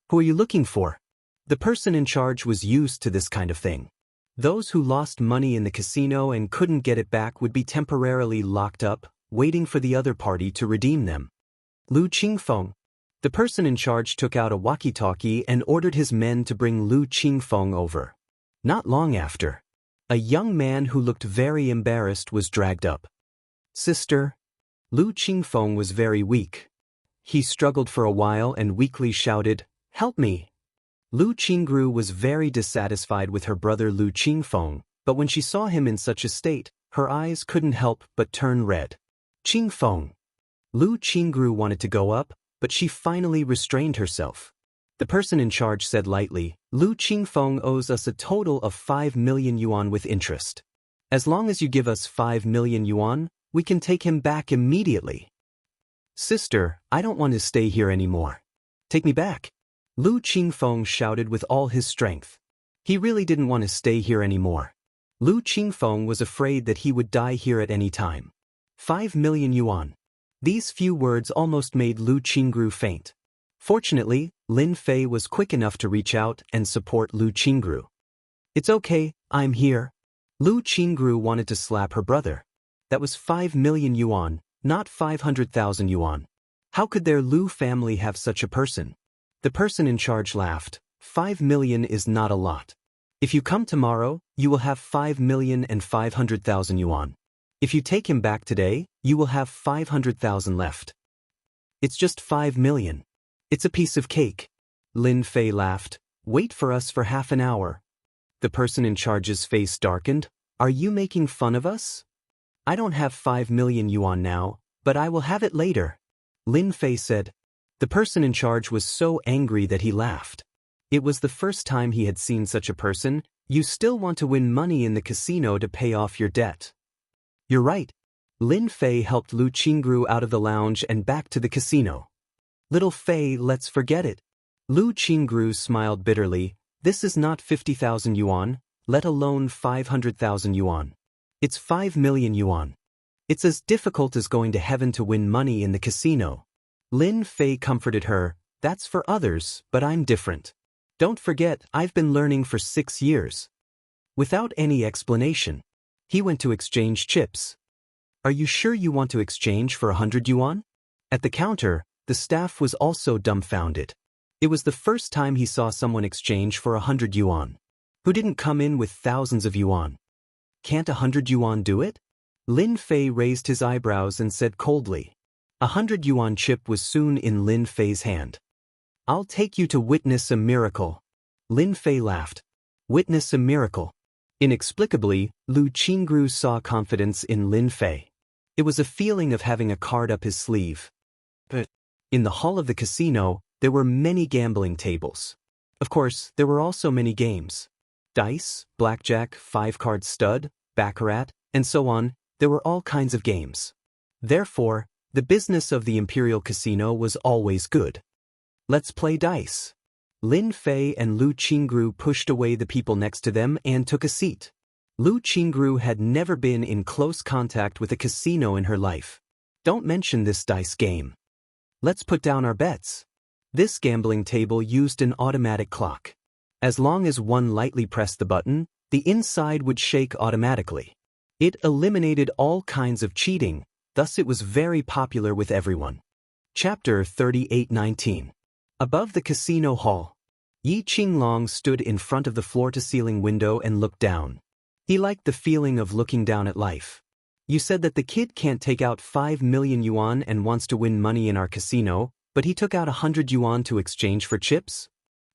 Who are you looking for? The person in charge was used to this kind of thing. Those who lost money in the casino and couldn't get it back would be temporarily locked up, waiting for the other party to redeem them. Lu Qingfeng. The person in charge took out a walkie-talkie and ordered his men to bring Lu Qingfeng over. Not long after, a young man who looked very embarrassed was dragged up. Sister. Lu Qingfeng was very weak. He struggled for a while and weakly shouted, Help me! Lu Qingru was very dissatisfied with her brother Lu Qingfeng, but when she saw him in such a state, her eyes couldn't help but turn red. Qingfeng. Lu Qingru wanted to go up, but she finally restrained herself. The person in charge said lightly, Lu Qingfeng owes us a total of 5 million yuan with interest. As long as you give us 5 million yuan, we can take him back immediately. Sister, I don't want to stay here anymore. Take me back. Lu Qingfeng shouted with all his strength. He really didn't want to stay here anymore. Lu Qingfeng was afraid that he would die here at any time. 5 million yuan. These few words almost made Lu Qingru faint. Fortunately, Lin Fei was quick enough to reach out and support Lu Qingru. It's okay, I'm here. Lu Qingru wanted to slap her brother. That was 5 million yuan, not 500,000 yuan. How could their Lu family have such a person? The person in charge laughed. 5 million is not a lot. If you come tomorrow, you will have 5,500,000 yuan. If you take him back today, you will have 500,000 left. It's just 5 million. It's a piece of cake. Lin Fei laughed. Wait for us for half an hour. The person in charge's face darkened. Are you making fun of us? I don't have 5 million yuan now, but I will have it later. Lin Fei said. The person in charge was so angry that he laughed. It was the first time he had seen such a person. You still want to win money in the casino to pay off your debt. You're right. Lin Fei helped Lu Qingru out of the lounge and back to the casino. Little Fei, let's forget it. Lu Qingru smiled bitterly. This is not 50,000 yuan, let alone 500,000 yuan. It's 5 million yuan. It's as difficult as going to heaven to win money in the casino. Lin Fei comforted her. That's for others, but I'm different. Don't forget, I've been learning for 6 years. Without any explanation, he went to exchange chips. Are you sure you want to exchange for 100 yuan? At the counter, the staff was also dumbfounded. It was the first time he saw someone exchange for 100 yuan. Who didn't come in with thousands of yuan? Can't 100 yuan do it? Lin Fei raised his eyebrows and said coldly. 100 yuan chip was soon in Lin Fei's hand. I'll take you to witness a miracle. Lin Fei laughed. Witness a miracle. Inexplicably, Lu Qingru saw confidence in Lin Fei. It was a feeling of having a card up his sleeve. But in the hall of the casino, there were many gambling tables. Of course, there were also many games. Dice, blackjack, five-card stud, baccarat, and so on. There were all kinds of games. Therefore, the business of the Imperial Casino was always good. Let's play dice. Lin Fei and Lu Qingru pushed away the people next to them and took a seat. Lu Qingru had never been in close contact with a casino in her life. Don't mention this dice game. Let's put down our bets. This gambling table used an automatic clock. As long as one lightly pressed the button, the inside would shake automatically. It eliminated all kinds of cheating, thus it was very popular with everyone. Chapter 38:19. Above the casino hall, Yi Qinglong stood in front of the floor-to-ceiling window and looked down. He liked the feeling of looking down at life. You said that the kid can't take out 5 million yuan and wants to win money in our casino, but he took out 100 yuan to exchange for chips?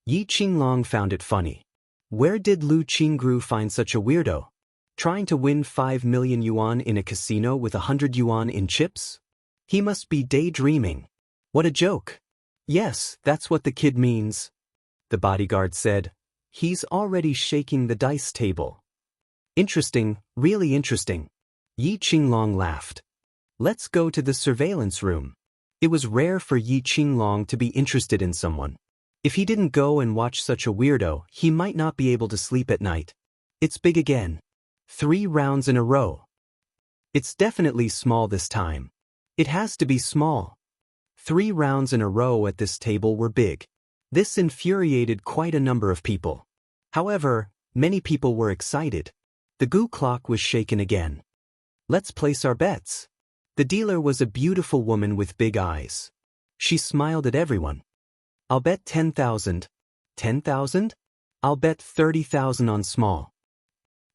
Yi Qinglong found it funny. Where did Lu Qingru find such a weirdo? Trying to win 5 million yuan in a casino with 100 yuan in chips? He must be daydreaming. What a joke. Yes, that's what the kid means. The bodyguard said. He's already shaking the dice table. Interesting, really interesting. Yi Qinglong laughed. Let's go to the surveillance room. It was rare for Yi Qinglong to be interested in someone. If he didn't go and watch such a weirdo, he might not be able to sleep at night. It's big again. 3 rounds in a row. It's definitely small this time. It has to be small. 3 rounds in a row at this table were big. This infuriated quite a number of people. However, many people were excited. The goo clock was shaken again. Let's place our bets. The dealer was a beautiful woman with big eyes. She smiled at everyone. I'll bet 10,000. 10,000? I'll bet 30,000 on small.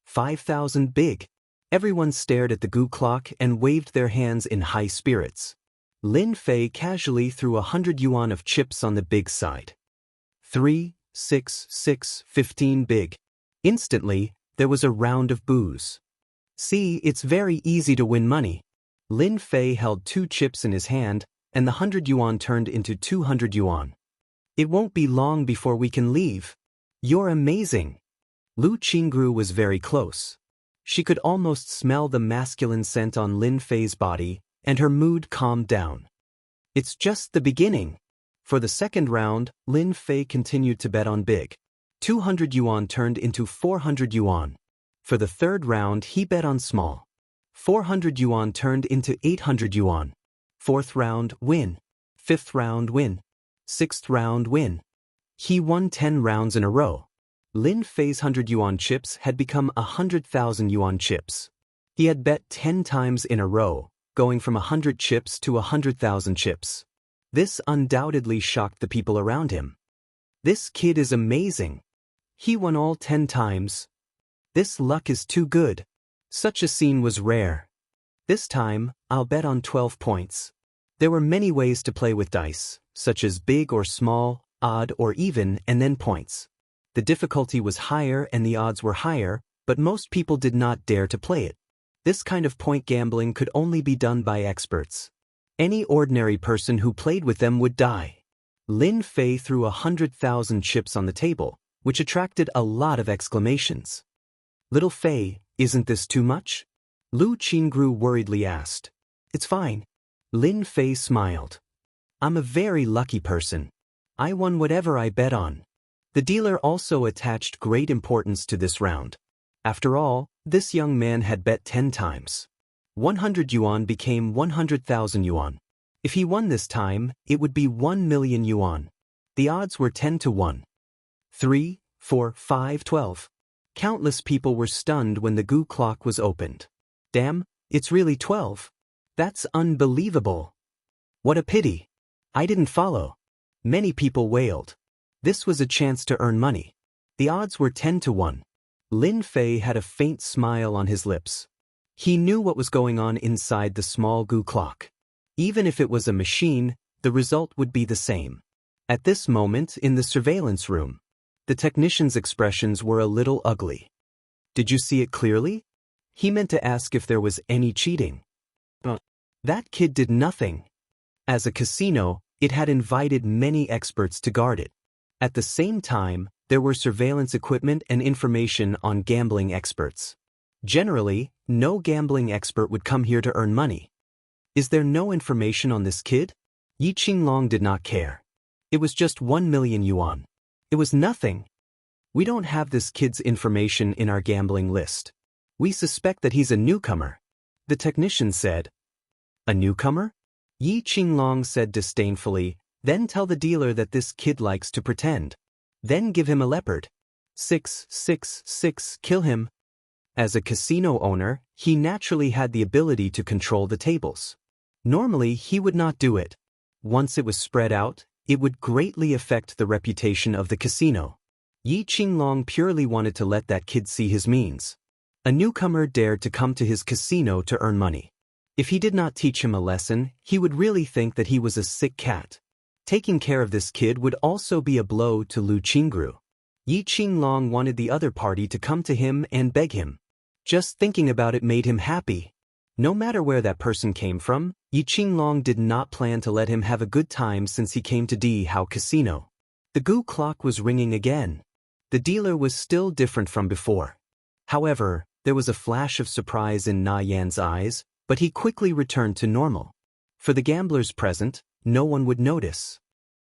5,000 big. Everyone stared at the goo clock and waved their hands in high spirits. Lin Fei casually threw 100 yuan of chips on the big side. 3, 6, 6, 15 big. Instantly, there was a round of boos. See, it's very easy to win money. Lin Fei held 2 chips in his hand, and the 100 yuan turned into 200 yuan. It won't be long before we can leave. You're amazing. Lu Qingru was very close. She could almost smell the masculine scent on Lin Fei's body, and her mood calmed down. It's just the beginning. For the second round, Lin Fei continued to bet on big. 200 yuan turned into 400 yuan. For the third round, he bet on small. 400 yuan turned into 800 yuan. Fourth round, win. Fifth round, win. Sixth round, win. He won 10 rounds in a row. Lin Fei's 100 yuan chips had become 100,000 yuan chips. He had bet 10 times in a row, going from 100 chips to 100,000 chips. This undoubtedly shocked the people around him. This kid is amazing. He won all 10 times. This luck is too good. Such a scene was rare. This time, I'll bet on 12 points. There were many ways to play with dice, such as big or small, odd or even, and then points. The difficulty was higher and the odds were higher, but most people did not dare to play it. This kind of point gambling could only be done by experts. Any ordinary person who played with them would die. Lin Fei threw 100,000 chips on the table, which attracted a lot of exclamations. Little Fei, isn't this too much? Lu Qingru worriedly asked. It's fine. Lin Fei smiled. I'm a very lucky person. I won whatever I bet on. The dealer also attached great importance to this round. After all, this young man had bet 10 times. 100 yuan became 100,000 yuan. If he won this time, it would be 1 million yuan. The odds were 10 to 1. 3, 4, 5, 12. Countless people were stunned when the goo clock was opened. Damn, it's really 12. That's unbelievable. What a pity. I didn't follow. Many people wailed. This was a chance to earn money. The odds were 10 to 1. Lin Fei had a faint smile on his lips. He knew what was going on inside the small goo clock. Even if it was a machine, the result would be the same. At this moment in the surveillance room, The technician's expressions were a little ugly. Did you see it clearly? He meant to ask if there was any cheating. But that kid did nothing. As a casino, it had invited many experts to guard it. At the same time, there were surveillance equipment and information on gambling experts. Generally, no gambling expert would come here to earn money. Is there no information on this kid? Yi Qinglong did not care. It was just 1 million yuan. It was nothing. We don't have this kid's information in our gambling list. We suspect that he's a newcomer. The technician said. A newcomer? Yi Qinglong said disdainfully, then tell the dealer that this kid likes to pretend. Then give him a leopard. 666, kill him. As a casino owner, he naturally had the ability to control the tables. Normally, he would not do it. Once it was spread out, it would greatly affect the reputation of the casino. Yi Qinglong purely wanted to let that kid see his means. A newcomer dared to come to his casino to earn money. If he did not teach him a lesson, he would really think that he was a sick cat. Taking care of this kid would also be a blow to Lu Qingru. Yi Qinglong wanted the other party to come to him and beg him. Just thinking about it made him happy. No matter where that person came from, Yi Qinglong did not plan to let him have a good time since he came to Di Hao Casino. The Gu clock was ringing again. The dealer was still different from before. However, there was a flash of surprise in Na Yan's eyes, but he quickly returned to normal. For the gamblers present, no one would notice.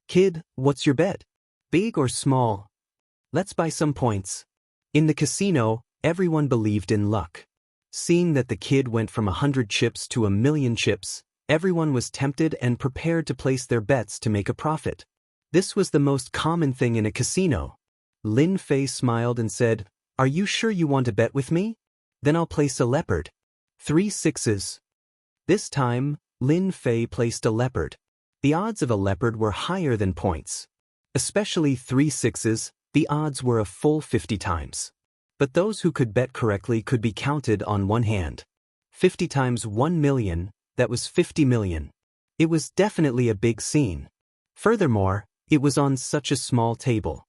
Kid, what's your bet? Big or small? Let's buy some points. In the casino, everyone believed in luck. Seeing that the kid went from 100 chips to 1,000,000 chips, everyone was tempted and prepared to place their bets to make a profit. This was the most common thing in a casino. Lin Fei smiled and said, "Are you sure you want to bet with me? Then I'll place a leopard." 3 sixes. This time, Lin Fei placed a leopard. The odds of a leopard were higher than points. Especially 3 sixes, the odds were a full 50 times. But those who could bet correctly could be counted on one hand. 50 times 1 million, that was 50 million. It was definitely a big scene. Furthermore, it was on such a small table.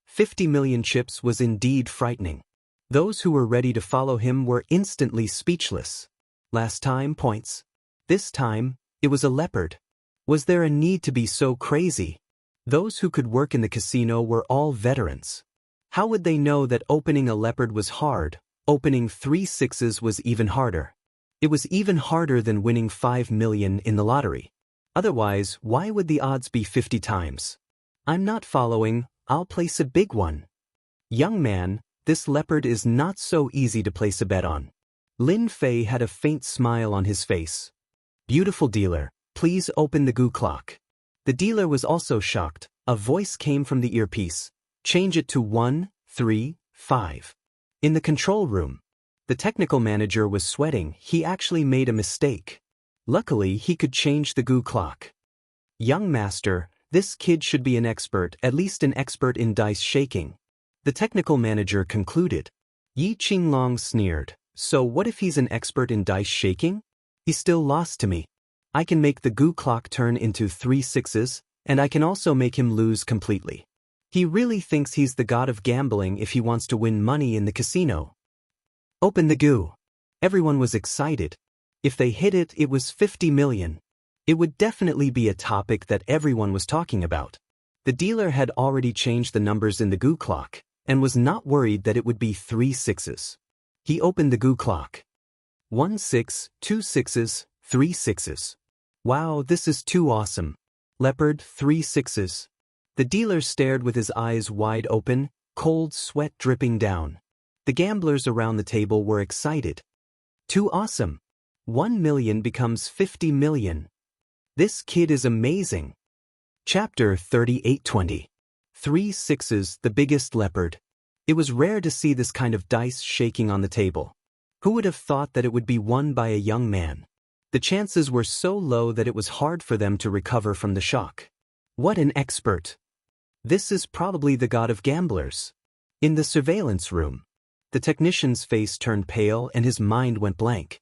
50 million chips was indeed frightening. Those who were ready to follow him were instantly speechless. Last time, points. This time, it was a leopard. Was there a need to be so crazy? Those who could work in the casino were all veterans. How would they know that opening a leopard was hard, opening 3 sixes was even harder? It was even harder than winning 5 million in the lottery. Otherwise, why would the odds be 50 times? I'm not following, I'll place a big one. Young man, this leopard is not so easy to place a bet on. Lin Fei had a faint smile on his face. Beautiful dealer, please open the Gu clock. The dealer was also shocked. A voice came from the earpiece. Change it to 1, 3, 5. In the control room, the technical manager was sweating. He actually made a mistake. Luckily, he could change the Gu clock. Young master, this kid should be an expert, at least an expert in dice shaking. The technical manager concluded. Yi Qinglong sneered. So what if he's an expert in dice shaking? He still lost to me. I can make the Gu clock turn into 3 sixes, and I can also make him lose completely. He really thinks he's the god of gambling if he wants to win money in the casino. Open the Gu. Everyone was excited. If they hit it, it was 50 million. It would definitely be a topic that everyone was talking about. The dealer had already changed the numbers in the Gu clock, and was not worried that it would be 3 sixes. He opened the Gu clock. 1 6, 2 sixes, 3 sixes. Wow, this is too awesome. Leopard, 3 sixes. The dealer stared with his eyes wide open, cold sweat dripping down. The gamblers around the table were excited. Too awesome. 1 million becomes 50 million. This kid is amazing. Chapter 3820. 3 sixes, the biggest leopard. It was rare to see this kind of dice shaking on the table. Who would have thought that it would be won by a young man? The chances were so low that it was hard for them to recover from the shock. What an expert! This is probably the god of gamblers. In the surveillance room, the technician's face turned pale and his mind went blank.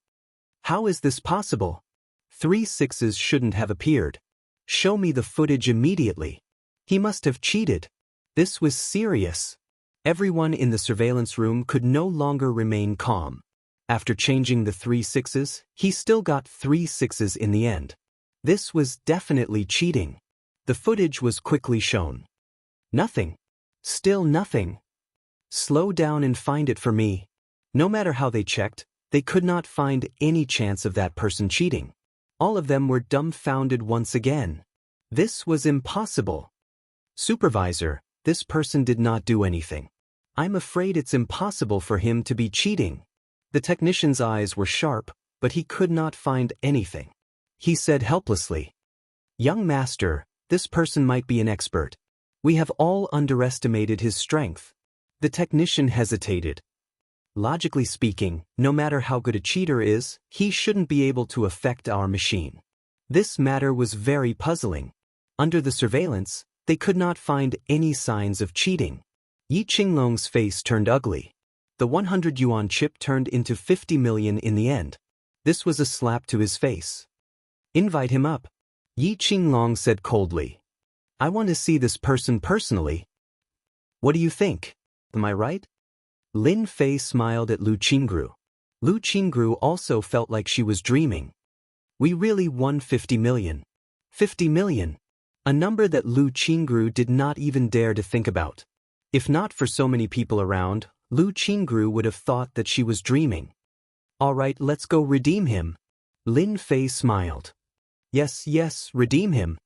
How is this possible? 3 sixes shouldn't have appeared. Show me the footage immediately. He must have cheated. This was serious. Everyone in the surveillance room could no longer remain calm. After changing the 3 sixes, he still got 3 sixes in the end. This was definitely cheating. The footage was quickly shown. Nothing. Still nothing. Slow down and find it for me. No matter how they checked, they could not find any chance of that person cheating. All of them were dumbfounded once again. This was impossible. Supervisor, this person did not do anything. I'm afraid it's impossible for him to be cheating. The technician's eyes were sharp, but he could not find anything. He said helplessly, "Young master, this person might be an expert. We have all underestimated his strength." The technician hesitated. Logically speaking, no matter how good a cheater is, he shouldn't be able to affect our machine. This matter was very puzzling. Under the surveillance, they could not find any signs of cheating. Yi Qinglong's face turned ugly. The 100 yuan chip turned into 50 million in the end. This was a slap to his face. Invite him up. Yi Qinglong said coldly. I want to see this person personally. What do you think? Am I right? Lin Fei smiled at Lu Qingru. Lu Qingru also felt like she was dreaming. We really won 50 million. 50 million. A number that Lu Qingru did not even dare to think about. If not for so many people around, Lu Qingru would have thought that she was dreaming. All right, let's go redeem him. Lin Fei smiled. Yes, yes, redeem him.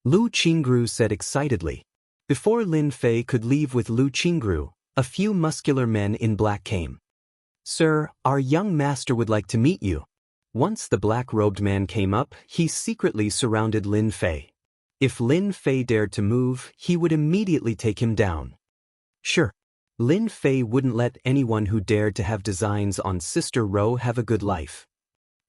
Lu Qingru said excitedly. Before Lin Fei could leave with Lu Qingru, a few muscular men in black came. Sir, our young master would like to meet you. Once the black-robed man came up, he secretly surrounded Lin Fei. If Lin Fei dared to move, he would immediately take him down. Sure. Lin Fei wouldn't let anyone who dared to have designs on Sister Row have a good life.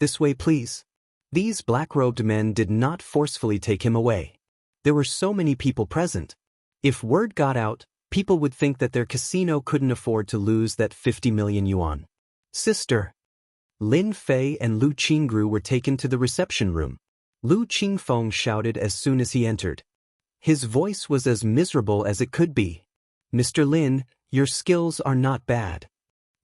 This way, please. These black-robed men did not forcefully take him away. There were so many people present. If word got out, people would think that their casino couldn't afford to lose that 50 million yuan. Sister. Lin Fei and Lu Qingru were taken to the reception room. Lu Qingfeng shouted as soon as he entered. His voice was as miserable as it could be. Mr. Lin, your skills are not bad.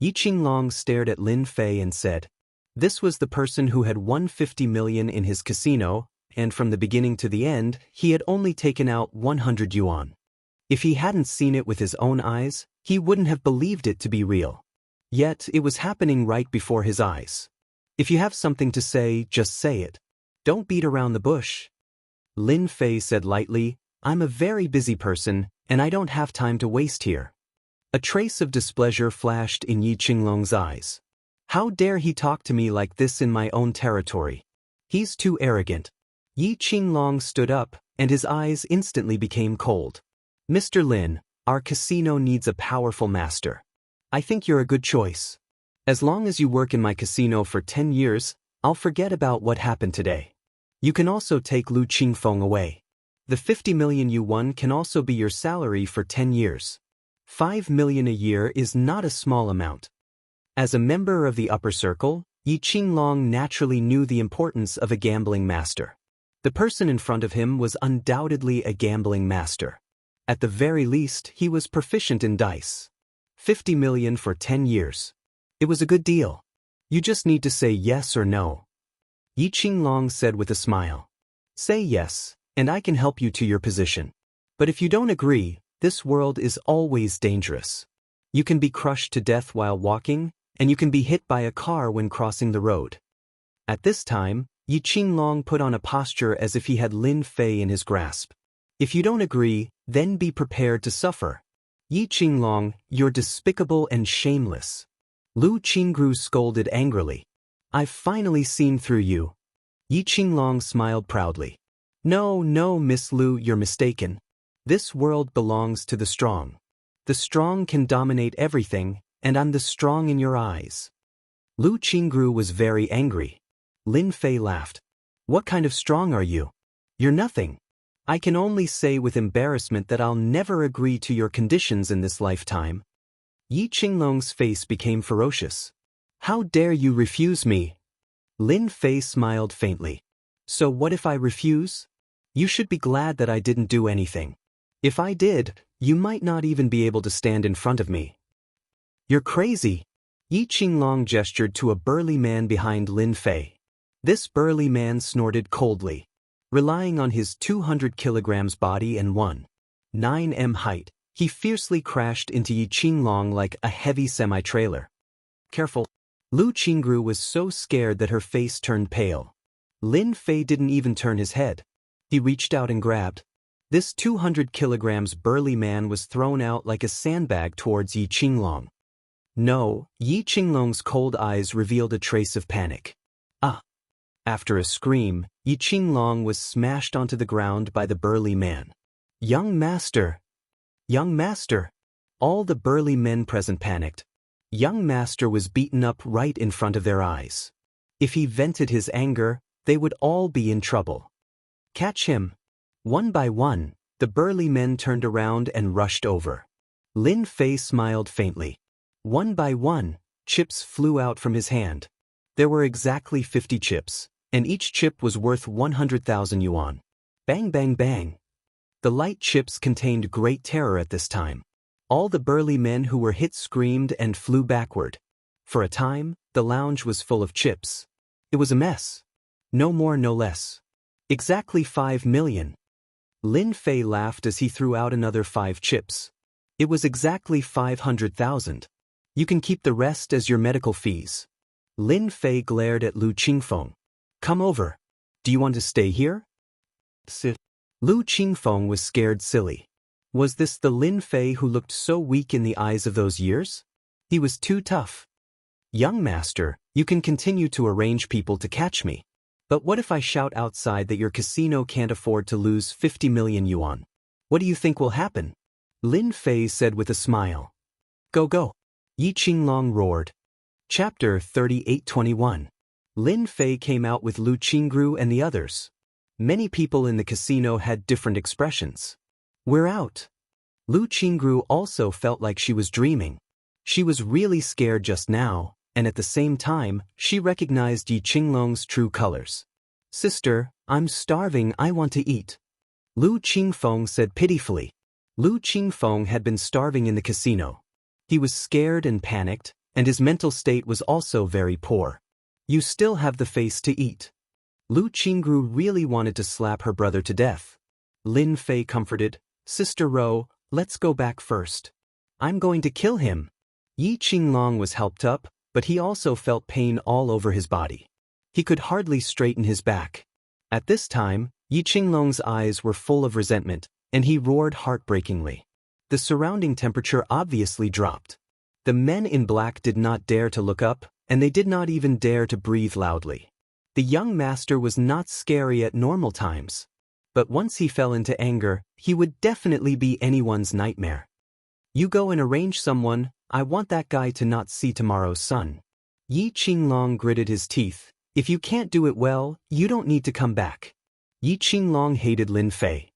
Yi Qinglong stared at Lin Fei and said, this was the person who had won 50 million in his casino, and from the beginning to the end, he had only taken out 100 yuan. If he hadn't seen it with his own eyes, he wouldn't have believed it to be real. Yet it was happening right before his eyes. If you have something to say, just say it. Don't beat around the bush. Lin Fei said lightly, I'm a very busy person, and I don't have time to waste here. A trace of displeasure flashed in Yi Qinglong's eyes. How dare he talk to me like this in my own territory? He's too arrogant. Yi Qinglong stood up, and his eyes instantly became cold. Mr. Lin, our casino needs a powerful master. I think you're a good choice. As long as you work in my casino for 10 years, I'll forget about what happened today. You can also take Lu Qingfeng away. The 50 million you won can also be your salary for 10 years. 5 million a year is not a small amount. As a member of the upper circle, Yi Qinglong naturally knew the importance of a gambling master. The person in front of him was undoubtedly a gambling master. At the very least, he was proficient in dice. 50 million for 10 years. It was a good deal. You just need to say yes or no. Yi Qinglong said with a smile. Say yes, and I can help you to your position. But if you don't agree, this world is always dangerous. You can be crushed to death while walking, and you can be hit by a car when crossing the road. At this time, Yi Qinglong put on a posture as if he had Lin Fei in his grasp. If you don't agree, then be prepared to suffer. Yi Qinglong, you're despicable and shameless. Lu Qingru scolded angrily. I've finally seen through you. Yi Qinglong smiled proudly. No, no, Miss Lu, you're mistaken. This world belongs to the strong. The strong can dominate everything, and I'm the strong in your eyes. Lu Qingru was very angry. Lin Fei laughed. What kind of strong are you? You're nothing. I can only say with embarrassment that I'll never agree to your conditions in this lifetime. Yi Qinglong's face became ferocious. How dare you refuse me? Lin Fei smiled faintly. So what if I refuse? You should be glad that I didn't do anything. If I did, You might not even be able to stand in front of me. You're crazy. Yi Qinglong gestured to a burly man behind Lin Fei. This burly man snorted coldly. Relying on his 200 kilograms body and 1.9 height, he fiercely crashed into Yi Qinglong like a heavy semi-trailer. Careful. Lu Qingru was so scared that her face turned pale. Lin Fei didn't even turn his head. He reached out and grabbed. This 200 kilograms burly man was thrown out like a sandbag towards Yi Qinglong. No, Yi Qinglong's cold eyes revealed a trace of panic. Ah! After a scream, Yi Qinglong was smashed onto the ground by the burly man. Young master! Young master! All the burly men present panicked. Young master was beaten up right in front of their eyes. If he vented his anger, they would all be in trouble. Catch him! One by one, the burly men turned around and rushed over. Lin Fei smiled faintly. One by one, chips flew out from his hand. There were exactly 50 chips, and each chip was worth 100,000 yuan. Bang bang bang. The light chips contained great terror at this time. All the burly men who were hit screamed and flew backward. For a time, the lounge was full of chips. It was a mess. No more, no less. Exactly 5 million. Lin Fei laughed as he threw out another 5 chips. It was exactly 500,000. You can keep the rest as your medical fees. Lin Fei glared at Lu Qingfeng. Come over. Do you want to stay here? Sit. Lu Qingfeng was scared silly. Was this the Lin Fei who looked so weak in the eyes of those years? He was too tough. Young master, you can continue to arrange people to catch me. But what if I shout outside that your casino can't afford to lose 50 million yuan? What do you think will happen? Lin Fei said with a smile. Go go. Yi Qinglong roared. Chapter 38:21. Lin Fei came out with Lu Qingru and the others. Many people in the casino had different expressions. We're out. Lu Qingru also felt like she was dreaming. She was really scared just now, and at the same time, she recognized Yi Qinglong's true colors. Sister, I'm starving, I want to eat. Lu Qingfeng said pitifully. Lu Qingfeng had been starving in the casino. He was scared and panicked, and his mental state was also very poor. You still have the face to eat. Lu Qingru really wanted to slap her brother to death. Lin Fei comforted, Sister Ro, let's go back first. I'm going to kill him. Yi Qinglong was helped up, but he also felt pain all over his body. He could hardly straighten his back. At this time, Yi Qinglong's eyes were full of resentment, and he roared heartbreakingly. The surrounding temperature obviously dropped. The men in black did not dare to look up, and they did not even dare to breathe loudly. The young master was not scary at normal times. But once he fell into anger, he would definitely be anyone's nightmare. You go and arrange someone, I want that guy to not see tomorrow's sun. Yi Qinglong gritted his teeth. If you can't do it well, you don't need to come back. Yi Qinglong hated Lin Fei.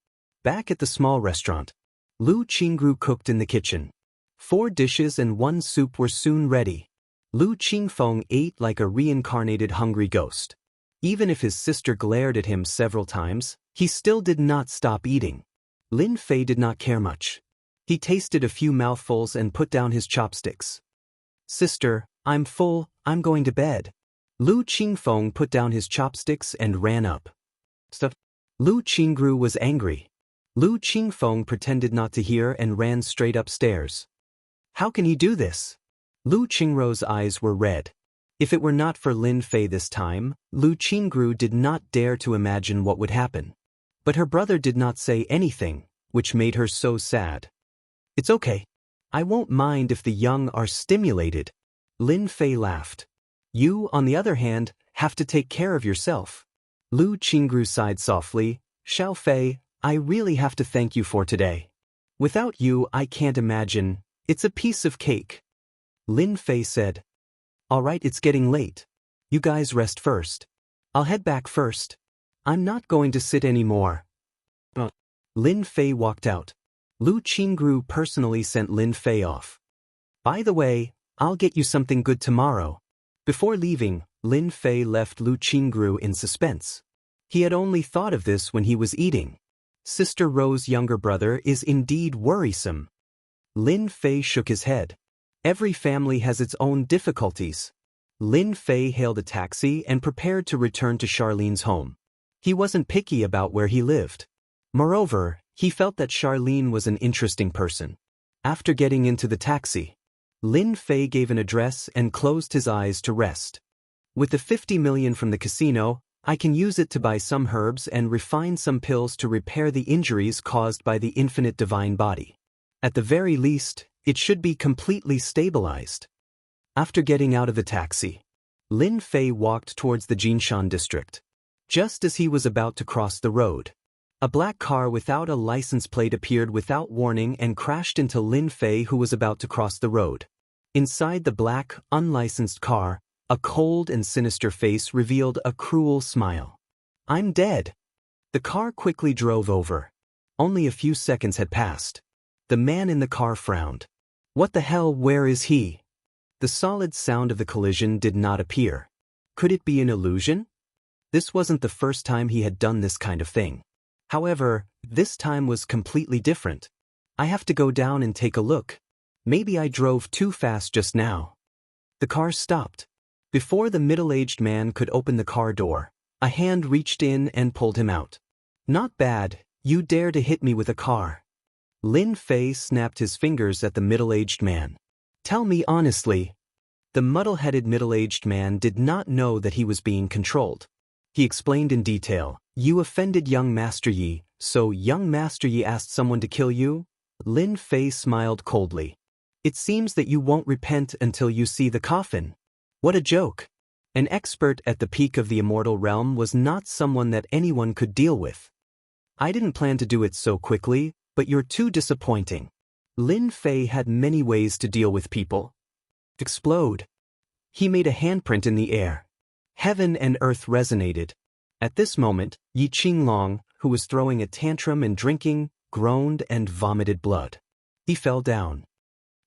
Back at the small restaurant, Lu Qingru cooked in the kitchen. 4 dishes and 1 soup were soon ready. Lu Qingfeng ate like a reincarnated hungry ghost. Even if his sister glared at him several times, he still did not stop eating. Lin Fei did not care much. He tasted a few mouthfuls and put down his chopsticks. Sister, I'm full, I'm going to bed. Lu Qingfeng put down his chopsticks and ran up. Stop. Lu Qingru was angry. Lu Qingfeng pretended not to hear and ran straight upstairs. How can he do this? Lu Qingru's eyes were red. If it were not for Lin Fei this time, Lu Qingru did not dare to imagine what would happen. But her brother did not say anything, which made her so sad. It's okay. I won't mind if the young are stimulated. Lin Fei laughed. You, on the other hand, have to take care of yourself. Lu Qingru sighed softly. Xiao Fei, I really have to thank you for today. Without you, I can't imagine. It's a piece of cake. Lin Fei said. All right, it's getting late. You guys rest first. I'll head back first. I'm not going to sit anymore. Lin Fei walked out. Lu Qingru personally sent Lin Fei off. By the way, I'll get you something good tomorrow. Before leaving, Lin Fei left Lu Qingru in suspense. He had only thought of this when he was eating. Sister Ro's younger brother is indeed worrisome. Lin Fei shook his head. Every family has its own difficulties. Lin Fei hailed a taxi and prepared to return to Charlene's home. He wasn't picky about where he lived. Moreover, he felt that Charlene was an interesting person. After getting into the taxi, Lin Fei gave an address and closed his eyes to rest. With the 50 million from the casino, I can use it to buy some herbs and refine some pills to repair the injuries caused by the infinite divine body. At the very least, it should be completely stabilized. After getting out of the taxi, Lin Fei walked towards the Jinshan district. Just as he was about to cross the road, a black car without a license plate appeared without warning and crashed into Lin Fei, who was about to cross the road. Inside the black, unlicensed car, a cold and sinister face revealed a cruel smile. "I'm dead." The car quickly drove over. Only a few seconds had passed. The man in the car frowned. "What the hell, where is he?" The solid sound of the collision did not appear. Could it be an illusion? This wasn't the first time he had done this kind of thing. However, this time was completely different. "I have to go down and take a look. Maybe I drove too fast just now." The car stopped. Before the middle-aged man could open the car door, a hand reached in and pulled him out. "Not bad, you dare to hit me with a car." Lin Fei snapped his fingers at the middle-aged man. "Tell me honestly." The muddle-headed middle-aged man did not know that he was being controlled. He explained in detail, "You offended young Master Yi, so young Master Yi asked someone to kill you?" Lin Fei smiled coldly. "It seems that you won't repent until you see the coffin." What a joke! An expert at the peak of the immortal realm was not someone that anyone could deal with. "I didn't plan to do it so quickly, but you're too disappointing." Lin Fei had many ways to deal with people. Explode. He made a handprint in the air. Heaven and earth resonated. At this moment, Yi Qinglong, who was throwing a tantrum and drinking, groaned and vomited blood. He fell down.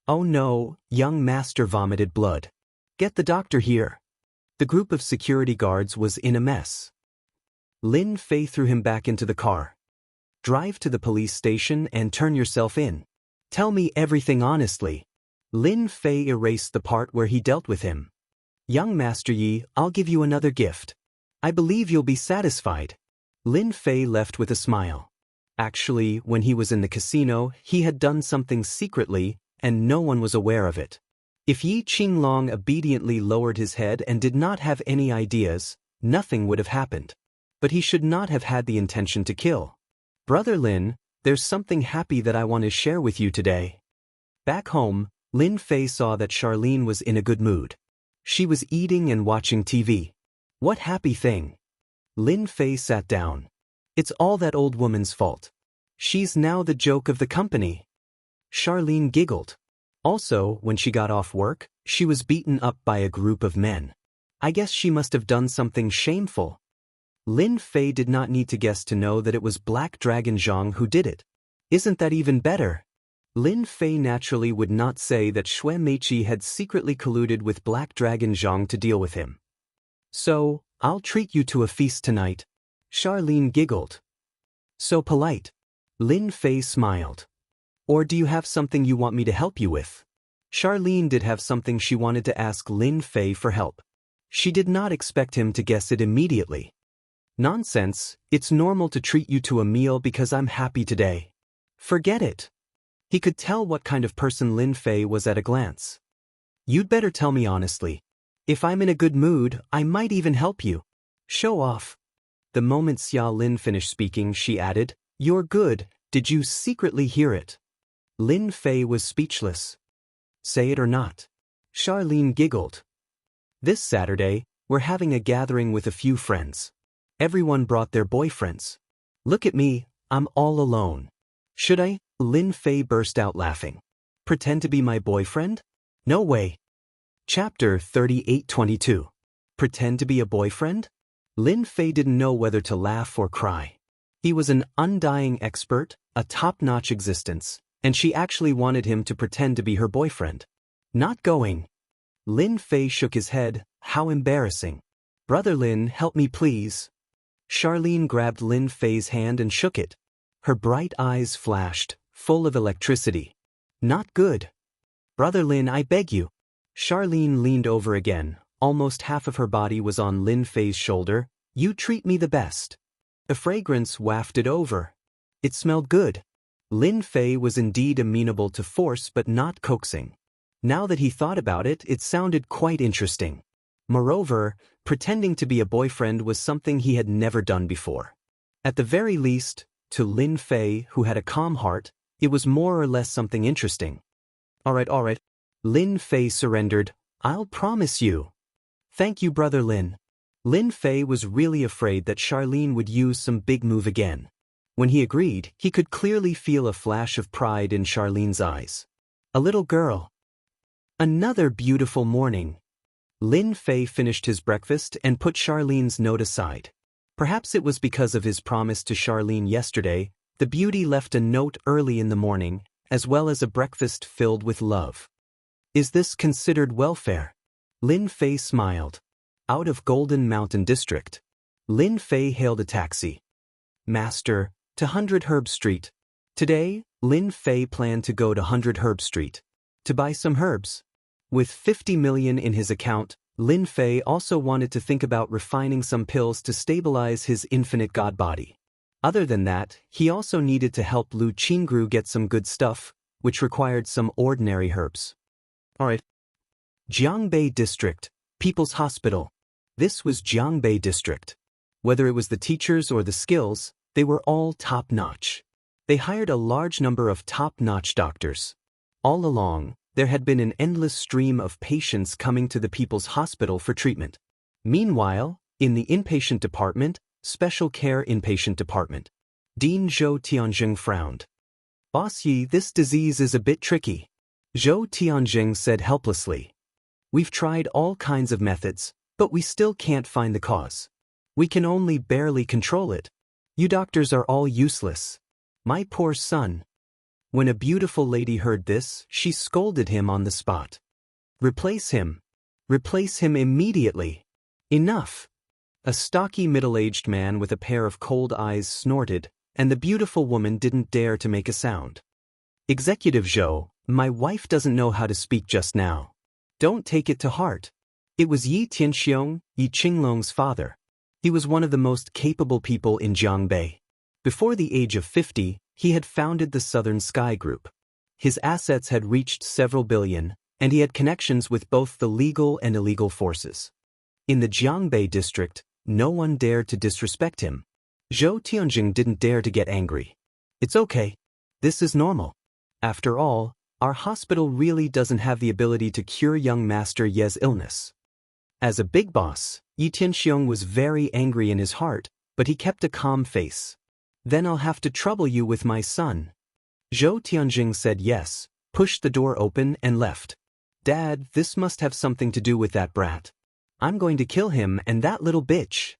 "Oh no, young master vomited blood. Get the doctor here." The group of security guards was in a mess. Lin Fei threw him back into the car. "Drive to the police station and turn yourself in. Tell me everything honestly." Lin Fei erased the part where he dealt with him. "Young Master Yi, I'll give you another gift. I believe you'll be satisfied." Lin Fei left with a smile. Actually, when he was in the casino, he had done something secretly, and no one was aware of it. If Yi Qinglong obediently lowered his head and did not have any ideas, nothing would have happened. But he should not have had the intention to kill. "Brother Lin, there's something happy that I want to share with you today." Back home, Lin Fei saw that Charlene was in a good mood. She was eating and watching TV. What happy thing! Lin Fei sat down. "It's all that old woman's fault. She's now the joke of the company." Charlene giggled. Also, when she got off work, she was beaten up by a group of men. I guess she must have done something shameful. Lin Fei did not need to guess to know that it was Black Dragon Zhang who did it. Isn't that even better? Lin Fei naturally would not say that Xue Meiqi had secretly colluded with Black Dragon Zhang to deal with him. "So, I'll treat you to a feast tonight." Charlene giggled. "So polite." Lin Fei smiled. "Or do you have something you want me to help you with?" Charlene did have something she wanted to ask Lin Fei for help. She did not expect him to guess it immediately. "Nonsense, it's normal to treat you to a meal because I'm happy today." Forget it. He could tell what kind of person Lin Fei was at a glance. "You'd better tell me honestly. If I'm in a good mood, I might even help you." "Show off." The moment Xia Lin finished speaking, she added, "You're good, did you secretly hear it?" Lin Fei was speechless. "Say it or not." Charlene giggled. "This Saturday, we're having a gathering with a few friends. Everyone brought their boyfriends. Look at me, I'm all alone. Should I?" Lin Fei burst out laughing. "Pretend to be my boyfriend? No way." Chapter 38:22. Pretend to be a boyfriend? Lin Fei didn't know whether to laugh or cry. He was an undying expert, a top-notch existence, and she actually wanted him to pretend to be her boyfriend. "Not going." Lin Fei shook his head. "How embarrassing." "Brother Lin, help me please." Charlene grabbed Lin Fei's hand and shook it. Her bright eyes flashed, full of electricity. Not good. Brother Lin, I beg you. Charlene leaned over again. Almost half of her body was on Lin Fei's shoulder. You treat me the best. A fragrance wafted over. It smelled good. Lin Fei was indeed amenable to force but not coaxing. Now that he thought about it, it sounded quite interesting. Moreover, pretending to be a boyfriend was something he had never done before. At the very least, to Lin Fei, who had a calm heart, it was more or less something interesting. All right. Lin Fei surrendered. I'll promise you. Thank you, Brother Lin. Lin Fei was really afraid that Charlene would use some big move again. When he agreed, he could clearly feel a flash of pride in Charlene's eyes. A little girl. Another beautiful morning. Lin Fei finished his breakfast and put Charlene's note aside. Perhaps it was because of his promise to Charlene yesterday. The beauty left a note early in the morning, as well as a breakfast filled with love. Is this considered welfare? Lin Fei smiled. Out of Golden Mountain District. Lin Fei hailed a taxi. Master, to 100 Herb Street. Today, Lin Fei planned to go to 100 Herb Street to buy some herbs. With 50 million in his account, Lin Fei also wanted to think about refining some pills to stabilize his infinite god body. Other than that, he also needed to help Lu Qingru get some good stuff, which required some ordinary herbs. Alright. Jiangbei District, People's Hospital. This was Jiangbei District. Whether it was the teachers or the skills, they were all top-notch. They hired a large number of top-notch doctors. All along, there had been an endless stream of patients coming to the People's Hospital for treatment. Meanwhile, in the inpatient department, Special Care Inpatient Department, Dean Zhou Tianjing frowned. Boss Yi, this disease is a bit tricky. Zhou Tianjing said helplessly. We've tried all kinds of methods, but we still can't find the cause. We can only barely control it. You doctors are all useless. My poor son. When a beautiful lady heard this, she scolded him on the spot. Replace him. Replace him immediately. Enough. A stocky middle-aged man with a pair of cold eyes snorted, and the beautiful woman didn't dare to make a sound. Executive Zhou, my wife doesn't know how to speak just now. Don't take it to heart. It was Yi Tianxiong, Yi Qinglong's father. He was one of the most capable people in Jiangbei. Before the age of 50, he had founded the Southern Sky Group. His assets had reached several billion, and he had connections with both the legal and illegal forces. In the Jiangbei district, no one dared to disrespect him. Zhou Tianjing didn't dare to get angry. It's okay. This is normal. After all, our hospital really doesn't have the ability to cure young Master Ye's illness. As a big boss, Yi Tianxiong was very angry in his heart, but he kept a calm face. Then I'll have to trouble you with my son. Zhou Tianjing said yes, pushed the door open and left. Dad, this must have something to do with that brat. I'm going to kill him and that little bitch.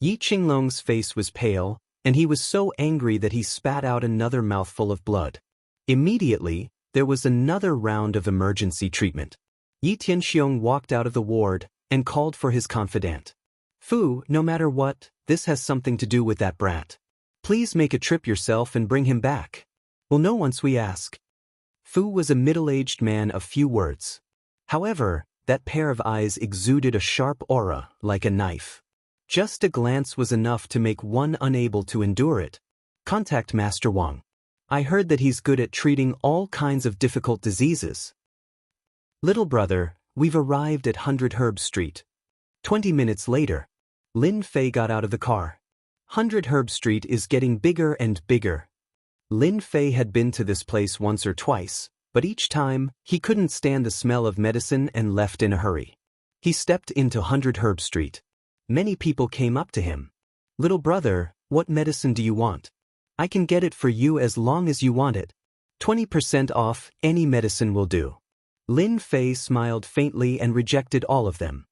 Yi Qinglong's face was pale, and he was so angry that he spat out another mouthful of blood. Immediately, there was another round of emergency treatment. Yi Tianxiong walked out of the ward and called for his confidant. Fu, no matter what, this has something to do with that brat. Please make a trip yourself and bring him back. We'll know once we ask. Fu was a middle-aged man of few words. However, that pair of eyes exuded a sharp aura, like a knife. Just a glance was enough to make one unable to endure it. Contact Master Wang. I heard that he's good at treating all kinds of difficult diseases. Little brother, we've arrived at 100 Herb Street. 20 minutes later, Lin Fei got out of the car. 100 Herb Street is getting bigger and bigger. Lin Fei had been to this place once or twice, but each time, he couldn't stand the smell of medicine and left in a hurry. He stepped into 100 Herb Street. Many people came up to him. Little brother, what medicine do you want? I can get it for you as long as you want it. 20% off, any medicine will do. Lin Fei smiled faintly and rejected all of them.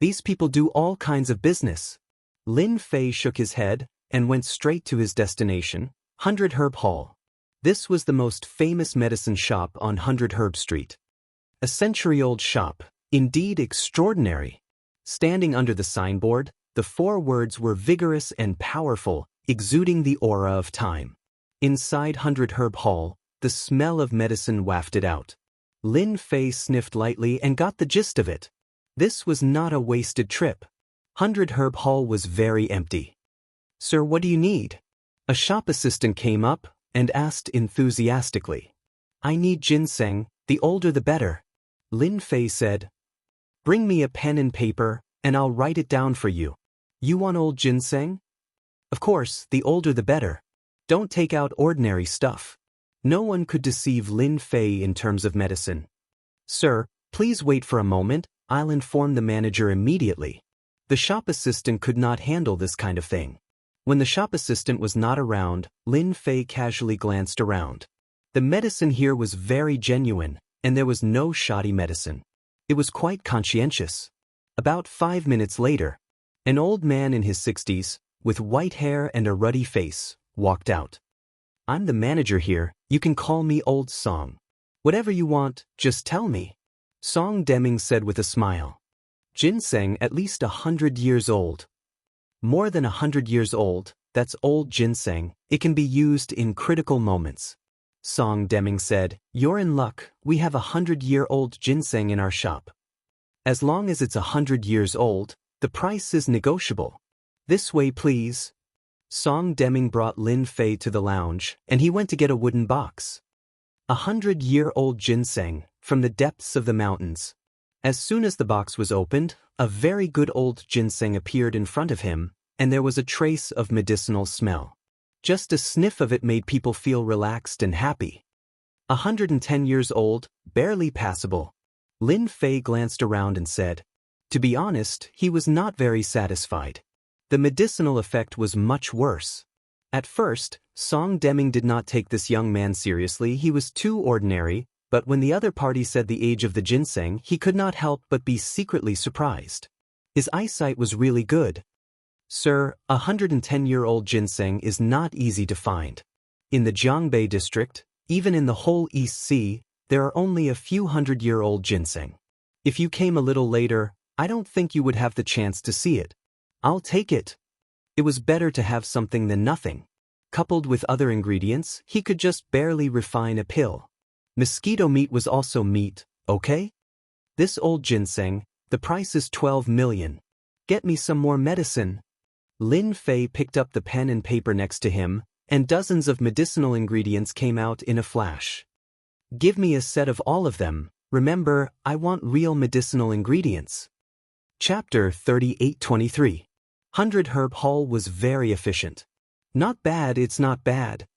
These people do all kinds of business. Lin Fei shook his head and went straight to his destination, 100 Herb Hall. This was the most famous medicine shop on 100 Herb Street. A century-old shop, indeed extraordinary. Standing under the signboard, the 4 words were vigorous and powerful, exuding the aura of time. Inside 100 Herb Hall, the smell of medicine wafted out. Lin Fei sniffed lightly and got the gist of it. This was not a wasted trip. 100 Herb Hall was very empty. "Sir, what do you need?" A shop assistant came up and asked enthusiastically. "I need ginseng, the older the better." Lin Fei said, "Bring me a pen and paper, and I'll write it down for you." "You want old ginseng?" "Of course, the older the better. Don't take out ordinary stuff." No one could deceive Lin Fei in terms of medicine. "Sir, please wait for a moment, I'll inform the manager immediately." The shop assistant could not handle this kind of thing. When the shop assistant was not around, Lin Fei casually glanced around. The medicine here was very genuine, and there was no shoddy medicine. It was quite conscientious. About 5 minutes later, an old man in his 60s, with white hair and a ruddy face, walked out. "I'm the manager here, you can call me Old Song. Whatever you want, just tell me," Song Deming said with a smile. "Ginseng at least 100 years old." "More than 100 years old, that's old ginseng, it can be used in critical moments." Song Deming said, "You're in luck, we have 100-year-old ginseng in our shop. As long as it's 100 years old, the price is negotiable. This way please." Song Deming brought Lin Fei to the lounge, and he went to get a wooden box. 100-year-old ginseng, from the depths of the mountains. As soon as the box was opened, a very good old ginseng appeared in front of him, and there was a trace of medicinal smell. Just a sniff of it made people feel relaxed and happy. 110 years old, barely passable. Lin Fei glanced around and said. To be honest, he was not very satisfied. The medicinal effect was much worse. At first, Song Deming did not take this young man seriously, he was too ordinary, but when the other party said the age of the ginseng, he could not help but be secretly surprised. His eyesight was really good. "Sir, 110-year-old ginseng is not easy to find. In the Jiangbei district, even in the whole East Sea, there are only a few 100-year-old ginseng. If you came a little later, I don't think you would have the chance to see it. I'll take it." It was better to have something than nothing. Coupled with other ingredients, he could just barely refine a pill. Mosquito meat was also meat, okay? This old ginseng, the price is 12 million. Get me some more medicine. Lin Fei picked up the pen and paper next to him, and dozens of medicinal ingredients came out in a flash. Give me a set of all of them. Remember, I want real medicinal ingredients. Chapter 3823. 100 Herb Hall was very efficient. Not bad, it's not bad.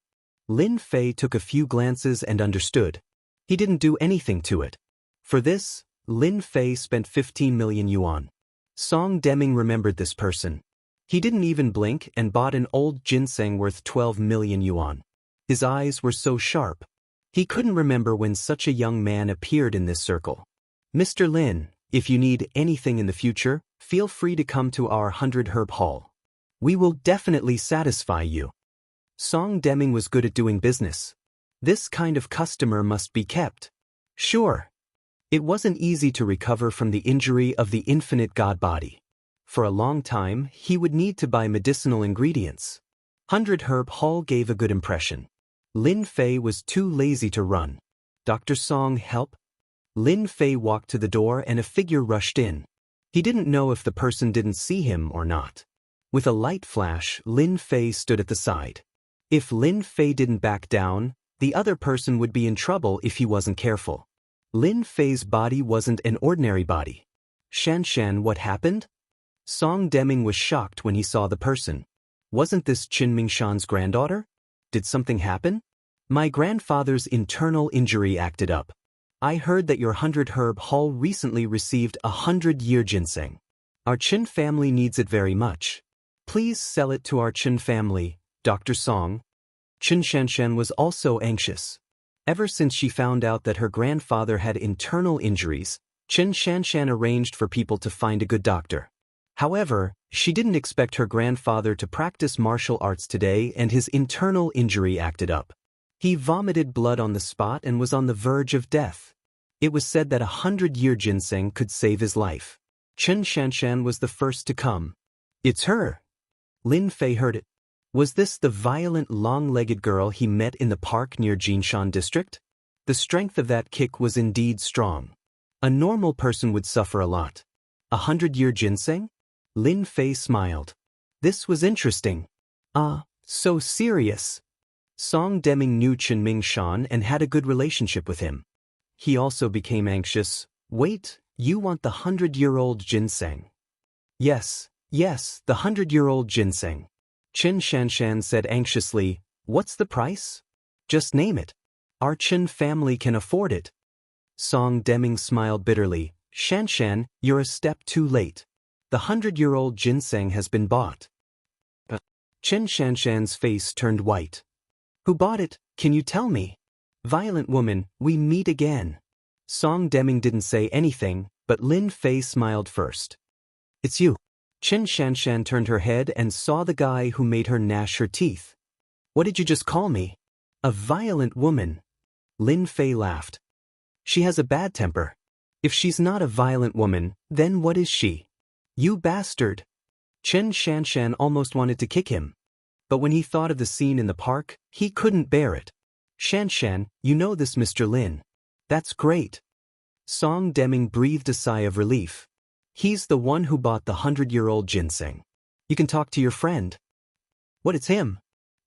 Lin Fei took a few glances and understood. He didn't do anything to it. For this, Lin Fei spent 15 million yuan. Song Deming remembered this person. He didn't even blink and bought an old ginseng worth 12 million yuan. His eyes were so sharp. He couldn't remember when such a young man appeared in this circle. "Mr. Lin, if you need anything in the future, feel free to come to our 100 Herb Hall. We will definitely satisfy you." Song Deming was good at doing business. This kind of customer must be kept. Sure. It wasn't easy to recover from the injury of the infinite god body. For a long time, he would need to buy medicinal ingredients. 100 Herb Hall gave a good impression. Lin Fei was too lazy to run. "Dr. Song, help?" Lin Fei walked to the door and a figure rushed in. He didn't know if the person didn't see him or not. With a light flash, Lin Fei stood at the side. If Lin Fei didn't back down, the other person would be in trouble if he wasn't careful. Lin Fei's body wasn't an ordinary body. "Shan, what happened?" Song Deming was shocked when he saw the person. "Wasn't this Qin Mingshan's granddaughter? Did something happen?" "My grandfather's internal injury acted up. I heard that your 100 Herb Hall recently received a 100-year ginseng. Our Qin family needs it very much. Please sell it to our Qin family, Dr. Song." Qin Shanshan was also anxious. Ever since she found out that her grandfather had internal injuries, Qin Shanshan arranged for people to find a good doctor. However, she didn't expect her grandfather to practice martial arts today and his internal injury acted up. He vomited blood on the spot and was on the verge of death. It was said that a 100-year ginseng could save his life. Qin Shanshan was the first to come. "It's her." Lin Fei heard it. Was this the violent long-legged girl he met in the park near Jinshan district? The strength of that kick was indeed strong. A normal person would suffer a lot. 100-year ginseng? Lin Fei smiled. This was interesting. So serious. Song Deming knew Qinming Shan and had a good relationship with him. He also became anxious. Wait, you want the 100-year-old ginseng? Yes, the 100-year-old ginseng. Qin Shanshan said anxiously, what's the price? Just name it. Our Qin family can afford it. Song Deming smiled bitterly. Shanshan, you're a step too late. The 100-year-old ginseng has been bought. Qin Shanshan's face turned white. Who bought it, can you tell me? Violent woman, we meet again. Song Deming didn't say anything, but Lin Fei smiled first. It's you. Qin Shanshan turned her head and saw the guy who made her gnash her teeth. What did you just call me? A violent woman. Lin Fei laughed. She has a bad temper. If she's not a violent woman, then what is she? You bastard. Qin Shanshan almost wanted to kick him. But when he thought of the scene in the park, he couldn't bear it. Shanshan, you know this Mr. Lin. That's great. Song Deming breathed a sigh of relief. He's the one who bought the 100-year-old ginseng. You can talk to your friend. What, it's him?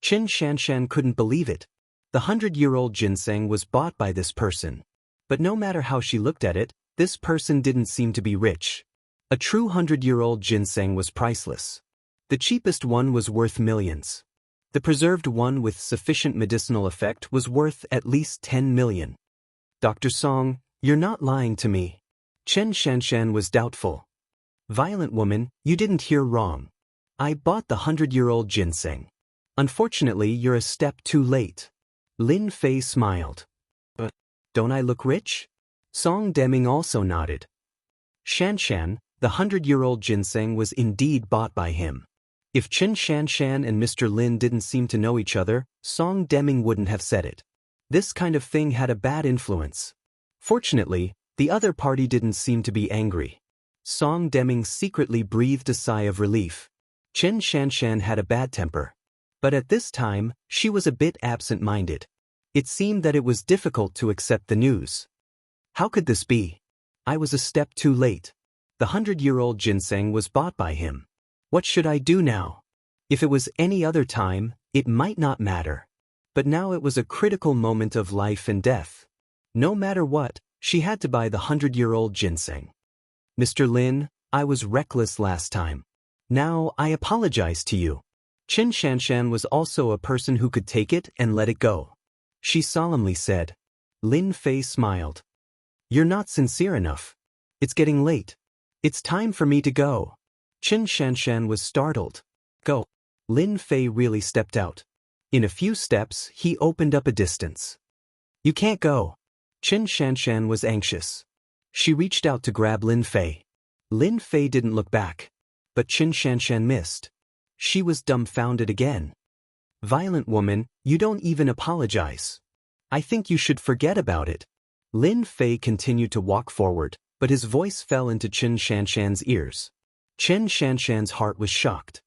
Qin Shanshan couldn't believe it. The 100-year-old ginseng was bought by this person. But no matter how she looked at it, this person didn't seem to be rich. A true 100-year-old ginseng was priceless. The cheapest one was worth millions. The preserved one with sufficient medicinal effect was worth at least 10 million. Dr. Song, you're not lying to me. Qin Shanshan was doubtful. Violent woman, you didn't hear wrong. I bought the 100-year-old ginseng. Unfortunately, you're a step too late. Lin Fei smiled. But don't I look rich? Song Deming also nodded. Shanshan, the 100-year-old ginseng was indeed bought by him. If Qin Shanshan and Mr. Lin didn't seem to know each other, Song Deming wouldn't have said it. This kind of thing had a bad influence. Fortunately, the other party didn't seem to be angry. Song Deming secretly breathed a sigh of relief. Qin Shanshan had a bad temper. But at this time, she was a bit absent-minded. It seemed that it was difficult to accept the news. How could this be? I was a step too late. The 100-year-old ginseng was bought by him. What should I do now? If it was any other time, it might not matter. But now it was a critical moment of life and death. No matter what, she had to buy the 100-year-old ginseng. Mr. Lin, I was reckless last time. Now I apologize to you. Qin Shanshan was also a person who could take it and let it go. She solemnly said. Lin Fei smiled. You're not sincere enough. It's getting late. It's time for me to go. Qin Shanshan was startled. Go. Lin Fei really stepped out. In a few steps, he opened up a distance. You can't go. Qin Shanshan was anxious. She reached out to grab Lin Fei. Lin Fei didn't look back. But Qin Shanshan missed. She was dumbfounded again. Violent woman, you don't even apologize. I think you should forget about it. Lin Fei continued to walk forward, but his voice fell into Qin Shanshan's ears. Qin Shanshan's heart was shocked.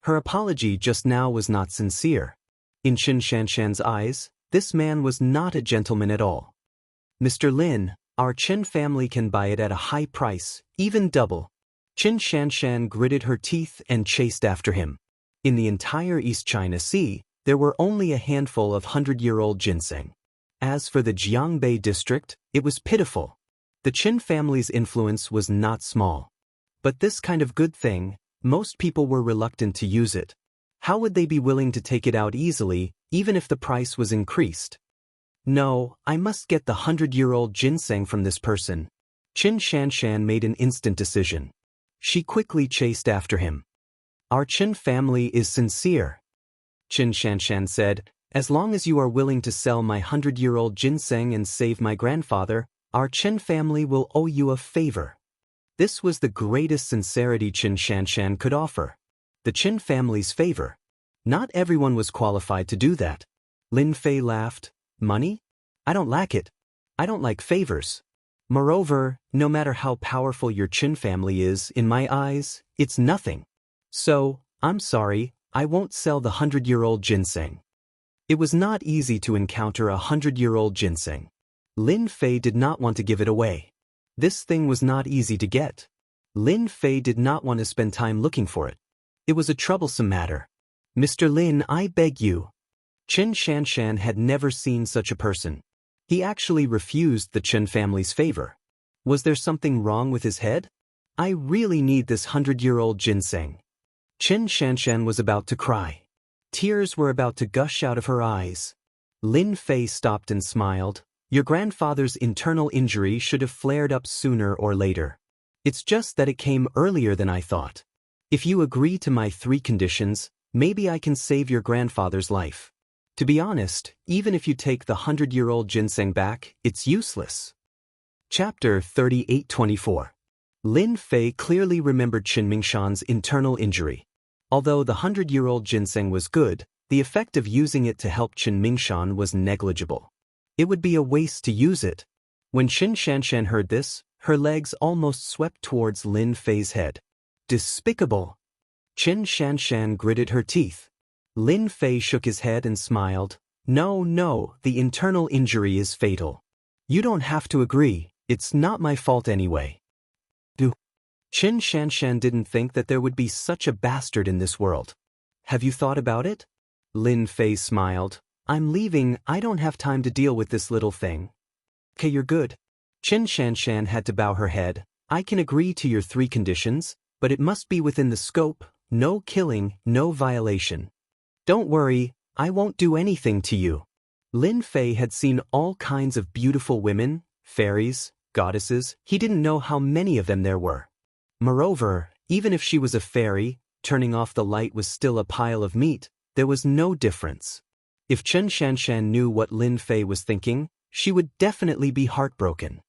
Her apology just now was not sincere. In Qin Shanshan's eyes, this man was not a gentleman at all. Mr. Lin, our Qin family can buy it at a high price, even double. Qin Shanshan gritted her teeth and chased after him. In the entire East China Sea, there were only a handful of 100-year-old ginseng. As for the Jiangbei district, it was pitiful. The Qin family's influence was not small. But this kind of good thing, most people were reluctant to use it. How would they be willing to take it out easily, even if the price was increased? No, I must get the 100-year-old ginseng from this person. Qin Shanshan made an instant decision. She quickly chased after him. Our Qin family is sincere. Qin Shanshan said, as long as you are willing to sell my 100-year-old ginseng and save my grandfather, our Qin family will owe you a favor. This was the greatest sincerity Qin Shanshan could offer. The Qin family's favor. Not everyone was qualified to do that. Lin Fei laughed. Money? I don't lack it. I don't like favors. Moreover, no matter how powerful your Qin family is, in my eyes, it's nothing. So, I'm sorry, I won't sell the 100-year-old ginseng. It was not easy to encounter a 100-year-old ginseng. Lin Fei did not want to give it away. This thing was not easy to get. Lin Fei did not want to spend time looking for it. It was a troublesome matter. Mr. Lin, I beg you. Chen Shanshan had never seen such a person. He actually refused the Chen family's favor. Was there something wrong with his head? I really need this 100-year-old ginseng. Chen Shanshan was about to cry. Tears were about to gush out of her eyes. Lin Fei stopped and smiled. Your grandfather's internal injury should have flared up sooner or later. It's just that it came earlier than I thought. If you agree to my 3 conditions, maybe I can save your grandfather's life. To be honest, even if you take the 100-year-old ginseng back, it's useless. Chapter 38-24. Lin Fei clearly remembered Qin Mingshan's internal injury. Although the 100-year-old ginseng was good, the effect of using it to help Qin Mingshan was negligible. It would be a waste to use it. When Qin Shanshan heard this, her legs almost swept towards Lin Fei's head. Despicable! Qin Shanshan gritted her teeth. Lin Fei shook his head and smiled. No, the internal injury is fatal. You don't have to agree, it's not my fault anyway. Qin Shanshan didn't think that there would be such a bastard in this world. Have you thought about it? Lin Fei smiled. I'm leaving, I don't have time to deal with this little thing. Okay, you're good. Qin Shanshan had to bow her head. I can agree to your 3 conditions, but it must be within the scope, no killing, no violation. Don't worry, I won't do anything to you. Lin Fei had seen all kinds of beautiful women, fairies, goddesses, he didn't know how many of them there were. Moreover, even if she was a fairy, turning off the light was still a pile of meat, there was no difference. If Chen Shanshan knew what Lin Fei was thinking, she would definitely be heartbroken.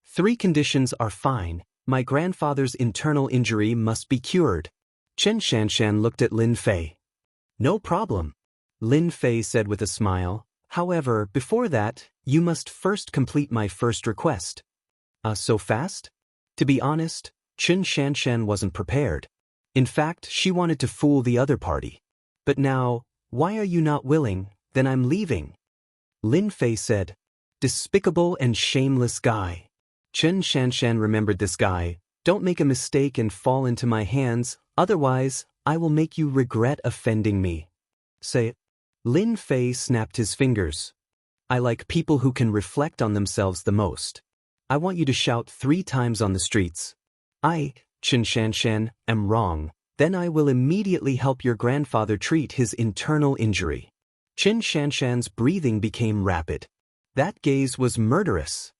3 conditions are fine. My grandfather's internal injury must be cured. Chen Shanshan looked at Lin Fei. No problem. Lin Fei said with a smile. However, before that, you must first complete my first request. So fast? To be honest, Chen Shanshan wasn't prepared. In fact, she wanted to fool the other party. But now, why are you not willing? Then I'm leaving. Lin Fei said. Despicable and shameless guy. Chen Shanshan remembered this guy. Don't make a mistake and fall into my hands, otherwise, I will make you regret offending me. Say it. Lin Fei snapped his fingers. I like people who can reflect on themselves the most. I want you to shout 3 times on the streets. I, Chen Shanshan, am wrong. Then I will immediately help your grandfather treat his internal injury. Chen Shanshan's breathing became rapid. That gaze was murderous.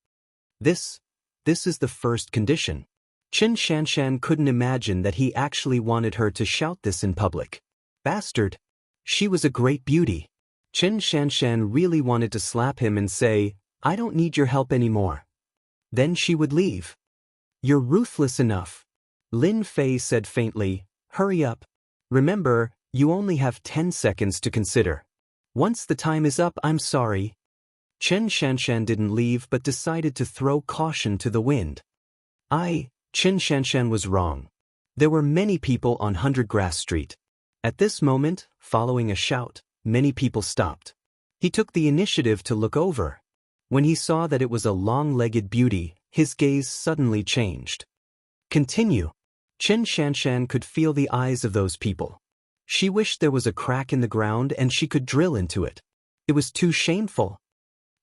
This is the first condition. Chen Shanshan couldn't imagine that he actually wanted her to shout this in public. Bastard. She was a great beauty. Chen Shanshan really wanted to slap him and say, I don't need your help anymore. Then she would leave. You're ruthless enough. Lin Fei said faintly, hurry up. Remember, you only have 10 seconds to consider. Once the time is up, I'm sorry. Chen Shanshan didn't leave but decided to throw caution to the wind. Chen Shanshan was wrong. There were many people on 100 Grass Street. At this moment, following a shout, many people stopped. He took the initiative to look over. When he saw that it was a long-legged beauty, his gaze suddenly changed. Continue. Chen Shanshan could feel the eyes of those people. She wished there was a crack in the ground and she could drill into it. It was too shameful.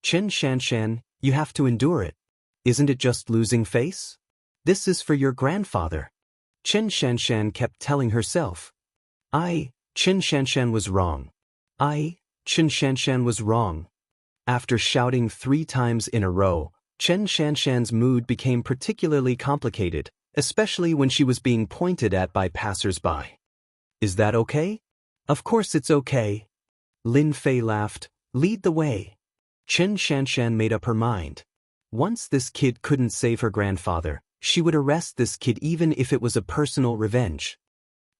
Chen Shanshan, you have to endure it. Isn't it just losing face? This is for your grandfather. Chen Shanshan kept telling herself. Chen Shanshan was wrong. Chen Shanshan was wrong. After shouting 3 times in a row, Chen Shanshan's mood became particularly complicated, especially when she was being pointed at by passers-by. Is that okay? Of course it's okay. Lin Fei laughed. Lead the way. Chen Shanshan made up her mind. Once this kid couldn't save her grandfather, she would arrest this kid even if it was a personal revenge.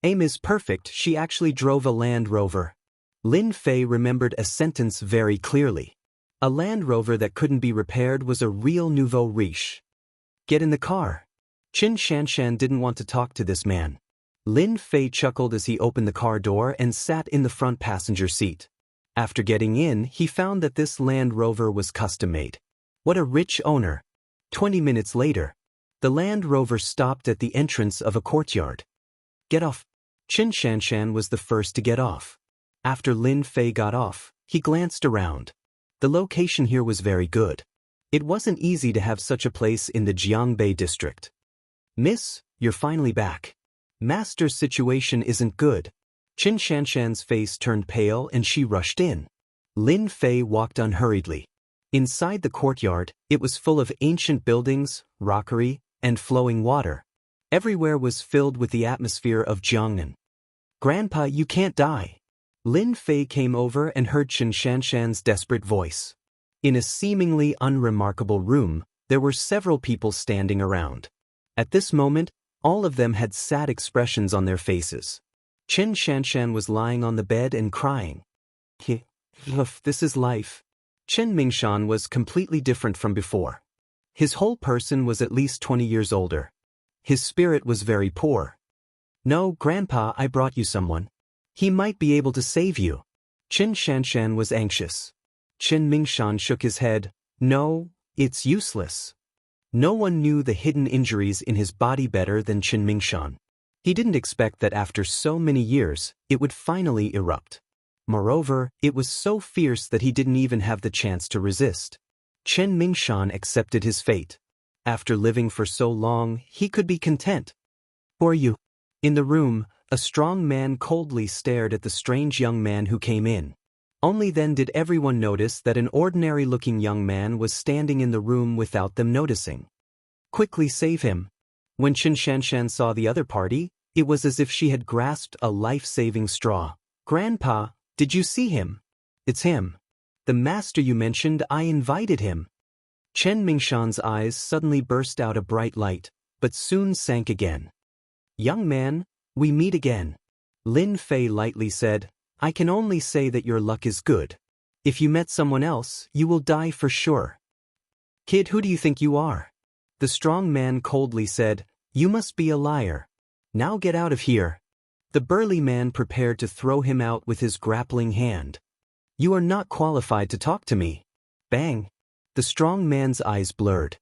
Aim is perfect, she actually drove a Land Rover. Lin Fei remembered a sentence very clearly. A Land Rover that couldn't be repaired was a real nouveau riche. Get in the car. Chen Shanshan didn't want to talk to this man. Lin Fei chuckled as he opened the car door and sat in the front passenger seat. After getting in, he found that this Land Rover was custom-made. What a rich owner. 20 minutes later, the Land Rover stopped at the entrance of a courtyard. Get off. Qin Shanshan was the first to get off. After Lin Fei got off, he glanced around. The location here was very good. It wasn't easy to have such a place in the Jiangbei district. Miss, you're finally back. Master's situation isn't good. Qin Shanshan's face turned pale and she rushed in. Lin Fei walked unhurriedly. Inside the courtyard, it was full of ancient buildings, rockery, and flowing water. Everywhere was filled with the atmosphere of Jiangnan. Grandpa, you can't die. Lin Fei came over and heard Qin Shanshan's desperate voice. In a seemingly unremarkable room, there were several people standing around. At this moment, all of them had sad expressions on their faces. Qin Shanshan was lying on the bed and crying. This is life. Chen Mingshan was completely different from before. His whole person was at least 20 years older. His spirit was very poor. No, Grandpa, I brought you someone. He might be able to save you. Qin Shanshan was anxious. Chen Mingshan shook his head. No, it's useless. No one knew the hidden injuries in his body better than Qin Mingshan. He didn't expect that after so many years, it would finally erupt. Moreover, it was so fierce that he didn't even have the chance to resist. Chen Mingshan accepted his fate. After living for so long, he could be content. Who are you? In the room, a strong man coldly stared at the strange young man who came in. Only then did everyone notice that an ordinary-looking young man was standing in the room without them noticing. Quickly save him. When Qin Shanshan saw the other party, it was as if she had grasped a life-saving straw. Grandpa, did you see him? It's him. The master you mentioned, I invited him. Chen Mingshan's eyes suddenly burst out a bright light, but soon sank again. Young man, we meet again. Lin Fei lightly said, I can only say that your luck is good. If you met someone else, you will die for sure. Kid, who do you think you are? The strong man coldly said, You must be a liar. Now get out of here. The burly man prepared to throw him out with his grappling hand. You are not qualified to talk to me. Bang! The strong man's eyes blurred.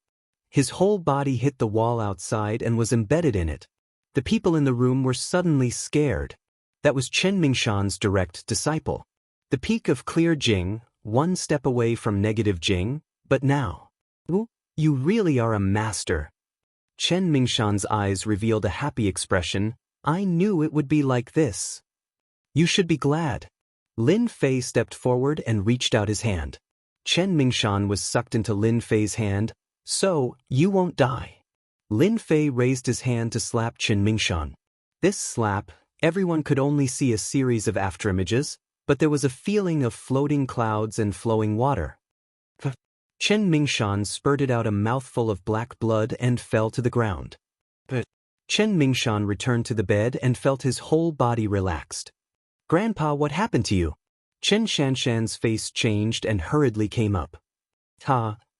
His whole body hit the wall outside and was embedded in it. The people in the room were suddenly scared. That was Chen Mingshan's direct disciple. The peak of clear Jing, one step away from negative Jing, but now. Ooh, you really are a master. Chen Mingshan's eyes revealed a happy expression. I knew it would be like this. You should be glad. Lin Fei stepped forward and reached out his hand. Chen Mingshan was sucked into Lin Fei's hand. So, you won't die. Lin Fei raised his hand to slap Chen Mingshan. This slap, everyone could only see a series of afterimages, but there was a feeling of floating clouds and flowing water. Chen Mingshan spurted out a mouthful of black blood and fell to the ground. Chen Mingshan returned to the bed and felt his whole body relaxed. Grandpa, what happened to you? Qin Shanshan's face changed and hurriedly came up.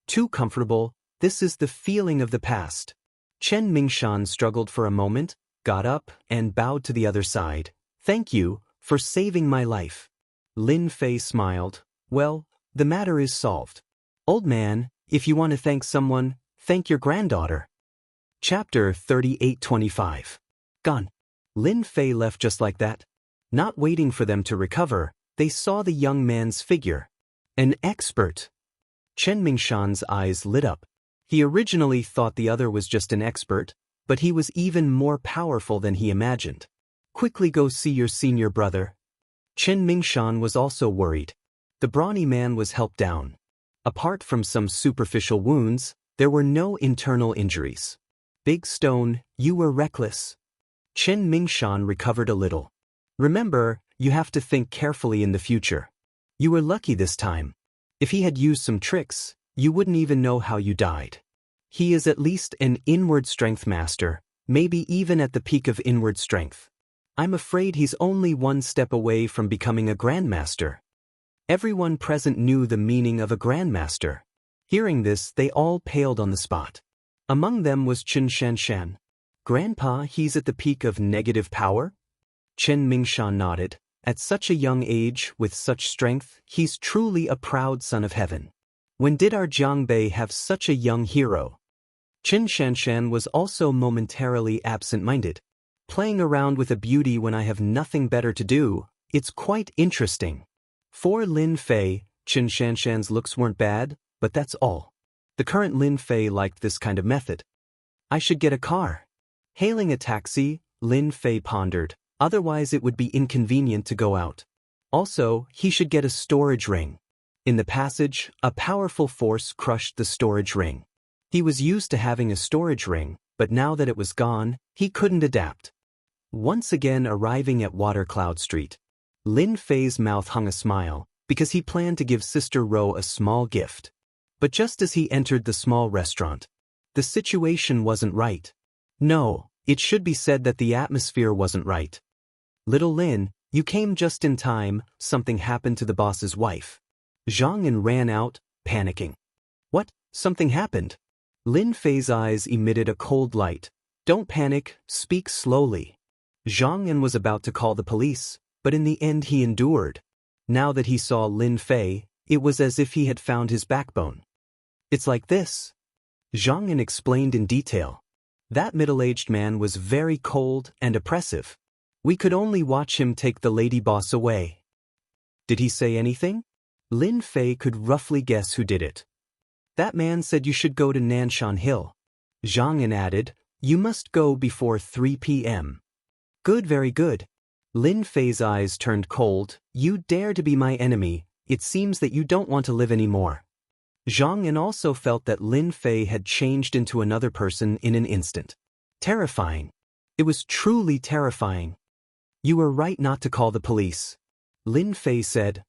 Too comfortable, this is the feeling of the past. Chen Mingshan struggled for a moment, got up, and bowed to the other side. Thank you for saving my life. Lin Fei smiled. Well, the matter is solved. Old man, if you want to thank someone, thank your granddaughter. Chapter 38:25. Gone. Lin Fei left just like that. Not waiting for them to recover, they saw the young man's figure. An expert. Chen Mingshan's eyes lit up. He originally thought the other was just an expert, but he was even more powerful than he imagined. Quickly go see your senior brother. Chen Mingshan was also worried. The brawny man was helped down. Apart from some superficial wounds, there were no internal injuries. Big Stone, you were reckless. Chen Mingshan recovered a little. Remember, you have to think carefully in the future. You were lucky this time. If he had used some tricks, you wouldn't even know how you died. He is at least an inward strength master, maybe even at the peak of inward strength. I'm afraid he's only one step away from becoming a grandmaster. Everyone present knew the meaning of a grandmaster. Hearing this, they all paled on the spot. Among them was Qin Shanshan. Grandpa, he's at the peak of negative power? Chen Mingshan nodded. At such a young age, with such strength, he's truly a proud son of heaven. When did our Jiangbei have such a young hero? Chen Shanshan was also momentarily absent-minded. Playing around with a beauty when I have nothing better to do, it's quite interesting. For Lin Fei, Chen Shanshan's looks weren't bad, but that's all. The current Lin Fei liked this kind of method. I should get a car. Hailing a taxi, Lin Fei pondered, otherwise it would be inconvenient to go out. Also, he should get a storage ring. In the passage, a powerful force crushed the storage ring. He was used to having a storage ring, but now that it was gone, he couldn't adapt. Once again arriving at Watercloud Street, Lin Fei's mouth hung a smile, because he planned to give Sister Ro a small gift. But just as he entered the small restaurant, the situation wasn't right. No, it should be said that the atmosphere wasn't right. Little Lin, you came just in time, something happened to the boss's wife. Zhang An ran out, panicking. What? Something happened? Lin Fei's eyes emitted a cold light. Don't panic, speak slowly. Zhang An was about to call the police, but in the end he endured. Now that he saw Lin Fei, it was as if he had found his backbone. It's like this. Zhang An explained in detail. That middle-aged man was very cold and oppressive. We could only watch him take the lady boss away. Did he say anything? Lin Fei could roughly guess who did it. That man said you should go to Nanshan Hill. Zhang An added, you must go before 3 p.m. Good, very good. Lin Fei's eyes turned cold. You dare to be my enemy, it seems that you don't want to live anymore. Zhang An also felt that Lin Fei had changed into another person in an instant. Terrifying. It was truly terrifying. You were right not to call the police. Lin Fei said.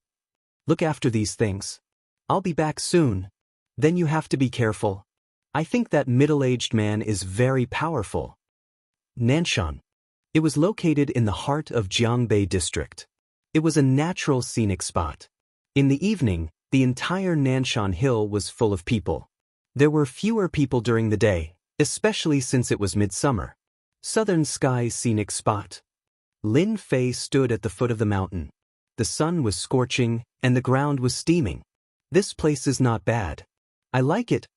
Look after these things. I'll be back soon. Then you have to be careful. I think that middle-aged man is very powerful. Nanshan. It was located in the heart of Jiangbei district. It was a natural scenic spot. In the evening, the entire Nanshan Hill was full of people. There were fewer people during the day, especially since it was midsummer. Southern Sky Scenic Spot. Lin Fei stood at the foot of the mountain. The sun was scorching, and the ground was steaming. This place is not bad. I like it.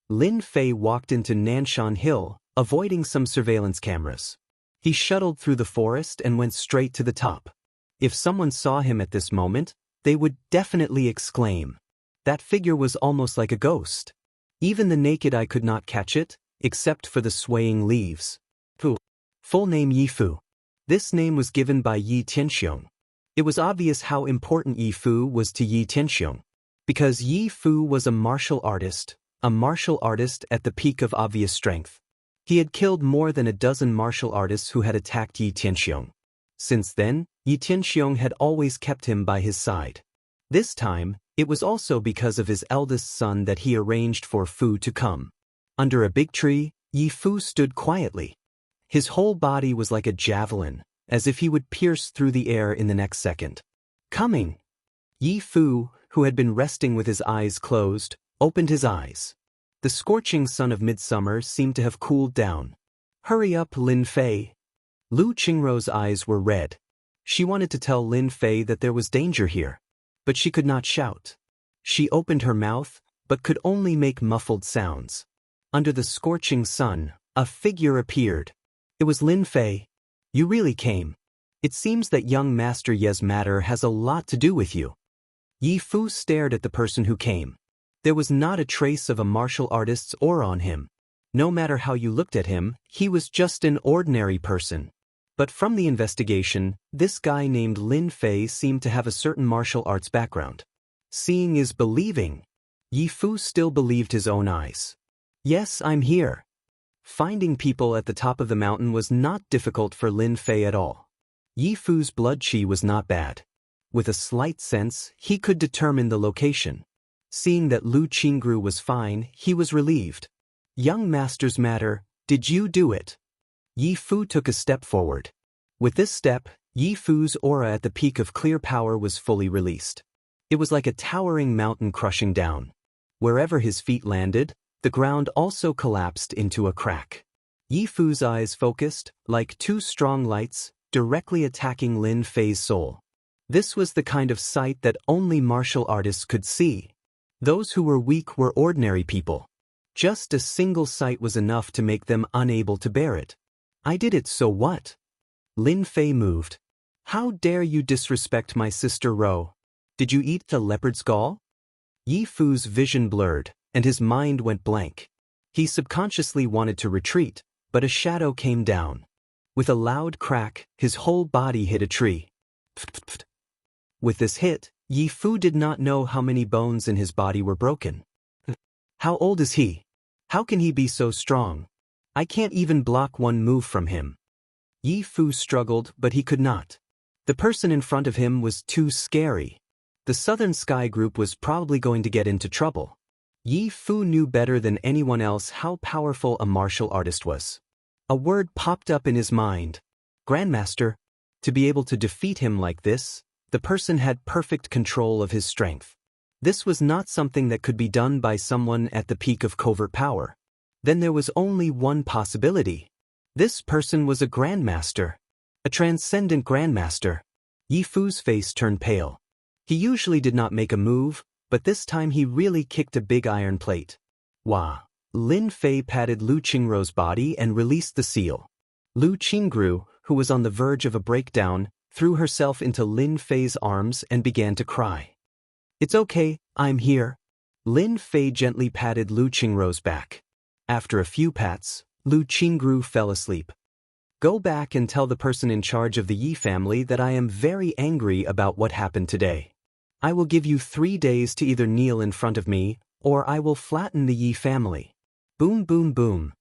Lin Fei walked into Nanshan Hill, avoiding some surveillance cameras. He shuttled through the forest and went straight to the top. If someone saw him at this moment, they would definitely exclaim. That figure was almost like a ghost. Even the naked eye could not catch it, except for the swaying leaves. Fu. Full name Yi Fu. This name was given by Yi Tianxiong. It was obvious how important Yi Fu was to Yi Tianxiong. Because Yi Fu was a martial artist at the peak of obvious strength. He had killed more than a dozen martial artists who had attacked Yi Tianxiong. Since then, Yi Tianxiong had always kept him by his side. This time, it was also because of his eldest son that he arranged for Fu to come. Under a big tree, Yi Fu stood quietly. His whole body was like a javelin, as if he would pierce through the air in the next second. Coming! Yi Fu, who had been resting with his eyes closed, opened his eyes. The scorching sun of midsummer seemed to have cooled down. Hurry up, Lin Fei. Lu Qingrou's eyes were red. She wanted to tell Lin Fei that there was danger here, but she could not shout. She opened her mouth, but could only make muffled sounds. Under the scorching sun, a figure appeared. It was Lin Fei. You really came. It seems that young Master Ye's matter has a lot to do with you. Yi Fu stared at the person who came. There was not a trace of a martial artist's aura on him. No matter how you looked at him, he was just an ordinary person. But from the investigation, this guy named Lin Fei seemed to have a certain martial arts background. Seeing is believing. Yi Fu still believed his own eyes. Yes, I'm here. Finding people at the top of the mountain was not difficult for Lin Fei at all. Yi Fu's blood qi was not bad. With a slight sense, he could determine the location. Seeing that Lu Qingru was fine, he was relieved. Young Master's matter, did you do it? Yi Fu took a step forward. With this step, Yi Fu's aura at the peak of clear power was fully released. It was like a towering mountain crushing down. Wherever his feet landed, the ground also collapsed into a crack. Yi Fu's eyes focused, like two strong lights, directly attacking Lin Fei's soul. This was the kind of sight that only martial artists could see. Those who were weak were ordinary people. Just a single sight was enough to make them unable to bear it. I did it, so what? Lin Fei moved. How dare you disrespect my sister Ro? Did you eat the leopard's gall? Yi Fu's vision blurred, and his mind went blank. He subconsciously wanted to retreat, but a shadow came down. With a loud crack, his whole body hit a tree. With this hit, Yi Fu did not know how many bones in his body were broken. How old is he? How can he be so strong? I can't even block one move from him. Yi Fu struggled, but he could not. The person in front of him was too scary. The Southern Sky Group was probably going to get into trouble. Yi Fu knew better than anyone else how powerful a martial artist was. A word popped up in his mind. Grandmaster. To be able to defeat him like this, the person had perfect control of his strength. This was not something that could be done by someone at the peak of covert power. Then there was only one possibility. This person was a grandmaster. A transcendent grandmaster. Yi Fu's face turned pale. He usually did not make a move, but this time he really kicked a big iron plate. Wah! Lin Fei patted Lu Qingruo's body and released the seal. Lu Qingru, who was on the verge of a breakdown, threw herself into Lin Fei's arms and began to cry. It's okay, I'm here. Lin Fei gently patted Lu Qingruo's back. After a few pats, Lu Qingru fell asleep. Go back and tell the person in charge of the Yi family that I am very angry about what happened today. I will give you 3 days to either kneel in front of me, or I will flatten the Yi family. Boom, boom, boom.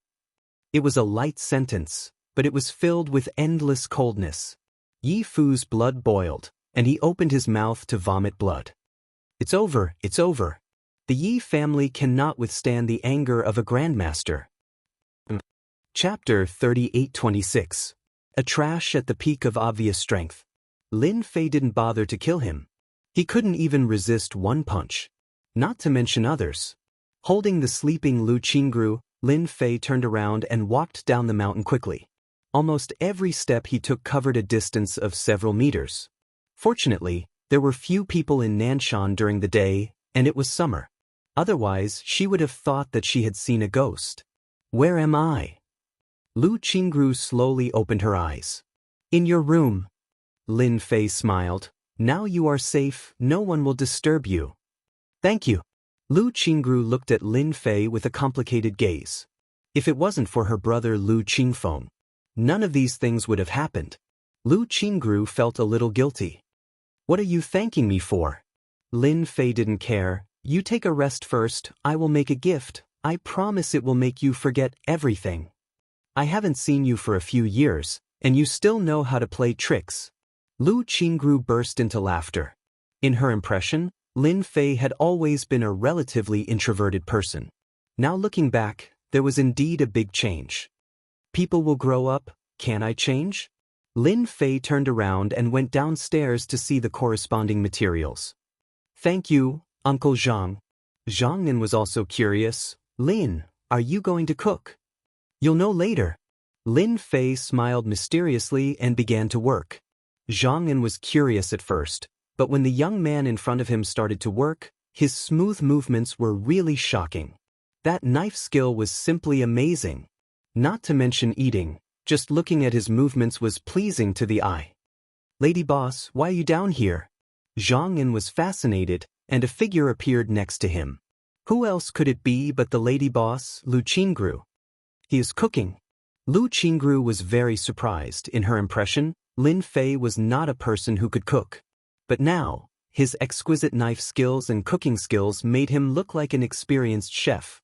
It was a light sentence, but it was filled with endless coldness. Yi Fu's blood boiled, and he opened his mouth to vomit blood. It's over, it's over. The Yi family cannot withstand the anger of a grandmaster. Chapter 3826. A trash at the peak of obvious strength. Lin Fei didn't bother to kill him. He couldn't even resist one punch. Not to mention others. Holding the sleeping Lu Qingru, Lin Fei turned around and walked down the mountain quickly. Almost every step he took covered a distance of several meters. Fortunately, there were few people in Nanshan during the day, and it was summer. Otherwise, she would have thought that she had seen a ghost. Where am I? Lu Qingru slowly opened her eyes. In your room. Lin Fei smiled. Now you are safe, no one will disturb you. Thank you. Lu Qingru looked at Lin Fei with a complicated gaze. If it wasn't for her brother Lu Qingfeng, none of these things would have happened. Lu Qingru felt a little guilty. What are you thanking me for? Lin Fei didn't care. You take a rest first, I will make a gift. I promise it will make you forget everything. I haven't seen you for a few years, and you still know how to play tricks. Lu Qingru burst into laughter. In her impression, Lin Fei had always been a relatively introverted person. Now looking back, there was indeed a big change. People will grow up, can I change? Lin Fei turned around and went downstairs to see the corresponding materials. Thank you, Uncle Zhang. Zhangnan was also curious. Lin, are you going to cook? You'll know later. Lin Fei smiled mysteriously and began to work. Zhangnan was curious at first, but when the young man in front of him started to work, his smooth movements were really shocking. That knife skill was simply amazing. Not to mention eating, just looking at his movements was pleasing to the eye. Lady boss, why are you down here? Zhangnan was fascinated, and a figure appeared next to him. Who else could it be but the lady boss, Lu Qingru? He is cooking. Lu Qingru was very surprised. In her impression, Lin Fei was not a person who could cook. But now, his exquisite knife skills and cooking skills made him look like an experienced chef.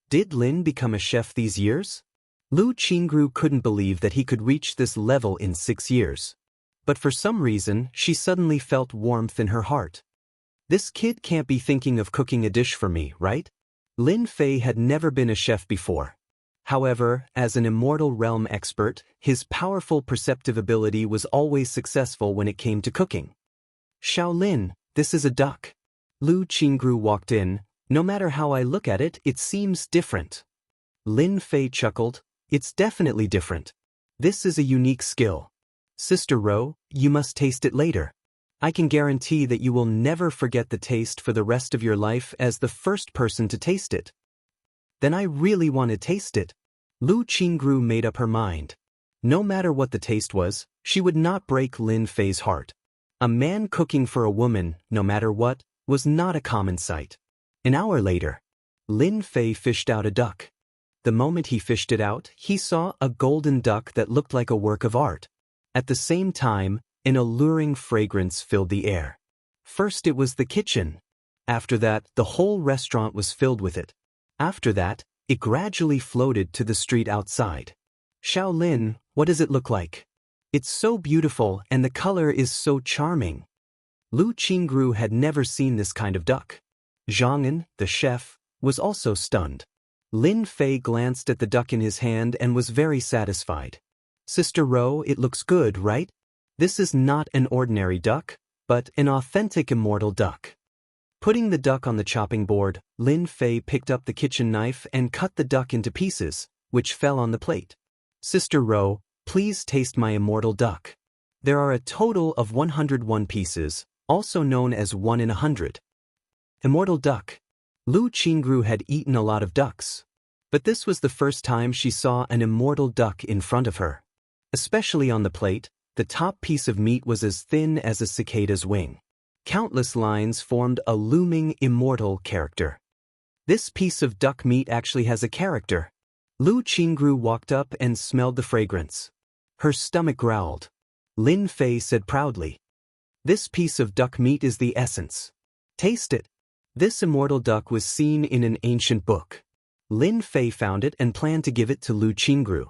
Did Lin become a chef these years? Lu Qingru couldn't believe that he could reach this level in 6 years. But for some reason, she suddenly felt warmth in her heart. This kid can't be thinking of cooking a dish for me, right? Lin Fei had never been a chef before. However, as an immortal realm expert, his powerful perceptive ability was always successful when it came to cooking. Shaolin, this is a duck. Lu Qingru walked in. No matter how I look at it, it seems different. Lin Fei chuckled. It's definitely different. This is a unique skill. Sister Ro, you must taste it later. I can guarantee that you will never forget the taste for the rest of your life as the first person to taste it. Then I really want to taste it. Lu Qingru made up her mind. No matter what the taste was, she would not break Lin Fei's heart. A man cooking for a woman, no matter what, was not a common sight. An hour later, Lin Fei fished out a duck. The moment he fished it out, he saw a golden duck that looked like a work of art. At the same time, an alluring fragrance filled the air. First it was the kitchen. After that, the whole restaurant was filled with it. After that, it gradually floated to the street outside. Shaolin, what does it look like? It's so beautiful and the color is so charming. Lu Qingru had never seen this kind of duck. Zhang, the chef, was also stunned. Lin Fei glanced at the duck in his hand and was very satisfied. Sister Ro, it looks good, right? This is not an ordinary duck, but an authentic immortal duck. Putting the duck on the chopping board, Lin Fei picked up the kitchen knife and cut the duck into pieces, which fell on the plate. Sister Ro, please taste my immortal duck. There are a total of 101 pieces, also known as 1 in 100. Immortal duck. Lu Qingru had eaten a lot of ducks, but this was the first time she saw an immortal duck in front of her. Especially on the plate, the top piece of meat was as thin as a cicada's wing. Countless lines formed a looming immortal character. This piece of duck meat actually has a character. Lu Qingru walked up and smelled the fragrance. Her stomach growled. Lin Fei said proudly, "This piece of duck meat is the essence. Taste it." This immortal duck was seen in an ancient book. Lin Fei found it and planned to give it to Lu Qingru.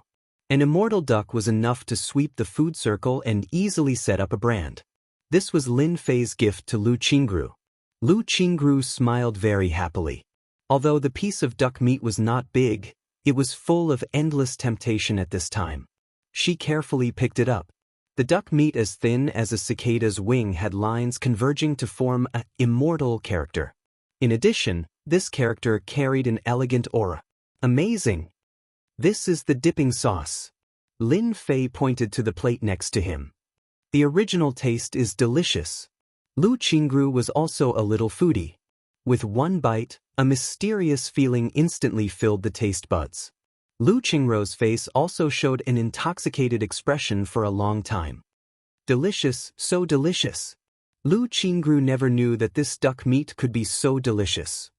An immortal duck was enough to sweep the food circle and easily set up a brand. This was Lin Fei's gift to Lu Qingru. Lu Qingru smiled very happily. Although the piece of duck meat was not big, it was full of endless temptation at this time. She carefully picked it up. The duck meat as thin as a cicada's wing had lines converging to form an immortal character. In addition, this character carried an elegant aura. Amazing! This is the dipping sauce. Lin Fei pointed to the plate next to him. The original taste is delicious. Lu Qingru was also a little foodie. With one bite, a mysterious feeling instantly filled the taste buds. Lu Qingru's face also showed an intoxicated expression for a long time. Delicious, so delicious. Lu Qingru never knew that this duck meat could be so delicious.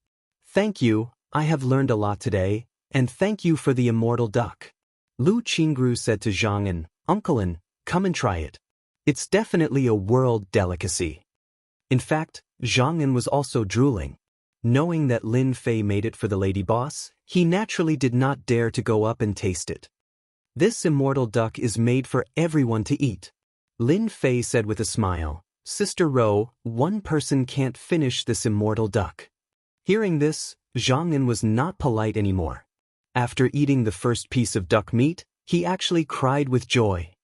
Thank you, I have learned a lot today, and thank you for the immortal duck. Lu Qingru said to Zhang, "Uncle, come and try it. It's definitely a world delicacy." In fact, Zhang was also drooling. Knowing that Lin Fei made it for the lady boss, he naturally did not dare to go up and taste it. This immortal duck is made for everyone to eat. Lin Fei said with a smile, "Sister Ro, one person can't finish this immortal duck." Hearing this, Zhang was not polite anymore. After eating the first piece of duck meat, he actually cried with joy.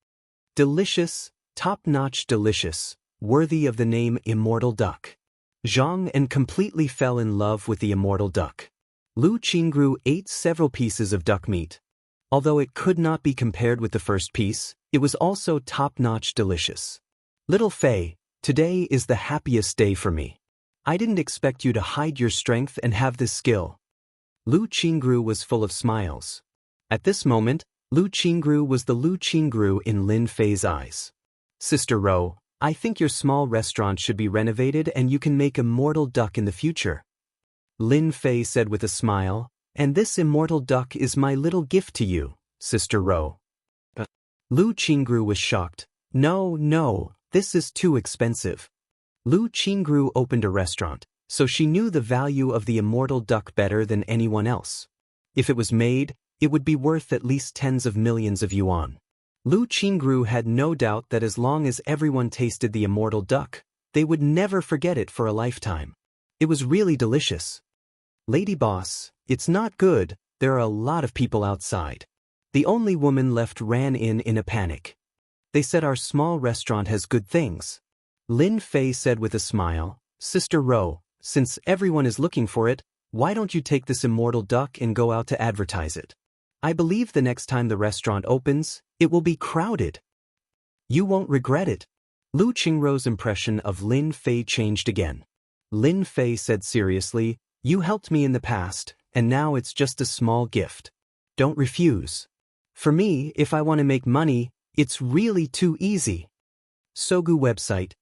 Delicious, top-notch delicious, worthy of the name immortal duck. Zhang completely fell in love with the immortal duck. Lu Qingru ate several pieces of duck meat. Although it could not be compared with the first piece, it was also top-notch delicious. Little Fei, today is the happiest day for me. I didn't expect you to hide your strength and have this skill. Lu Qingru was full of smiles. At this moment, Lu Qingru was the Lu Qingru in Lin Fei's eyes. Sister Ro, I think your small restaurant should be renovated and you can make immortal duck in the future. Lin Fei said with a smile, and this immortal duck is my little gift to you, Sister Ro. But Lu Qingru was shocked. No, this is too expensive. Lu Qingru opened a restaurant, so she knew the value of the immortal duck better than anyone else. If it was made, it would be worth at least tens of millions of yuan. Lu Qingru had no doubt that as long as everyone tasted the immortal duck, they would never forget it for a lifetime. It was really delicious. Lady boss, it's not good, there are a lot of people outside. The only woman left ran in a panic. They said our small restaurant has good things. Lin Fei said with a smile, Sister Ro, since everyone is looking for it, why don't you take this immortal duck and go out to advertise it? I believe the next time the restaurant opens, it will be crowded. You won't regret it. Lu Qingruo's impression of Lin Fei changed again. Lin Fei said seriously, "You helped me in the past, and now it's just a small gift. Don't refuse. For me, if I want to make money, it's really too easy." Sogu website.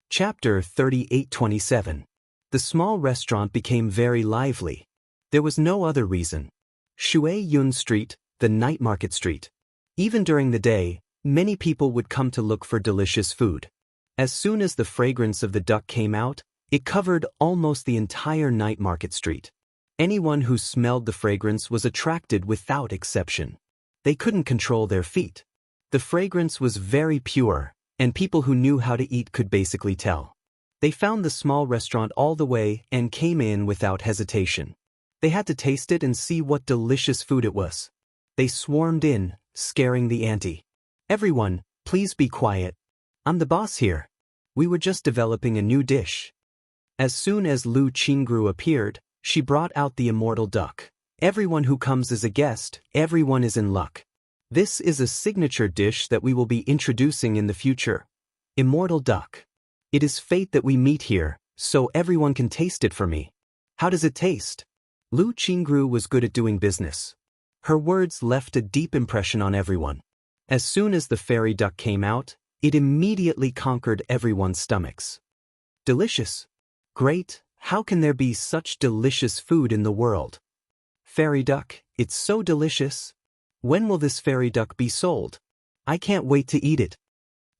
Chapter 3827. The small restaurant became very lively. There was no other reason. Shui Yun Street, the night market street. Even during the day, many people would come to look for delicious food. As soon as the fragrance of the duck came out, it covered almost the entire night market street. Anyone who smelled the fragrance was attracted without exception. They couldn't control their feet. The fragrance was very pure, and people who knew how to eat could basically tell. They found the small restaurant all the way and came in without hesitation. They had to taste it and see what delicious food it was. They swarmed in, scaring the ante. "Everyone, please be quiet. I'm the boss here. We were just developing a new dish." As soon as Lu Qingru appeared, she brought out the immortal duck. "Everyone who comes as a guest, everyone is in luck. This is a signature dish that we will be introducing in the future. Immortal duck. It is fate that we meet here, so everyone can taste it for me. How does it taste?" Lu Qingru was good at doing business. Her words left a deep impression on everyone. As soon as the fairy duck came out, it immediately conquered everyone's stomachs. "Delicious. Great, how can there be such delicious food in the world? Fairy duck, it's so delicious. When will this fairy duck be sold? I can't wait to eat it."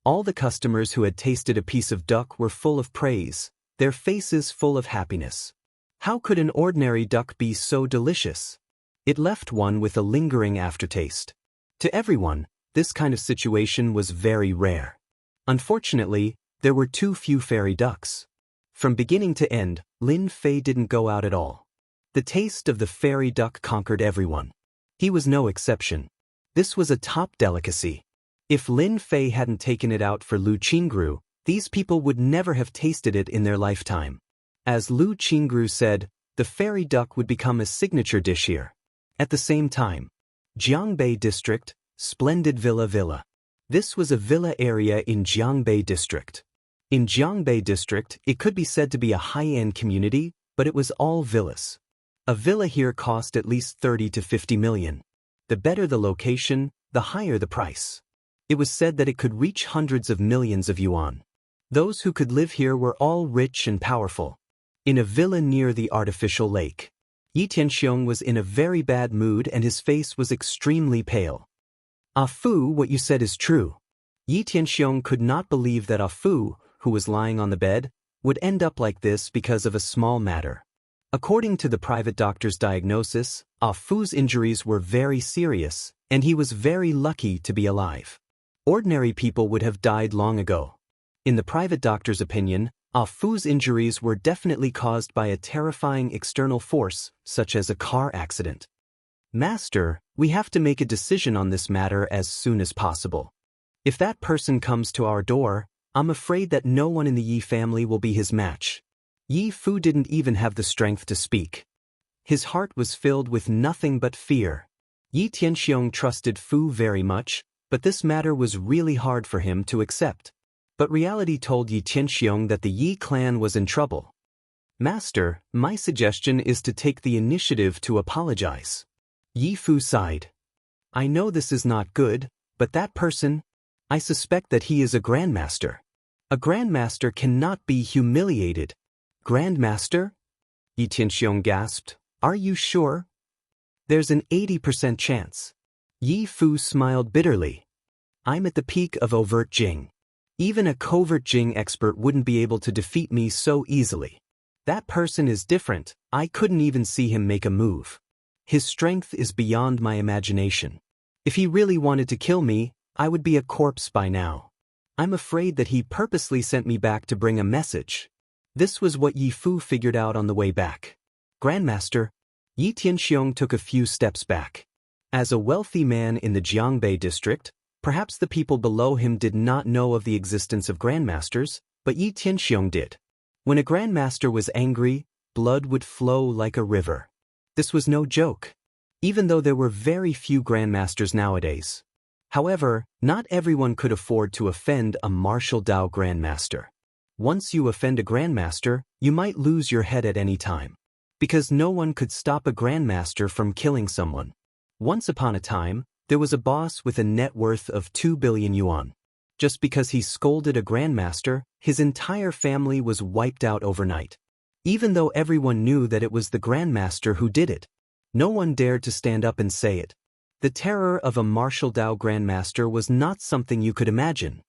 All the customers who had tasted a piece of duck were full of praise, their faces full of happiness. How could an ordinary duck be so delicious? It left one with a lingering aftertaste. To everyone, this kind of situation was very rare. Unfortunately, there were too few fairy ducks. From beginning to end, Lin Fei didn't go out at all. The taste of the fairy duck conquered everyone. He was no exception. This was a top delicacy. If Lin Fei hadn't taken it out for Lu Qingru, these people would never have tasted it in their lifetime. As Lu Qingru said, the fairy duck would become a signature dish here. At the same time, Jiangbei District, Splendid Villa. This was a villa area in Jiangbei District. In Jiangbei District, it could be said to be a high-end community, but it was all villas. A villa here cost at least 30 to 50 million. The better the location, the higher the price. It was said that it could reach hundreds of millions of yuan. Those who could live here were all rich and powerful. In a villa near the artificial lake, Yi Tianxiong was in a very bad mood and his face was extremely pale. "Ah Fu, what you said is true." Yi Tianxiong could not believe that Ah Fu, who was lying on the bed, would end up like this because of a small matter. According to the private doctor's diagnosis, Ah Fu's injuries were very serious, and he was very lucky to be alive. Ordinary people would have died long ago. In the private doctor's opinion, Ah Fu's injuries were definitely caused by a terrifying external force, such as a car accident. "Master, we have to make a decision on this matter as soon as possible. If that person comes to our door, I'm afraid that no one in the Yi family will be his match." Yi Fu didn't even have the strength to speak. His heart was filled with nothing but fear. Yi Tianxiong trusted Fu very much, but this matter was really hard for him to accept. But reality told Yi Tianxiong that the Yi clan was in trouble. "Master, my suggestion is to take the initiative to apologize." Yi Fu sighed. "I know this is not good, but that person, I suspect that he is a grandmaster. A grandmaster cannot be humiliated." "Grandmaster?" Yi Tianxiong gasped. "Are you sure?" "There's an 80% chance." Yi Fu smiled bitterly. "I'm at the peak of overt Jing. Even a covert Jing expert wouldn't be able to defeat me so easily. That person is different, I couldn't even see him make a move. His strength is beyond my imagination. If he really wanted to kill me, I would be a corpse by now. I'm afraid that he purposely sent me back to bring a message." This was what Yi Fu figured out on the way back. "Grandmaster." Yi Tianxiong took a few steps back. As a wealthy man in the Jiangbei district, perhaps the people below him did not know of the existence of grandmasters, but Yi Tianxiong did. When a grandmaster was angry, blood would flow like a river. This was no joke. even though there were very few grandmasters nowadays. However, not everyone could afford to offend a martial Dao grandmaster. Once you offend a grandmaster, you might lose your head at any time. Because no one could stop a grandmaster from killing someone. Once upon a time, there was a boss with a net worth of 2 billion yuan. Just because he scolded a grandmaster, his entire family was wiped out overnight. Even though everyone knew that it was the grandmaster who did it, no one dared to stand up and say it. The terror of a martial Dao grandmaster was not something you could imagine.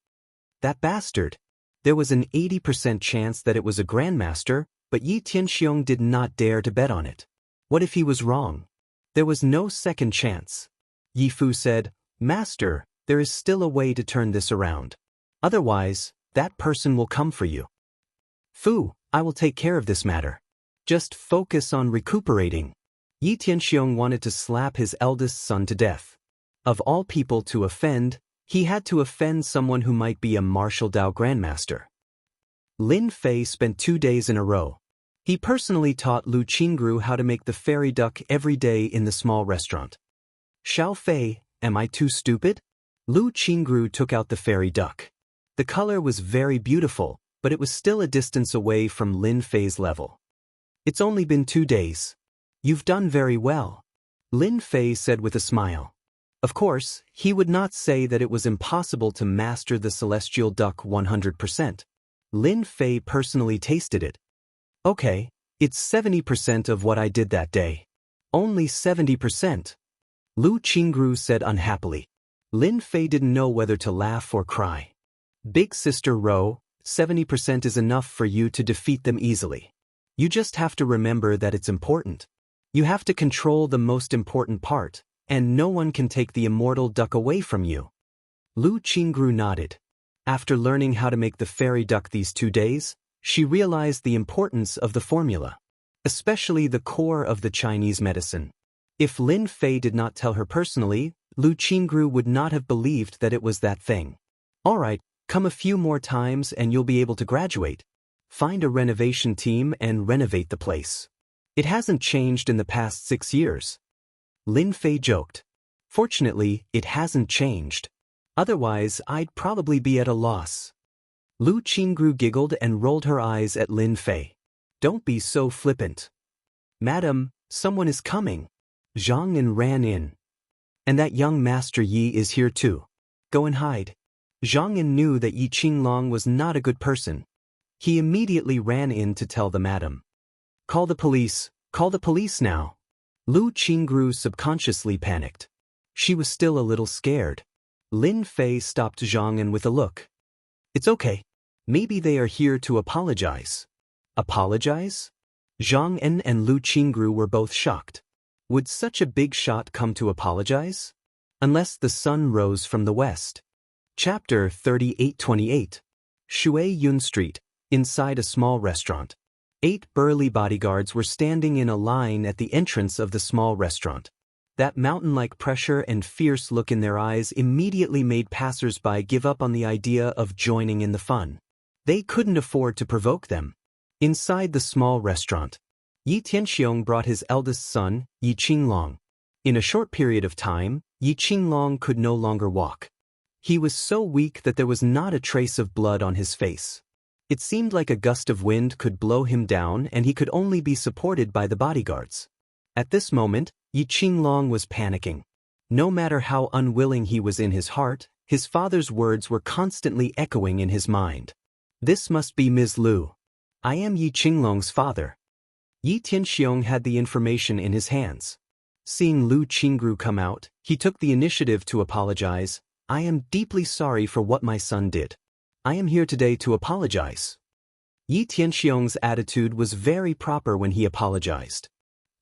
That bastard! There was an 80% chance that it was a grandmaster, but Yi Tianxiong did not dare to bet on it. What if he was wrong? There was no second chance. Yi Fu said, "Master, there is still a way to turn this around. Otherwise, that person will come for you." "Fu, I will take care of this matter. Just focus on recuperating." Yi Tianxiong wanted to slap his eldest son to death. Of all people to offend, he had to offend someone who might be a martial Dao grandmaster. Lin Fei spent 2 days in a row. He personally taught Lu Qingru how to make the fairy duck every day in the small restaurant. "Xiao Fei, am I too stupid?" Lu Qingru took out the fairy duck. The color was very beautiful, but it was still a distance away from Lin Fei's level. "It's only been 2 days. You've done very well," Lin Fei said with a smile. Of course, he would not say that it was impossible to master the celestial duck 100%. Lin Fei personally tasted it. "Okay, it's 70% of what I did that day." "Only 70%. Lu Qingru said unhappily. Lin Fei didn't know whether to laugh or cry. "Big sister Ro, 70% is enough for you to defeat them easily. You just have to remember that it's important. You have to control the most important part, and no one can take the immortal duck away from you." Lu Qingru nodded. After learning how to make the fairy duck these 2 days, she realized the importance of the formula, especially the core of the Chinese medicine. If Lin Fei did not tell her personally, Lu Qingru would not have believed that it was that thing. "All right, come a few more times and you'll be able to graduate. Find a renovation team and renovate the place. It hasn't changed in the past 6 years." Lin Fei joked. "Fortunately, it hasn't changed. Otherwise, I'd probably be at a loss." Lu Qingru giggled and rolled her eyes at Lin Fei. "Don't be so flippant." "Madam, someone is coming." Zhang An ran in. "And that young Master Yi is here too. Go and hide." Zhang An knew that Yi Qinglong was not a good person. He immediately ran in to tell the madam. Call the police now." Lu Qingru subconsciously panicked. She was still a little scared. Lin Fei stopped Zhang An with a look. "It's okay. Maybe they are here to apologize." "Apologize?" Zhang An and Lu Qingru were both shocked. Would such a big shot come to apologize? Unless the sun rose from the west. Chapter 3828. Shui Yun Street, inside a small restaurant. 8 burly bodyguards were standing in a line at the entrance of the small restaurant. That mountain-like pressure and fierce look in their eyes immediately made passers-by give up on the idea of joining in the fun. They couldn't afford to provoke them. Inside the small restaurant, Yi Tianxiong brought his eldest son, Yi Qinglong. In a short period of time, Yi Qinglong could no longer walk. He was so weak that there was not a trace of blood on his face. It seemed like a gust of wind could blow him down and he could only be supported by the bodyguards. At this moment, Yi Qinglong was panicking. No matter how unwilling he was in his heart, his father's words were constantly echoing in his mind. "This must be Ms. Lu. I am Yi Qinglong's father." Yi Tianxiong had the information in his hands. Seeing Lu Qingru come out, he took the initiative to apologize. "I am deeply sorry for what my son did. I am here today to apologize." Yi Tianxiong's attitude was very proper when he apologized.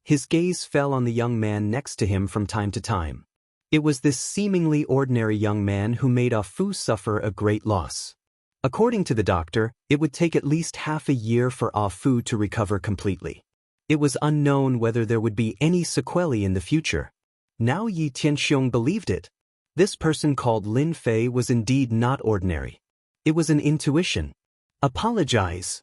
His gaze fell on the young man next to him from time to time. It was this seemingly ordinary young man who made Ah Fu suffer a great loss. According to the doctor, it would take at least half a year for Ah Fu to recover completely. It was unknown whether there would be any sequelae in the future. Now Yi Tianxiong believed it. This person called Lin Fei was indeed not ordinary. It was an intuition. "Apologize."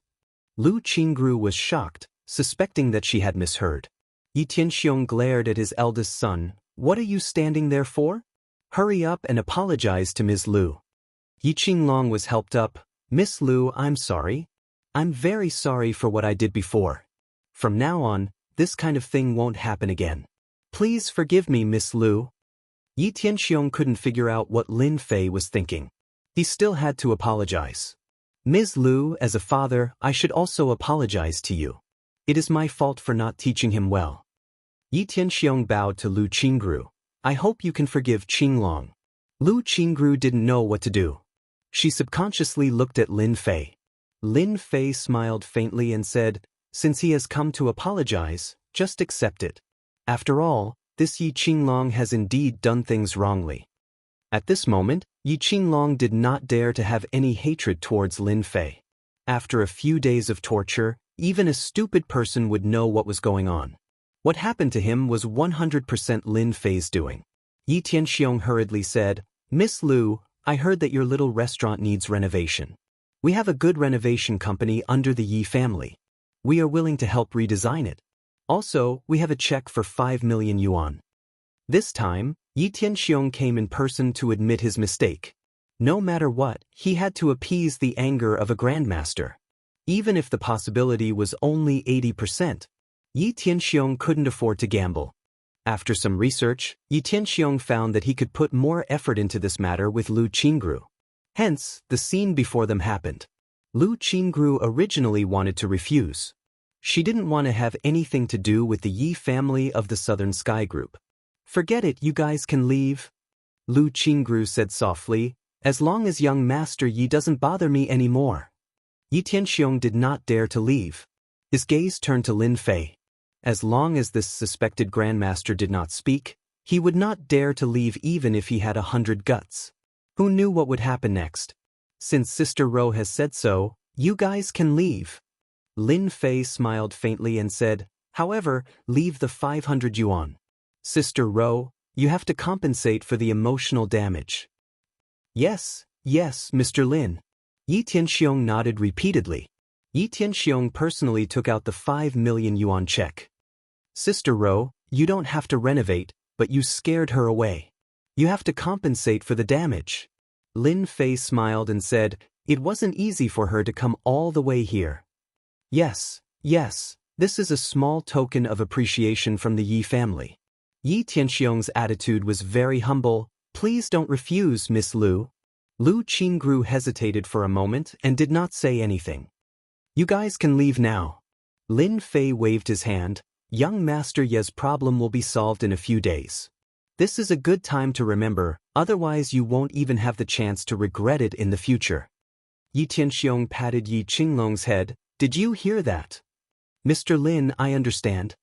Lu Qingru was shocked, suspecting that she had misheard. Yi Tianxiong glared at his eldest son. What are you standing there for? Hurry up and apologize to Ms. Lu. Yi Qinglong was helped up. Miss Lu, I'm sorry. I'm very sorry for what I did before. From now on, this kind of thing won't happen again. Please forgive me, Miss Lu. Yi Tianxiong couldn't figure out what Lin Fei was thinking. He still had to apologize. Ms. Lu, as a father, I should also apologize to you. It is my fault for not teaching him well. Yi Tianxiong bowed to Lu Qingru. I hope you can forgive Qinglong. Lu Qingru didn't know what to do. She subconsciously looked at Lin Fei. Lin Fei smiled faintly and said, since he has come to apologize, just accept it. After all, this Yi Qinglong has indeed done things wrongly. At this moment, Yi Qinglong did not dare to have any hatred towards Lin Fei. After a few days of torture, even a stupid person would know what was going on. What happened to him was 100% Lin Fei's doing. Yi Tianxiong hurriedly said, Miss Lu, I heard that your little restaurant needs renovation. We have a good renovation company under the Yi family. We are willing to help redesign it. Also, we have a check for 5 million yuan. This time, Yi Tianxiong came in person to admit his mistake. No matter what, he had to appease the anger of a grandmaster. Even if the possibility was only 80%, Yi Tianxiong couldn't afford to gamble. After some research, Yi Tianxiong found that he could put more effort into this matter with Lu Qingru. Hence, the scene before them happened. Lu Qingru originally wanted to refuse. She didn't want to have anything to do with the Yi family of the Southern Sky Group. Forget it, you guys can leave. Lu Qingru said softly, as long as young Master Yi doesn't bother me anymore. Yi Tianxiong did not dare to leave. His gaze turned to Lin Fei. As long as this suspected grandmaster did not speak, he would not dare to leave even if he had 100 guts. Who knew what would happen next? Since Sister Ro has said so, you guys can leave. Lin Fei smiled faintly and said, however, leave the 500 yuan. Sister Ro, you have to compensate for the emotional damage. Yes, Mr. Lin. Yi Tianxiong nodded repeatedly. Yi Tianxiong personally took out the 5 million yuan check. Sister Ro, you don't have to renovate, but you scared her away. You have to compensate for the damage. Lin Fei smiled and said, it wasn't easy for her to come all the way here. Yes, this is a small token of appreciation from the Yi family. Yi Tianxiong's attitude was very humble. Please don't refuse, Miss Lu. Lu Qingru hesitated for a moment and did not say anything. You guys can leave now. Lin Fei waved his hand. Young Master Ye's problem will be solved in a few days. This is a good time to remember, otherwise you won't even have the chance to regret it in the future. Yi Tianxiong patted Yi Qinglong's head. Did you hear that? Mr. Lin, I understand.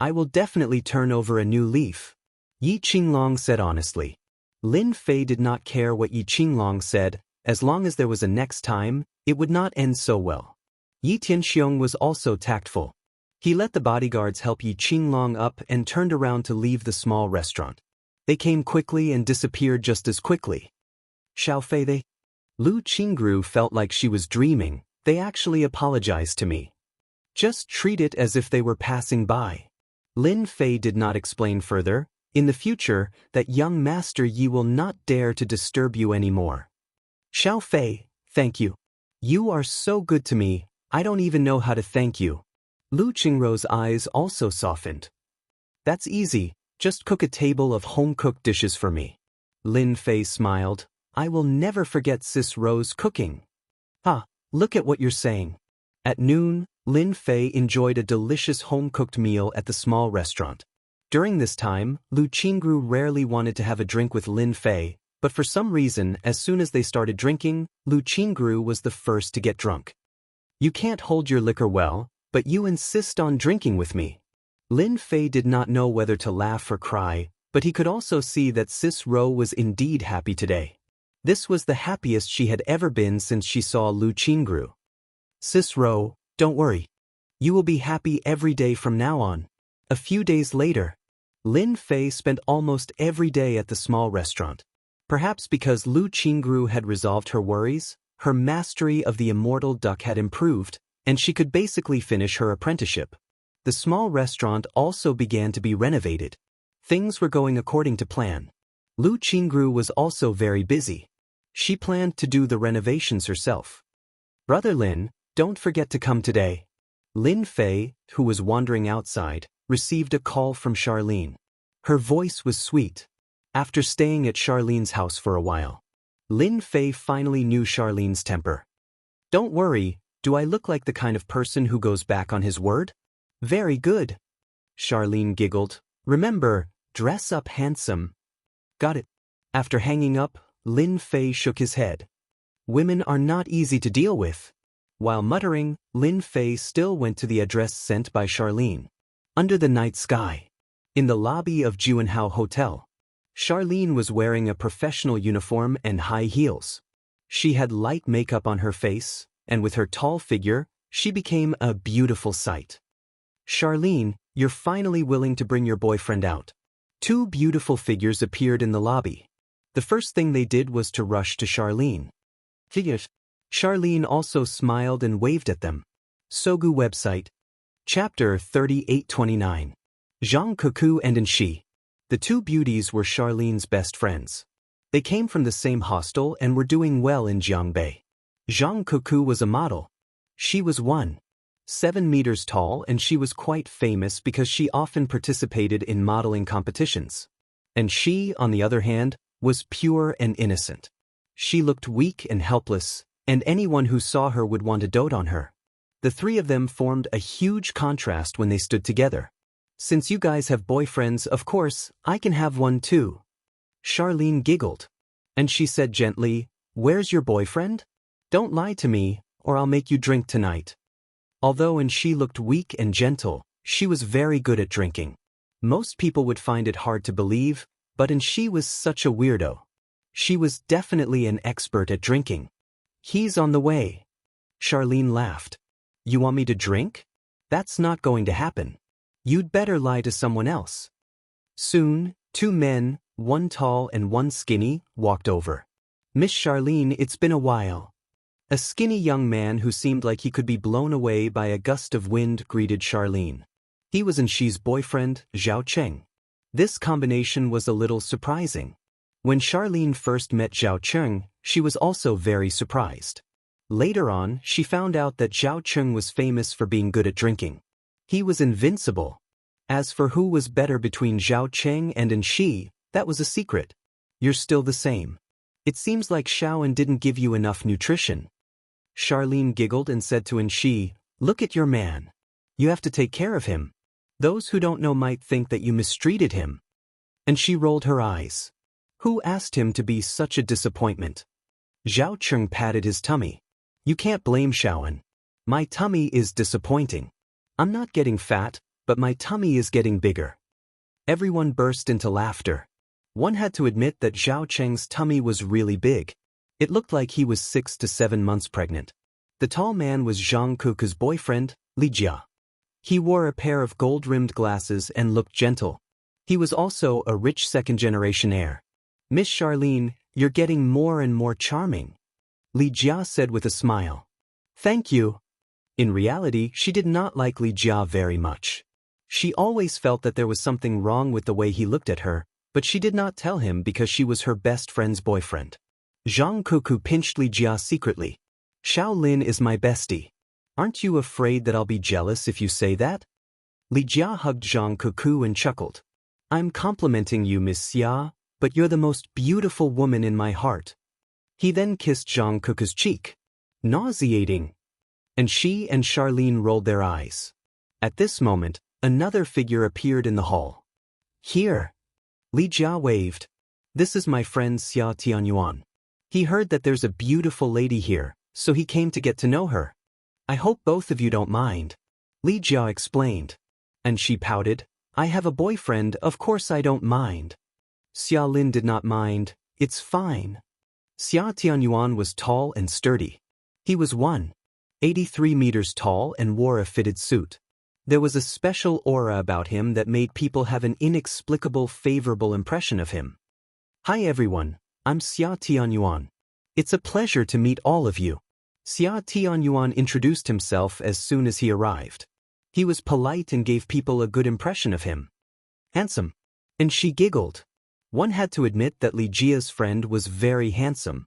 I will definitely turn over a new leaf. Yi Qinglong said honestly. Lin Fei did not care what Yi Qinglong said, as long as there was a next time, it would not end so well. Yi Tianxiong was also tactful. He let the bodyguards help Yi Qinglong up and turned around to leave the small restaurant. They came quickly and disappeared just as quickly. Xiao Fei they? Lu Qingru felt like she was dreaming. They actually apologized to me. Just treat it as if they were passing by. Lin Fei did not explain further. In the future, that young Master Yi will not dare to disturb you anymore. Xiao Fei, thank you. You are so good to me, I don't even know how to thank you. Lu Qingru's eyes also softened. That's easy, just cook a table of home-cooked dishes for me. Lin Fei smiled. I will never forget Sis Ro's cooking. Look at what you're saying. At noon, Lin Fei enjoyed a delicious home-cooked meal at the small restaurant. During this time, Lu Qingru rarely wanted to have a drink with Lin Fei, but for some reason, as soon as they started drinking, Lu Qingru was the first to get drunk. You can't hold your liquor well, but you insist on drinking with me. Lin Fei did not know whether to laugh or cry, but he could also see that Sis Ro was indeed happy today. This was the happiest she had ever been since she saw Lu Qingru. Sis Ro, don't worry. You will be happy every day from now on. A few days later, Lin Fei spent almost every day at the small restaurant. Perhaps because Lu Qingru had resolved her worries, her mastery of the immortal duck had improved, and she could basically finish her apprenticeship. The small restaurant also began to be renovated. Things were going according to plan. Lu Qingru was also very busy. She planned to do the renovations herself. "Brother Lin, don't forget to come today." Lin Fei, who was wandering outside, received a call from Charlene. Her voice was sweet. After staying at Charlene's house for a while, Lin Fei finally knew Charlene's temper. "Don't worry, do I look like the kind of person who goes back on his word?" "Very good." Charlene giggled. "Remember, dress up handsome." "Got it." After hanging up, Lin Fei shook his head. Women are not easy to deal with. While muttering, Lin Fei still went to the address sent by Charlene. Under the night sky. In the lobby of Juanhao Hotel. Charlene was wearing a professional uniform and high heels. She had light makeup on her face, and with her tall figure, she became a beautiful sight. "Charlene, you're finally willing to bring your boyfriend out." Two beautiful figures appeared in the lobby. The first thing they did was to rush to Charlene. Charlene also smiled and waved at them. Sogu website. Chapter 3829. Zhang Kuku and Enshi. The two beauties were Charlene's best friends. They came from the same hostel and were doing well in Jiangbei. Zhang Kuku was a model. She was 1.7 meters tall and she was quite famous because she often participated in modeling competitions. And she, on the other hand, was pure and innocent. She looked weak and helpless, and anyone who saw her would want to dote on her. The three of them formed a huge contrast when they stood together. "Since you guys have boyfriends, of course, I can have one too." Charlene giggled. And she said gently, "Where's your boyfriend? Don't lie to me, or I'll make you drink tonight." Although she looked weak and gentle, she was very good at drinking. Most people would find it hard to believe, but she was such a weirdo. She was definitely an expert at drinking. "He's on the way." Charlene laughed. "You want me to drink? That's not going to happen. You'd better lie to someone else." Soon, two men, one tall and one skinny, walked over. "Miss Charlene, it's been a while." A skinny young man who seemed like he could be blown away by a gust of wind greeted Charlene. He was Enshi's boyfriend, Zhao Cheng. This combination was a little surprising. When Charlene first met Zhao Cheng, she was also very surprised. Later on, she found out that Zhao Cheng was famous for being good at drinking. He was invincible. As for who was better between Zhao Cheng and Enshi, that was a secret. "You're still the same. It seems like Shaoan didn't give you enough nutrition." Charlene giggled and said to Enshi, "Look at your man. You have to take care of him. Those who don't know might think that you mistreated him." And she rolled her eyes. Who asked him to be such a disappointment? Zhao Cheng patted his tummy. "You can't blame Shaoan. My tummy is disappointing. I'm not getting fat, but my tummy is getting bigger." Everyone burst into laughter. One had to admit that Zhao Cheng's tummy was really big. It looked like he was 6 to 7 months pregnant. The tall man was Zhang Kuku's boyfriend, Li Jia. He wore a pair of gold-rimmed glasses and looked gentle. He was also a rich second-generation heir. "Miss Charlene, you're getting more and more charming," Li Jia said with a smile. "Thank you." In reality, she did not like Li Jia very much. She always felt that there was something wrong with the way he looked at her, but she did not tell him because she was her best friend's boyfriend. Zhang Kuku pinched Li Jia secretly. "Xiao Lin is my bestie. Aren't you afraid that I'll be jealous if you say that?" Li Jia hugged Zhang Kuku and chuckled. "I'm complimenting you, Miss Xia, but you're the most beautiful woman in my heart." He then kissed Zhang Kuku's cheek. Nauseating. And she and Charlene rolled their eyes. At this moment, another figure appeared in the hall. "Here." Li Jia waved. "This is my friend Xia Tianyuan. He heard that there's a beautiful lady here, so he came to get to know her. I hope both of you don't mind." Li Jia explained. And she pouted, "I have a boyfriend, of course I don't mind." Xia Lin did not mind. "It's fine." Xia Tianyuan was tall and sturdy. He was 1.83 meters tall and wore a fitted suit. There was a special aura about him that made people have an inexplicable favorable impression of him. "Hi everyone, I'm Xia Tianyuan. It's a pleasure to meet all of you." Xia Tianyuan introduced himself as soon as he arrived. He was polite and gave people a good impression of him. Handsome. And she giggled. One had to admit that Li Jia's friend was very handsome.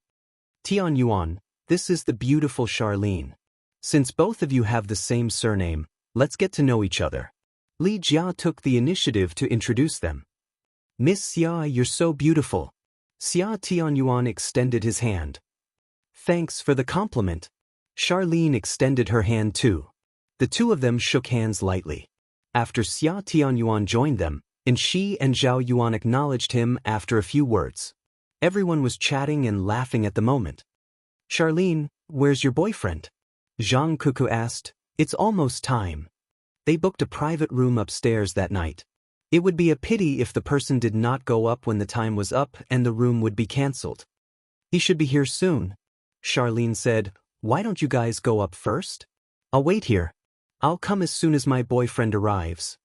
Tian Yuan, this is the beautiful Charlene. Since both of you have the same surname, let's get to know each other. Li Jia took the initiative to introduce them. Miss Xia, you're so beautiful. Xia Tianyuan extended his hand. Thanks for the compliment. Charlene extended her hand too. The two of them shook hands lightly. After Xia Tianyuan joined them, and she and Zhao Yuan acknowledged him after a few words. Everyone was chatting and laughing at the moment. Charlene, where's your boyfriend? Zhang Kuku asked. It's almost time. They booked a private room upstairs that night. It would be a pity if the person did not go up when the time was up and the room would be cancelled. He should be here soon. Charlene said, why don't you guys go up first? I'll wait here. I'll come as soon as my boyfriend arrives.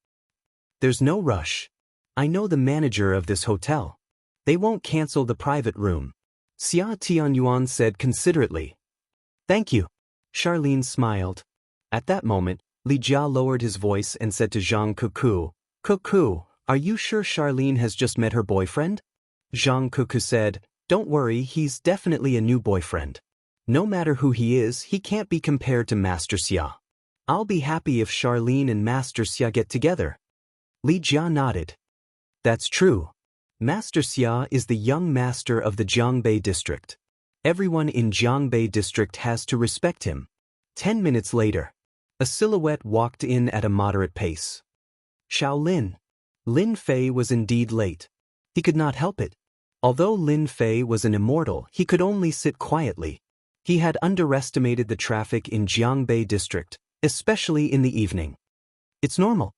There's no rush. I know the manager of this hotel. They won't cancel the private room. Xia Tianyuan said considerately. Thank you. Charlene smiled. At that moment, Li Jia lowered his voice and said to Zhang Kuku, Kuku, are you sure Charlene has just met her boyfriend? Zhang Kuku said, don't worry, he's definitely a new boyfriend. No matter who he is, he can't be compared to Master Xia. I'll be happy if Charlene and Master Xia get together. Li Jia nodded. That's true. Master Xia is the young master of the Jiangbei district. Everyone in Jiangbei district has to respect him. 10 minutes later, a silhouette walked in at a moderate pace. Shaolin. Lin Fei was indeed late. He could not help it. Although Lin Fei was an immortal, he could only sit quietly. He had underestimated the traffic in Jiangbei district, especially in the evening. It's normal.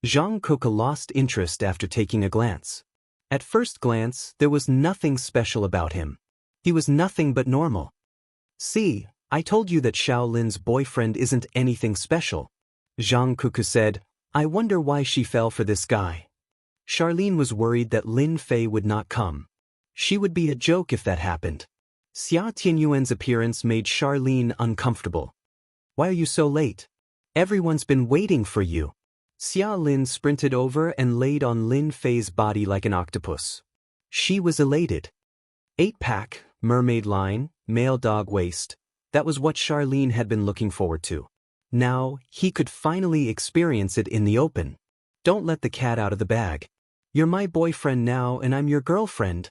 Zhang Kuka lost interest after taking a glance. At first glance, there was nothing special about him. He was nothing but normal. See, I told you that Shaolin's boyfriend isn't anything special. Zhang Kuku said, I wonder why she fell for this guy. Charlene was worried that Lin Fei would not come. She would be a joke if that happened. Xia Tianyuan's appearance made Charlene uncomfortable. Why are you so late? Everyone's been waiting for you. Xia Lin sprinted over and laid on Lin Fei's body like an octopus. She was elated. 8-pack, mermaid line, male dog waist. That was what Charlene had been looking forward to. Now, he could finally experience it in the open. Don't let the cat out of the bag. You're my boyfriend now and I'm your girlfriend.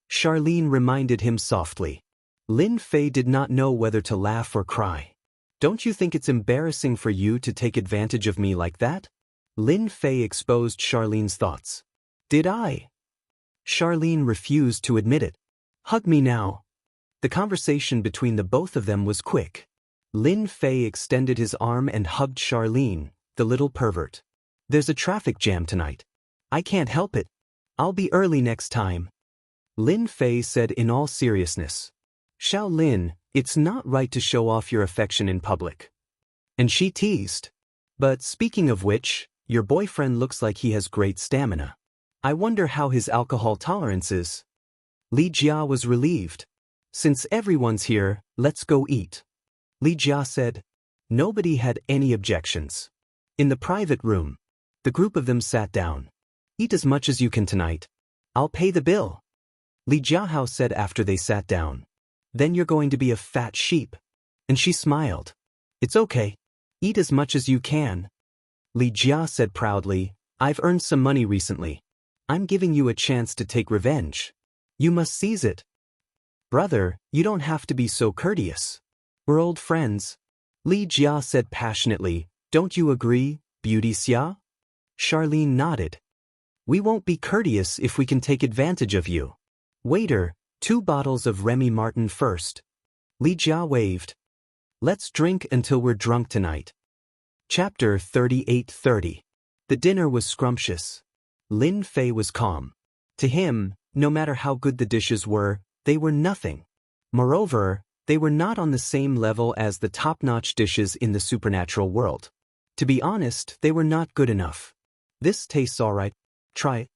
Charlene reminded him softly. Lin Fei did not know whether to laugh or cry. Don't you think it's embarrassing for you to take advantage of me like that? Lin Fei exposed Charlene's thoughts. Did I? Charlene refused to admit it. Hug me now. The conversation between the both of them was quick. Lin Fei extended his arm and hugged Charlene, the little pervert. There's a traffic jam tonight. I can't help it. I'll be early next time. Lin Fei said in all seriousness. Shaolin, it's not right to show off your affection in public. And she teased. But speaking of which, your boyfriend looks like he has great stamina. I wonder how his alcohol tolerance is. Li Jia was relieved. Since everyone's here, let's go eat. Li Jia said. Nobody had any objections. In the private room, the group of them sat down. Eat as much as you can tonight. I'll pay the bill. Li Jiahao said after they sat down. Then you're going to be a fat sheep. And she smiled. It's okay. Eat as much as you can. Li Jia said proudly, I've earned some money recently. I'm giving you a chance to take revenge. You must seize it. Brother, you don't have to be so courteous. We're old friends. Li Jia said passionately, don't you agree, Beauty Xia? Charlene nodded. We won't be courteous if we can take advantage of you. Waiter, 2 bottles of Remy Martin first. Li Jia waved. Let's drink until we're drunk tonight. Chapter 38:30. The dinner was scrumptious. Lin Fei was calm. To him, no matter how good the dishes were, they were nothing. Moreover, they were not on the same level as the top-notch dishes in the supernatural world. To be honest, they were not good enough. This tastes alright. Try it.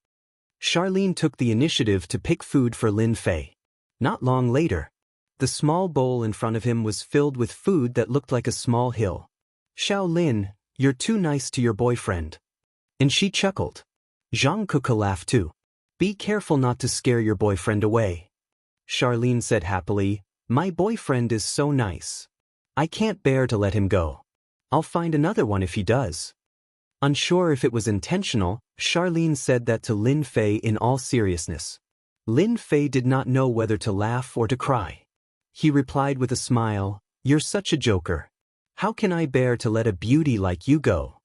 Charlene took the initiative to pick food for Lin Fei. Not long later, the small bowl in front of him was filled with food that looked like a small hill. Shaolin, you're too nice to your boyfriend. And she chuckled. Zhang Kuka laughed too. Be careful not to scare your boyfriend away. Charlene said happily, my boyfriend is so nice. I can't bear to let him go. I'll find another one if he does. Unsure if it was intentional, Charlene said that to Lin Fei in all seriousness. Lin Fei did not know whether to laugh or to cry. He replied with a smile, you're such a joker. How can I bear to let a beauty like you go?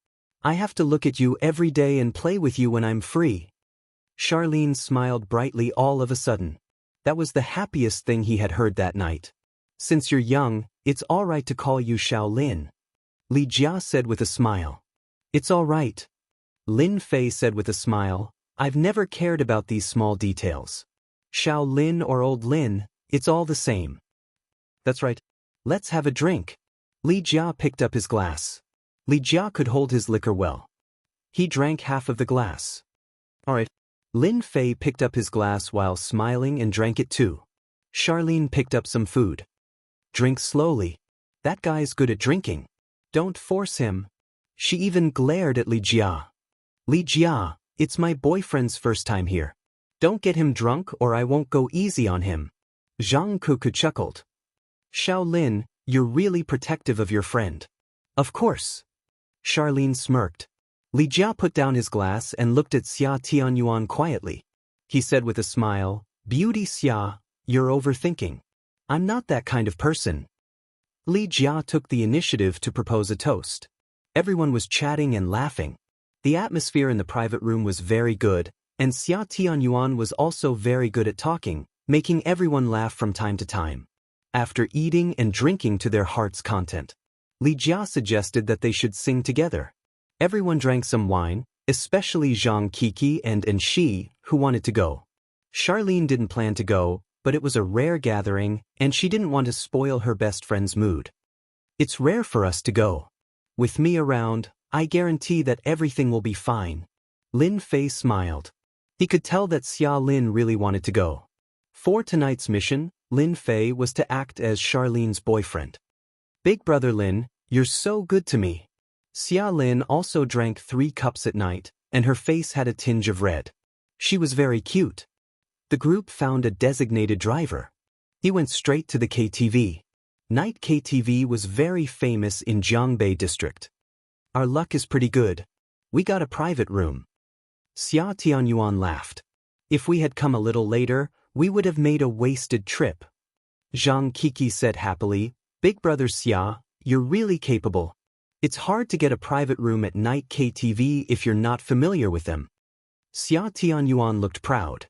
I have to look at you every day and play with you when I'm free. Charlene smiled brightly all of a sudden. That was the happiest thing he had heard that night. Since you're young, it's all right to call you Shaolin. Li Jia said with a smile. It's all right. Lin Fei said with a smile, I've never cared about these small details. Shaolin or old Lin, it's all the same. That's right. Let's have a drink. Li Jia picked up his glass. Li Jia could hold his liquor well. He drank half of the glass. All right. Lin Fei picked up his glass while smiling and drank it too. Charlene picked up some food. Drink slowly. That guy's good at drinking. Don't force him. She even glared at Li Jia. Li Jia, it's my boyfriend's first time here. Don't get him drunk or I won't go easy on him. Zhang Kuku chuckled. Shaolin, you're really protective of your friend. Of course. Charlene smirked. Li Jia put down his glass and looked at Xia Tianyuan quietly. He said with a smile, Beauty Xia, you're overthinking. I'm not that kind of person. Li Jia took the initiative to propose a toast. Everyone was chatting and laughing. The atmosphere in the private room was very good, and Xia Tianyuan was also very good at talking, making everyone laugh from time to time. After eating and drinking to their heart's content, Li Jia suggested that they should sing together. Everyone drank some wine, especially Zhang Kiki and Shi, who wanted to go. Charlene didn't plan to go, but it was a rare gathering, and she didn't want to spoil her best friend's mood. It's rare for us to go. With me around, I guarantee that everything will be fine. Lin Fei smiled. He could tell that Xia Lin really wanted to go. For tonight's mission, Lin Fei was to act as Charlene's boyfriend. Big brother Lin, you're so good to me. Xia Lin also drank 3 cups at night, and her face had a tinge of red. She was very cute. The group found a designated driver. He went straight to the KTV. Night KTV was very famous in Jiangbei district. Our luck is pretty good. We got a private room. Xia Tianyuan laughed. If we had come a little later, we would have made a wasted trip. Zhang Kiki said happily, Big brother Xia, you're really capable. It's hard to get a private room at night KTV if you're not familiar with them. Xia Tianyuan looked proud.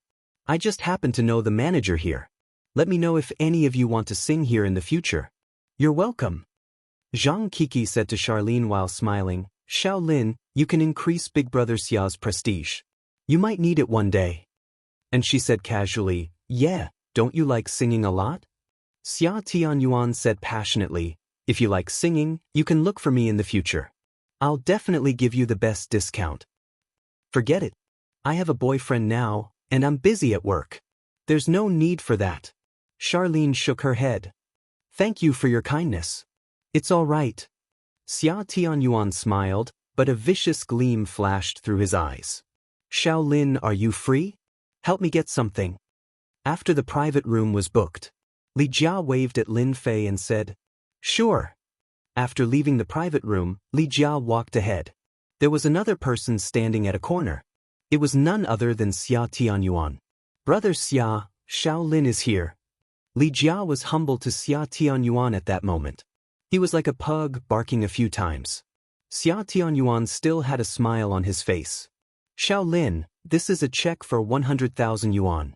I just happen to know the manager here. Let me know if any of you want to sing here in the future. You're welcome. Zhang Kiki said to Charlene while smiling, Shaolin, you can increase Big brother Xia's prestige. You might need it one day. And she said casually, yeah, don't you like singing a lot? Xia Tianyuan said passionately, if you like singing, you can look for me in the future. I'll definitely give you the best discount. Forget it. I have a boyfriend now, and I'm busy at work. There's no need for that. Charlene shook her head. Thank you for your kindness. It's all right. Xia Tianyuan smiled, but a vicious gleam flashed through his eyes. Shaolin, are you free? Help me get something. After the private room was booked, Li Jia waved at Lin Fei and said, Sure. After leaving the private room, Li Jia walked ahead. There was another person standing at a corner. It was none other than Xia Tianyuan. Brother Xia, Shaolin is here. Li Jia was humble to Xia Tianyuan at that moment. He was like a pug barking a few times. Xia Tianyuan still had a smile on his face. Shaolin, this is a check for 100,000 yuan.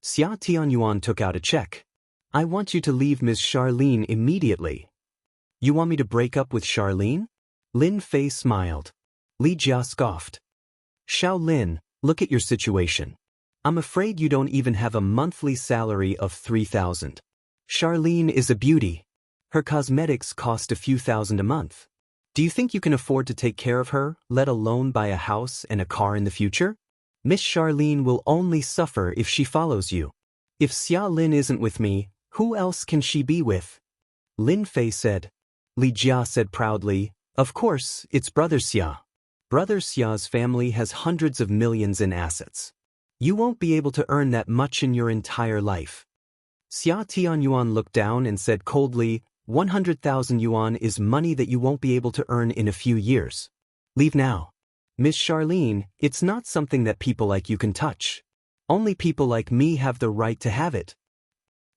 Xia Tianyuan took out a check. I want you to leave Ms. Charlene immediately. You want me to break up with Charlene? Lin Fei smiled. Li Jia scoffed. Shaolin, look at your situation. I'm afraid you don't even have a monthly salary of 3,000. Charlene is a beauty. Her cosmetics cost a few thousand a month. Do you think you can afford to take care of her, let alone buy a house and a car in the future? Miss Charlene will only suffer if she follows you. If Xia Lin isn't with me, who else can she be with? Lin Fei said. Li Jia said proudly, Of course, it's Brother Xia. Brother Xia's family has hundreds of millions in assets. You won't be able to earn that much in your entire life. Xia Tianyuan looked down and said coldly, 100,000 yuan is money that you won't be able to earn in a few years. Leave now. Miss Charlene, it's not something that people like you can touch. Only people like me have the right to have it.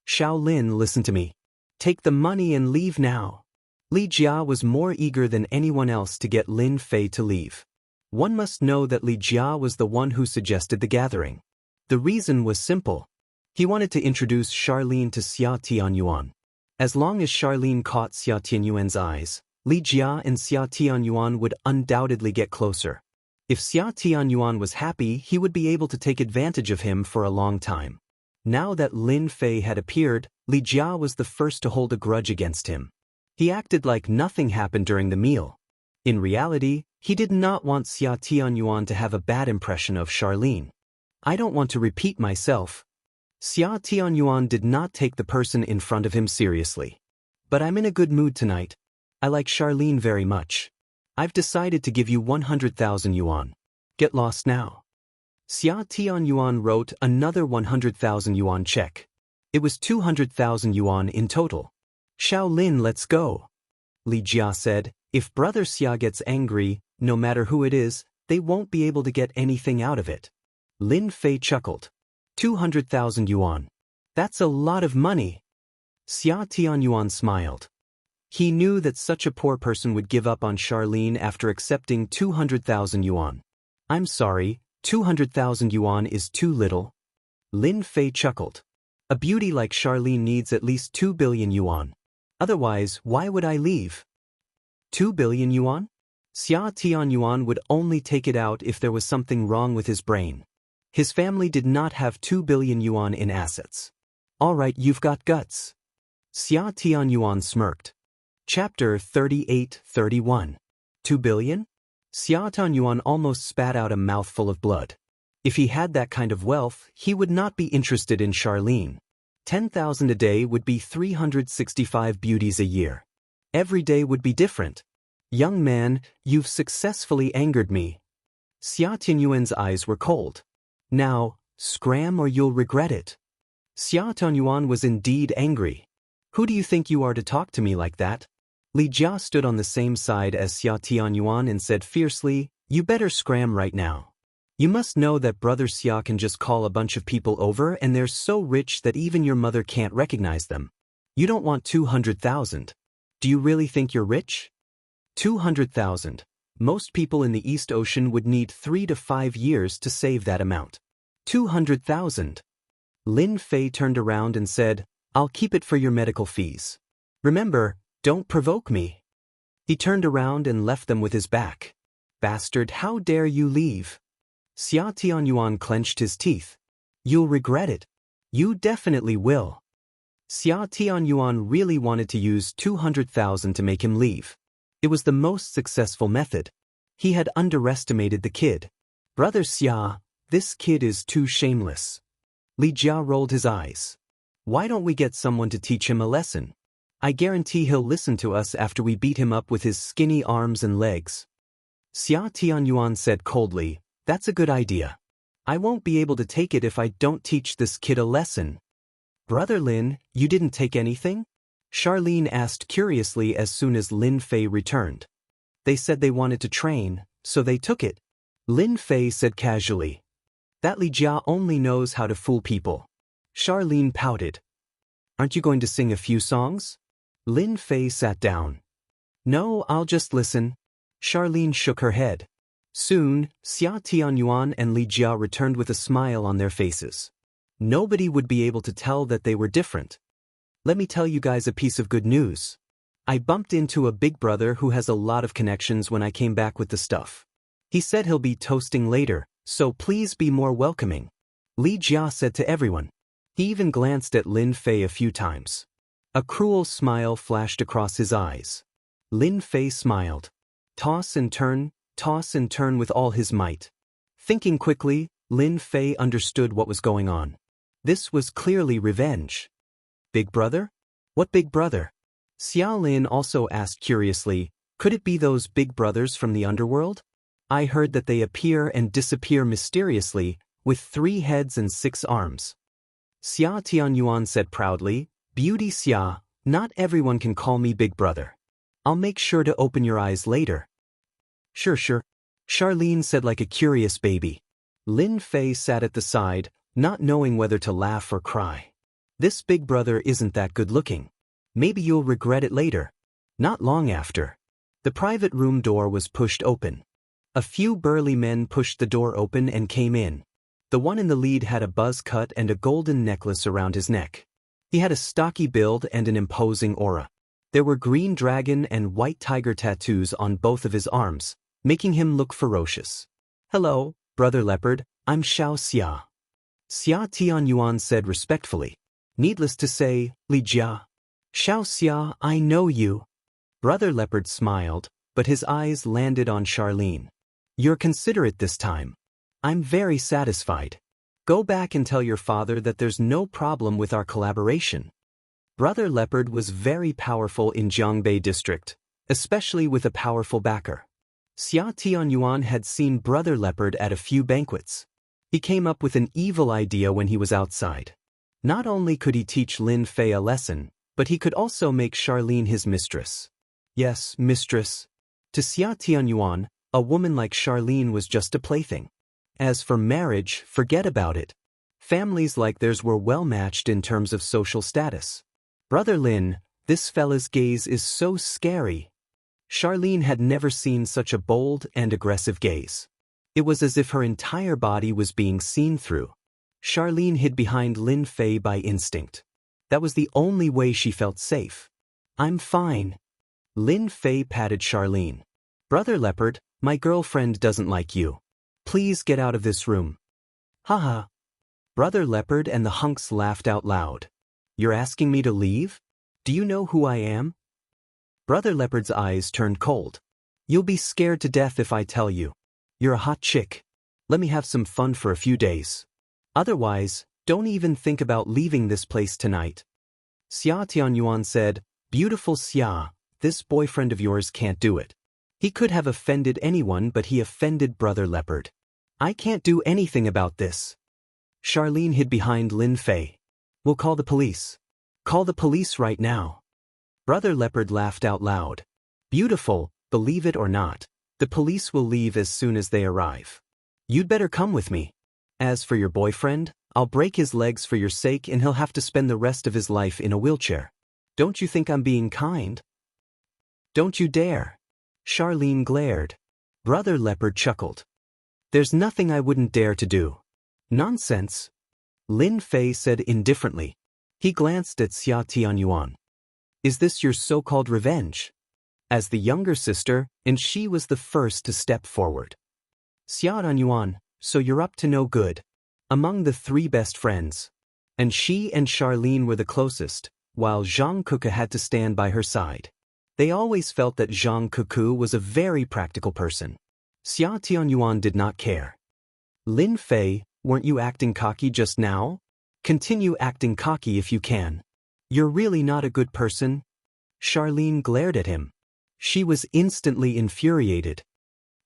Xiao Lin, listen to me. Take the money and leave now. Li Jia was more eager than anyone else to get Lin Fei to leave. One must know that Li Jia was the one who suggested the gathering. The reason was simple. He wanted to introduce Charlene to Xia Tianyuan. As long as Charlene caught Xia Tianyuan's eyes, Li Jia and Xia Tianyuan would undoubtedly get closer. If Xia Tianyuan was happy, he would be able to take advantage of him for a long time. Now that Lin Fei had appeared, Li Jia was the first to hold a grudge against him. He acted like nothing happened during the meal. In reality, he did not want Xia Tianyuan to have a bad impression of Charlene. I don't want to repeat myself. Xia Tianyuan did not take the person in front of him seriously. But I'm in a good mood tonight. I like Charlene very much. I've decided to give you 100,000 yuan. Get lost now. Xia Tianyuan wrote another 100,000 yuan check. It was 200,000 yuan in total. Xiao Lin, let's go. Li Jia said, if Brother Xia gets angry, no matter who it is, they won't be able to get anything out of it. Lin Fei chuckled. 200,000 yuan. That's a lot of money. Xia Tianyuan smiled. He knew that such a poor person would give up on Charlene after accepting 200,000 yuan. I'm sorry, 200,000 yuan is too little. Lin Fei chuckled. A beauty like Charlene needs at least 2 billion yuan. Otherwise, why would I leave? 2 billion yuan? Xia Tianyuan would only take it out if there was something wrong with his brain. His family did not have 2 billion yuan in assets. All right, you've got guts. Xia Tianyuan smirked. Chapter 38-31. 2 billion? Xia Tianyuan almost spat out a mouthful of blood. If he had that kind of wealth, he would not be interested in Charlene. 10,000 a day would be 365 beauties a year. Every day would be different. Young man, you've successfully angered me. Xia Tianyuan's eyes were cold. Now, scram or you'll regret it. Xia Tianyuan was indeed angry. Who do you think you are to talk to me like that? Li Jia stood on the same side as Xia Tianyuan and said fiercely, you better scram right now. You must know that Brother Xia can just call a bunch of people over and they're so rich that even your mother can't recognize them. You don't want 200,000. Do you really think you're rich? 200,000. Most people in the East Ocean would need 3 to 5 years to save that amount. 200,000. Lin Fei turned around and said, I'll keep it for your medical fees. Remember, don't provoke me. He turned around and left them with his back. Bastard, how dare you leave? Xia Tianyuan clenched his teeth. You'll regret it. You definitely will. Xia Tianyuan really wanted to use 200,000 to make him leave. It was the most successful method. He had underestimated the kid. Brother Xia, this kid is too shameless. Li Jia rolled his eyes. Why don't we get someone to teach him a lesson? I guarantee he'll listen to us after we beat him up with his skinny arms and legs. Xia Tianyuan said coldly, that's a good idea. I won't be able to take it if I don't teach this kid a lesson. Brother Lin, you didn't take anything? Charlene asked curiously as soon as Lin Fei returned. They said they wanted to train, so they took it. Lin Fei said casually. That Li Jia only knows how to fool people. Charlene pouted. Aren't you going to sing a few songs? Lin Fei sat down. No, I'll just listen. Charlene shook her head. Soon, Xia Tianyuan and Li Jia returned with a smile on their faces. Nobody would be able to tell that they were different. Let me tell you guys a piece of good news. I bumped into a big brother who has a lot of connections when I came back with the stuff. He said he'll be toasting later, so please be more welcoming. Li Jia said to everyone. He even glanced at Lin Fei a few times. A cruel smile flashed across his eyes. Lin Fei smiled. Toss and turn with all his might. Thinking quickly, Lin Fei understood what was going on. This was clearly revenge. Big brother? What big brother? Xia Lin also asked curiously, Could it be those big brothers from the underworld? I heard that they appear and disappear mysteriously, with 3 heads and 6 arms. Xia Tianyuan said proudly, Beauty Xia, not everyone can call me big brother. I'll make sure to open your eyes later. Sure. Charlene said like a curious baby. Lin Fei sat at the side, not knowing whether to laugh or cry. This big brother isn't that good looking. Maybe you'll regret it later. Not long after. The private room door was pushed open. A few burly men pushed the door open and came in. The one in the lead had a buzz cut and a golden necklace around his neck. He had a stocky build and an imposing aura. There were green dragon and white tiger tattoos on both of his arms, making him look ferocious. Hello, Brother Leopard, I'm Xiao Xia. Xia Tianyuan said respectfully. Needless to say, Li Jia. Xiao Xia, I know you. Brother Leopard smiled, but his eyes landed on Charlene. You're considerate this time. I'm very satisfied. Go back and tell your father that there's no problem with our collaboration. Brother Leopard was very powerful in Jiangbei district, especially with a powerful backer. Xia Tianyuan had seen Brother Leopard at a few banquets. He came up with an evil idea when he was outside. Not only could he teach Lin Fei a lesson, but he could also make Charlene his mistress. Yes, mistress. To Xia Tianyuan, a woman like Charlene was just a plaything. As for marriage, forget about it. Families like theirs were well matched in terms of social status. Brother Lin, this fella's gaze is so scary. Charlene had never seen such a bold and aggressive gaze. It was as if her entire body was being seen through. Charlene hid behind Lin Fei by instinct. That was the only way she felt safe. I'm fine. Lin Fei patted Charlene. Brother Leopard, my girlfriend doesn't like you. Please get out of this room. Haha. Brother Leopard and the hunks laughed out loud. You're asking me to leave? Do you know who I am? Brother Leopard's eyes turned cold. You'll be scared to death if I tell you. You're a hot chick. Let me have some fun for a few days. Otherwise, don't even think about leaving this place tonight. Xia Tianyuan said, Beautiful Xia, this boyfriend of yours can't do it. He could have offended anyone, but he offended Brother Leopard. I can't do anything about this. Charlene hid behind Lin Fei. We'll call the police. Call the police right now. Brother Leopard laughed out loud. Beautiful, believe it or not. The police will leave as soon as they arrive. You'd better come with me. As for your boyfriend, I'll break his legs for your sake and he'll have to spend the rest of his life in a wheelchair. Don't you think I'm being kind? Don't you dare. Charlene glared. Brother Leopard chuckled. There's nothing I wouldn't dare to do. Nonsense. Lin Fei said indifferently. He glanced at Xia Tianyuan. Is this your so-called revenge? As the younger sister, and she was the first to step forward. Xia Tianyuan, so you're up to no good. Among the 3 best friends. And she and Charlene were the closest, while Zhang Kuku had to stand by her side. They always felt that Zhang Kuku was a very practical person. Xia Tianyuan did not care. Lin Fei, weren't you acting cocky just now? Continue acting cocky if you can. You're really not a good person. Charlene glared at him. She was instantly infuriated.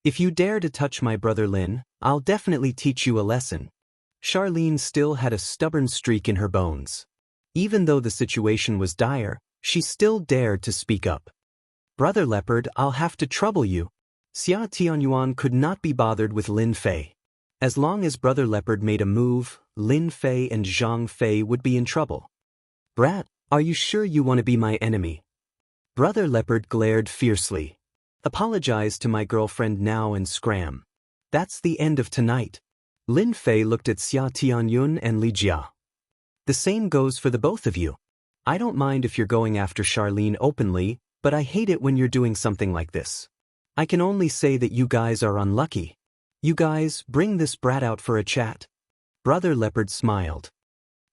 If you dare to touch my brother Lin, I'll definitely teach you a lesson. Charlene still had a stubborn streak in her bones. Even though the situation was dire, she still dared to speak up. Brother Leopard, I'll have to trouble you. Xia Tianyuan could not be bothered with Lin Fei. As long as Brother Leopard made a move, Lin Fei and Zhang Fei would be in trouble. Brat, are you sure you want to be my enemy? Brother Leopard glared fiercely. Apologize to my girlfriend now and scram. That's the end of tonight. Lin Fei looked at Xia Tianyun and Li Jia. The same goes for the both of you. I don't mind if you're going after Charlene openly, but I hate it when you're doing something like this. I can only say that you guys are unlucky. You guys, bring this brat out for a chat. Brother Leopard smiled.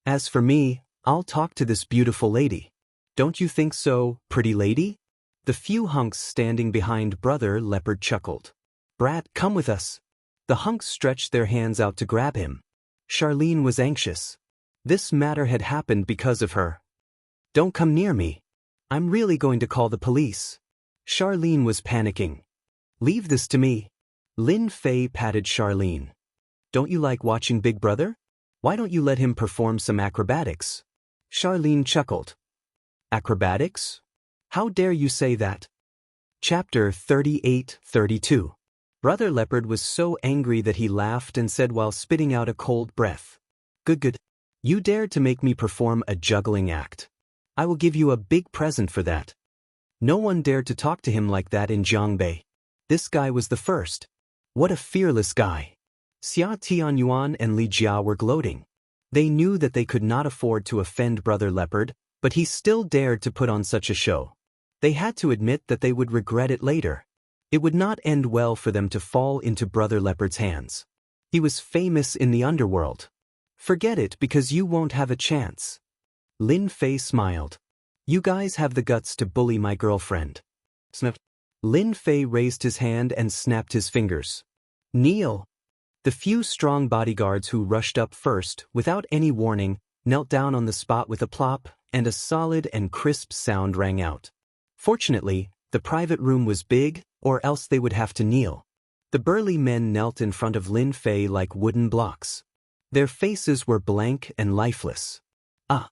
As for me, I'll talk to this beautiful lady. Don't you think so, pretty lady? The few hunks standing behind Brother Leopard chuckled. Brat, come with us. The hunks stretched their hands out to grab him. Charlene was anxious. This matter had happened because of her. Don't come near me. I'm really going to call the police. Charlene was panicking. Leave this to me. Lin Fei patted Charlene. Don't you like watching Big Brother? Why don't you let him perform some acrobatics? Charlene chuckled. Acrobatics? How dare you say that? Chapter 38-32. Brother Leopard was so angry that he laughed and said while spitting out a cold breath. Good. You dared to make me perform a juggling act. I will give you a big present for that. No one dared to talk to him like that in Jiangbei. This guy was the first. What a fearless guy. Xia Tianyuan and Li Jia were gloating. They knew that they could not afford to offend Brother Leopard, but he still dared to put on such a show. They had to admit that they would regret it later. It would not end well for them to fall into Brother Leopard's hands. He was famous in the underworld. Forget it because you won't have a chance. Lin Fei smiled. You guys have the guts to bully my girlfriend. Snap. Lin Fei raised his hand and snapped his fingers. Kneel. The few strong bodyguards who rushed up first, without any warning, knelt down on the spot with a plop, and a solid and crisp sound rang out. Fortunately, the private room was big, or else they would have to kneel. The burly men knelt in front of Lin Fei like wooden blocks. Their faces were blank and lifeless. Ah!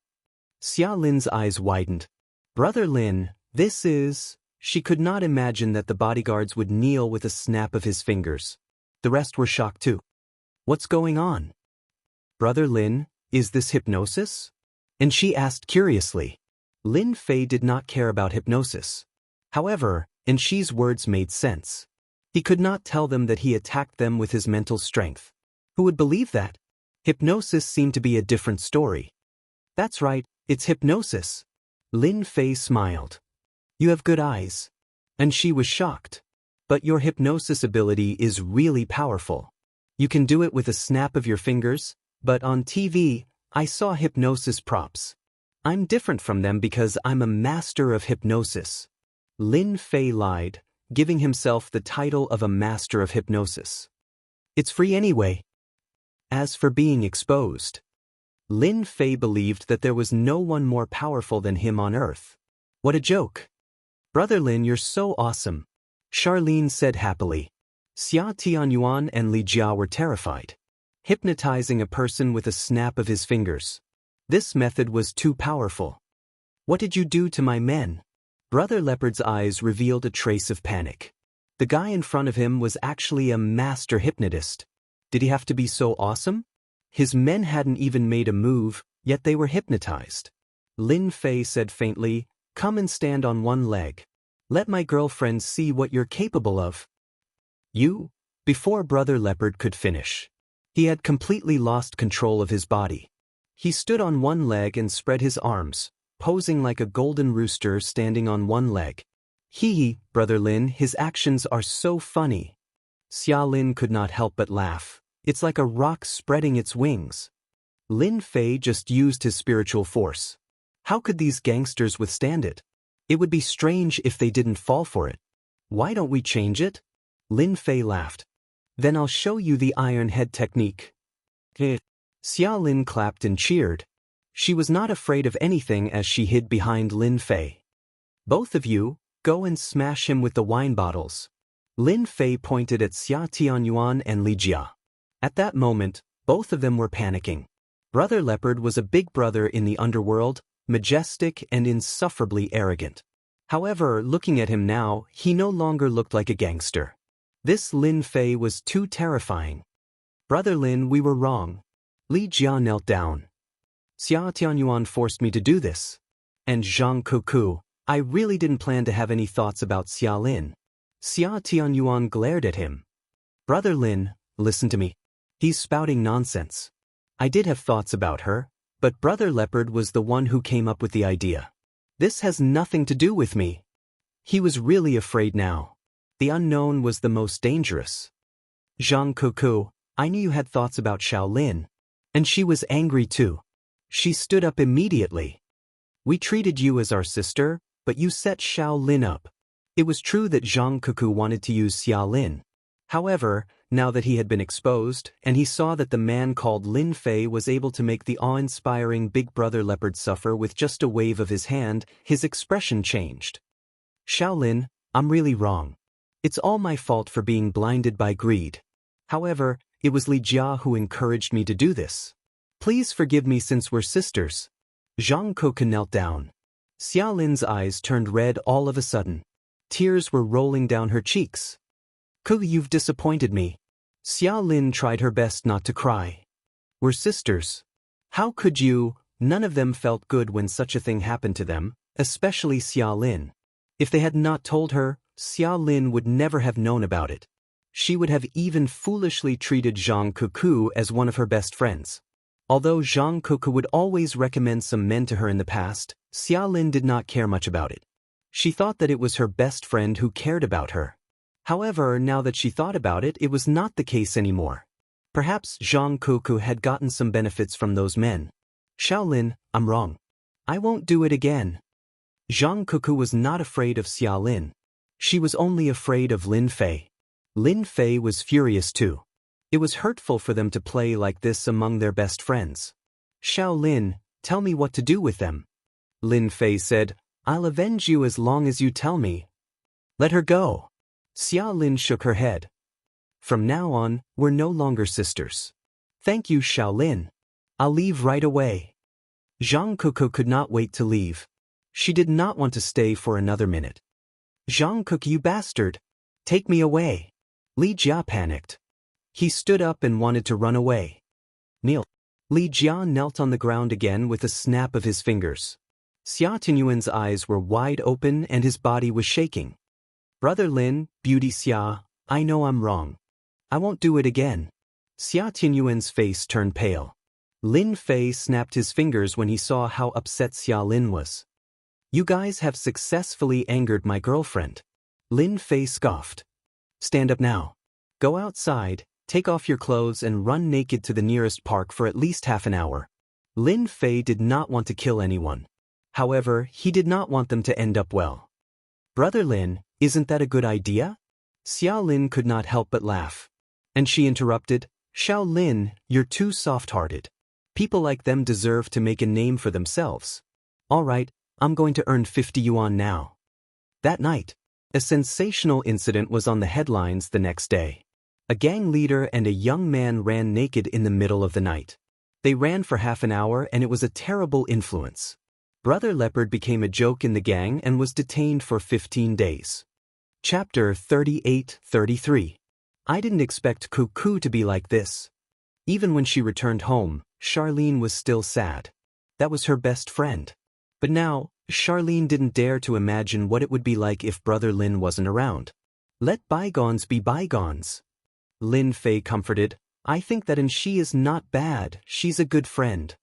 Xia Lin's eyes widened. Brother Lin, this is... She could not imagine that the bodyguards would kneel with a snap of his fingers. The rest were shocked too. What's going on? Brother Lin, is this hypnosis? And she asked curiously. Lin Fei did not care about hypnosis. However, Enshi's words made sense. He could not tell them that he attacked them with his mental strength. Who would believe that? Hypnosis seemed to be a different story. That's right, it's hypnosis. Lin Fei smiled. You have good eyes. And she was shocked. But your hypnosis ability is really powerful. You can do it with a snap of your fingers, but on TV, I saw hypnosis props. I'm different from them because I'm a master of hypnosis. Lin Fei lied, giving himself the title of a master of hypnosis. It's free anyway. As for being exposed, Lin Fei believed that there was no one more powerful than him on Earth. What a joke. Brother Lin, you're so awesome. Charlene said happily. Xia Tianyuan and Li Jia were terrified. Hypnotizing a person with a snap of his fingers. This method was too powerful. What did you do to my men? Brother Leopard's eyes revealed a trace of panic. The guy in front of him was actually a master hypnotist. Did he have to be so awesome? His men hadn't even made a move, yet they were hypnotized. Lin Fei said faintly, Come and stand on one leg. Let my girlfriend see what you're capable of. You? Before Brother Leopard could finish. He had completely lost control of his body. He stood on one leg and spread his arms, posing like a golden rooster standing on one leg. Brother Lin, his actions are so funny. Xia Lin could not help but laugh. It's like a rock spreading its wings. Lin Fei just used his spiritual force. How could these gangsters withstand it? It would be strange if they didn't fall for it. Why don't we change it? Lin Fei laughed. Then I'll show you the iron head technique. Xia Lin clapped and cheered. She was not afraid of anything as she hid behind Lin Fei. Both of you, go and smash him with the wine bottles. Lin Fei pointed at Xia Tianyuan and Li Jia. At that moment, both of them were panicking. Brother Leopard was a big brother in the underworld, majestic and insufferably arrogant. However, looking at him now, he no longer looked like a gangster. This Lin Fei was too terrifying. Brother Lin, we were wrong. Li Jia knelt down. Xia Tianyuan forced me to do this. And Zhang Kuku, I really didn't plan to have any thoughts about Xia Lin. Xia Tianyuan glared at him. Brother Lin, listen to me. He's spouting nonsense. I did have thoughts about her, but Brother Leopard was the one who came up with the idea. This has nothing to do with me. He was really afraid now. The unknown was the most dangerous. Zhang Kuku, I knew you had thoughts about Shaolin. And she was angry too. She stood up immediately. We treated you as our sister, but you set Shaolin up. It was true that Zhang Kuku wanted to use Xia Lin. However, now that he had been exposed, and he saw that the man called Lin Fei was able to make the awe-inspiring Big Brother Leopard suffer with just a wave of his hand, his expression changed. Shaolin, I'm really wrong. It's all my fault for being blinded by greed. However, it was Li Jia who encouraged me to do this. Please forgive me since we're sisters. Zhang Keke knelt down. Xia Lin's eyes turned red all of a sudden. Tears were rolling down her cheeks. Ku, you've disappointed me. Xia Lin tried her best not to cry. We're sisters. How could you? None of them felt good when such a thing happened to them, especially Xia Lin. If they had not told her, Xia Lin would never have known about it. She would have even foolishly treated Zhang Keke as one of her best friends. Although Zhang Keke would always recommend some men to her in the past, Xia Lin did not care much about it. She thought that it was her best friend who cared about her. However, now that she thought about it, it was not the case anymore. Perhaps Zhang Keke had gotten some benefits from those men. Xiaolin, I'm wrong. I won't do it again. Zhang Keke was not afraid of Xia Lin. She was only afraid of Lin Fei. Lin Fei was furious too. It was hurtful for them to play like this among their best friends. Xiaolin, tell me what to do with them. Lin Fei said, I'll avenge you as long as you tell me. Let her go. Xia Lin shook her head. From now on, we're no longer sisters. Thank you, Xiaolin. I'll leave right away. Zhang Keke could not wait to leave. She did not want to stay for another minute. Zhang Keke, you bastard. Take me away. Li Jia panicked. He stood up and wanted to run away. Kneel. Li Jia knelt on the ground again with a snap of his fingers. Xia Tinyuan's eyes were wide open and his body was shaking. Brother Lin, Beauty Xia, I know I'm wrong. I won't do it again. Xia Tinyuan's face turned pale. Lin Fei snapped his fingers when he saw how upset Xia Lin was. You guys have successfully angered my girlfriend. Lin Fei scoffed. Stand up now. Go outside, take off your clothes and run naked to the nearest park for at least half an hour. Lin Fei did not want to kill anyone. However, he did not want them to end up well. Brother Lin, isn't that a good idea? Xia Lin could not help but laugh. And she interrupted, Xiao Lin, you're too soft-hearted. People like them deserve to make a name for themselves. All right, I'm going to earn 50 yuan now. That night, a sensational incident was on the headlines the next day. A gang leader and a young man ran naked in the middle of the night. They ran for half an hour and it was a terrible influence. Brother Leopard became a joke in the gang and was detained for 15 days. Chapter 38-33. I didn't expect Cuckoo to be like this. Even when she returned home, Charlene was still sad. That was her best friend. But now, Charlene didn't dare to imagine what it would be like if Brother Lin wasn't around. Let bygones be bygones. Lin Fei comforted, I think that and she is not bad, she's a good friend.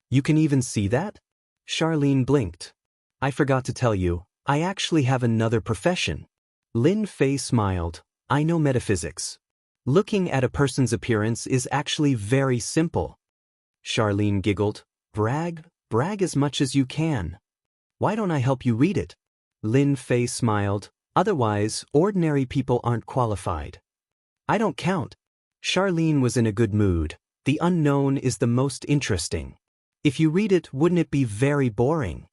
You can even see that? Charlene blinked. I forgot to tell you, I actually have another profession. Lin Fei smiled, I know metaphysics. Looking at a person's appearance is actually very simple. Charlene giggled, brag as much as you can. Why don't I help you read it? Lin Fei smiled, otherwise, ordinary people aren't qualified. I don't count. Charlene was in a good mood. The unknown is the most interesting. If you read it, wouldn't it be very boring?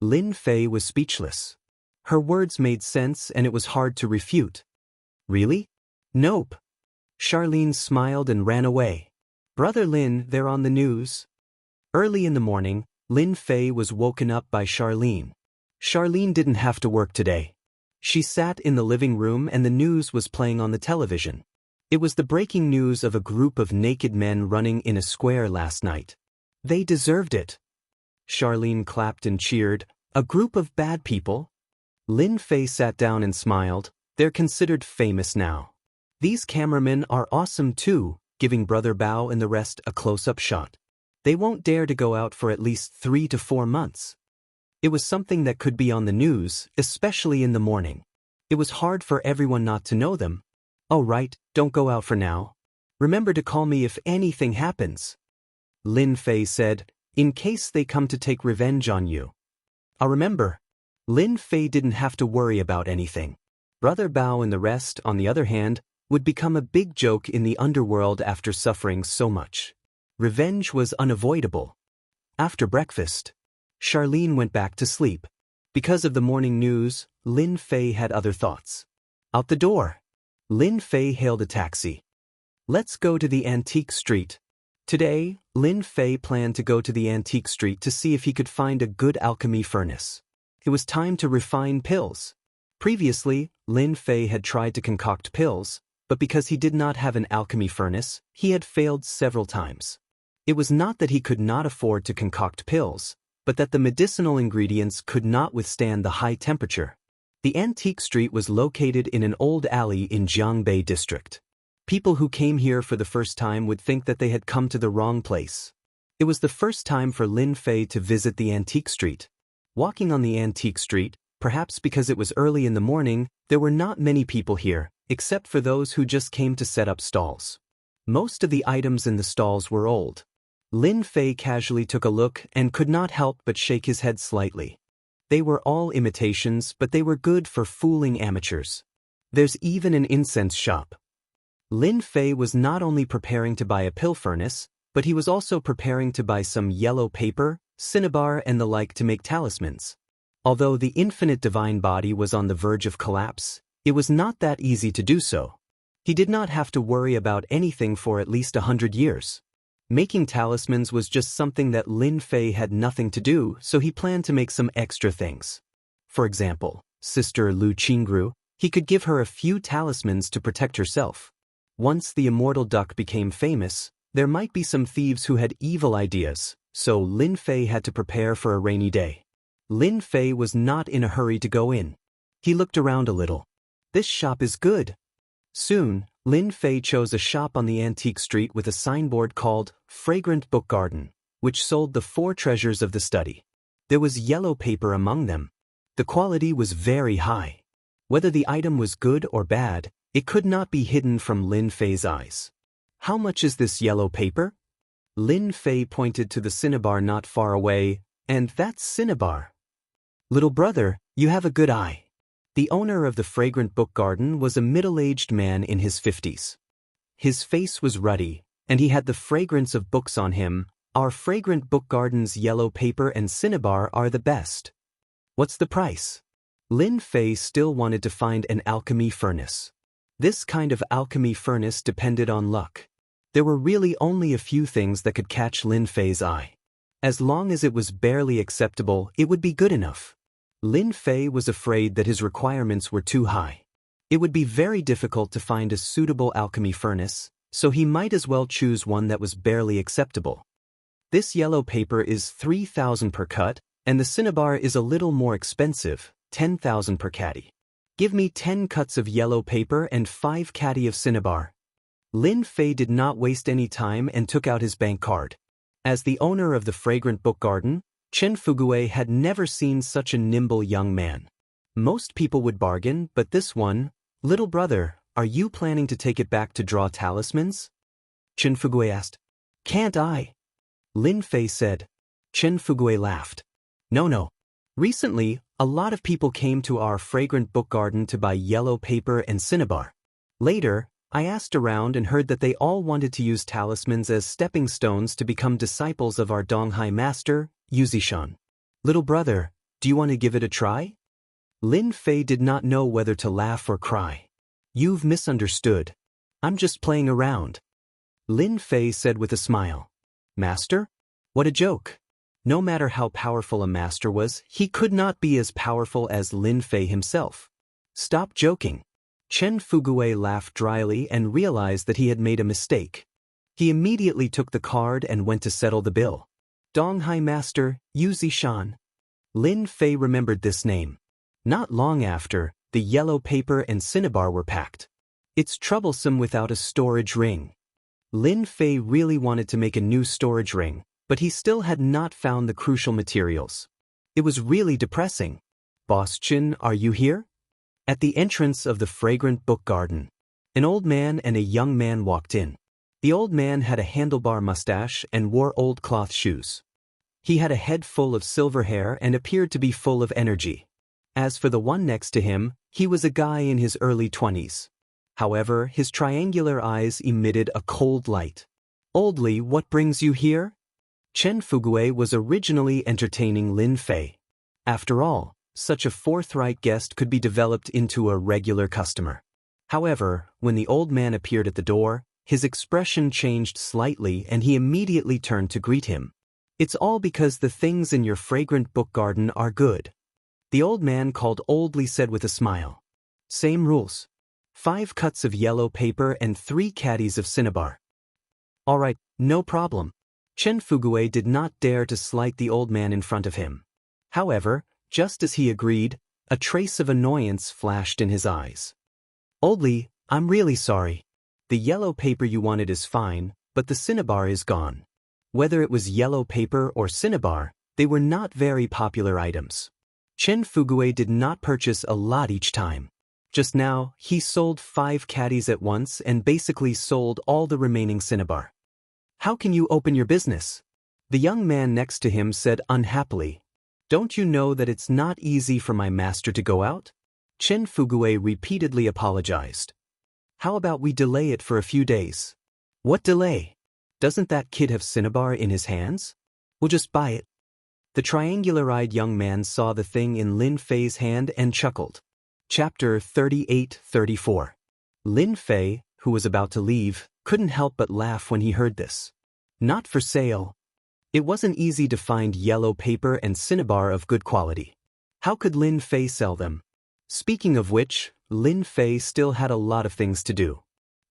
Lin Fei was speechless. Her words made sense and it was hard to refute. Really? Nope. Charlene smiled and ran away. Brother Lin, they're on the news. Early in the morning, Lin Fei was woken up by Charlene. Charlene didn't have to work today. She sat in the living room and the news was playing on the television. It was the breaking news of a group of naked men running in a square last night. They deserved it. Charlene clapped and cheered. A group of bad people? Lin Fei sat down and smiled. They're considered famous now. These cameramen are awesome too, giving Brother Bao and the rest a close-up shot. They won't dare to go out for at least 3 to 4 months. It was something that could be on the news, especially in the morning. It was hard for everyone not to know them. Oh right, don't go out for now. Remember to call me if anything happens. Lin Fei said, in case they come to take revenge on you. I'll remember. Lin Fei didn't have to worry about anything. Brother Bao and the rest, on the other hand, would become a big joke in the underworld after suffering so much. Revenge was unavoidable. After breakfast, Charlene went back to sleep. Because of the morning news, Lin Fei had other thoughts. Out the door. Lin Fei hailed a taxi. Let's go to the antique street. Today, Lin Fei planned to go to the antique street to see if he could find a good alchemy furnace. It was time to refine pills. Previously, Lin Fei had tried to concoct pills, but because he did not have an alchemy furnace, he had failed several times. It was not that he could not afford to concoct pills, but that the medicinal ingredients could not withstand the high temperature. The antique street was located in an old alley in Jiangbei district. People who came here for the first time would think that they had come to the wrong place. It was the first time for Lin Fei to visit the antique street. Walking on the antique street, perhaps because it was early in the morning, there were not many people here, except for those who just came to set up stalls. Most of the items in the stalls were old. Lin Fei casually took a look and could not help but shake his head slightly. They were all imitations, but they were good for fooling amateurs. There's even an incense shop. Lin Fei was not only preparing to buy a pill furnace, but he was also preparing to buy some yellow paper, cinnabar and the like to make talismans. Although the infinite divine body was on the verge of collapse, it was not that easy to do so. He did not have to worry about anything for at least 100 years. Making talismans was just something that Lin Fei had nothing to do, so he planned to make some extra things. For example, Sister Lu Qingru, he could give her a few talismans to protect herself. Once the immortal duck became famous, there might be some thieves who had evil ideas, so Lin Fei had to prepare for a rainy day. Lin Fei was not in a hurry to go in. He looked around a little. This shop is good. Soon, Lin Fei chose a shop on the antique street with a signboard called Fragrant Book Garden, which sold the 4 treasures of the study. There was yellow paper among them. The quality was very high. Whether the item was good or bad, it could not be hidden from Lin Fei's eyes. How much is this yellow paper? Lin Fei pointed to the cinnabar not far away, and that's cinnabar. Little brother, you have a good eye. The owner of the Fragrant Book Garden was a middle-aged man in his 50s. His face was ruddy, and he had the fragrance of books on him. Our Fragrant Book Garden's yellow paper and cinnabar are the best. What's the price? Lin Fei still wanted to find an alchemy furnace. This kind of alchemy furnace depended on luck. There were really only a few things that could catch Lin Fei's eye. As long as it was barely acceptable, it would be good enough. Lin Fei was afraid that his requirements were too high. It would be very difficult to find a suitable alchemy furnace, so he might as well choose one that was barely acceptable. This yellow paper is 3,000 per cut, and the cinnabar is a little more expensive, 10,000 per catty. Give me 10 cuts of yellow paper and 5 catty of cinnabar. Lin Fei did not waste any time and took out his bank card. As the owner of the Fragrant Book Garden, Chen Fugui had never seen such a nimble young man. Most people would bargain, but this one, little brother, are you planning to take it back to draw talismans? Chen Fugui asked. Can't I? Lin Fei said. Chen Fugui laughed. No. Recently, a lot of people came to our Fragrant Book Garden to buy yellow paper and cinnabar. Later, I asked around and heard that they all wanted to use talismans as stepping stones to become disciples of our Donghai master, Yuzishan. Little brother, do you want to give it a try? Lin Fei did not know whether to laugh or cry. You've misunderstood. I'm just playing around. Lin Fei said with a smile. Master? What a joke. No matter how powerful a master was, he could not be as powerful as Lin Fei himself. Stop joking. Chen Fugui laughed dryly and realized that he had made a mistake. He immediately took the card and went to settle the bill. Donghai Master, Yu Zishan. Lin Fei remembered this name. Not long after, the yellow paper and cinnabar were packed. It's troublesome without a storage ring. Lin Fei really wanted to make a new storage ring, but he still had not found the crucial materials. It was really depressing. Boss Chin, are you here? At the entrance of the Fragrant Book Garden, an old man and a young man walked in. The old man had a handlebar mustache and wore old cloth shoes. He had a head full of silver hair and appeared to be full of energy. As for the one next to him, he was a guy in his early 20s. However, his triangular eyes emitted a cold light. Oldly, what brings you here? Chen Fugui was originally entertaining Lin Fei. After all, such a forthright guest could be developed into a regular customer. However, when the old man appeared at the door, his expression changed slightly and he immediately turned to greet him. "It's all because the things in your fragrant book garden are good," the old man coldly said with a smile. "Same rules. 5 cuts of yellow paper and 3 caddies of cinnabar." "All right, no problem." Chen Fugui did not dare to slight the old man in front of him. However, just as he agreed, a trace of annoyance flashed in his eyes. "Oldly, I'm really sorry. The yellow paper you wanted is fine, but the cinnabar is gone." Whether it was yellow paper or cinnabar, they were not very popular items. Chen Fugui did not purchase a lot each time. Just now, he sold 5 caddies at once and basically sold all the remaining cinnabar. "How can you open your business?" the young man next to him said unhappily. "Don't you know that it's not easy for my master to go out?" Chen Fugui repeatedly apologized. "How about we delay it for a few days?" "What delay? Doesn't that kid have cinnabar in his hands? We'll just buy it." The triangular-eyed young man saw the thing in Lin Fei's hand and chuckled. Chapter 38-34. Lin Fei, who was about to leave, couldn't help but laugh when he heard this. Not for sale. It wasn't easy to find yellow paper and cinnabar of good quality. How could Lin Fei sell them? Speaking of which, Lin Fei still had a lot of things to do.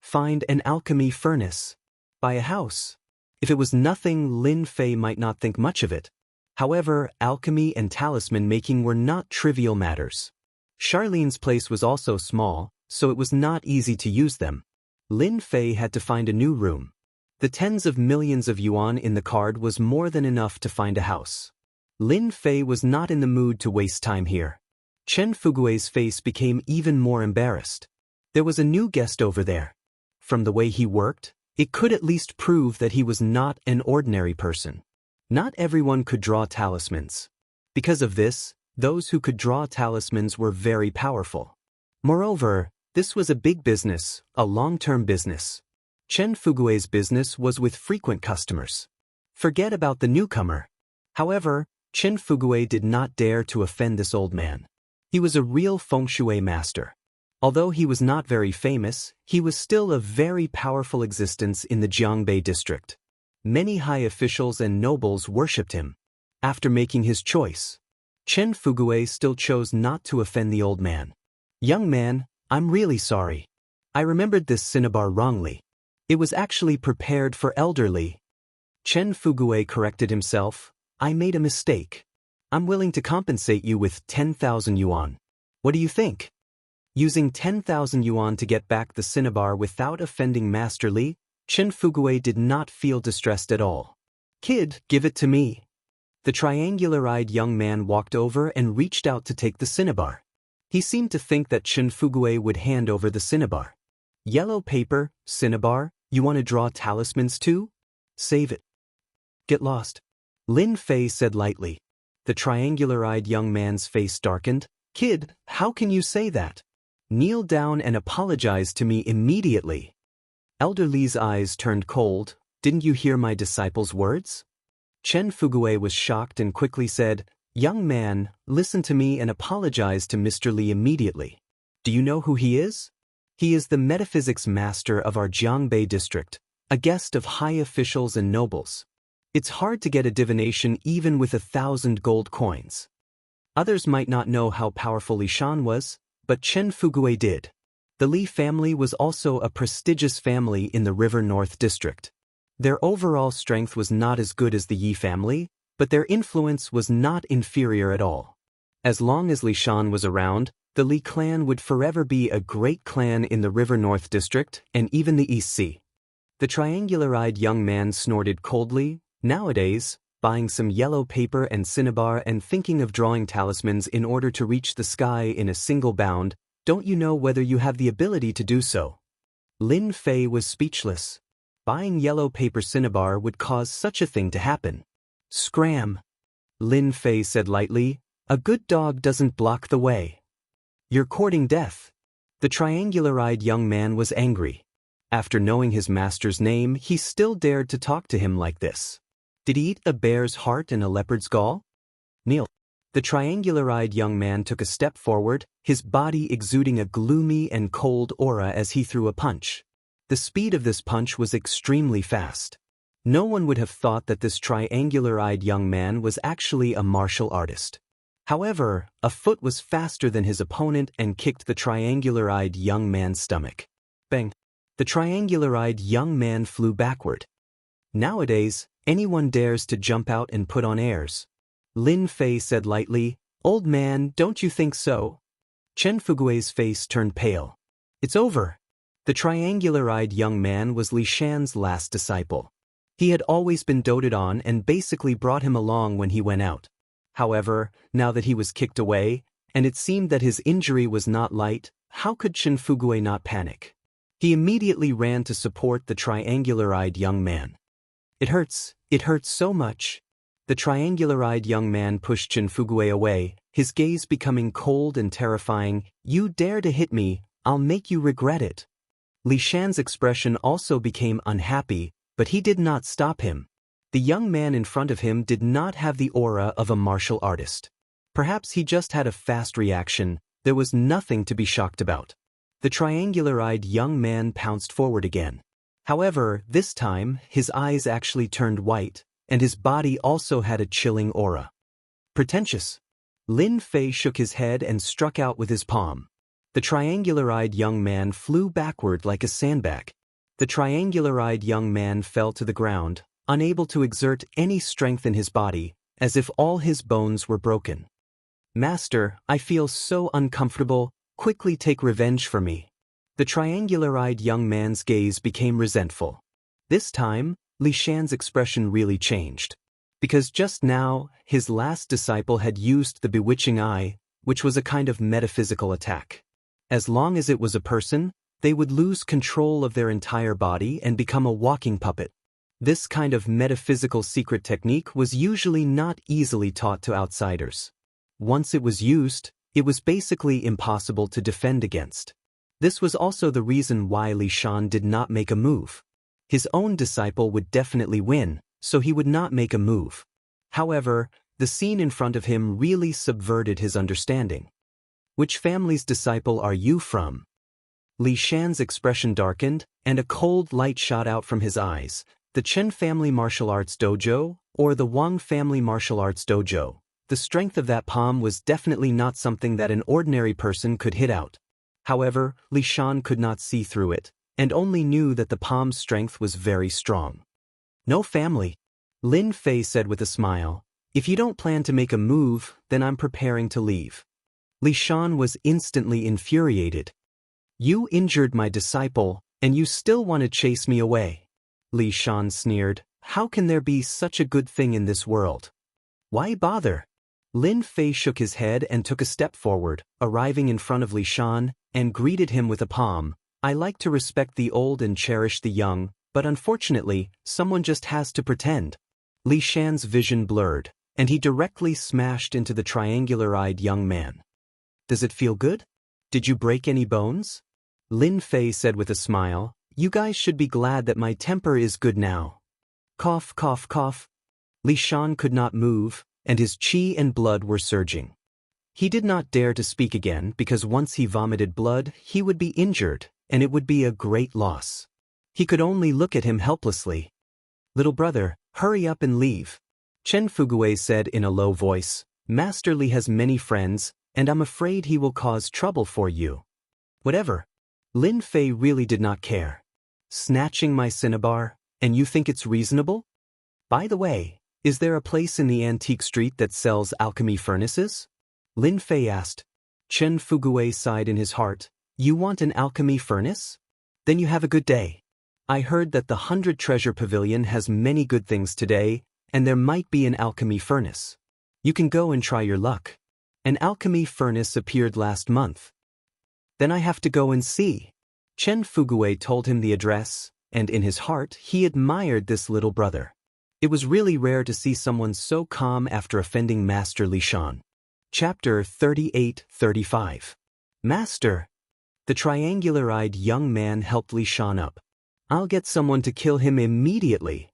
Find an alchemy furnace. Buy a house. If it was nothing, Lin Fei might not think much of it. However, alchemy and talisman making were not trivial matters. Charlene's place was also small, so it was not easy to use them. Lin Fei had to find a new room. The tens of millions of yuan in the card was more than enough to find a house. Lin Fei was not in the mood to waste time here. Chen Fugui's face became even more embarrassed. There was a new guest over there. From the way he worked, it could at least prove that he was not an ordinary person. Not everyone could draw talismans. Because of this, those who could draw talismans were very powerful. Moreover, this was a big business, a long-term business. Chen Fugui's business was with frequent customers. Forget about the newcomer. However, Chen Fugui did not dare to offend this old man. He was a real feng shui master. Although he was not very famous, he was still a very powerful existence in the Jiangbei district. Many high officials and nobles worshipped him. After making his choice, Chen Fugui still chose not to offend the old man. "Young man, I'm really sorry. I remembered this cinnabar wrongly. It was actually prepared for elderly." Chen Fugui corrected himself. "I made a mistake. I'm willing to compensate you with 10,000 yuan. What do you think?" Using 10,000 yuan to get back the cinnabar without offending Master Li, Chen Fugui did not feel distressed at all. "Kid, give it to me." The triangular-eyed young man walked over and reached out to take the cinnabar. He seemed to think that Chen Fugui would hand over the cinnabar. "Yellow paper, cinnabar, you want to draw talismans too? Save it. Get lost." Lin Fei said lightly. The triangular-eyed young man's face darkened. "Kid, how can you say that? Kneel down and apologize to me immediately." Elder Li's eyes turned cold. "Didn't you hear my disciple's words?" Chen Fugui was shocked and quickly said, "Young man, listen to me and apologize to Mr. Li immediately. Do you know who he is? He is the metaphysics master of our Jiangbei district, a guest of high officials and nobles. It's hard to get a divination even with 1,000 gold coins." Others might not know how powerful Li Shan was, but Chen Fugui did. The Li family was also a prestigious family in the River North district. Their overall strength was not as good as the Yi family, but their influence was not inferior at all. As long as Li Shan was around, the Li clan would forever be a great clan in the River North district and even the East Sea. The triangular-eyed young man snorted coldly. Nowadays, buying some yellow paper and cinnabar and thinking of drawing talismans in order to reach the sky in a single bound, don't you know whether you have the ability to do so? Lin Fei was speechless. Buying yellow paper cinnabar would cause such a thing to happen. "Scram," Lin Fei said lightly. "A good dog doesn't block the way. You're courting death." The triangular-eyed young man was angry. After knowing his master's name, he still dared to talk to him like this. Did he eat a bear's heart and a leopard's gall? Kneel. The triangular-eyed young man took a step forward, his body exuding a gloomy and cold aura as he threw a punch. The speed of this punch was extremely fast. No one would have thought that this triangular-eyed young man was actually a martial artist. However, a foot was faster than his opponent and kicked the triangular-eyed young man's stomach. Bang! The triangular-eyed young man flew backward. Nowadays, anyone dares to jump out and put on airs. Lin Fei said lightly, "Old man, don't you think so?" Chen Fugui's face turned pale. "It's over." The triangular-eyed young man was Li Shan's last disciple. He had always been doted on and basically brought him along when he went out. However, now that he was kicked away, and it seemed that his injury was not light, how could Chen Fugui not panic? He immediately ran to support the triangular-eyed young man. It hurts so much." The triangular-eyed young man pushed Chen Fugui away, his gaze becoming cold and terrifying. "You dare to hit me, I'll make you regret it." Li Shan's expression also became unhappy, but he did not stop him. The young man in front of him did not have the aura of a martial artist. Perhaps he just had a fast reaction. There was nothing to be shocked about. The triangular-eyed young man pounced forward again. However, this time, his eyes actually turned white, and his body also had a chilling aura. "Pretentious." Lin Fei shook his head and struck out with his palm. The triangular-eyed young man flew backward like a sandbag. The triangular-eyed young man fell to the ground, unable to exert any strength in his body, as if all his bones were broken. "Master, I feel so uncomfortable, quickly take revenge for me." The triangular-eyed young man's gaze became resentful. This time, Li Shan's expression really changed. Because just now, his last disciple had used the bewitching eye, which was a kind of metaphysical attack. As long as it was a person, they would lose control of their entire body and become a walking puppet. This kind of metaphysical secret technique was usually not easily taught to outsiders. Once it was used, it was basically impossible to defend against. This was also the reason why Li Shan did not make a move. His own disciple would definitely win, so he would not make a move. However, the scene in front of him really subverted his understanding. "Which family's disciple are you from?" Li Shan's expression darkened, and a cold light shot out from his eyes. "The Chen family martial arts dojo, or the Wang family martial arts dojo?" The strength of that palm was definitely not something that an ordinary person could hit out. However, Li Shan could not see through it, and only knew that the palm's strength was very strong. "No family," Lin Fei said with a smile. "If you don't plan to make a move, then I'm preparing to leave." Li Shan was instantly infuriated. "You injured my disciple, and you still want to chase me away." Li Shan sneered. "How can there be such a good thing in this world? Why bother?" Lin Fei shook his head and took a step forward, arriving in front of Li Shan, and greeted him with a palm. "I like to respect the old and cherish the young, but unfortunately, someone just has to pretend." Li Shan's vision blurred, and he directly smashed into the triangular-eyed young man. "Does it feel good? Did you break any bones?" Lin Fei said with a smile. "You guys should be glad that my temper is good now." Cough, cough, cough. Li Shan could not move, and his qi and blood were surging. He did not dare to speak again because once he vomited blood, he would be injured, and it would be a great loss. He could only look at him helplessly. "Little brother, hurry up and leave," Chen Fugui said in a low voice. "Master Li has many friends, and I'm afraid he will cause trouble for you." "Whatever." Lin Fei really did not care. "Snatching my cinnabar, and you think it's reasonable? By the way, is there a place in the antique street that sells alchemy furnaces?" Lin Fei asked. Chen Fugui sighed in his heart. "You want an alchemy furnace? Then you have a good day. I heard that the 100 Treasure Pavilion has many good things today, and there might be an alchemy furnace. You can go and try your luck. An alchemy furnace appeared last month. Then I have to go and see." Chen Fugui told him the address, and in his heart he admired this little brother. It was really rare to see someone so calm after offending Master Li Shan. Chapter 38-35. "Master!" The triangular-eyed young man helped Li Shan up. "I'll get someone to kill him immediately,"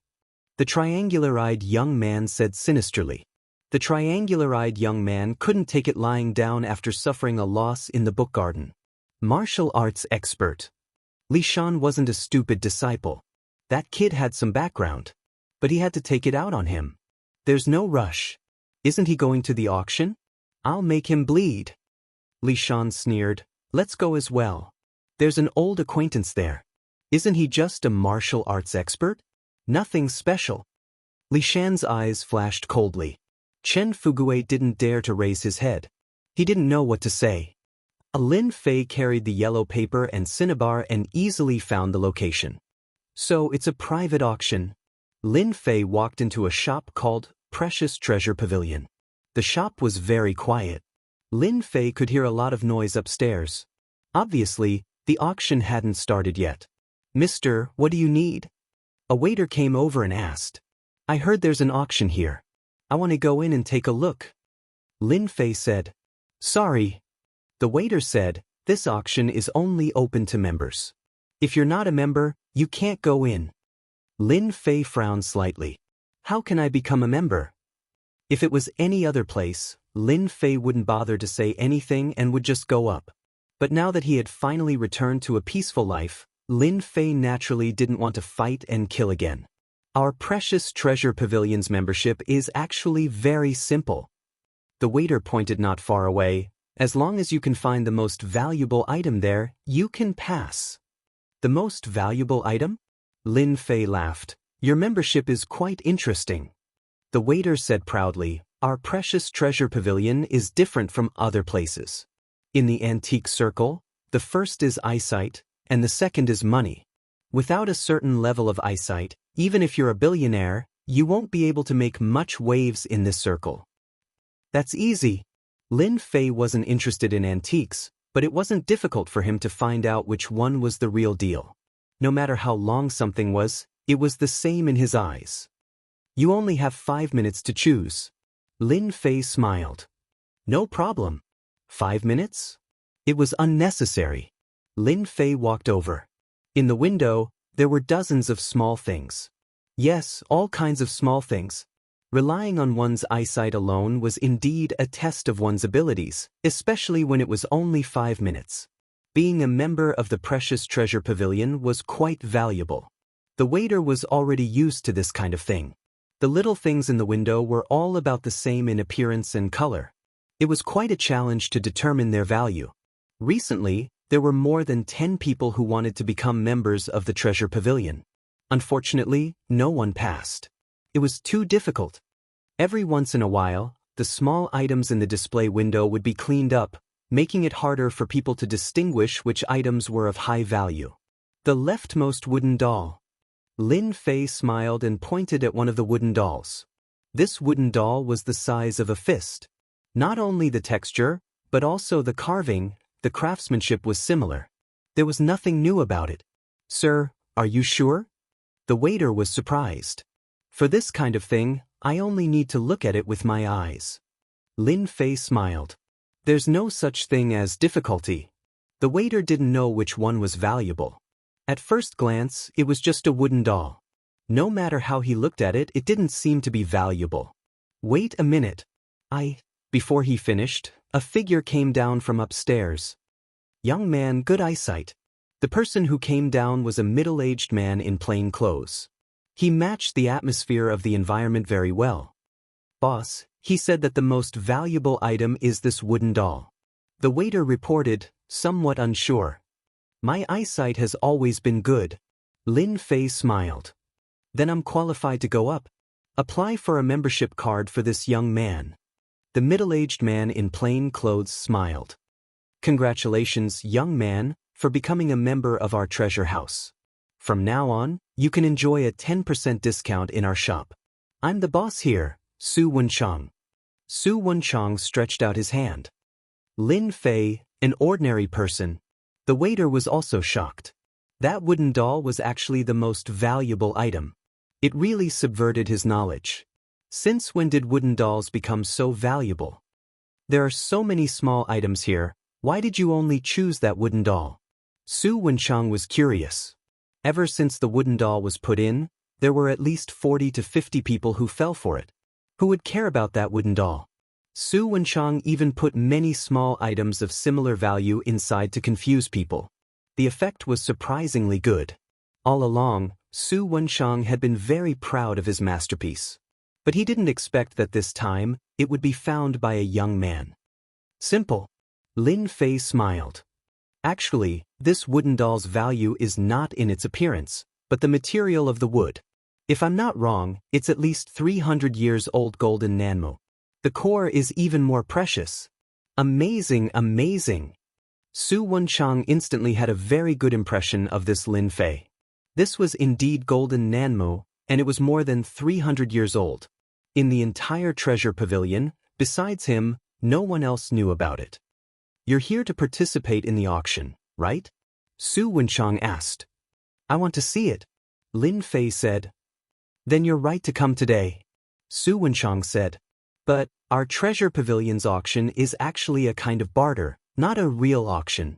the triangular-eyed young man said sinisterly. The triangular-eyed young man couldn't take it lying down after suffering a loss in the book garden. Martial arts expert. Li Shan wasn't a stupid disciple. That kid had some background. But he had to take it out on him. There's no rush. Isn't he going to the auction? I'll make him bleed. Li Shan sneered. Let's go as well. There's an old acquaintance there. Isn't he just a martial arts expert? Nothing special. Li Shan's eyes flashed coldly. Chen Fugue didn't dare to raise his head. He didn't know what to say. Lin Fei carried the yellow paper and cinnabar and easily found the location. So it's a private auction. Lin Fei walked into a shop called Precious Treasure Pavilion. The shop was very quiet. Lin Fei could hear a lot of noise upstairs. Obviously, the auction hadn't started yet. Mister, what do you need? A waiter came over and asked. I heard there's an auction here. I want to go in and take a look. Lin Fei said. Sorry. The waiter said, this auction is only open to members. If you're not a member, you can't go in. Lin Fei frowned slightly. How can I become a member? If it was any other place, Lin Fei wouldn't bother to say anything and would just go up. But now that he had finally returned to a peaceful life, Lin Fei naturally didn't want to fight and kill again. Our Precious Treasure Pavilion's membership is actually very simple. The waiter pointed not far away. As long as you can find the most valuable item there, you can pass. The most valuable item? Lin Fei laughed. Your membership is quite interesting. The waiter said proudly, our Precious Treasure Pavilion is different from other places. In the antique circle, the first is eyesight, and the second is money. Without a certain level of eyesight, even if you're a billionaire, you won't be able to make much waves in this circle. That's easy. Lin Fei wasn't interested in antiques, but it wasn't difficult for him to find out which one was the real deal. No matter how long something was, it was the same in his eyes. You only have 5 minutes to choose. Lin Fei smiled. No problem. 5 minutes? It was unnecessary. Lin Fei walked over. In the window, there were dozens of small things. Yes, all kinds of small things. Relying on one's eyesight alone was indeed a test of one's abilities, especially when it was only 5 minutes. Being a member of the Precious Treasure Pavilion was quite valuable. The waiter was already used to this kind of thing. The little things in the window were all about the same in appearance and color. It was quite a challenge to determine their value. Recently, there were more than 10 people who wanted to become members of the Treasure Pavilion. Unfortunately, no one passed. It was too difficult. Every once in a while, the small items in the display window would be cleaned up, making it harder for people to distinguish which items were of high value. The leftmost wooden doll. Lin Fei smiled and pointed at one of the wooden dolls. This wooden doll was the size of a fist. Not only the texture, but also the carving, the craftsmanship was similar. There was nothing new about it. Sir, are you sure? The waiter was surprised. For this kind of thing, I only need to look at it with my eyes. Lin Fei smiled. There's no such thing as difficulty. The waiter didn't know which one was valuable. At first glance, it was just a wooden doll. No matter how he looked at it, it didn't seem to be valuable. Wait a minute. Before he finished, a figure came down from upstairs. Young man, good eyesight. The person who came down was a middle-aged man in plain clothes. He matched the atmosphere of the environment very well. Boss, he said that the most valuable item is this wooden doll. The waiter reported, somewhat unsure. My eyesight has always been good. Lin Fei smiled. Then I'm qualified to go up. Apply for a membership card for this young man. The middle-aged man in plain clothes smiled. Congratulations, young man, for becoming a member of our treasure house. From now on, you can enjoy a 10% discount in our shop. I'm the boss here, Su Wenchang. Su Wenchang stretched out his hand. Lin Fei, an ordinary person. The waiter was also shocked. That wooden doll was actually the most valuable item. It really subverted his knowledge. Since when did wooden dolls become so valuable? There are so many small items here, why did you only choose that wooden doll? Su Wenchang was curious. Ever since the wooden doll was put in, there were at least 40 to 50 people who fell for it. Who would care about that wooden doll? Su Wenchang even put many small items of similar value inside to confuse people. The effect was surprisingly good. All along, Su Wenchang had been very proud of his masterpiece. But he didn't expect that this time, it would be found by a young man. Simple. Lin Fei smiled. Actually, this wooden doll's value is not in its appearance, but the material of the wood. If I'm not wrong, it's at least 300 years old golden nanmo. The core is even more precious. Amazing, amazing. Su Wenchang instantly had a very good impression of this Lin Fei. This was indeed golden nanmo, and it was more than 300 years old. In the entire treasure pavilion, besides him, no one else knew about it. You're here to participate in the auction, right? Su Wenchang asked. I want to see it. Lin Fei said. Then you're right to come today. Su Wenchang said. But our treasure pavilion's auction is actually a kind of barter, not a real auction.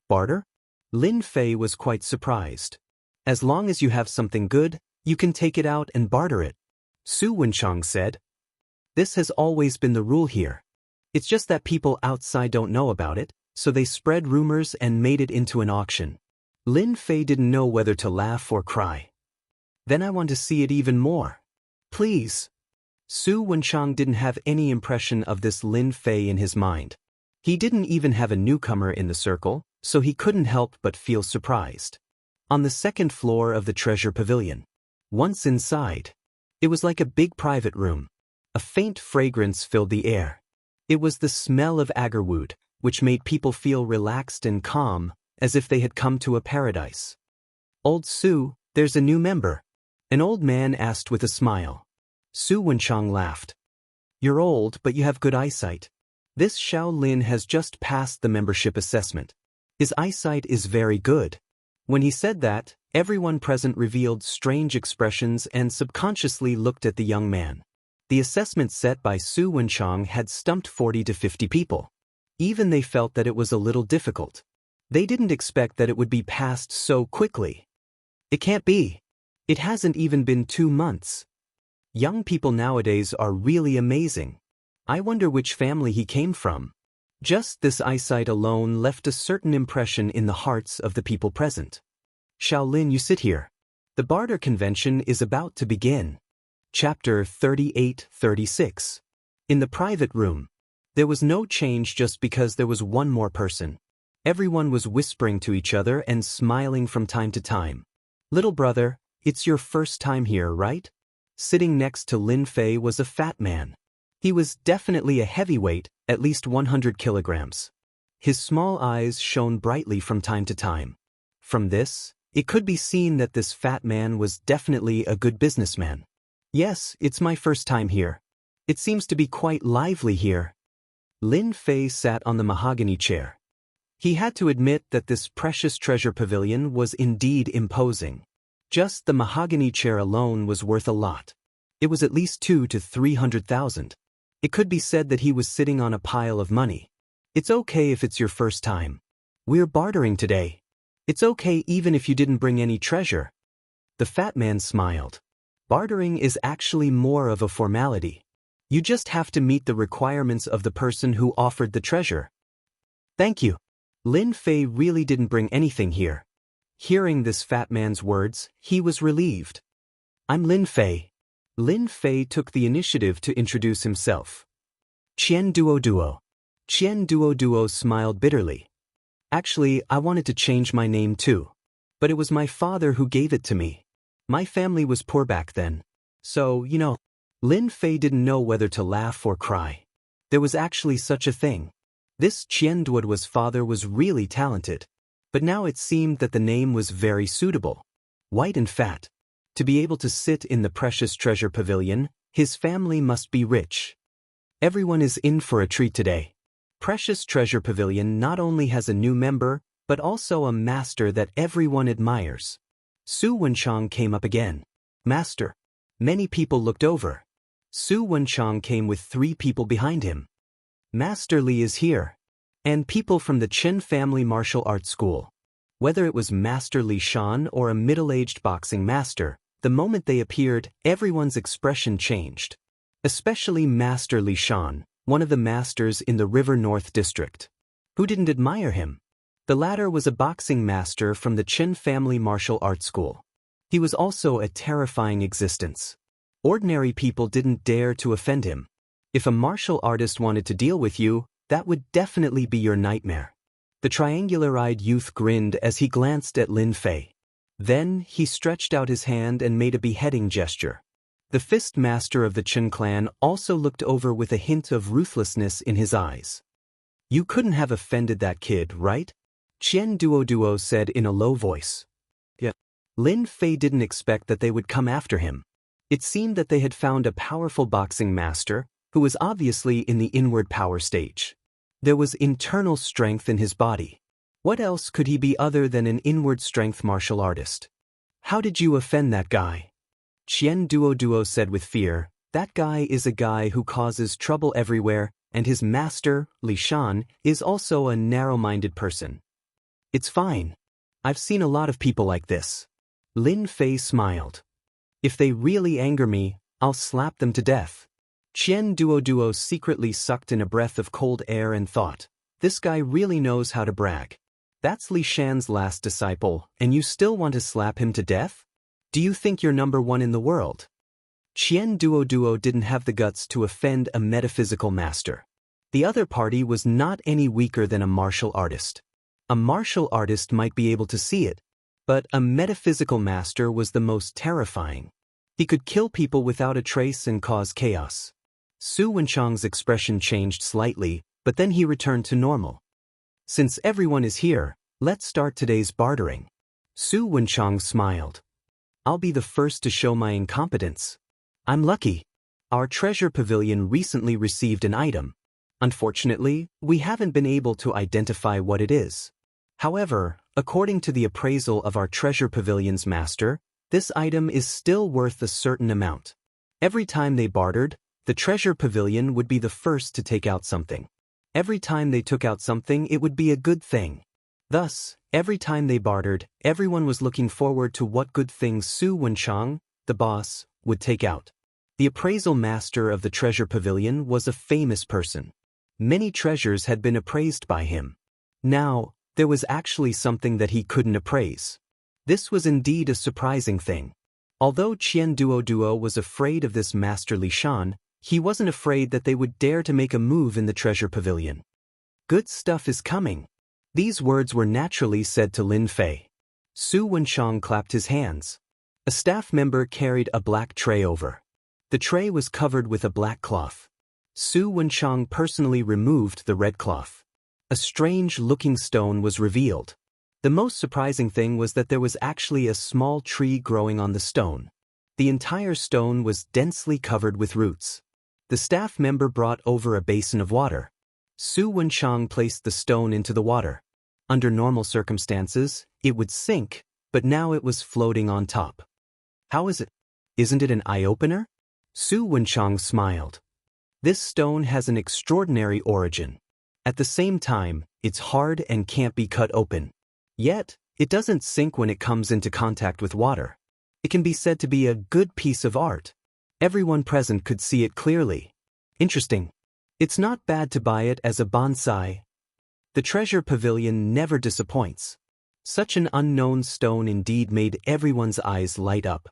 Barter? Lin Fei was quite surprised. As long as you have something good, you can take it out and barter it. Su Wenchang said. This has always been the rule here. It's just that people outside don't know about it, so they spread rumors and made it into an auction. Lin Fei didn't know whether to laugh or cry. Then I want to see it even more. Please. Su Wenchang didn't have any impression of this Lin Fei in his mind. He didn't even have a newcomer in the circle, so he couldn't help but feel surprised. On the second floor of the treasure pavilion. Once inside, it was like a big private room. A faint fragrance filled the air. It was the smell of agarwood, which made people feel relaxed and calm, as if they had come to a paradise. Old Su, there's a new member. An old man asked with a smile. Su Wenchang laughed. You're old, but you have good eyesight. This Xiao Lin has just passed the membership assessment. His eyesight is very good. When he said that, everyone present revealed strange expressions and subconsciously looked at the young man. The assessment set by Su Wenchang had stumped 40 to 50 people. Even they felt that it was a little difficult. They didn't expect that it would be passed so quickly. It can't be. It hasn't even been 2 months. Young people nowadays are really amazing. I wonder which family he came from. Just this eyesight alone left a certain impression in the hearts of the people present. Shaolin, you sit here. The barter convention is about to begin. Chapter 38-36. In the private room. There was no change just because there was one more person. Everyone was whispering to each other and smiling from time to time. Little brother, it's your first time here, right? Sitting next to Lin Fei was a fat man. He was definitely a heavyweight, at least 100 kilograms. His small eyes shone brightly from time to time. From this, it could be seen that this fat man was definitely a good businessman. Yes, it's my first time here. It seems to be quite lively here. Lin Fei sat on the mahogany chair. He had to admit that this precious treasure pavilion was indeed imposing. Just the mahogany chair alone was worth a lot. It was at least 200,000 to 300,000. It could be said that he was sitting on a pile of money. It's okay if it's your first time. We're bartering today. It's okay even if you didn't bring any treasure. The fat man smiled. Bartering is actually more of a formality. You just have to meet the requirements of the person who offered the treasure. Thank you. Lin Fei really didn't bring anything here. Hearing this fat man's words, he was relieved. I'm Lin Fei. Lin Fei took the initiative to introduce himself. Qian Duo Duo. Qian Duo Duo smiled bitterly. Actually, I wanted to change my name too. But it was my father who gave it to me. My family was poor back then. So, Lin Fei didn't know whether to laugh or cry. There was actually such a thing. This Qian Duoduo's father was really talented. But now it seemed that the name was very suitable. White and fat. To be able to sit in the precious treasure pavilion, his family must be rich. Everyone is in for a treat today. Precious Treasure Pavilion not only has a new member, but also a master that everyone admires. Su Wenchang came up again. Master. Many people looked over. Su Wenchang came with 3 people behind him. Master Li is here. And people from the Chen family martial arts school. Whether it was Master Li Shan or a middle-aged boxing master, the moment they appeared, everyone's expression changed. Especially Master Li Shan, one of the masters in the River North District. Who didn't admire him? The latter was a boxing master from the Chen family martial arts school. He was also a terrifying existence. Ordinary people didn't dare to offend him. If a martial artist wanted to deal with you, that would definitely be your nightmare. The triangular-eyed youth grinned as he glanced at Lin Fei. Then, he stretched out his hand and made a beheading gesture. The fist master of the Chen clan also looked over with a hint of ruthlessness in his eyes. You couldn't have offended that kid, right? Qian Duo said in a low voice. Yeah. Lin Fei didn't expect that they would come after him. It seemed that they had found a powerful boxing master, who was obviously in the inward power stage. There was internal strength in his body. What else could he be other than an inward strength martial artist? How did you offend that guy? Qian Duo said with fear, that guy is a guy who causes trouble everywhere, and his master, Li Shan, is also a narrow-minded person. It's fine. I've seen a lot of people like this. Lin Fei smiled. If they really anger me, I'll slap them to death. Qian Duo secretly sucked in a breath of cold air and thought, this guy really knows how to brag. That's Li Shan's last disciple, and you still want to slap him to death? Do you think you're number one in the world? Qian Duo didn't have the guts to offend a metaphysical master. The other party was not any weaker than a martial artist. A martial artist might be able to see it, but a metaphysical master was the most terrifying. He could kill people without a trace and cause chaos. Su Wenchang's expression changed slightly, but then he returned to normal. Since everyone is here, let's start today's bartering. Su Wenchang smiled. I'll be the first to show my incompetence. I'm lucky. Our treasure pavilion recently received an item. Unfortunately, we haven't been able to identify what it is. However, according to the appraisal of our treasure pavilion's master, this item is still worth a certain amount. Every time they bartered, the treasure pavilion would be the first to take out something. Every time they took out something, it would be a good thing. Thus, every time they bartered, everyone was looking forward to what good things Su Wenchang, the boss, would take out. The appraisal master of the treasure pavilion was a famous person. Many treasures had been appraised by him. Now, there was actually something that he couldn't appraise. This was indeed a surprising thing. Although Qian Duo was afraid of this Master Li Shan, he wasn't afraid that they would dare to make a move in the treasure pavilion. Good stuff is coming. These words were naturally said to Lin Fei. Su Wenchang clapped his hands. A staff member carried a black tray over. The tray was covered with a black cloth. Su Wenchang personally removed the red cloth. A strange-looking stone was revealed. The most surprising thing was that there was actually a small tree growing on the stone. The entire stone was densely covered with roots. The staff member brought over a basin of water. Su Wenchang placed the stone into the water. Under normal circumstances, it would sink, but now it was floating on top. How is it? Isn't it an eye-opener? Su Wenchang smiled. This stone has an extraordinary origin. At the same time, it's hard and can't be cut open. Yet, it doesn't sink when it comes into contact with water. It can be said to be a good piece of art. Everyone present could see it clearly. Interesting. It's not bad to buy it as a bonsai. The treasure pavilion never disappoints. Such an unknown stone indeed made everyone's eyes light up.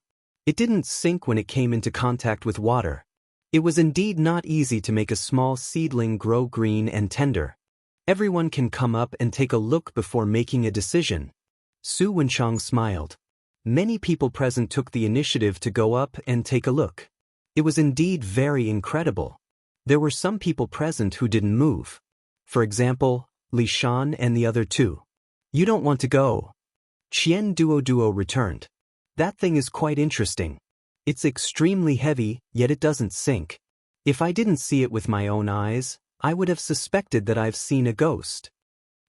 It didn't sink when it came into contact with water. It was indeed not easy to make a small seedling grow green and tender. Everyone can come up and take a look before making a decision. Su Wenchang smiled. Many people present took the initiative to go up and take a look. It was indeed very incredible. There were some people present who didn't move. For example, Li Shan and the other two. You don't want to go. Qian Duo returned. That thing is quite interesting. It's extremely heavy, yet it doesn't sink. If I didn't see it with my own eyes, I would have suspected that I've seen a ghost.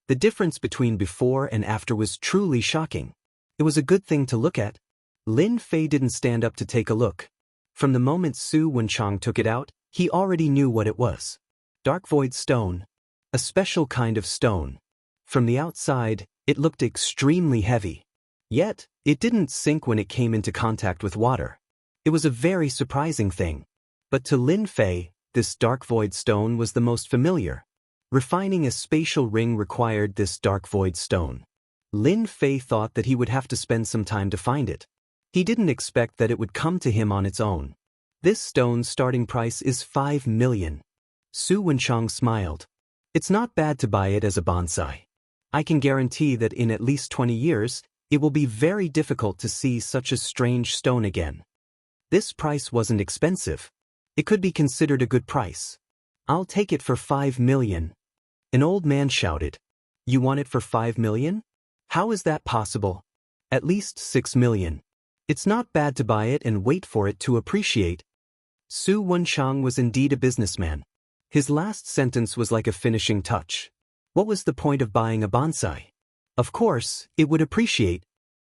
The difference between before and after was truly shocking. It was a good thing to look at. Lin Fei didn't stand up to take a look. From the moment Su Wenchang took it out, he already knew what it was. Dark void stone. A special kind of stone. From the outside, it looked extremely heavy. Yet, it didn't sink when it came into contact with water. It was a very surprising thing. But to Lin Fei, this dark void stone was the most familiar. Refining a spatial ring required this dark void stone. Lin Fei thought that he would have to spend some time to find it. He didn't expect that it would come to him on its own. This stone's starting price is 5 million. Su Wenchang smiled. It's not bad to buy it as a bonsai. I can guarantee that in at least 20 years, it will be very difficult to see such a strange stone again. This price wasn't expensive. It could be considered a good price. I'll take it for 5 million. An old man shouted. You want it for 5 million? How is that possible? At least 6 million. It's not bad to buy it and wait for it to appreciate. Su Wenchang was indeed a businessman. His last sentence was like a finishing touch. What was the point of buying a bonsai? Of course, it would appreciate.